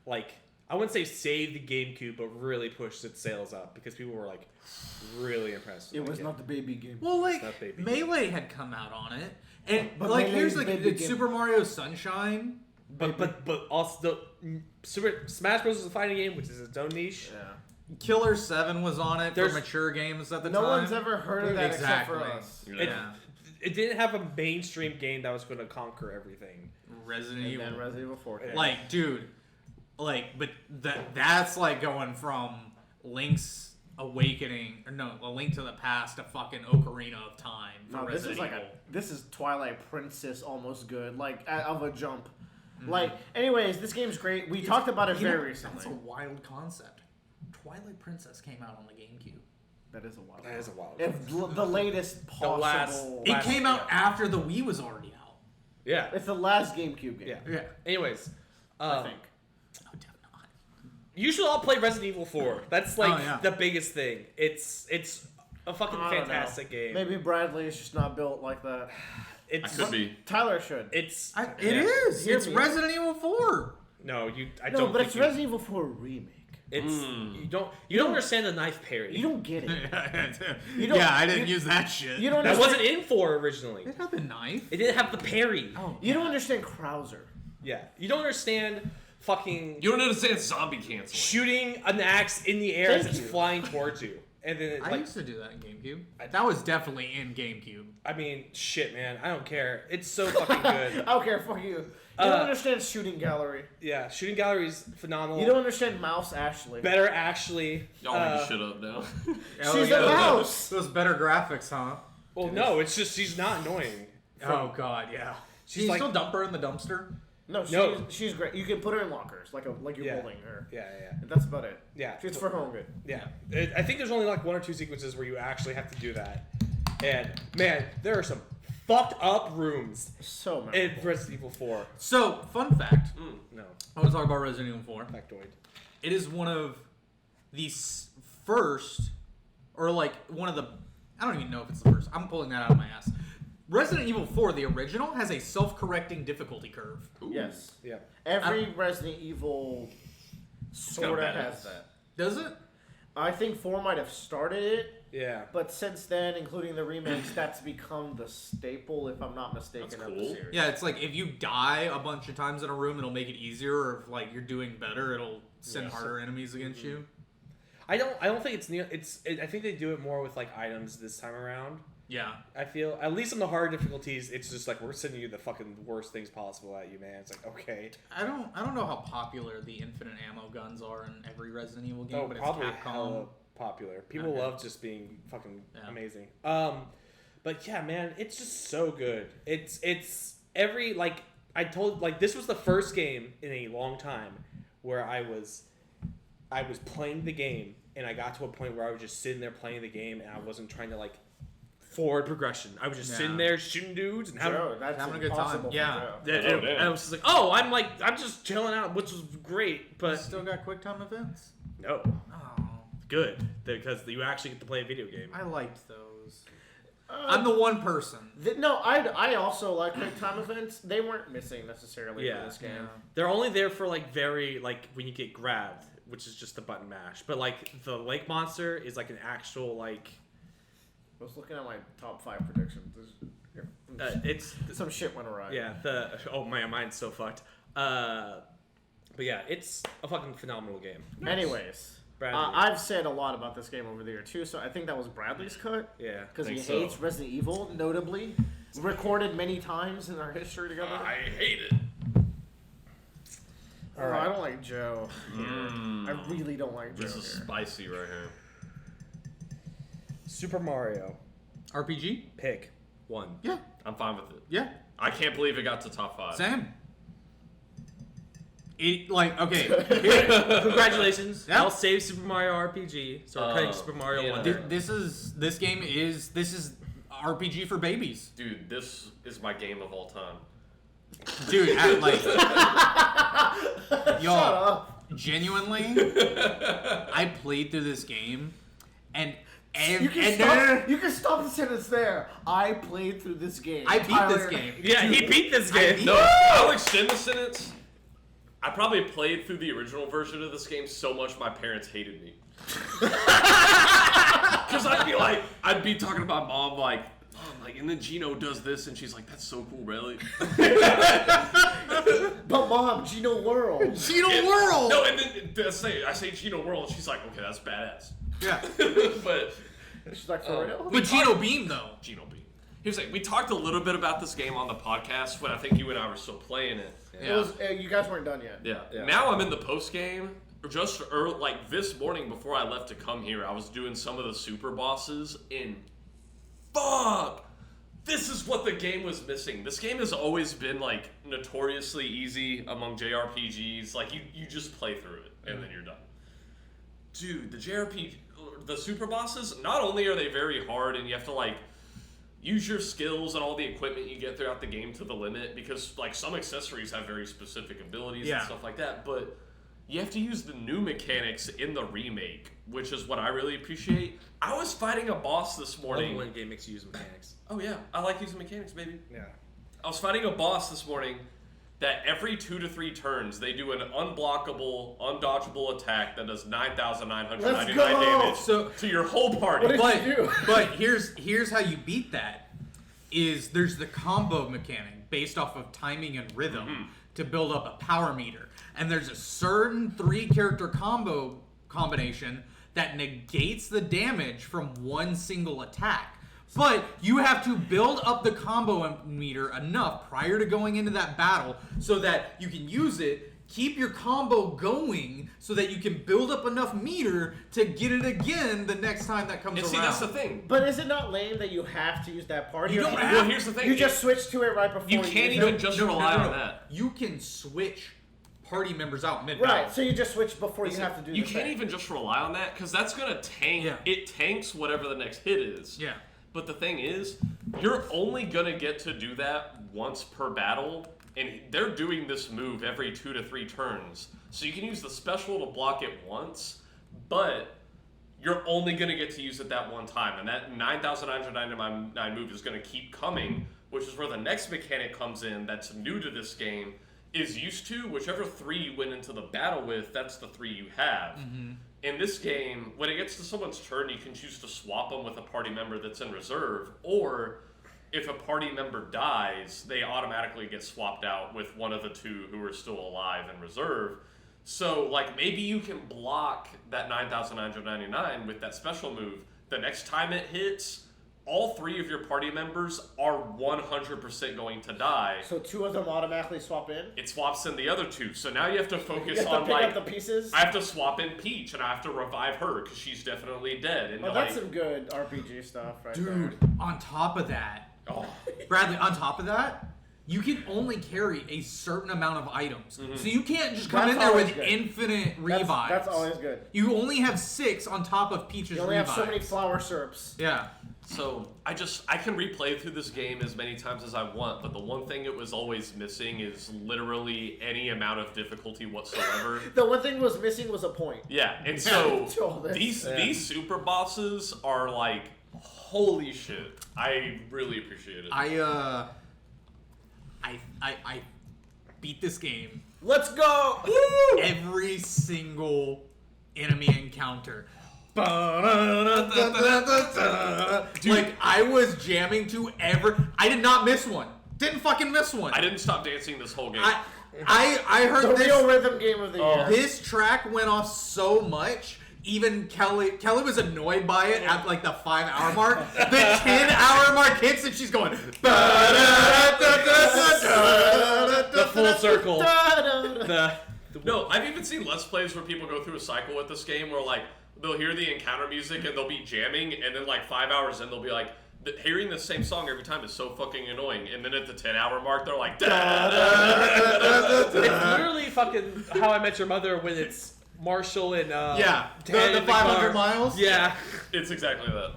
like I wouldn't say saved the GameCube, but really pushed its sales up because people were like really impressed. With It that was game. not the baby game. Well, like Stuff, baby. Melee had come out on it, and But like Melee here's like did did begin- Super Mario Sunshine. But also Super Smash Bros is a fighting game, which is its own niche. Yeah. Killer 7 was on it There's- for mature games at the No time. one's ever heard of that Exactly. except for us. It, Yeah. it didn't have a mainstream game that was going to conquer everything. Resident And Evil. then Resident Evil 4 came. Like, dude, like, but that's like going from Link's Awakening, or no, A Link to the Past to fucking Ocarina of Time for No, this Resident is like Evil. this is Twilight Princess almost good, like of a jump. Like, anyways, this game's great. We talked about it You know, very recently. That's a wild concept. Twilight Princess came out on the GameCube. That is a wild. That is a wild. If the latest possible. last- It came out after the Wii was already out. Yeah. It's the last GameCube game. Yeah. Yeah. Anyways, I think. Oh, damn not. you should all play Resident Evil 4. That's like Oh, yeah. the biggest thing. It's a fucking I don't fantastic know. game. Maybe Bradley is just not built like that. I It's could be. Tyler should. it's It yeah. is. Hear It's me. Resident Evil 4. No, I No, don't but think it's you, Resident Evil 4 remake. it's you don't understand the knife parry. You don't get it. You don't- I didn't you- use that shit. You don't that understand. wasn't in 4 originally. It had the knife. It didn't have the parry. Oh, You don't understand Krauser. Yeah. You don't understand fucking You don't understand zombie canceling. shooting an axe in the air as Thank it's you. flying towards you. And then, I like, used to do that in GameCube. That was definitely in GameCube. I mean, shit, man. I don't care. It's so fucking good. I don't care. Fuck you. You don't understand shooting gallery. Yeah, shooting gallery is phenomenal. You don't understand Mouse Ashley. Better actually. Y'all need to shut up now. She's a mouse. Those better graphics, huh? Well, no, it's just she's not annoying. Oh god, yeah. She's She's like- still dump her in the dumpster. No, she's great. You can put her in lockers, like you're Yeah. holding her. Yeah. That's about it. Yeah. She's for home good. Yeah. I think there's only like 1 or 2 sequences where you actually have to do that. And man, there are some fucked up rooms So much. in Resident Evil 4. So, fun fact. No. I want to talk about Resident Evil 4. Factoid. It is one of the first, or like one of the, I don't even know if it's the first. I'm pulling that out of my ass. Resident Evil 4, the original, has a self-correcting difficulty curve. Yes. Yeah. Every Resident Evil sort of kinda has badass. that. Does it? I think 4 might have started it, Yeah. but since then, including the remakes, that's become the staple, if I'm not mistaken, That's of the cool. series. Yeah, it's like if you die a bunch of times in a room, it'll make it easier, or if like you're doing better, it'll send harder enemies against you. I don't think it's near. I think they do it more with like items this time around. Yeah. I feel at least on the hard difficulties, it's just like we're sending you the fucking worst things possible at you, man. It's like okay. I don't know how popular the infinite ammo guns are in every Resident Evil game, but it's probably Capcom. hella popular. People Okay. love just being fucking Yeah. amazing. But yeah, man, it's just so good. It's every like I told like this was the first game in a long time where I was playing the game and I got to a point where I was just sitting there playing the game and I wasn't trying to like forward progression. I was just Yeah. sitting there shooting dudes and having. Joe, that's Having a good time. impossible for Yeah. Joe. Yeah, Oh, and damn. I was just like, oh, I'm just chilling out, which was great, but Still got quick time events. no, Oh, good because you actually get to play a video game. I liked those. I'm the one person. No, I also like quick time events. They weren't missing necessarily Yeah. for this game. They're only there for like very like when you get grabbed, which is just a button mash. But like the lake monster is like an actual like I was looking at my top 5 predictions. it's Some shit went awry. yeah the oh man mine's so fucked. But yeah, it's a fucking phenomenal game. Anyways, Bradley. I've said a lot about this game over the year too, so I think that was Bradley's cut Yeah, because he Think so. hates Resident Evil, notably recorded many times in our history together. I hate it. Oh, I don't like Joe. I really don't like Joe. This is here. spicy right here. Super Mario RPG? pick one. Yeah. I'm fine with it. Yeah. I can't believe it got to top 5. Same. It like okay. Congratulations! Yeah. I'll save Super Mario RPG. So we're cutting Oh, Super Mario yeah. One. This game is RPG for babies, Dude, this is my game of all time. dude. Like Shut y'all, up. genuinely, I played through this game, and You can stop the sentence there. I played through this game. I beat Tyler- this game. Yeah, he beat this game. No, I'll extend the sentence. I probably played through the original version of this game so much my parents hated me. Because I'd be talking to my mom like, and then Gino does this, and she's like, that's so cool, really? But Mom, Gino World. Gino World. No, and then I say Gino World, and she's like, okay, that's badass. Yeah, But She's like, for real? but Gino Beam though. Gino B. Here's like, we talked a little bit about this game on the podcast when I think you and I were still playing it. It was, you guys weren't done yet. Yeah. Now I'm in the post game. Just early, like this morning before I left to come here, I was doing some of the super bosses, and fuck, this is what the game was missing. This game has always been like notoriously easy among JRPGs. Like you just play through it and then you're done. Dude, the super bosses, not only are they very hard and you have to like use your skills and all the equipment you get throughout the game to the limit, because like some accessories have very specific abilities and stuff like that, but you have to use the new mechanics in the remake, which is what I really appreciate. I was fighting a boss this morning. One game makes you use mechanics. Oh yeah, I like using mechanics, baby. Yeah. I was fighting a boss this morning that every 2 to 3 turns they do an unblockable, undodgeable attack that does 9,999 Let's go! damage So- to your whole party. What did you do? But here's how you beat that. Is there's the combo mechanic based off of timing and rhythm to build up a power meter, and there's a certain 3-character combo combination that negates the damage from one single attack. But you have to build up the combo meter enough prior to going into that battle so that you can use it keep your combo going so that you can build up enough meter to get it again the next time that comes And around. see, that's the thing. But is it not lame that you have to use that party? You Or don't can have- Well, here's the thing. You just switch to it right before You can't use even it? just No, rely no. on that. You can switch party members out mid-battle. Right, so you just switch before Listen, you have to do you the can't thing. even just rely on that because that's gonna tank. Yeah. It tanks whatever the next hit is. Yeah. But the thing is, you're only gonna get to do that once per battle, and they're doing this move every 2 to 3 turns. So you can use the special to block it once, but you're only gonna get to use it that one time, and that 9,999 move is gonna keep coming, which is where the next mechanic comes in that's new to this game. Is used to whichever 3 you went into the battle with, that's the 3 you have. In this game, when it gets to someone's turn, you can choose to swap them with a party member that's in reserve, or if a party member dies, they automatically get swapped out with one of the 2 who are still alive in reserve. So, like, maybe you can block that 9,999 with that special move. The next time it hits, all 3 of your party members are 100% going to die. So 2 of them automatically swap in? It swaps in the other 2. So now you have to You focus have to on, pick like, up the pieces? I have to swap in Peach, and I have to revive her because she's definitely dead. And Oh, like, that's some good RPG stuff right there. Dude, on top of that, oh, Bradley, on top of that, you can only carry a certain amount of items. So you can't just come That's in there always with good. infinite revives. That's always good. You only have 6 on top of Peach's You only have revives. so many flower syrups. Yeah. so I can replay through this game as many times as I want, but the one thing it was always missing is literally any amount of difficulty whatsoever. The one thing was missing was a point. Yeah, and so To all this. these super bosses are like, holy shit. I really appreciate it. I beat this game. Let's go! Every single enemy encounter. Like, I was jamming to I did not miss one. Didn't fucking miss one. I didn't stop dancing this whole game. I heard The this. real rhythm game of the year. This track went off so much. Even Kelly was annoyed by it at like the 5-hour mark. The 10-hour mark hits and she's going. The full circle. No, I've even seen Let's Plays where people go through a cycle with this game where, like, they'll hear the encounter music and they'll be jamming, and then, like, 5 hours in, they'll be like, hearing the same song every time is so fucking annoying. And then at the 10-hour mark, they're like, It's literally fucking How I Met Your Mother when it's Marshall and Yeah, Ted the in 500 car. miles. Yeah. It's exactly that.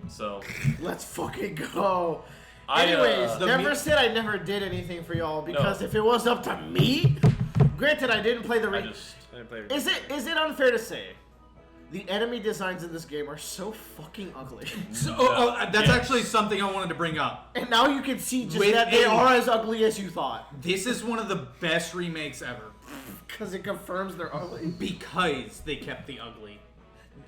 So, Let's fucking go. I, Anyways, the never me- said I never did anything for y'all because No. if it was up to me, granted I didn't play the. I just... I didn't play Is it unfair to say the enemy designs in this game are so fucking ugly? So, that's actually something I wanted to bring up. And now you can see just With that they a- are as ugly as you thought This is one of the best remakes ever because it confirms they're ugly. because they kept the ugly.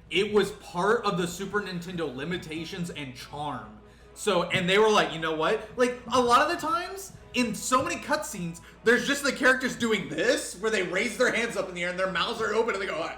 It was part of the Super Nintendo limitations and charm. So, and they were like, you know what? Like, a lot of the times, in so many cutscenes, there's just the characters doing this, where they raise their hands up in the air and their mouths are open and they go, "What?"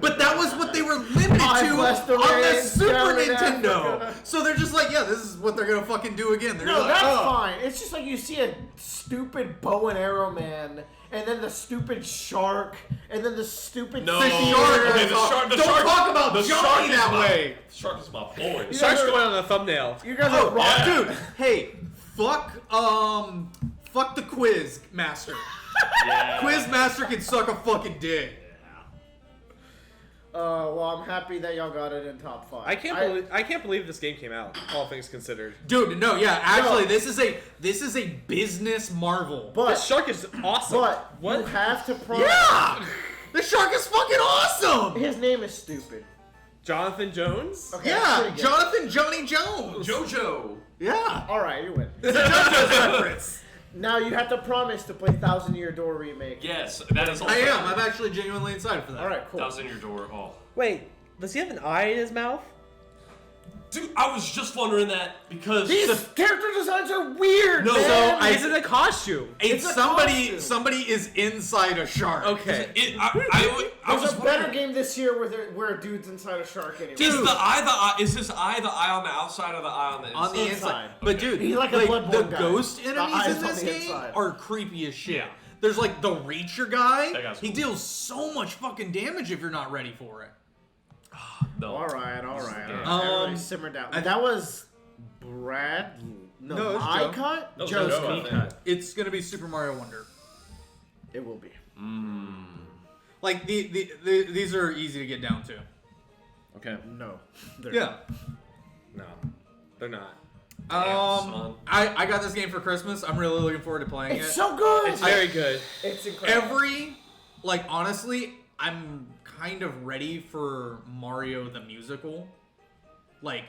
But that was what they were limited I to bless the on the rains Super down in Nintendo. Africa. So they're just like, yeah, this is what they're gonna fucking do again. They're No, like, that's "Oh." fine. It's just like you see a stupid bow and arrow man, and then the stupid shark, and then the stupid No. The deer. shark. Okay, the shark- the Don't shark- talk about the Johnny shark is that my- way. Shark is my boy. You Starts guys are- going on the thumbnail. You guys Oh, are wrong. yeah. dude. Hey, fuck the quiz master. Yeah. Quiz master can suck a fucking dick. Well, I'm happy that y'all got it in top 5. I can't believe this game came out. All things considered. Dude, no, yeah, actually, No. this is a business marvel. But This shark is awesome. But What? you have to promise. Yeah, the shark is fucking awesome. His name is stupid. Jonathan Jones? Okay, that's Yeah, pretty good. Jonathan Johnny Jones. JoJo. Yeah, All right, you win. it's a JoJo's reference. Now you have to promise to play Thousand Year Door remake. Yes, that is also... I am. I'm actually genuinely excited for that. All right, cool. Thousand Year Door. Oh. Wait, does he have an eye in his mouth? Dude, I was just wondering that because... These character designs are weird. No, man. so I- He's in a costume. It's a somebody. costume. Somebody is inside a shark. Okay. I There's was a better wondering, game this year where a dude's inside a shark anyway. is the eye is his eye the eye on the outside or the eye on the inside? On the inside. Inside. But dude, He's like a the Bloodborne guy. ghost The enemies eyes in on this the game inside. are creepy as shit. Yeah. There's like the Reacher guy. That guy's He cool. deals so much fucking damage if you're not ready for it. No. All right. Yeah. Everybody simmer down. That was Brad. No, it's I Joe. cut. That was Joe's Joe, I cut. think. It's gonna be Super Mario Wonder. It will be. Like these are easy to get down to. Okay. No. They're Yeah. No, they're not. son. I got this game for Christmas. I'm really looking forward to playing It's it. so good. It's very good. It's incredible. Honestly, I'm kind of ready for Mario the musical. Like,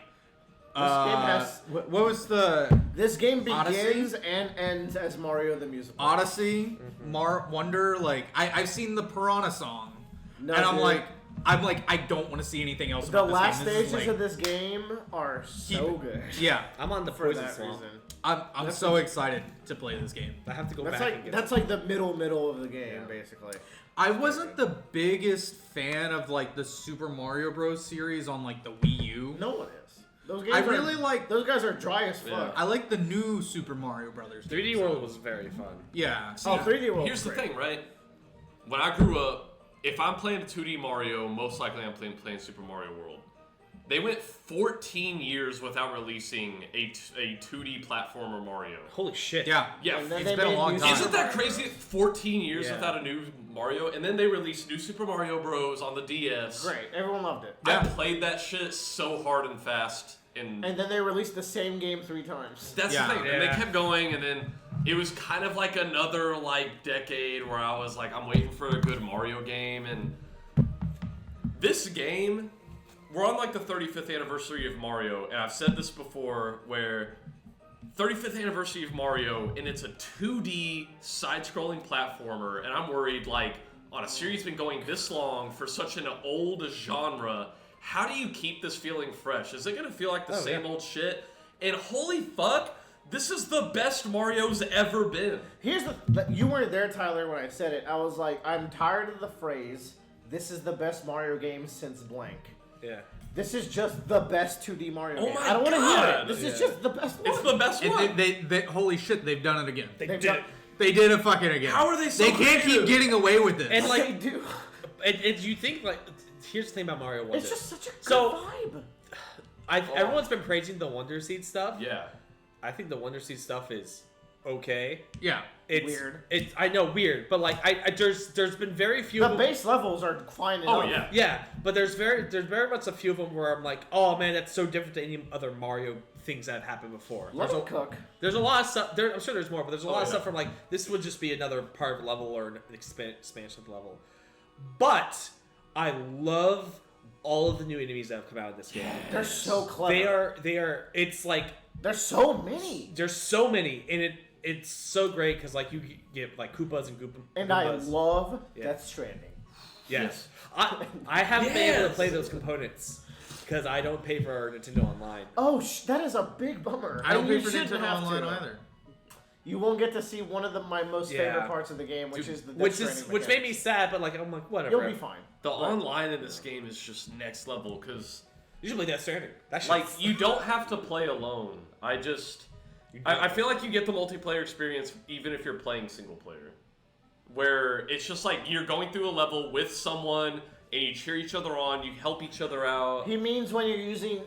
This game has- what was the This game Odyssey? begins and ends as Mario the Musical. Odyssey, Wonder? Like, I've seen the Piranha song, No, and I'm dude. like, I don't want to see anything else. The about this last game. This is stages like- of this game are so good. Yeah, I'm on the For poison that swamp. reason. I'm so excited to play this game. I have to go That's back and like get that's like the middle of the game, basically. I wasn't the biggest fan of like the Super Mario Bros. Series on like the Wii U. No one is. Those games I are- really like. those guys are dry as fuck. Yeah. I like the new Super Mario Brothers. 3D World was very fun. Yeah. Oh, 3D World. Here's the thing, right? When I grew up, if I'm playing a 2D Mario, most likely I'm playing Super Mario World. They went 14 years without releasing a 2D platformer Mario. Holy shit. Yeah. Yeah, And then It's they been a made long new time. Isn't that crazy? 14 years Yeah. without a new Mario, and then they released New Super Mario Bros. On the DS. Great. Everyone loved it. I played that shit so hard and fast, and And then they released the same game 3 times. that's Yeah. the thing. And they Yeah. kept going, and then it was kind of like another like decade where I was like, I'm waiting for a good Mario game, and this game, we're on like the 35th anniversary of Mario, and I've said this before, where 35th anniversary of Mario, and it's a 2D side-scrolling platformer, and I'm worried, like, on a series been going this long for such an old genre, how do you keep this feeling fresh? Is it gonna feel like the same old shit? And holy fuck, this is the best Mario's ever been. Here's the you weren't there, Tyler, when I said it. I was like, I'm tired of the phrase, this is the best Mario game since blank. Yeah. This is just the best 2D Mario Oh game. my I don't want to hear it. God. This is just the best one. It's the best one. And they holy shit, they've done it again. They They've did done- it. They did it fucking again. How are they so They can't creative? keep getting away with this. And, like- They do. And you think, like, here's the thing about Mario Wonder. It's just such a good So- vibe. Everyone's been praising the Wonder Seed stuff. Yeah. I think the Wonder Seed stuff is okay. yeah. It's Weird. It's I know weird, but like there's been very few. The of them, base levels are fine enough. Oh, yeah. Yeah, but there's very much a few of them where I'm like, oh man, that's so different to any other Mario things that have happened before. Let There's it a, cook. there's a lot of stuff. I'm sure there's more, but there's a lot of yeah. stuff from like this would just be another part of a level or an expansion of the level. But I love all of the new enemies that have come out of this game. They're so clever. They are. It's like There's so many. there's so many, and it's so great because like you get like Koopas and Goopas. And I love Yeah. Death Stranding. Yes. I haven't been able to Yes. play those components because I don't pay for Nintendo Online. Oh, that is a big bummer. I don't And pay you for shouldn't Nintendo have Online to. either. You won't get to see one of my most favorite Yeah. parts of the game, which is the Death Which Stranding made mechanics. me sad, but like I'm like whatever. You'll be fine. The online in this game is just next level, because You should play Death Stranding. That like you don't have to play alone. I feel like you get the multiplayer experience even if you're playing single player, where it's just like you're going through a level with someone and you cheer each other on, you help each other out. He means when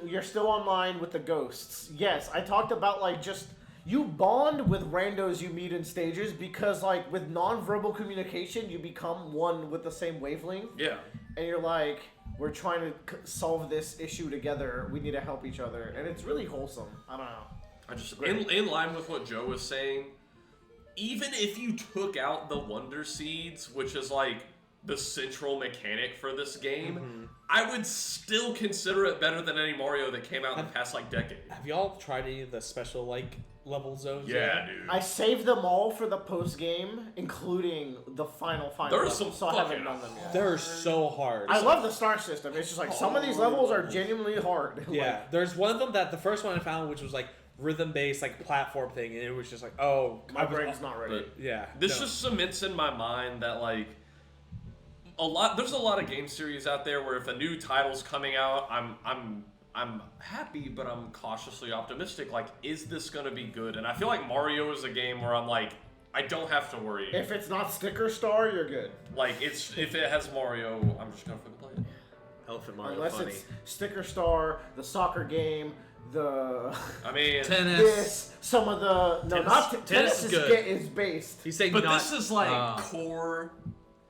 you're still online with the ghosts. Yes, I talked about like just you bond with randos you meet in stages because like with non-verbal communication you become one with the same wavelength, Yeah. and you're like, we're trying to solve this issue together. We need to help each other, and it's really wholesome. I don't know. I just in line with what Joe was saying, even if you took out the Wonder Seeds, which is like the central mechanic for this game, I would still consider it better than any Mario that came out in the past like decade. Have y'all tried any of the special like level zones? Yeah, yet? dude. I saved them all for the post game, including the final. There's level, some so I haven't fucking done them yet. They're so hard. I love the star system. It's just like some of these levels are genuinely hard. Yeah, there's one of them that the first one I found, which was like rhythm-based, like platform thing, and it was just like, oh, My brain's not ready. But Yeah, this no. just cements in my mind that like there's a lot of game series out there where if a new title's coming out, I'm happy, but I'm cautiously optimistic. Like, is this gonna be good? And I feel like Mario is a game where I'm like, I don't have to worry. If it's not Sticker Star, you're good. Like, if it has Mario, I'm just gonna fucking play it. Elephant Mario Unless funny. it's Sticker Star, the soccer game, the I mean, Tennis. some of the Tennis tennis is is, good. is based. He's saying but not. this is like core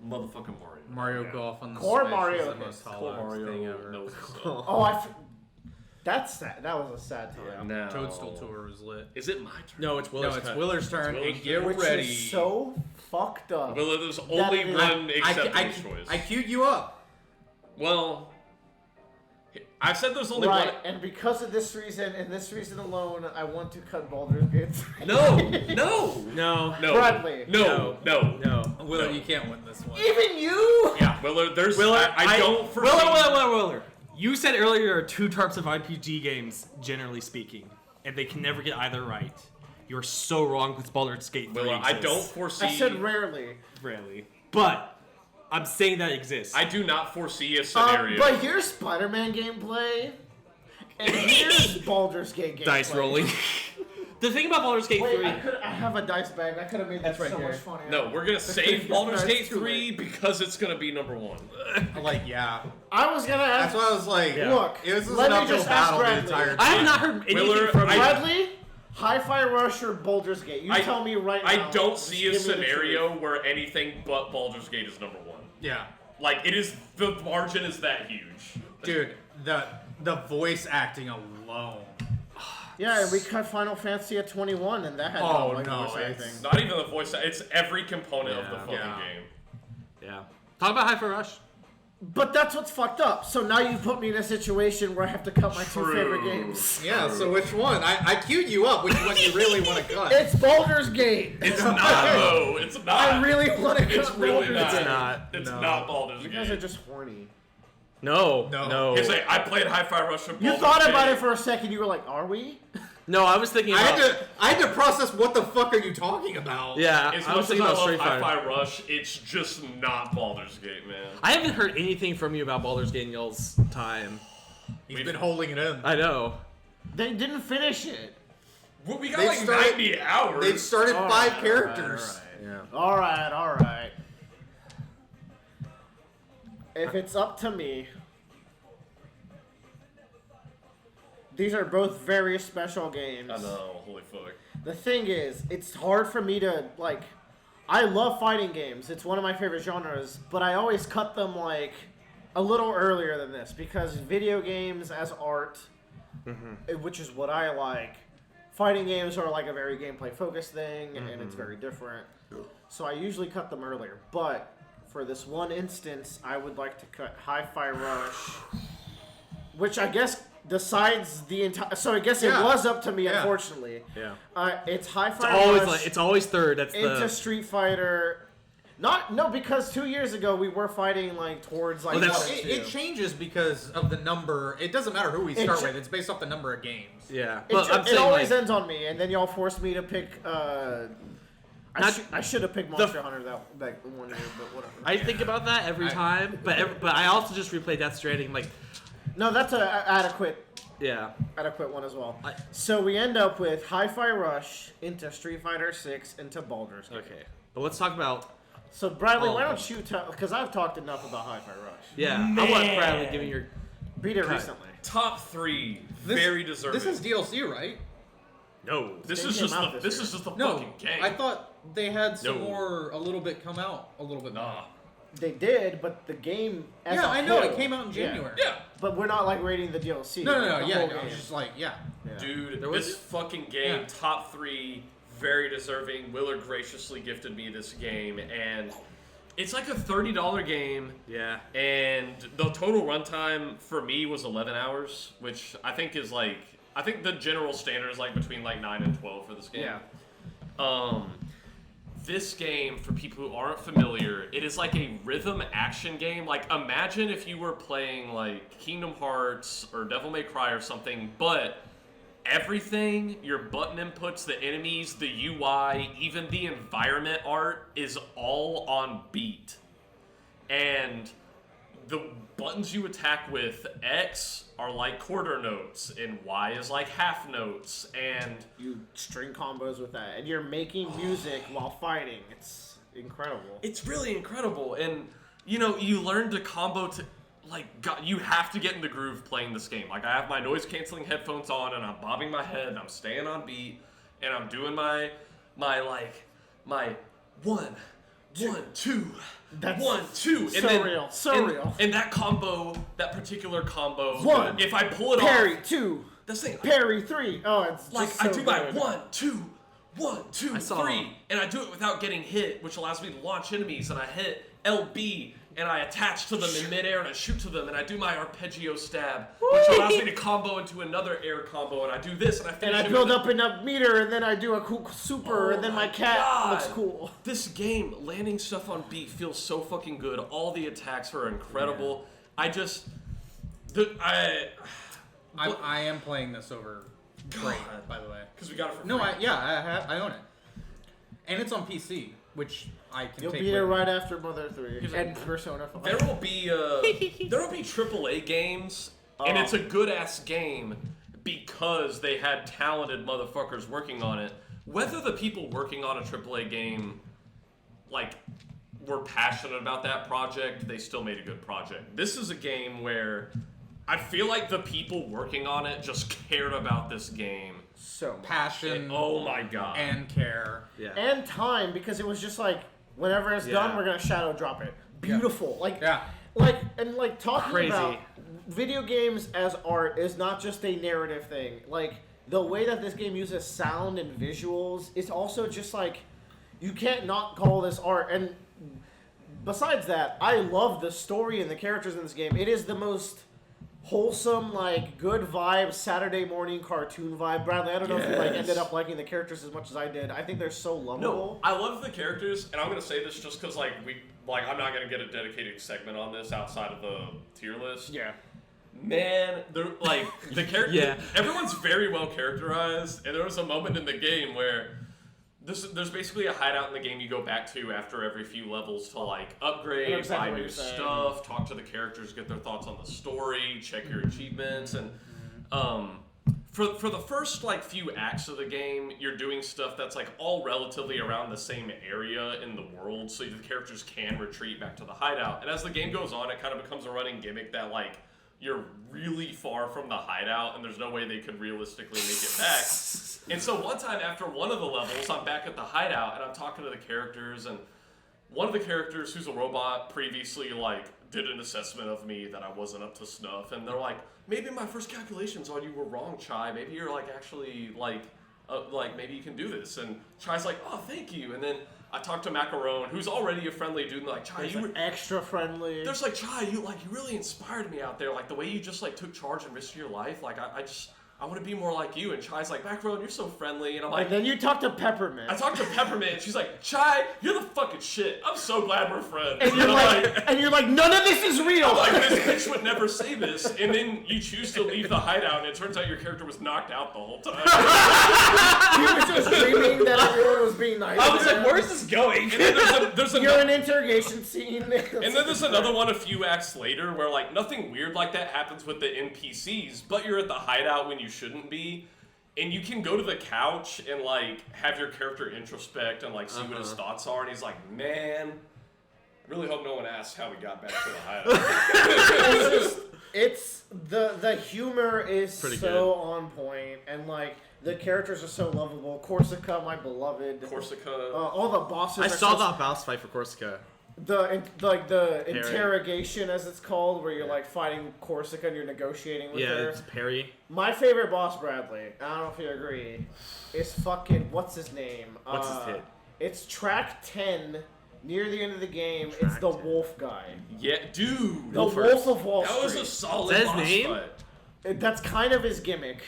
motherfucking Mario. Mario Golf on the Core Switch Mario is the hits. most Core hollow Mario thing ever. knows Oh, that's sad. That was a sad time. Now, Toadstool Tour was lit. Is it my turn? No, it's Willer's No, it's cut. Willer's turn. Willer's and get Which ready. is so fucked up. Well, there's only it is- one I acceptable choice. I queued you up. Well, I said there's only Right, one. and because of this reason and this reason alone, I want to cut Baldur's Gate 3. No, No. no, Bradley. no. No. Willer, No. you can't win this one. Even you? Yeah, Willer, there's. Willer, I don't foresee. Willer. You said earlier there are two types of RPG games, generally speaking, and they can never get either right. You're so wrong with Baldur's Gate 3 Willer, I exists. don't foresee. I said rarely. Rarely. But I'm saying that exists. I do not foresee a scenario. But here's Spider-Man gameplay, and here's Baldur's Gate gameplay. Dice rolling. The thing about Baldur's Gate Wait, 3... I have a dice bag. I could have made that That's right so here. much funnier. no, we're gonna save thing- Baldur's no, Gate it's too 3 because it's gonna be number one. Like, yeah. I was gonna ask. That's why I was like, Yeah. Look, it was let an me uphill just ask battle the Bradley. entire time. I have not heard anything Willer, from you. Bradley, Hi-Fi Rush or Baldur's Gate? You tell me right now. I don't Just see a give me the scenario truth. where anything but Baldur's Gate is number one. Yeah. Like, it is, the margin is that huge. Dude, the voice acting alone. Yeah, and we cut Final Fantasy at 21, and that had Oh, like no, voice it's- acting. Not even the voice, it's every component of the Yeah. fucking Yeah. game. Yeah. Talk about Hi-Fi Rush. But that's what's fucked up. So now you put me in a situation where I have to cut my two True. favorite games. Yeah, so which one? I queued you up. Which one you really want to cut? It's Baldur's Gate. It's not, though. It's not. I really want to cut It's really Baldur's not. Gate. not. It's No. not Baldur's You Gate. guys are just horny. No. No. It's like, I played Hi-Fi Rush with You Baldur's thought about Gate. it for a second. You were like, "Are we?" No, I was thinking I about... had to process what the fuck are you talking about? Yeah, As I much was as thinking I about love Street Fighter. Hi-Fi Rush, it's just not Baldur's Gate, man. I haven't heard anything from you about Baldur's Gate in y'all's time. He's been holding it in. I know. They didn't finish it. Well, we got They've like started- 90 hours. They've started All 5 right, characters. Yeah. All right. If it's up to me, these are both very special games. I know, holy fuck. The thing is, it's hard for me to, like, I love fighting games. It's one of my favorite genres, but I always cut them, like, a little earlier than this because video games as art, which is what I like, fighting games are, like, a very gameplay-focused thing, and it's very different. So I usually cut them earlier, but for this one instance, I would like to cut Hi-Fi Rush, which I guess decides the entire. So I guess it Yeah. was up to me, Yeah. unfortunately. Yeah. It's Hi-Fi It's always Rush like, it's always third. That's into the... Street Fighter. No, because 2 years ago we were fighting like towards like. Well, that's- one and It two. changes because of the number. It doesn't matter who we start cha- with. It's based off the number of games. Yeah. It, But I'm it saying, always like, ends on me, and then y'all forced me to pick. I should have picked Monster Hunter that 1 year, but whatever. I think about that every time, but I also just replay Death Stranding. Like, No, that's a adequate yeah. one as well. I- So we end up with Hi-Fi Rush into Street Fighter 6 into Baldur's Gate. Okay. But let's talk about... So Bradley, Oh, why okay. don't you tell? Because I've talked enough about Hi-Fi Rush. Yeah. I want Bradley giving your... Beat it Cut. recently. Top 3, This- very deserving. This is DLC, right? No. This They is came just out the this this is just the No, fucking game. I thought they had some No. more, a little bit come out, a little bit more. Nah. They did, but the game as Yeah, a I know, whole- it came out in Yeah. January. Yeah. But we're not like rating the DLC. No, the yeah, whole I game. was just like, yeah. Yeah. Dude, There was- this fucking game, Yeah. top 3, very deserving. Willer graciously gifted me this game, and it's like a $30 game, Yeah. and the total runtime for me was 11 hours, which I think is like, I think the general standard is like between like 9 and 12 for this game. Yeah. This game, for people who aren't familiar, it is like a rhythm action game. Like, imagine if you were playing like Kingdom Hearts or Devil May Cry or something, but everything, your button inputs, the enemies, the UI, even the environment art is all on beat. And the buttons you attack with, X are like quarter notes, and Y is like half notes, and You string combos with that, and you're making music while fighting. It's incredible. it's really incredible. And you know, you learn to combo to like God, you have to get in the groove playing this game. Like I have my noise canceling headphones on, and I'm bobbing my head, and I'm staying on beat, and I'm doing my 1, 2. That's 1, 2, and so then, real, so and, real. And that combo, that particular combo, 1, if I pull it Parry off, 2, this thing, parry 3. Oh, it's like just I so do my good. 1, 2, 1, 2, I saw- 3, and I do it without getting hit, which allows me to launch enemies. And I hit LB, and I attach to them in midair, and I shoot to them, and I do my arpeggio stab, which allows me to combo into another air combo. And I do this, and I finish. And I it build with up enough meter, and then I do a cool super, and then my cat God. looks cool. This game, landing stuff on beat feels so fucking good. All the attacks are incredible. I just, I am playing this over Braid, by the way. because we got it for No, free. I own it, and it's on PC, which I can You'll take beat with it me. right after Mother 3 Here's and Persona 5. There will be AAA games, and it's a good ass game because they had talented motherfuckers working on it. Whether the people working on a AAA game like were passionate about that project, they still made a good project. This is a game where I feel like the people working on it just cared about this game. So much. Passion Oh my god. and care. Yeah. And time, because it was just like, whenever it's done, Yeah. we're gonna shadow drop it. Beautiful. Like, Yeah. like talking Crazy. about video games as art is not just a narrative thing. Like, the way that this game uses sound and visuals, it's also just like, you can't not call this art. And besides that, I love the story and the characters in this game. It is the most wholesome, like, good vibe Saturday morning cartoon vibe. Bradley, I don't know if you like Yes. ended up liking the characters as much as I did. I think they're so No, lovable. I love the characters, and I'm gonna say this just because I'm not gonna get a dedicated segment on this outside of the tier list. Yeah. Man, they're like the character. Yeah. Everyone's very well characterized, and there was a moment in the game where there's basically a hideout in the game you go back to after every few levels to like upgrade, I know exactly buy what new you're saying. stuff, talk to the characters, get their thoughts on the story, check your achievements, and for the first like few acts of the game, you're doing stuff that's like all relatively around the same area in the world, so the characters can retreat back to the hideout. And as the game goes on, it kind of becomes a running gimmick that like you're really far from the hideout, and there's no way they could realistically make it back. And so one time after one of the levels, I'm back at the hideout, and I'm talking to the characters, and one of the characters, who's a robot, previously like did an assessment of me that I wasn't up to snuff, and they're like, maybe my first calculations on you were wrong, Chai. Maybe you're like actually like maybe you can do this. And Chai's like, oh, thank you. And then I talked to Macaron, who's already a friendly dude, and like, Chai, It's you like were extra friendly. there's like, Chai, you really inspired me out there. Like the way you just like took charge and risked your life. Like I want to be more like you. And Chai's like, Macaron, you're so friendly. And I'm like, And then you talk to Peppermint. I talked to Peppermint, and she's like, Chai, you're the fucking shit. I'm so glad we're friends. and you're I'm like, none of this is real. I'm like, this bitch would never say this. And then you choose to leave the hideout, and it turns out your character was knocked out the whole time. He was just dreaming that everyone was being nice. I was to like, him. where's this going? And then there's You're another, an interrogation scene. and then there's another one a few acts later where like nothing weird like that happens with the NPCs, but you're at the hideout when you shouldn't be. And you can go to the couch and like have your character introspect and like see what his thoughts are, and he's like, man, I really hope no one asks how we got back to the hideout. It's the humor is Pretty so on point, and like the characters are so lovable. Corsica, my beloved. Corsica. All the bosses. I are saw so- that boss fight for Corsica. the Parry. interrogation, as it's called, where you're like fighting Corsica and you're negotiating with Yeah, her. it's Perry. My favorite boss, Bradley, I don't know if you agree, is fucking, what's his name? What's his hit? It's track 10, near the end of the game. Track it's the 10. wolf guy. Yeah, dude. The Wolf of Wall That was Street. a solid Is that his boss name? fight. That's kind of his gimmick.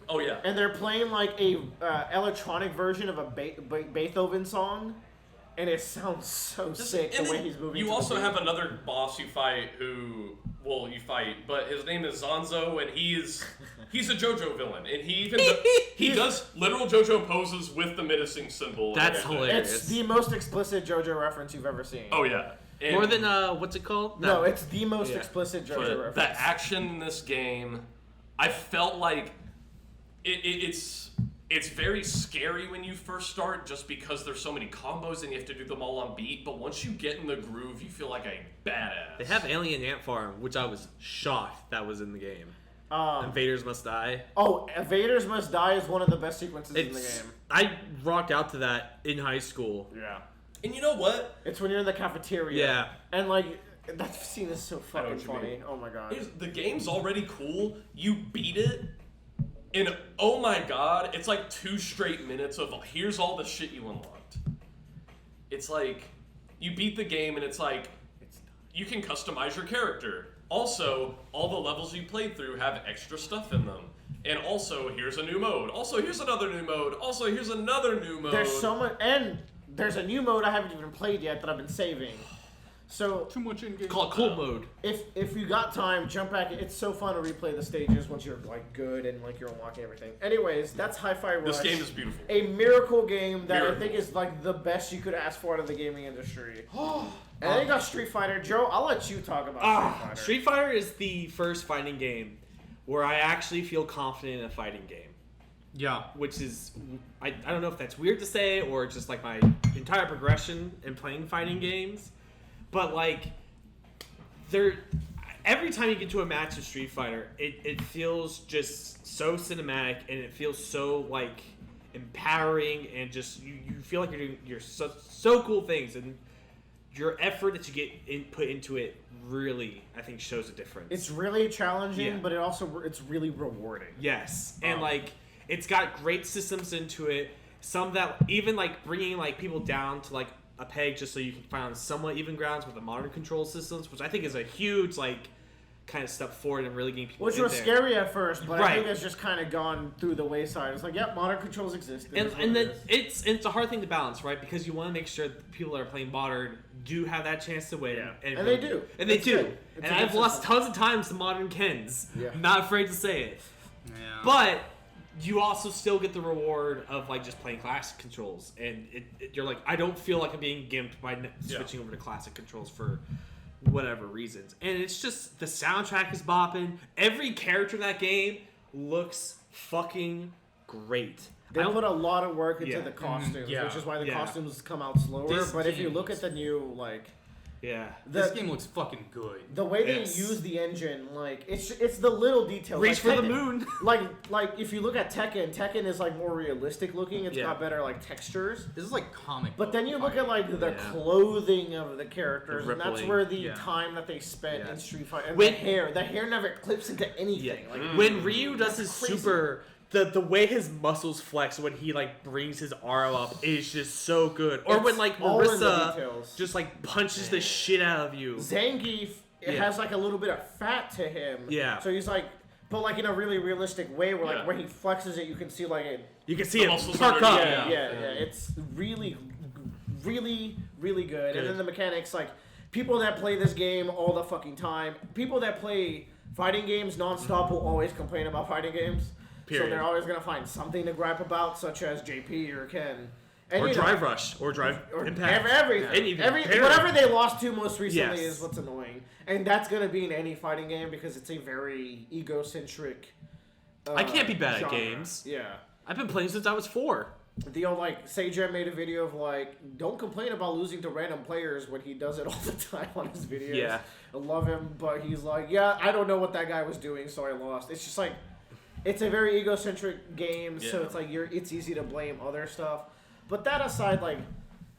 Oh yeah. And they're playing like a electronic version of a Beethoven song. And it sounds so sick the And way then he's moving. You to the also beat. have another boss you fight but his name is Zanzo, and he's a JoJo villain, and he does literal JoJo poses with the menacing symbol. and That's everything. hilarious. It's the most explicit JoJo reference you've ever seen. Oh yeah. And More than what's it called? No, it's the most Yeah. explicit JoJo but reference. the action in this game, I felt like it's very scary when you first start, just because there's so many combos and you have to do them all on beat. But once you get in the groove, you feel like a badass. They have Alien Ant Farm, which I was shocked that was in the game. Um, Invaders Must Die. Oh, Invaders Must Die is one of the best sequences in the game. I rocked out to that in high school. Yeah. And you know what? It's when you're in the cafeteria. Yeah. And like that scene is so fucking what you funny. mean. Oh my god. The game's already cool. You beat it, and oh my god, it's like 2 straight minutes of here's all the shit you unlocked. It's like you beat the game, and it's like you can customize your character. Also, all the levels you played through have extra stuff in them. And also, here's a new mode. Also, here's another new mode. Also, here's another new mode. There's so much, and there's a new mode I haven't even played yet that I've been saving. So Too much in game. Call it cool mode. if you got time, jump back. It's so fun to replay the stages once you're like good and like you're unlocking everything. Anyways, that's Hi-Fi Rush. This game is beautiful. A miracle game that I Miracle. think is like the best you could ask for out of the gaming industry. And then you got Street Fighter. Joe, I'll let you talk about Street Fighter. Street Fighter is the first fighting game where I actually feel confident in a fighting game. Yeah. Which is, I don't know if that's weird to say or just like my entire progression in playing fighting games. But like, every time you get to a match of Street Fighter, it feels just so cinematic and it feels so like empowering and just you feel like you're doing so cool things, and your effort that you get put into it really, I think, shows a difference. It's really challenging, Yeah. but it's really rewarding. Yes, and like it's got great systems into it. Some that even like bringing like people down to like a peg just so you can find somewhat even grounds with the modern control systems, which I think is a huge like kind of step forward and really getting people Which in was there. scary at first, but I Right. think it's just kind of gone through the wayside. It's like, yep, modern controls exist. It is what And it then is. it's a hard thing to balance, right? Because you want to make sure that the people that are playing modern do have that chance to win. Yeah. And they do. And they It's do. good. It's And a good I've lost system. tons of times to modern Kens. Yeah. I'm not afraid to say it. Yeah. But you also still get the reward of like just playing classic controls, and you're like, I don't feel like I'm being gimped by switching over to classic controls for whatever reasons. And it's just the soundtrack is bopping. Every character in that game looks fucking great. They put a lot of work into Yeah. the costumes, Yeah. which is why the Yeah. costumes come out slower. This But if you game look at looks the new, like, Yeah. This game looks fucking good. the way they Yes. use the engine, like, it's the little details. Reach like, for the Tekken- moon. Like if you look at Tekken is like more realistic looking. It's Yeah. got better like textures. This is like comic. But book then you look at fighting. like the Yeah. clothing of the characters, The and that's rippling. where the Yeah. time that they spent Yeah. in Street Fighter. And When- the hair never clips into anything. Yeah. Like When Ryu does his crazy. super, the way his muscles flex when he like brings his arm up is just so good. Or It's when like all in the Marissa details. just like punches the shit out of you. Zangief, it Yeah. has like a little bit of fat to him. Yeah. So he's like, but like in a really realistic way, where like Yeah. where he flexes it, you can see like it. You can see The it muscles perk under- up. Yeah. It's really, really, really good. And then the mechanics, like people that play this game all the fucking time, people that play fighting games nonstop will always complain about fighting games. So Period. they're always gonna find something to gripe about, such as JP or Ken. And, Or you know, Drive Rush. Or Drive or Impact. everything. And even Parry. Whatever they lost to most recently Yes. is what's annoying. And that's going to be in any fighting game because it's a very egocentric I can't be bad at genre. games. Yeah. I've been playing since I was 4. The old, like, Sejam made a video of, like, don't complain about losing to random players when he does it all the time on his videos. Yeah. I love him, but he's like, yeah, I don't know what that guy was doing, so I lost. It's just like, it's a very egocentric game, so Yeah. it's like, it's easy to blame other stuff. But that aside, like,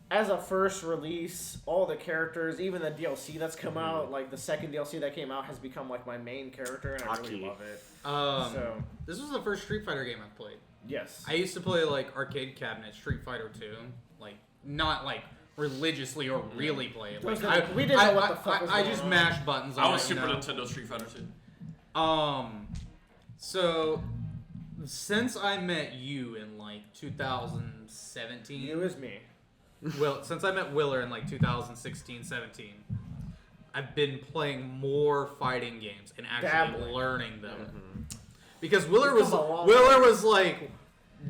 as a first release, all the characters, even the DLC that's come out, like the second DLC that came out has become like my main character, and I really Taki. love it. So this was the first Street Fighter game I've played. Yes. I used to play like arcade cabinet Street Fighter 2, like not like religiously or really play it. Like, We didn't know what the fuck was I going just on. mashed buttons. I on was it, Super you know? Nintendo Street Fighter 2. So since I met you in like 2017, You is me. since I met Willer in like 2016, 17, I've been playing more fighting games and actually Dabbling. learning them. Because Willer You've come a long was like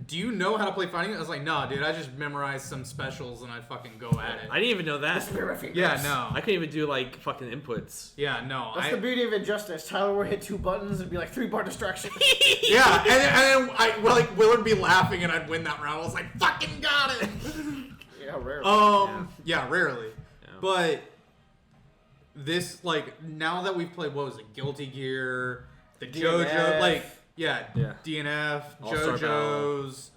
do you know how to play fighting? I was like, nah, dude, I just memorized some specials and I fucking go at it. I didn't even know that. Yeah, no. I couldn't even do like fucking inputs. Yeah, no. That's the beauty of Injustice. Tyler would hit 2 buttons and be like 3-bar distraction. Yeah, and then Willard would be laughing and I'd win that round. I was like, fucking got it. Yeah, rarely. Yeah, rarely. Yeah. But this, like, now that we've played, what was it, Guilty Gear, the DNF. JoJo, like, Yeah. DNF, All-Star JoJo's,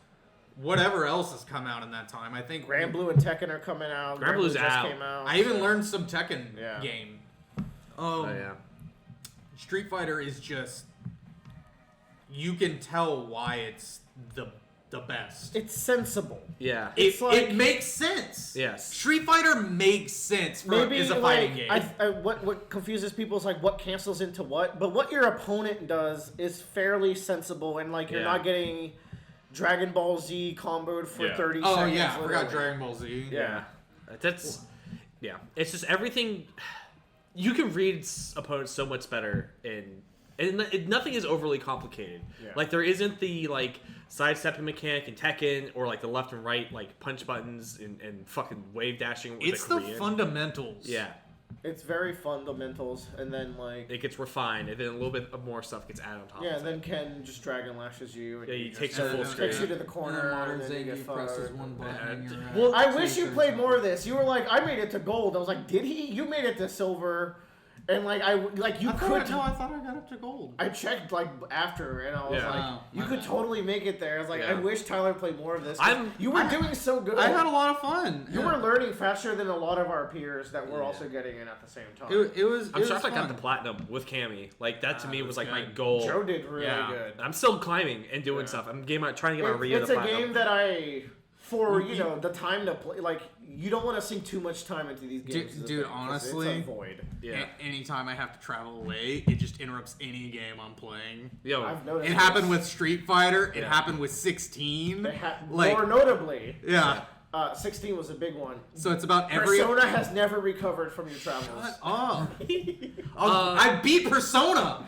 whatever else has come out in that time. I think Grand Blue and Tekken are coming out. Grand Blue's just out. came out. I even learned some Tekken Yeah. game. Oh yeah. Street Fighter is just, you can tell why it's the best. It's sensible. Yeah. It's like- it makes sense. Yes. Street Fighter makes sense for Maybe is a like, fighting game. what confuses people is like what cancels into what, but what your opponent does is fairly sensible, and like you're Yeah. not getting Dragon Ball Z comboed for Yeah. 30 Oh seconds. yeah, I forgot literally. Dragon Ball Z. Yeah. That's it's just everything. You can read opponents so much better, and nothing is overly complicated. Yeah. Like there isn't the like sidestepping mechanic in Tekken, or like the left and right like punch buttons and fucking wave dashing. with It's the Korean. fundamentals. Yeah, It's very fundamentals, and then like it gets refined, and then a little bit of more stuff gets added on top. yeah, of and then it. Ken just dragon lashes you. And Yeah, he just- takes you full takes screen. you to the corner, and then you get presses fired. one button and you're at Well, I wish you 2/3 played more of this. You were like, I made it to gold. I was like, did he? You made it to silver, and like you could. I thought I got up to gold. I checked like after, and I was Yeah. like, Oh, you my could bad. totally make it there. I was like, I Yeah. wish Tyler played more of this. 'cause I'm- you were doing so good. I had a lot of fun. You were learning faster than a lot of our peers that were also getting in at the same time. It was. I'm shocked I got the platinum with Cammy. Like that to me was like my goal. Joe did really Yeah. good. I'm still climbing and doing stuff. I'm trying to get my Rio It's to a platinum. game that for the time to play, like you don't want to sink too much time into these games. is the Dude, thing, 'cause honestly, it's a void. Yeah. Anytime I have to travel away, it just interrupts any game I'm playing. Yo, I've noticed. It this. happened with Street Fighter. It Yeah. happened with 16. Like, More notably, yeah. 16 was a big one. So it's about every. Persona has never recovered from your travels. Shut up. I beat Persona.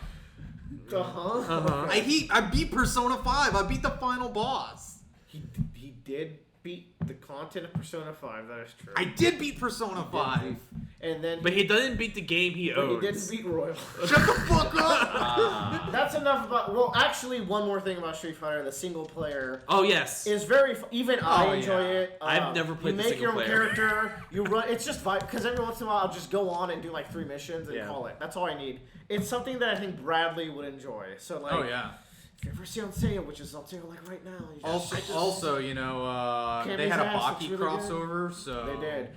Uh-huh. I beat Persona 5. I beat the final boss. He did beat the content of Persona 5. That is true. I did beat Persona 5. And then, but he doesn't beat the game he but he owns. didn't beat Royal. Shut the fuck up. That's enough about. Well, actually, one more thing about Street Fighter: the single player Oh yes. is very. Even I enjoy yeah. it. I've never played You the make single your own player. character. You run. It's just vibe. Because every once in a while, I'll just go on and do like 3 missions and Yeah. call it. That's all I need. It's something that I think Bradley would enjoy. So like, Oh yeah. if you ever see on sale, which is on sale like right now, you just, Also, you know, they had a Cammy's ass, Baki it's really crossover, so They did.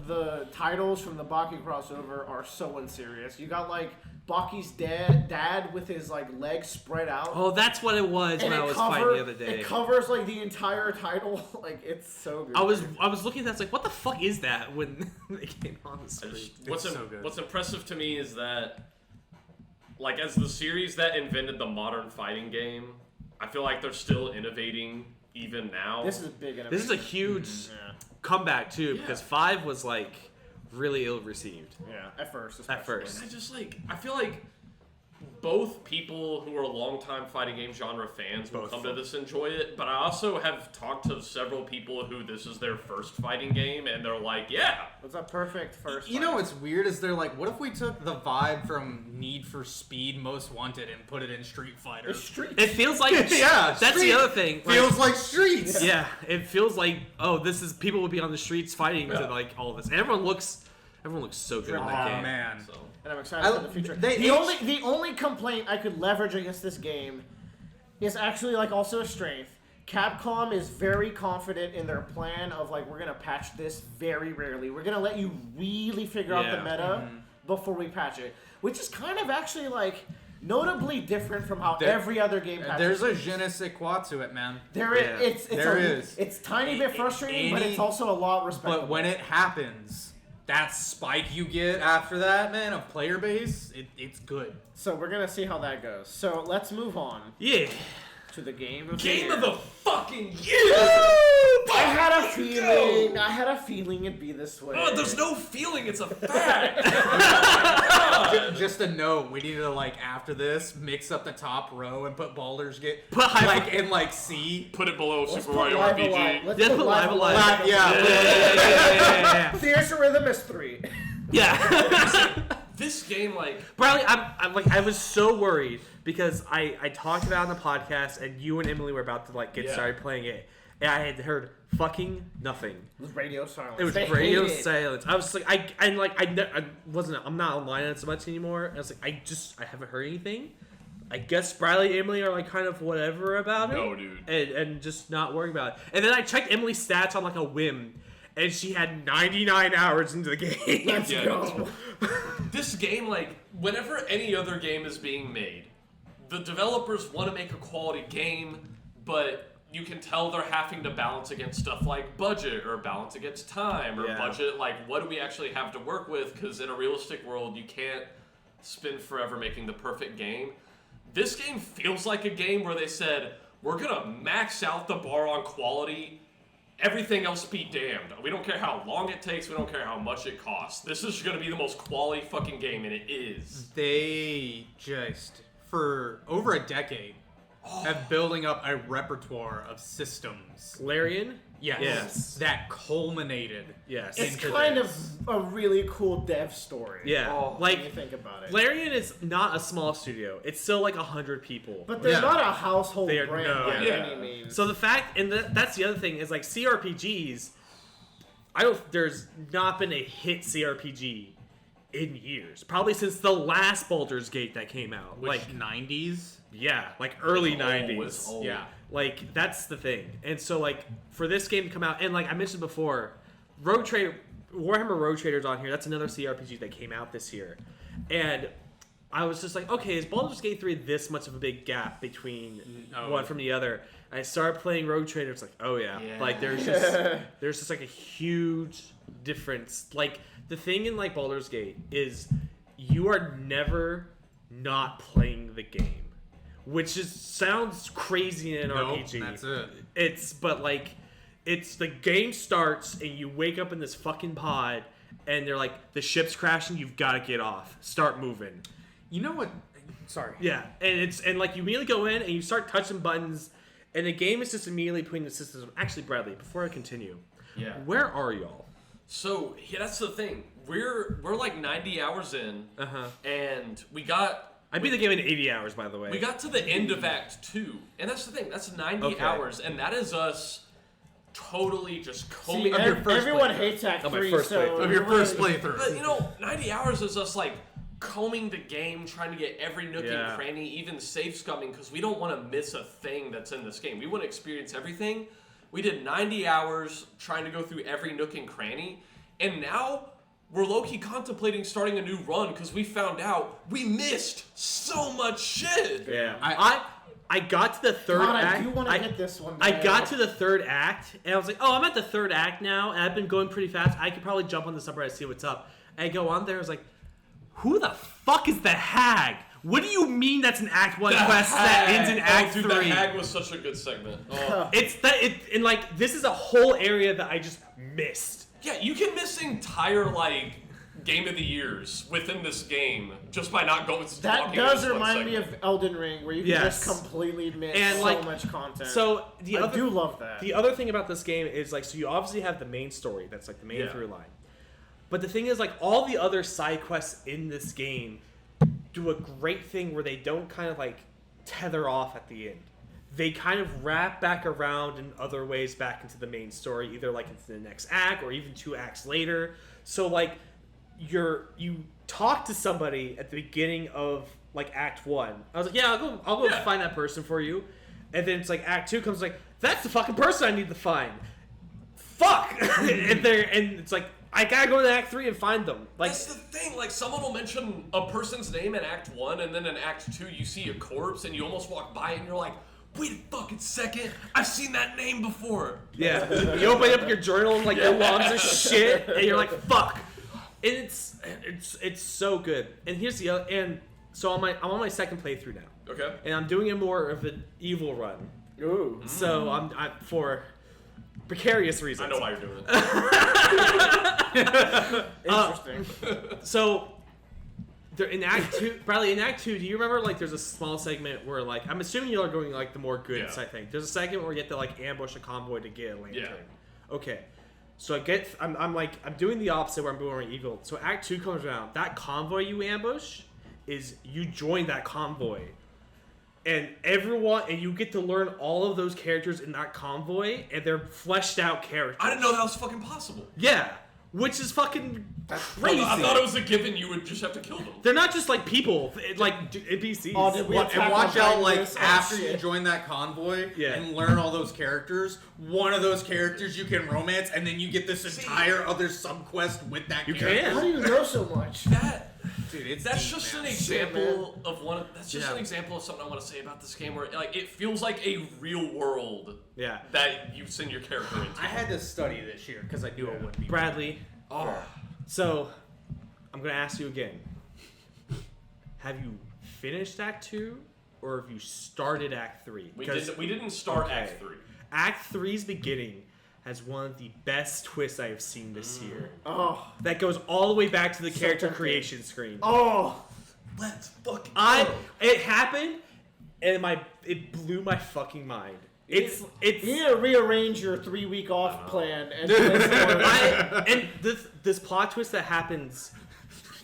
The titles from the Baki crossover are so unserious. You got like Baki's dad with his like legs spread out. Oh, that's what it was when I was fighting the other day. It covers like the entire title. Like it's so good. I was looking at that, I was like, what the fuck is that when they came on the screen? What's so good. What's impressive to me is that, like, as the series that invented the modern fighting game, I feel like they're still innovating even now. This is a big innovation. This is a huge Yeah. comeback too, because 5 was like really ill received. Yeah, at first. At first. And I feel like both people who are longtime fighting game genre fans will come to this enjoy it, but I also have talked to several people who this is their first fighting game, and they're like, yeah. It's a perfect first. You know what's weird is they're like, what if we took the vibe from Need for Speed Most Wanted and put it in Street Fighter? It's Street. It feels like Yeah, that's Street the other thing. Like, Feels like Streets. yeah, it feels like this is people would be on the streets fighting to like all this. And everyone looks so good in Oh that game. man. So And I'm excited for the future. The only complaint I could leverage against this game is actually like also a strength. Capcom is very confident in their plan of like, we're gonna patch this very rarely. We're gonna let you really figure out the Yeah. meta before we patch it, which is kind of actually like notably different from how every other game patches. There's a je ne sais quoi to it, man. There Yeah. is. There is. It's tiny bit frustrating, but it's also a lot respectable. But when it happens, that spike you get after that, man, of player base, it's good. So we're gonna see how that goes. So let's move on Yeah. to the game of Game the of year. the fucking year! had a feeling. I had a feeling it'd be this way. Oh, there's no feeling. It's a fact. Just a note, we need to, like, after this, mix up the top row and put Baldur's Gate, Put like, in, like, C. Put it below Let's Super put Mario Live RPG. Alive. Let's Yeah, put put Live Live Alive. Alive. Yeah. There's a Rhythm is 3. Yeah. This game, like, Bradley, I'm like, I was so worried because I talked about it on the podcast, and you and Emily were about to like get Yeah. started playing it, and I had heard fucking nothing. It was radio silence. It was They radio hate it. silence. I was like, I'm not online on it so much anymore. I was like, I haven't heard anything. I guess Bradley and Emily are like kind of whatever about it. No, dude. And just not worrying about it. And then I checked Emily's stats on like a whim, and she had 99 hours into the game. Let's Yeah, go. this game, like, whenever any other game is being made, the developers want to make a quality game, but you can tell they're having to balance against stuff like budget or balance against time or Yeah. budget, like, what do we actually have to work with? Because in a realistic world, you can't spend forever making the perfect game. This game feels like a game where they said, we're going to max out the bar on quality. Everything else be damned. We don't care how long it takes. We don't care how much it costs. This is going to be the most quality fucking game, and it is. They just, for over a decade, have building up a repertoire of systems. Larian? Yes. That culminated. Yes. It's into kind this. of a really cool dev story. Yeah. When you Like, think about it. Larian is not a small studio. It's still like 100 people. But they're Yeah. not a household They are- brand no. by Yeah. any means. So the fact, and that's the other thing, is like CRPGs, there's not been a hit CRPG in years. Probably since the last Baldur's Gate that came out. Which, Like, 90s? yeah, like early It's 90s. old. Yeah. Like, that's the thing. And so, like, for this game to come out, and like I mentioned before, Warhammer Road Trader's on here. That's another CRPG that came out this year. And I was just like, okay, is Baldur's Gate 3 this much of a big gap between No. one from the other? And I started playing Road Trader. It's like, oh yeah. Yeah. Like, there's just like a huge difference. Like, the thing in like Baldur's Gate is you are never not playing the game. Which sounds crazy in an Nope, RPG. that's it. It's the game starts and you wake up in this fucking pod and they're like, the ship's crashing, you've got to get off. Start moving. You know what? Sorry. Yeah, and like you immediately go in and you start touching buttons and the game is just immediately putting the systems. Actually, Bradley, before I continue, Yeah. where are y'all? So, yeah, that's the thing. We're like 90 hours in, Uh-huh. and we got I beat the game in 80 hours, by the way. we got to the end of Act 2, and that's the thing. That's 90 Okay. hours, and that is us totally just See, combing. Of your first everyone playthrough. hates Act Of my 3, first so... playthrough. Of your first really- playthrough. But, 90 hours is us, like, combing the game, trying to get every nook Yeah. and cranny, even safe scumming, because we don't want to miss a thing that's in this game. We want to experience everything. We did 90 hours trying to go through every nook and cranny, and now we're low-key contemplating starting a new run because we found out we missed so much shit. Yeah. I got to the third God, act. I do want to get this one. I man. got to the third act, and I was like, oh, I'm at the third act now, and I've been going pretty fast. I could probably jump on the subreddit and see what's up. And I go on there, I was like, who the fuck is the hag? What do you mean that's an Act 1 quest that ends in Act 3? Dude, the hag was such a good segment. Oh. It's that, and like, this is a whole area that I just missed. Yeah, you can miss entire, like, game of the years within this game just by not going. That walking does this one remind me segment. of Elden Ring, where you can Yes. just completely miss And, so like, much content. So, I do love that. The other thing about this game is, like, so you obviously have the main story, that's like the main Yeah. through line. But the thing is, like, all the other side quests in this game do a great thing where they don't kind of, like, tether off at the end. They kind of wrap back around in other ways back into the main story, either, like, into the next act or even 2 acts later. So, like, you talk to somebody at the beginning of, like, Act 1. I was like, yeah, I'll go Yeah. find that person for you. And then it's like Act 2 comes like, that's the fucking person I need to find. Fuck! and it's like, I gotta go to Act 3 and find them. Like, That's the thing. Like, someone will mention a person's name in Act 1, and then in Act 2, you see a corpse, and you almost walk by it, and you're like, wait a fucking second, I've seen that name before. yeah, you open up your journal and like the logs of shit, and you're like, fuck. And it's so good. And here's the other, and so I'm on my second playthrough now, Okay. and I'm doing a more of an evil run. Ooh. So I'm precarious reasons. I know why you're doing it. Interesting. So, in Act 2, Bradley, in Act 2, do you remember, like, there's a small segment where, like, I'm assuming you're going, like, the more goods, Yeah. I think. There's a segment where you have to, like, ambush a convoy to get a lantern. Yeah. Okay. So I'm doing the opposite where I'm going evil. So Act 2 comes around. That convoy you ambush is you join that convoy. And you get to learn all of those characters in that convoy, and they're fleshed out characters. I didn't know that was fucking possible. Yeah. Which is fucking crazy. I thought it was a given you would just have to kill them. They're not just like people, like NPCs. Oh, did we And attack watch on out, Titan like, this? Oh, after you shit. join that convoy Yeah. and learn all those characters, one of those characters you can romance, and then you get this entire other sub-quest with that You character. can. How do you know so much? Dude, That's deep, just man. an Shit, example of one. That's just Yeah. an example of something I want to say about this game, where like it feels like a real world Yeah. that you send your character into. I had to study this year because I knew it would be. Bradley. Oh, So, I'm gonna ask you again. Have you finished Act 2, or have you started Act 3? we didn't start Okay. Act 3. Act 3's beginning has one of the best twists I have seen this year. Oh. That goes all the way back to the So character tempting. creation screen. Oh. Let's fucking It happened, and it blew my fucking mind. It's You need to rearrange your 3-week off plan and and this plot twist that happens,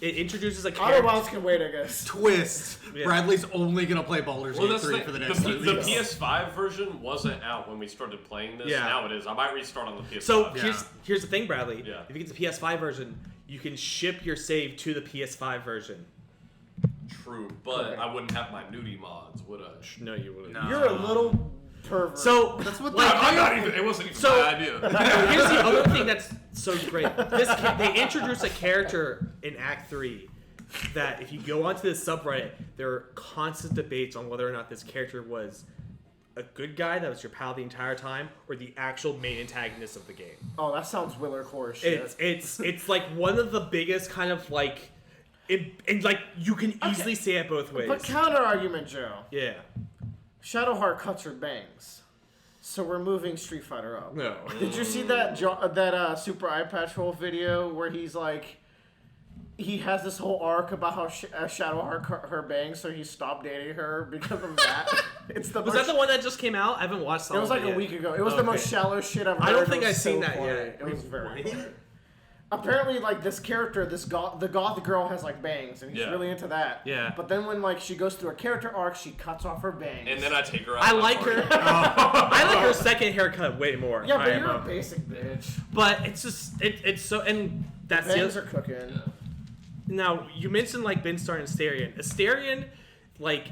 it introduces a Other character. ones can wait, I guess. Twist. Yeah. Bradley's only gonna play Baldur's Well, Gate that's 3 the, for the the, next the, 3 the weeks. PS5 version wasn't out when we started playing this. Yeah. Now it is. I might restart on the PS5. So Yeah. here's the thing, Bradley. Yeah. If you get the PS5 version, you can ship your save to the PS5 version. True, but Correct. I wouldn't have my nudie mods, would I? No, you wouldn't. No. You're a little pervert. So That's what like, I'm not even. It wasn't even So- my idea. here's the other thing that's so great. They introduce a character in Act 3 that if you go onto this subreddit, there are constant debates on whether or not this character was a good guy that was your pal the entire time, or the actual main antagonist of the game. Oh, that sounds Willercore shit. It's like one of the biggest kind of like, and like you can easily say it both ways. But counter argument, Joe. Yeah. Shadowheart cuts her bangs. So we're moving Street Fighter up. No. Did you see that Super Eye Patrol video where he's like, he has this whole arc about how Shadowheart cut her bangs, so he stopped dating her because of that. It's the Was that the one that just came out? I haven't watched all It was of like a yet. week ago. It was the most Okay. shallow shit I've heard. I don't It think was I've seen so that funny. yet. It was very What? funny. Apparently, like, this character, the goth girl has, like, bangs, and he's Yeah. really into that. Yeah. But then when, like, she goes through a character arc, she cuts off her bangs. And then I take her out. I of my like party. her. I like her second haircut way more. Yeah, but I you're am, a basic bitch. But it's just it's so, and that's the Bangs other. are cooking. Now you mentioned like Binstar and Asterion. Asterion, like,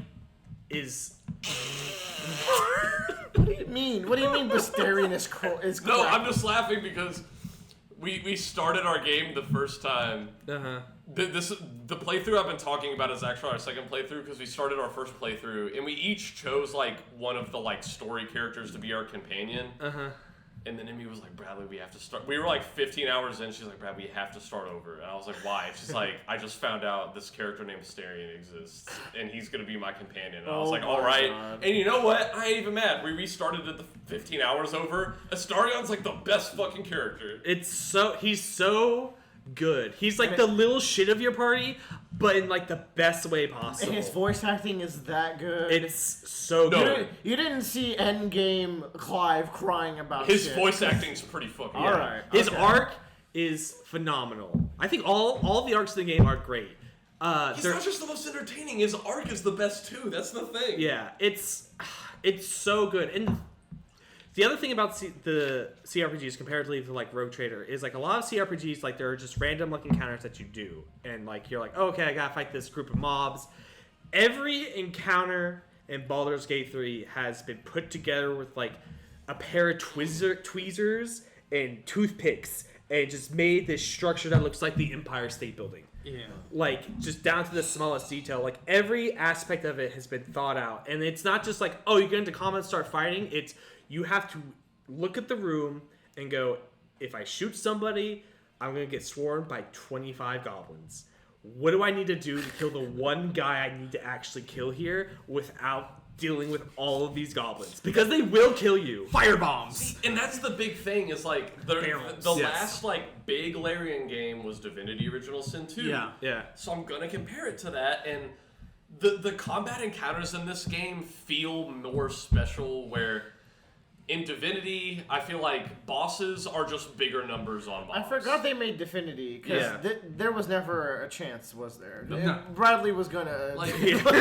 is What do you mean? What do you mean Bastarian is No, crap? I'm just laughing because we started our game the first time. The playthrough I've been talking about is actually our second playthrough because we started our first playthrough and we each chose like one of the like story characters to be our companion. And then Emmy was like, Bradley, we have to start. We were like 15 hours in. She's like, Brad, we have to start over. And I was like, why? She's like, I just found out this character named Asterion exists, and he's gonna be my companion. And I was Oh like, my all right. God. And you know what? I ain't even mad. We restarted it the 15 hours over. Astarion's like the best fucking character. he's so good. He's like the little shit of your party, but in like the best way possible. And his voice acting is that good. It's so No. good. You didn't see Endgame Clive crying about His shit. voice acting's pretty fucking All good. right. His okay. arc is phenomenal. I think all the arcs of the game are great. He's they're- not just the most entertaining. His arc is the best too. That's the thing. Yeah, it's so good. And the other thing about the CRPGs comparatively to like Rogue Trader is like a lot of CRPGs, like there are just random like encounters that you do, and like you're like, oh, okay, I gotta fight this group of mobs. Every encounter in Baldur's Gate 3 has been put together with like a pair of tweezers and toothpicks, and just made this structure that looks like the Empire State Building. Yeah. Like, just down to the smallest detail. Like, every aspect of it has been thought out. And it's not just like, oh, you get into combat and start fighting. It's, you have to look at the room and go, if I shoot somebody, I'm going to get swarmed by 25 goblins. What do I need to do to kill the one guy I need to actually kill here without dealing with all of these goblins because they will kill you. Firebombs. And that's the big thing is like the Yes. last like big Larian game was Divinity Original Sin 2. Yeah. So I'm gonna compare it to that, and the combat encounters in this game feel more special. Where in Divinity, I feel like bosses are just bigger numbers on I bosses. forgot they made Divinity because Yeah. there was never a chance, was there? No. Bradley was gonna Like he in was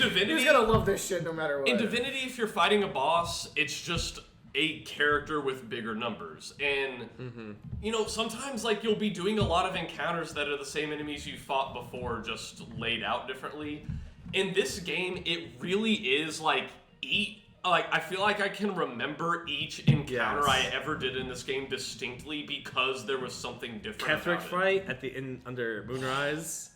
Divinity, gonna love this shit no matter what. in Divinity, if you're fighting a boss, it's just a character with bigger numbers. And, you know, sometimes, like, you'll be doing a lot of encounters that are the same enemies you fought before, just laid out differently. In this game, it really is, like, I feel like I can remember each encounter Yes. I ever did in this game distinctly because there was something different Ketherick about it. fight at the under Moonrise,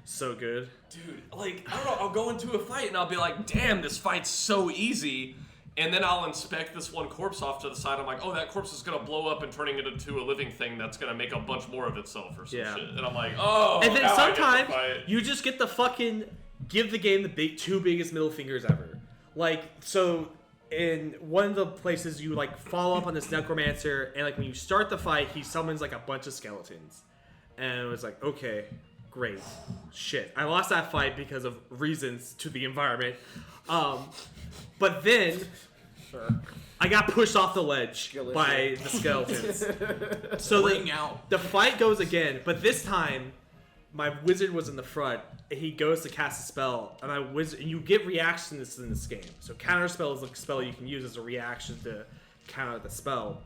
so good. Dude, like, I don't know, I'll go into a fight and I'll be like, damn, this fight's so easy. And then I'll inspect this one corpse off to the side. I'm like, oh, that corpse is going to blow up and turning it into a living thing that's going to make a bunch more of itself or some Yeah. shit. And I'm like, oh, And then now I get to sometimes fight. you just get the fucking give the game the two biggest middle fingers ever. Like, so in one of the places you like follow up on this necromancer, and like when you start the fight, he summons like a bunch of skeletons, and it was like, okay, great, shit, I lost that fight because of reasons to the environment, but then I got pushed off the ledge by the skeletons. So Bring out. the fight goes again, but this time my wizard was in the front. And he goes to cast a spell, and my wizard. And you get reactions in this game. So counter spell is a spell you can use as a reaction to counter the spell.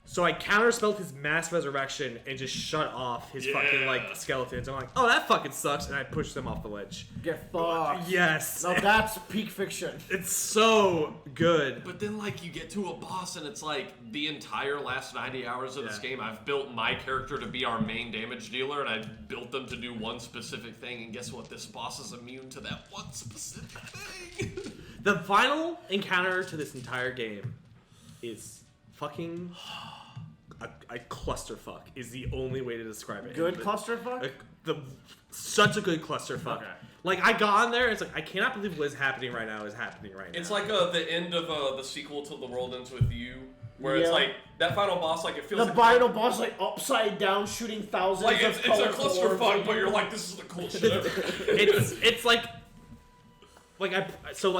So I counterspelled his mass resurrection and just shut off his fucking like skeletons. I'm like, oh, that fucking sucks, and I pushed them off the ledge. Get fucked. Yes, Now that's peak fiction. it's so good. But then, like, you get to a boss, and it's like the entire last 90 hours of this game, I've built my character to be our main damage dealer, and I built them to do one specific thing, and guess what? This boss is immune to that one specific thing. The final encounter to this entire game is fucking a clusterfuck. Is the only way to describe it. Good clusterfuck? Such a good clusterfuck. Okay. Like, I got on there, it's like, I cannot believe what is happening right now is happening right now. It's like the end of the sequel to The World Ends With You, where it's Yeah. like that final boss, like it feels The like final boss like upside down shooting thousands like of it's a colorful orbs clusterfuck, at but you. you're like, this is the cool shit. it's like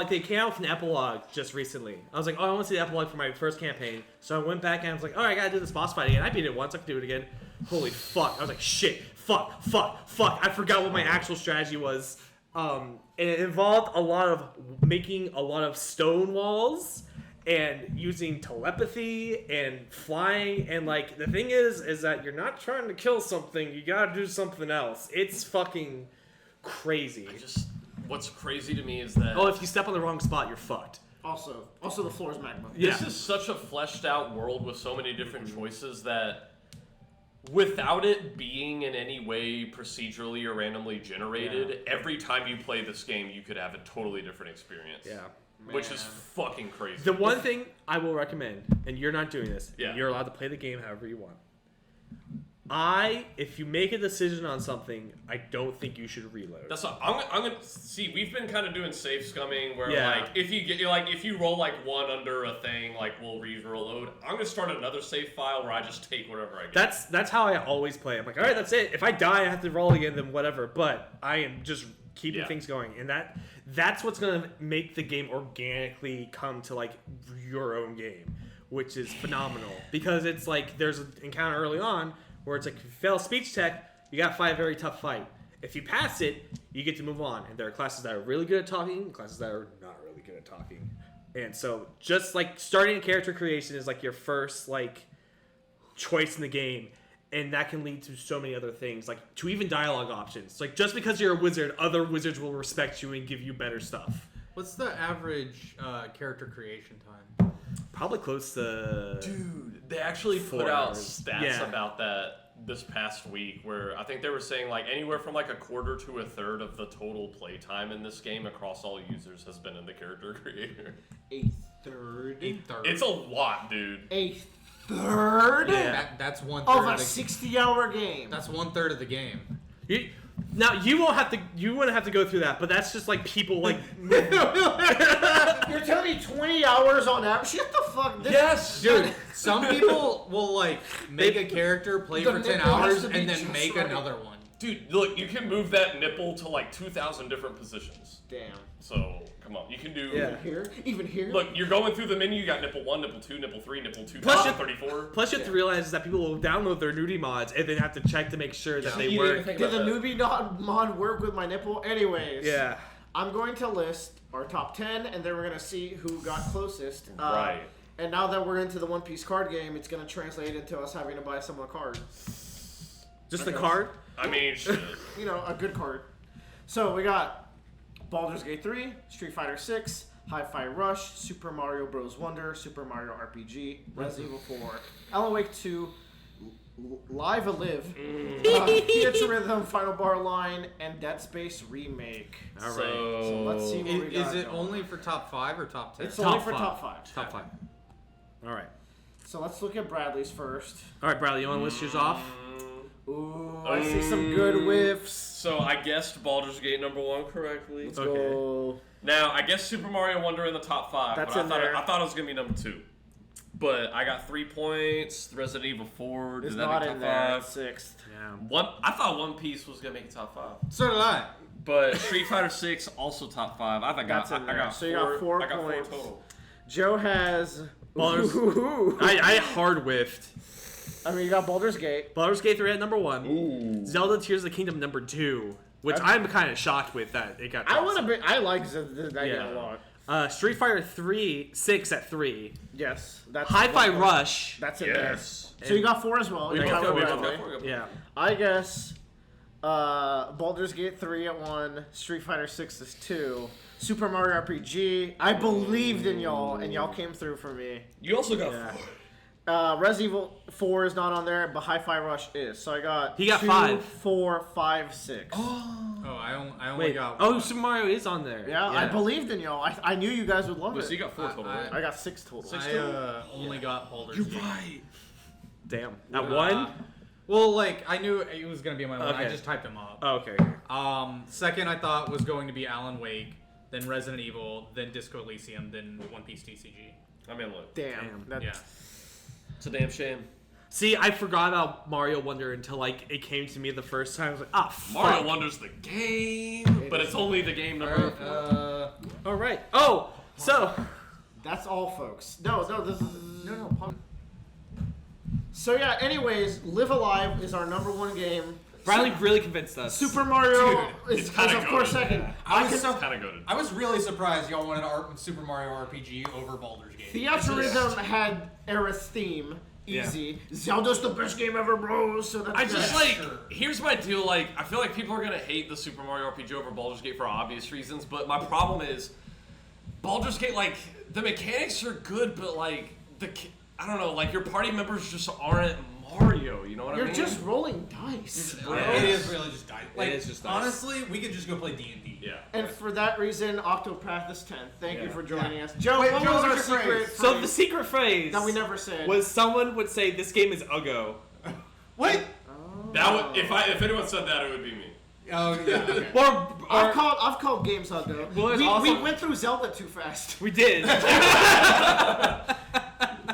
they came out with an epilogue just recently. I was like, oh, I want to see the epilogue for my first campaign. So I went back and I was like, all right, I gotta do this boss fight again. I beat it once, I can do it again. Holy fuck! I was like, shit, fuck. I forgot what my actual strategy was. And it involved a lot of making a lot of stone walls and using telepathy and flying. And like the thing is that you're not trying to kill something. You gotta do something else. It's fucking crazy. What's crazy to me is that Oh, if you step on the wrong spot, you're fucked. Also the floor is magma. this is such a fleshed out world with so many different choices that without it being in any way procedurally or randomly generated, every time you play this game, you could have a totally different experience. Yeah. Which is fucking crazy. The one thing I will recommend, and you're not doing this, Yeah. you're allowed to play the game however you want. If you make a decision on something, I don't think you should reload. That's what, I'm gonna see. We've been kind of doing safe scumming, where Yeah. like if you roll like one under a thing, like we'll reload. I'm gonna start another save file where I just take whatever I get. That's how I always play. I'm like, all right, that's it. If I die, I have to roll again, then whatever. But I am just keeping things going, and that's what's gonna make the game organically come to like your own game, which is phenomenal. Because it's like there's an encounter early on where it's like, if you fail speech tech, you got to fight a very tough fight. If you pass it, you get to move on. And there are classes that are really good at talking, and classes that are not really good at talking. And so just like starting a character creation is like your first like choice in the game. And that can lead to so many other things, like to even dialogue options. Like just because you're a wizard, other wizards will respect you and give you better stuff. What's the average character creation time? Probably close to... Dude, they actually 4 put out hours. stats Yeah. about that this past week, where I think they were saying like anywhere from like a quarter to a third of the total play time in this game across all users has been in the character creator. A third. It's a lot, dude. A third Yeah. That's one of third a 60-hour game. That's 1/3 of the game. Now you won't have to. You wouldn't have to go through that, but that's just like people like. You're telling me 20 hours on average? Shut the fuck. Yes, Dude, some people will like make a character, play The for 10 nipple has hours, to be and then just make right. another one. Dude, look, you can move that nipple to like 2,000 different positions. Damn. So come on, you can do. Yeah. Even here. Look, you're going through the menu. You got nipple 1, nipple 2, nipple 3, nipple 2, Plus you- 34. Plus, you have to realize that people will download their nudie mods and then have to check to make sure that Yeah. they You didn't even work. think Did the about that. newbie mod work with my nipple? Anyways. Yeah. I'm going to list our top 10, and then we're going to see who got closest. Right. And now that we're into the One Piece card game, it's going to translate into us having to buy someone a card. Just the Okay. card. I mean, shit. You know, a good card. So we got Baldur's Gate 3, Street Fighter 6, Hi-Fi Rush, Super Mario Bros. Wonder, Super Mario RPG, Resident Evil 4, Alan Wake 2, Live Alive, Theater Rhythm, Final Bar Line, and Dead Space Remake. All right. So let's see what we got. Is it going. only for top 5 or top 10? It's only Top for five. top 5. Top 5. All right. So let's look at Bradley's first. All right, Bradley. You want to list yours off? Ooh, I see some good whiffs. So I guessed Baldur's Gate #1 correctly. Let's Okay. go. Now I guess Super Mario Wonder in the top 5. That's but in I thought there. I thought it was gonna be number 2. But I got 3 points. Resident Evil 4. It's Did that not make in top there. 5? It's sixth. Yeah. I thought One Piece was gonna make it top 5. So did I. But Street Fighter 6 also top 5. I think That's I in there. got So you got 4 I got points. 4 total. Joe has. Baldur's- Ooh. I hard whiffed. I mean, you got Baldur's Gate. Baldur's Gate 3 at number 1. Ooh. Zelda Tears of the Kingdom number 2, which I'm kind of shocked with that it got. I dropped. want to be. I like that game Yeah. a lot. Street Fighter 6 at 3. Yes, that's Hi-Fi one point. Rush. That's in there. Yes. So you got 4 as well. We You both got got- we Bradley. both got four. Yeah. I guess Baldur's Gate 3 at 1, Street Fighter 6 is 2, Super Mario RPG. I believed in y'all, and y'all came through for me. You also got Yeah. 4. Resident Evil 4 is not on there, but Hi-Fi Rush is. So I got He got 2, 5. 4, 5, 6. Oh, I only Wait. got Oh, one. Super Mario is on there. Yeah, I believed in y'all. I knew you guys would love So you it. got 4 total. right? I got 6 total. I only got Baldur's Gate. right. Damn. At 1? Well, like, I knew it was going to be my one. I Okay. just typed them up. Oh, okay. Second, I thought was going to be Alan Wake, then Resident Evil, then Disco Elysium, then One Piece TCG. I mean, look, Damn. That, Yeah. it's a damn shame. See, I forgot about Mario Wonder until like it came to me the first time. I was like, ah, fuck. Mario Wonder's the game, but it's only the game number. All right. Oh, so That's all, folks. No, this is no. So yeah. Anyways, Live Alive is our #1 game. Bradley really convinced us. Super Mario Dude, is kinda of course goated. second. I I was can, Kind of goated. I was really surprised y'all wanted Super Mario RPG over Baldur's Gate. Theater Rhythm had Aerith's theme. Easy. Zelda's the best game ever, bro. So that's I just that. like. Sure. Here's my deal. Like, I feel like people are gonna hate the Super Mario RPG over Baldur's Gate for obvious reasons, but my problem is Baldur's Gate. Like, the mechanics are good, but like I don't know. Like, your party members just aren't Mario. You know what You're I mean? just rolling dice. It is really just dice. Like, is just dice. honestly, we could just go play D&D. Yeah. And for that reason, Octopath is 10th. Thank you Yeah. for joining Yeah. us. Joe, Wait, what Joe, was our what's your secret phrase? So the phrase secret phrase that we never said? was someone would say this game is Uggo. What? That would if anyone said that, it would be me. Oh, yeah, okay. Or I've called games Uggo. Well, it's we also- went through Zelda too fast. we did.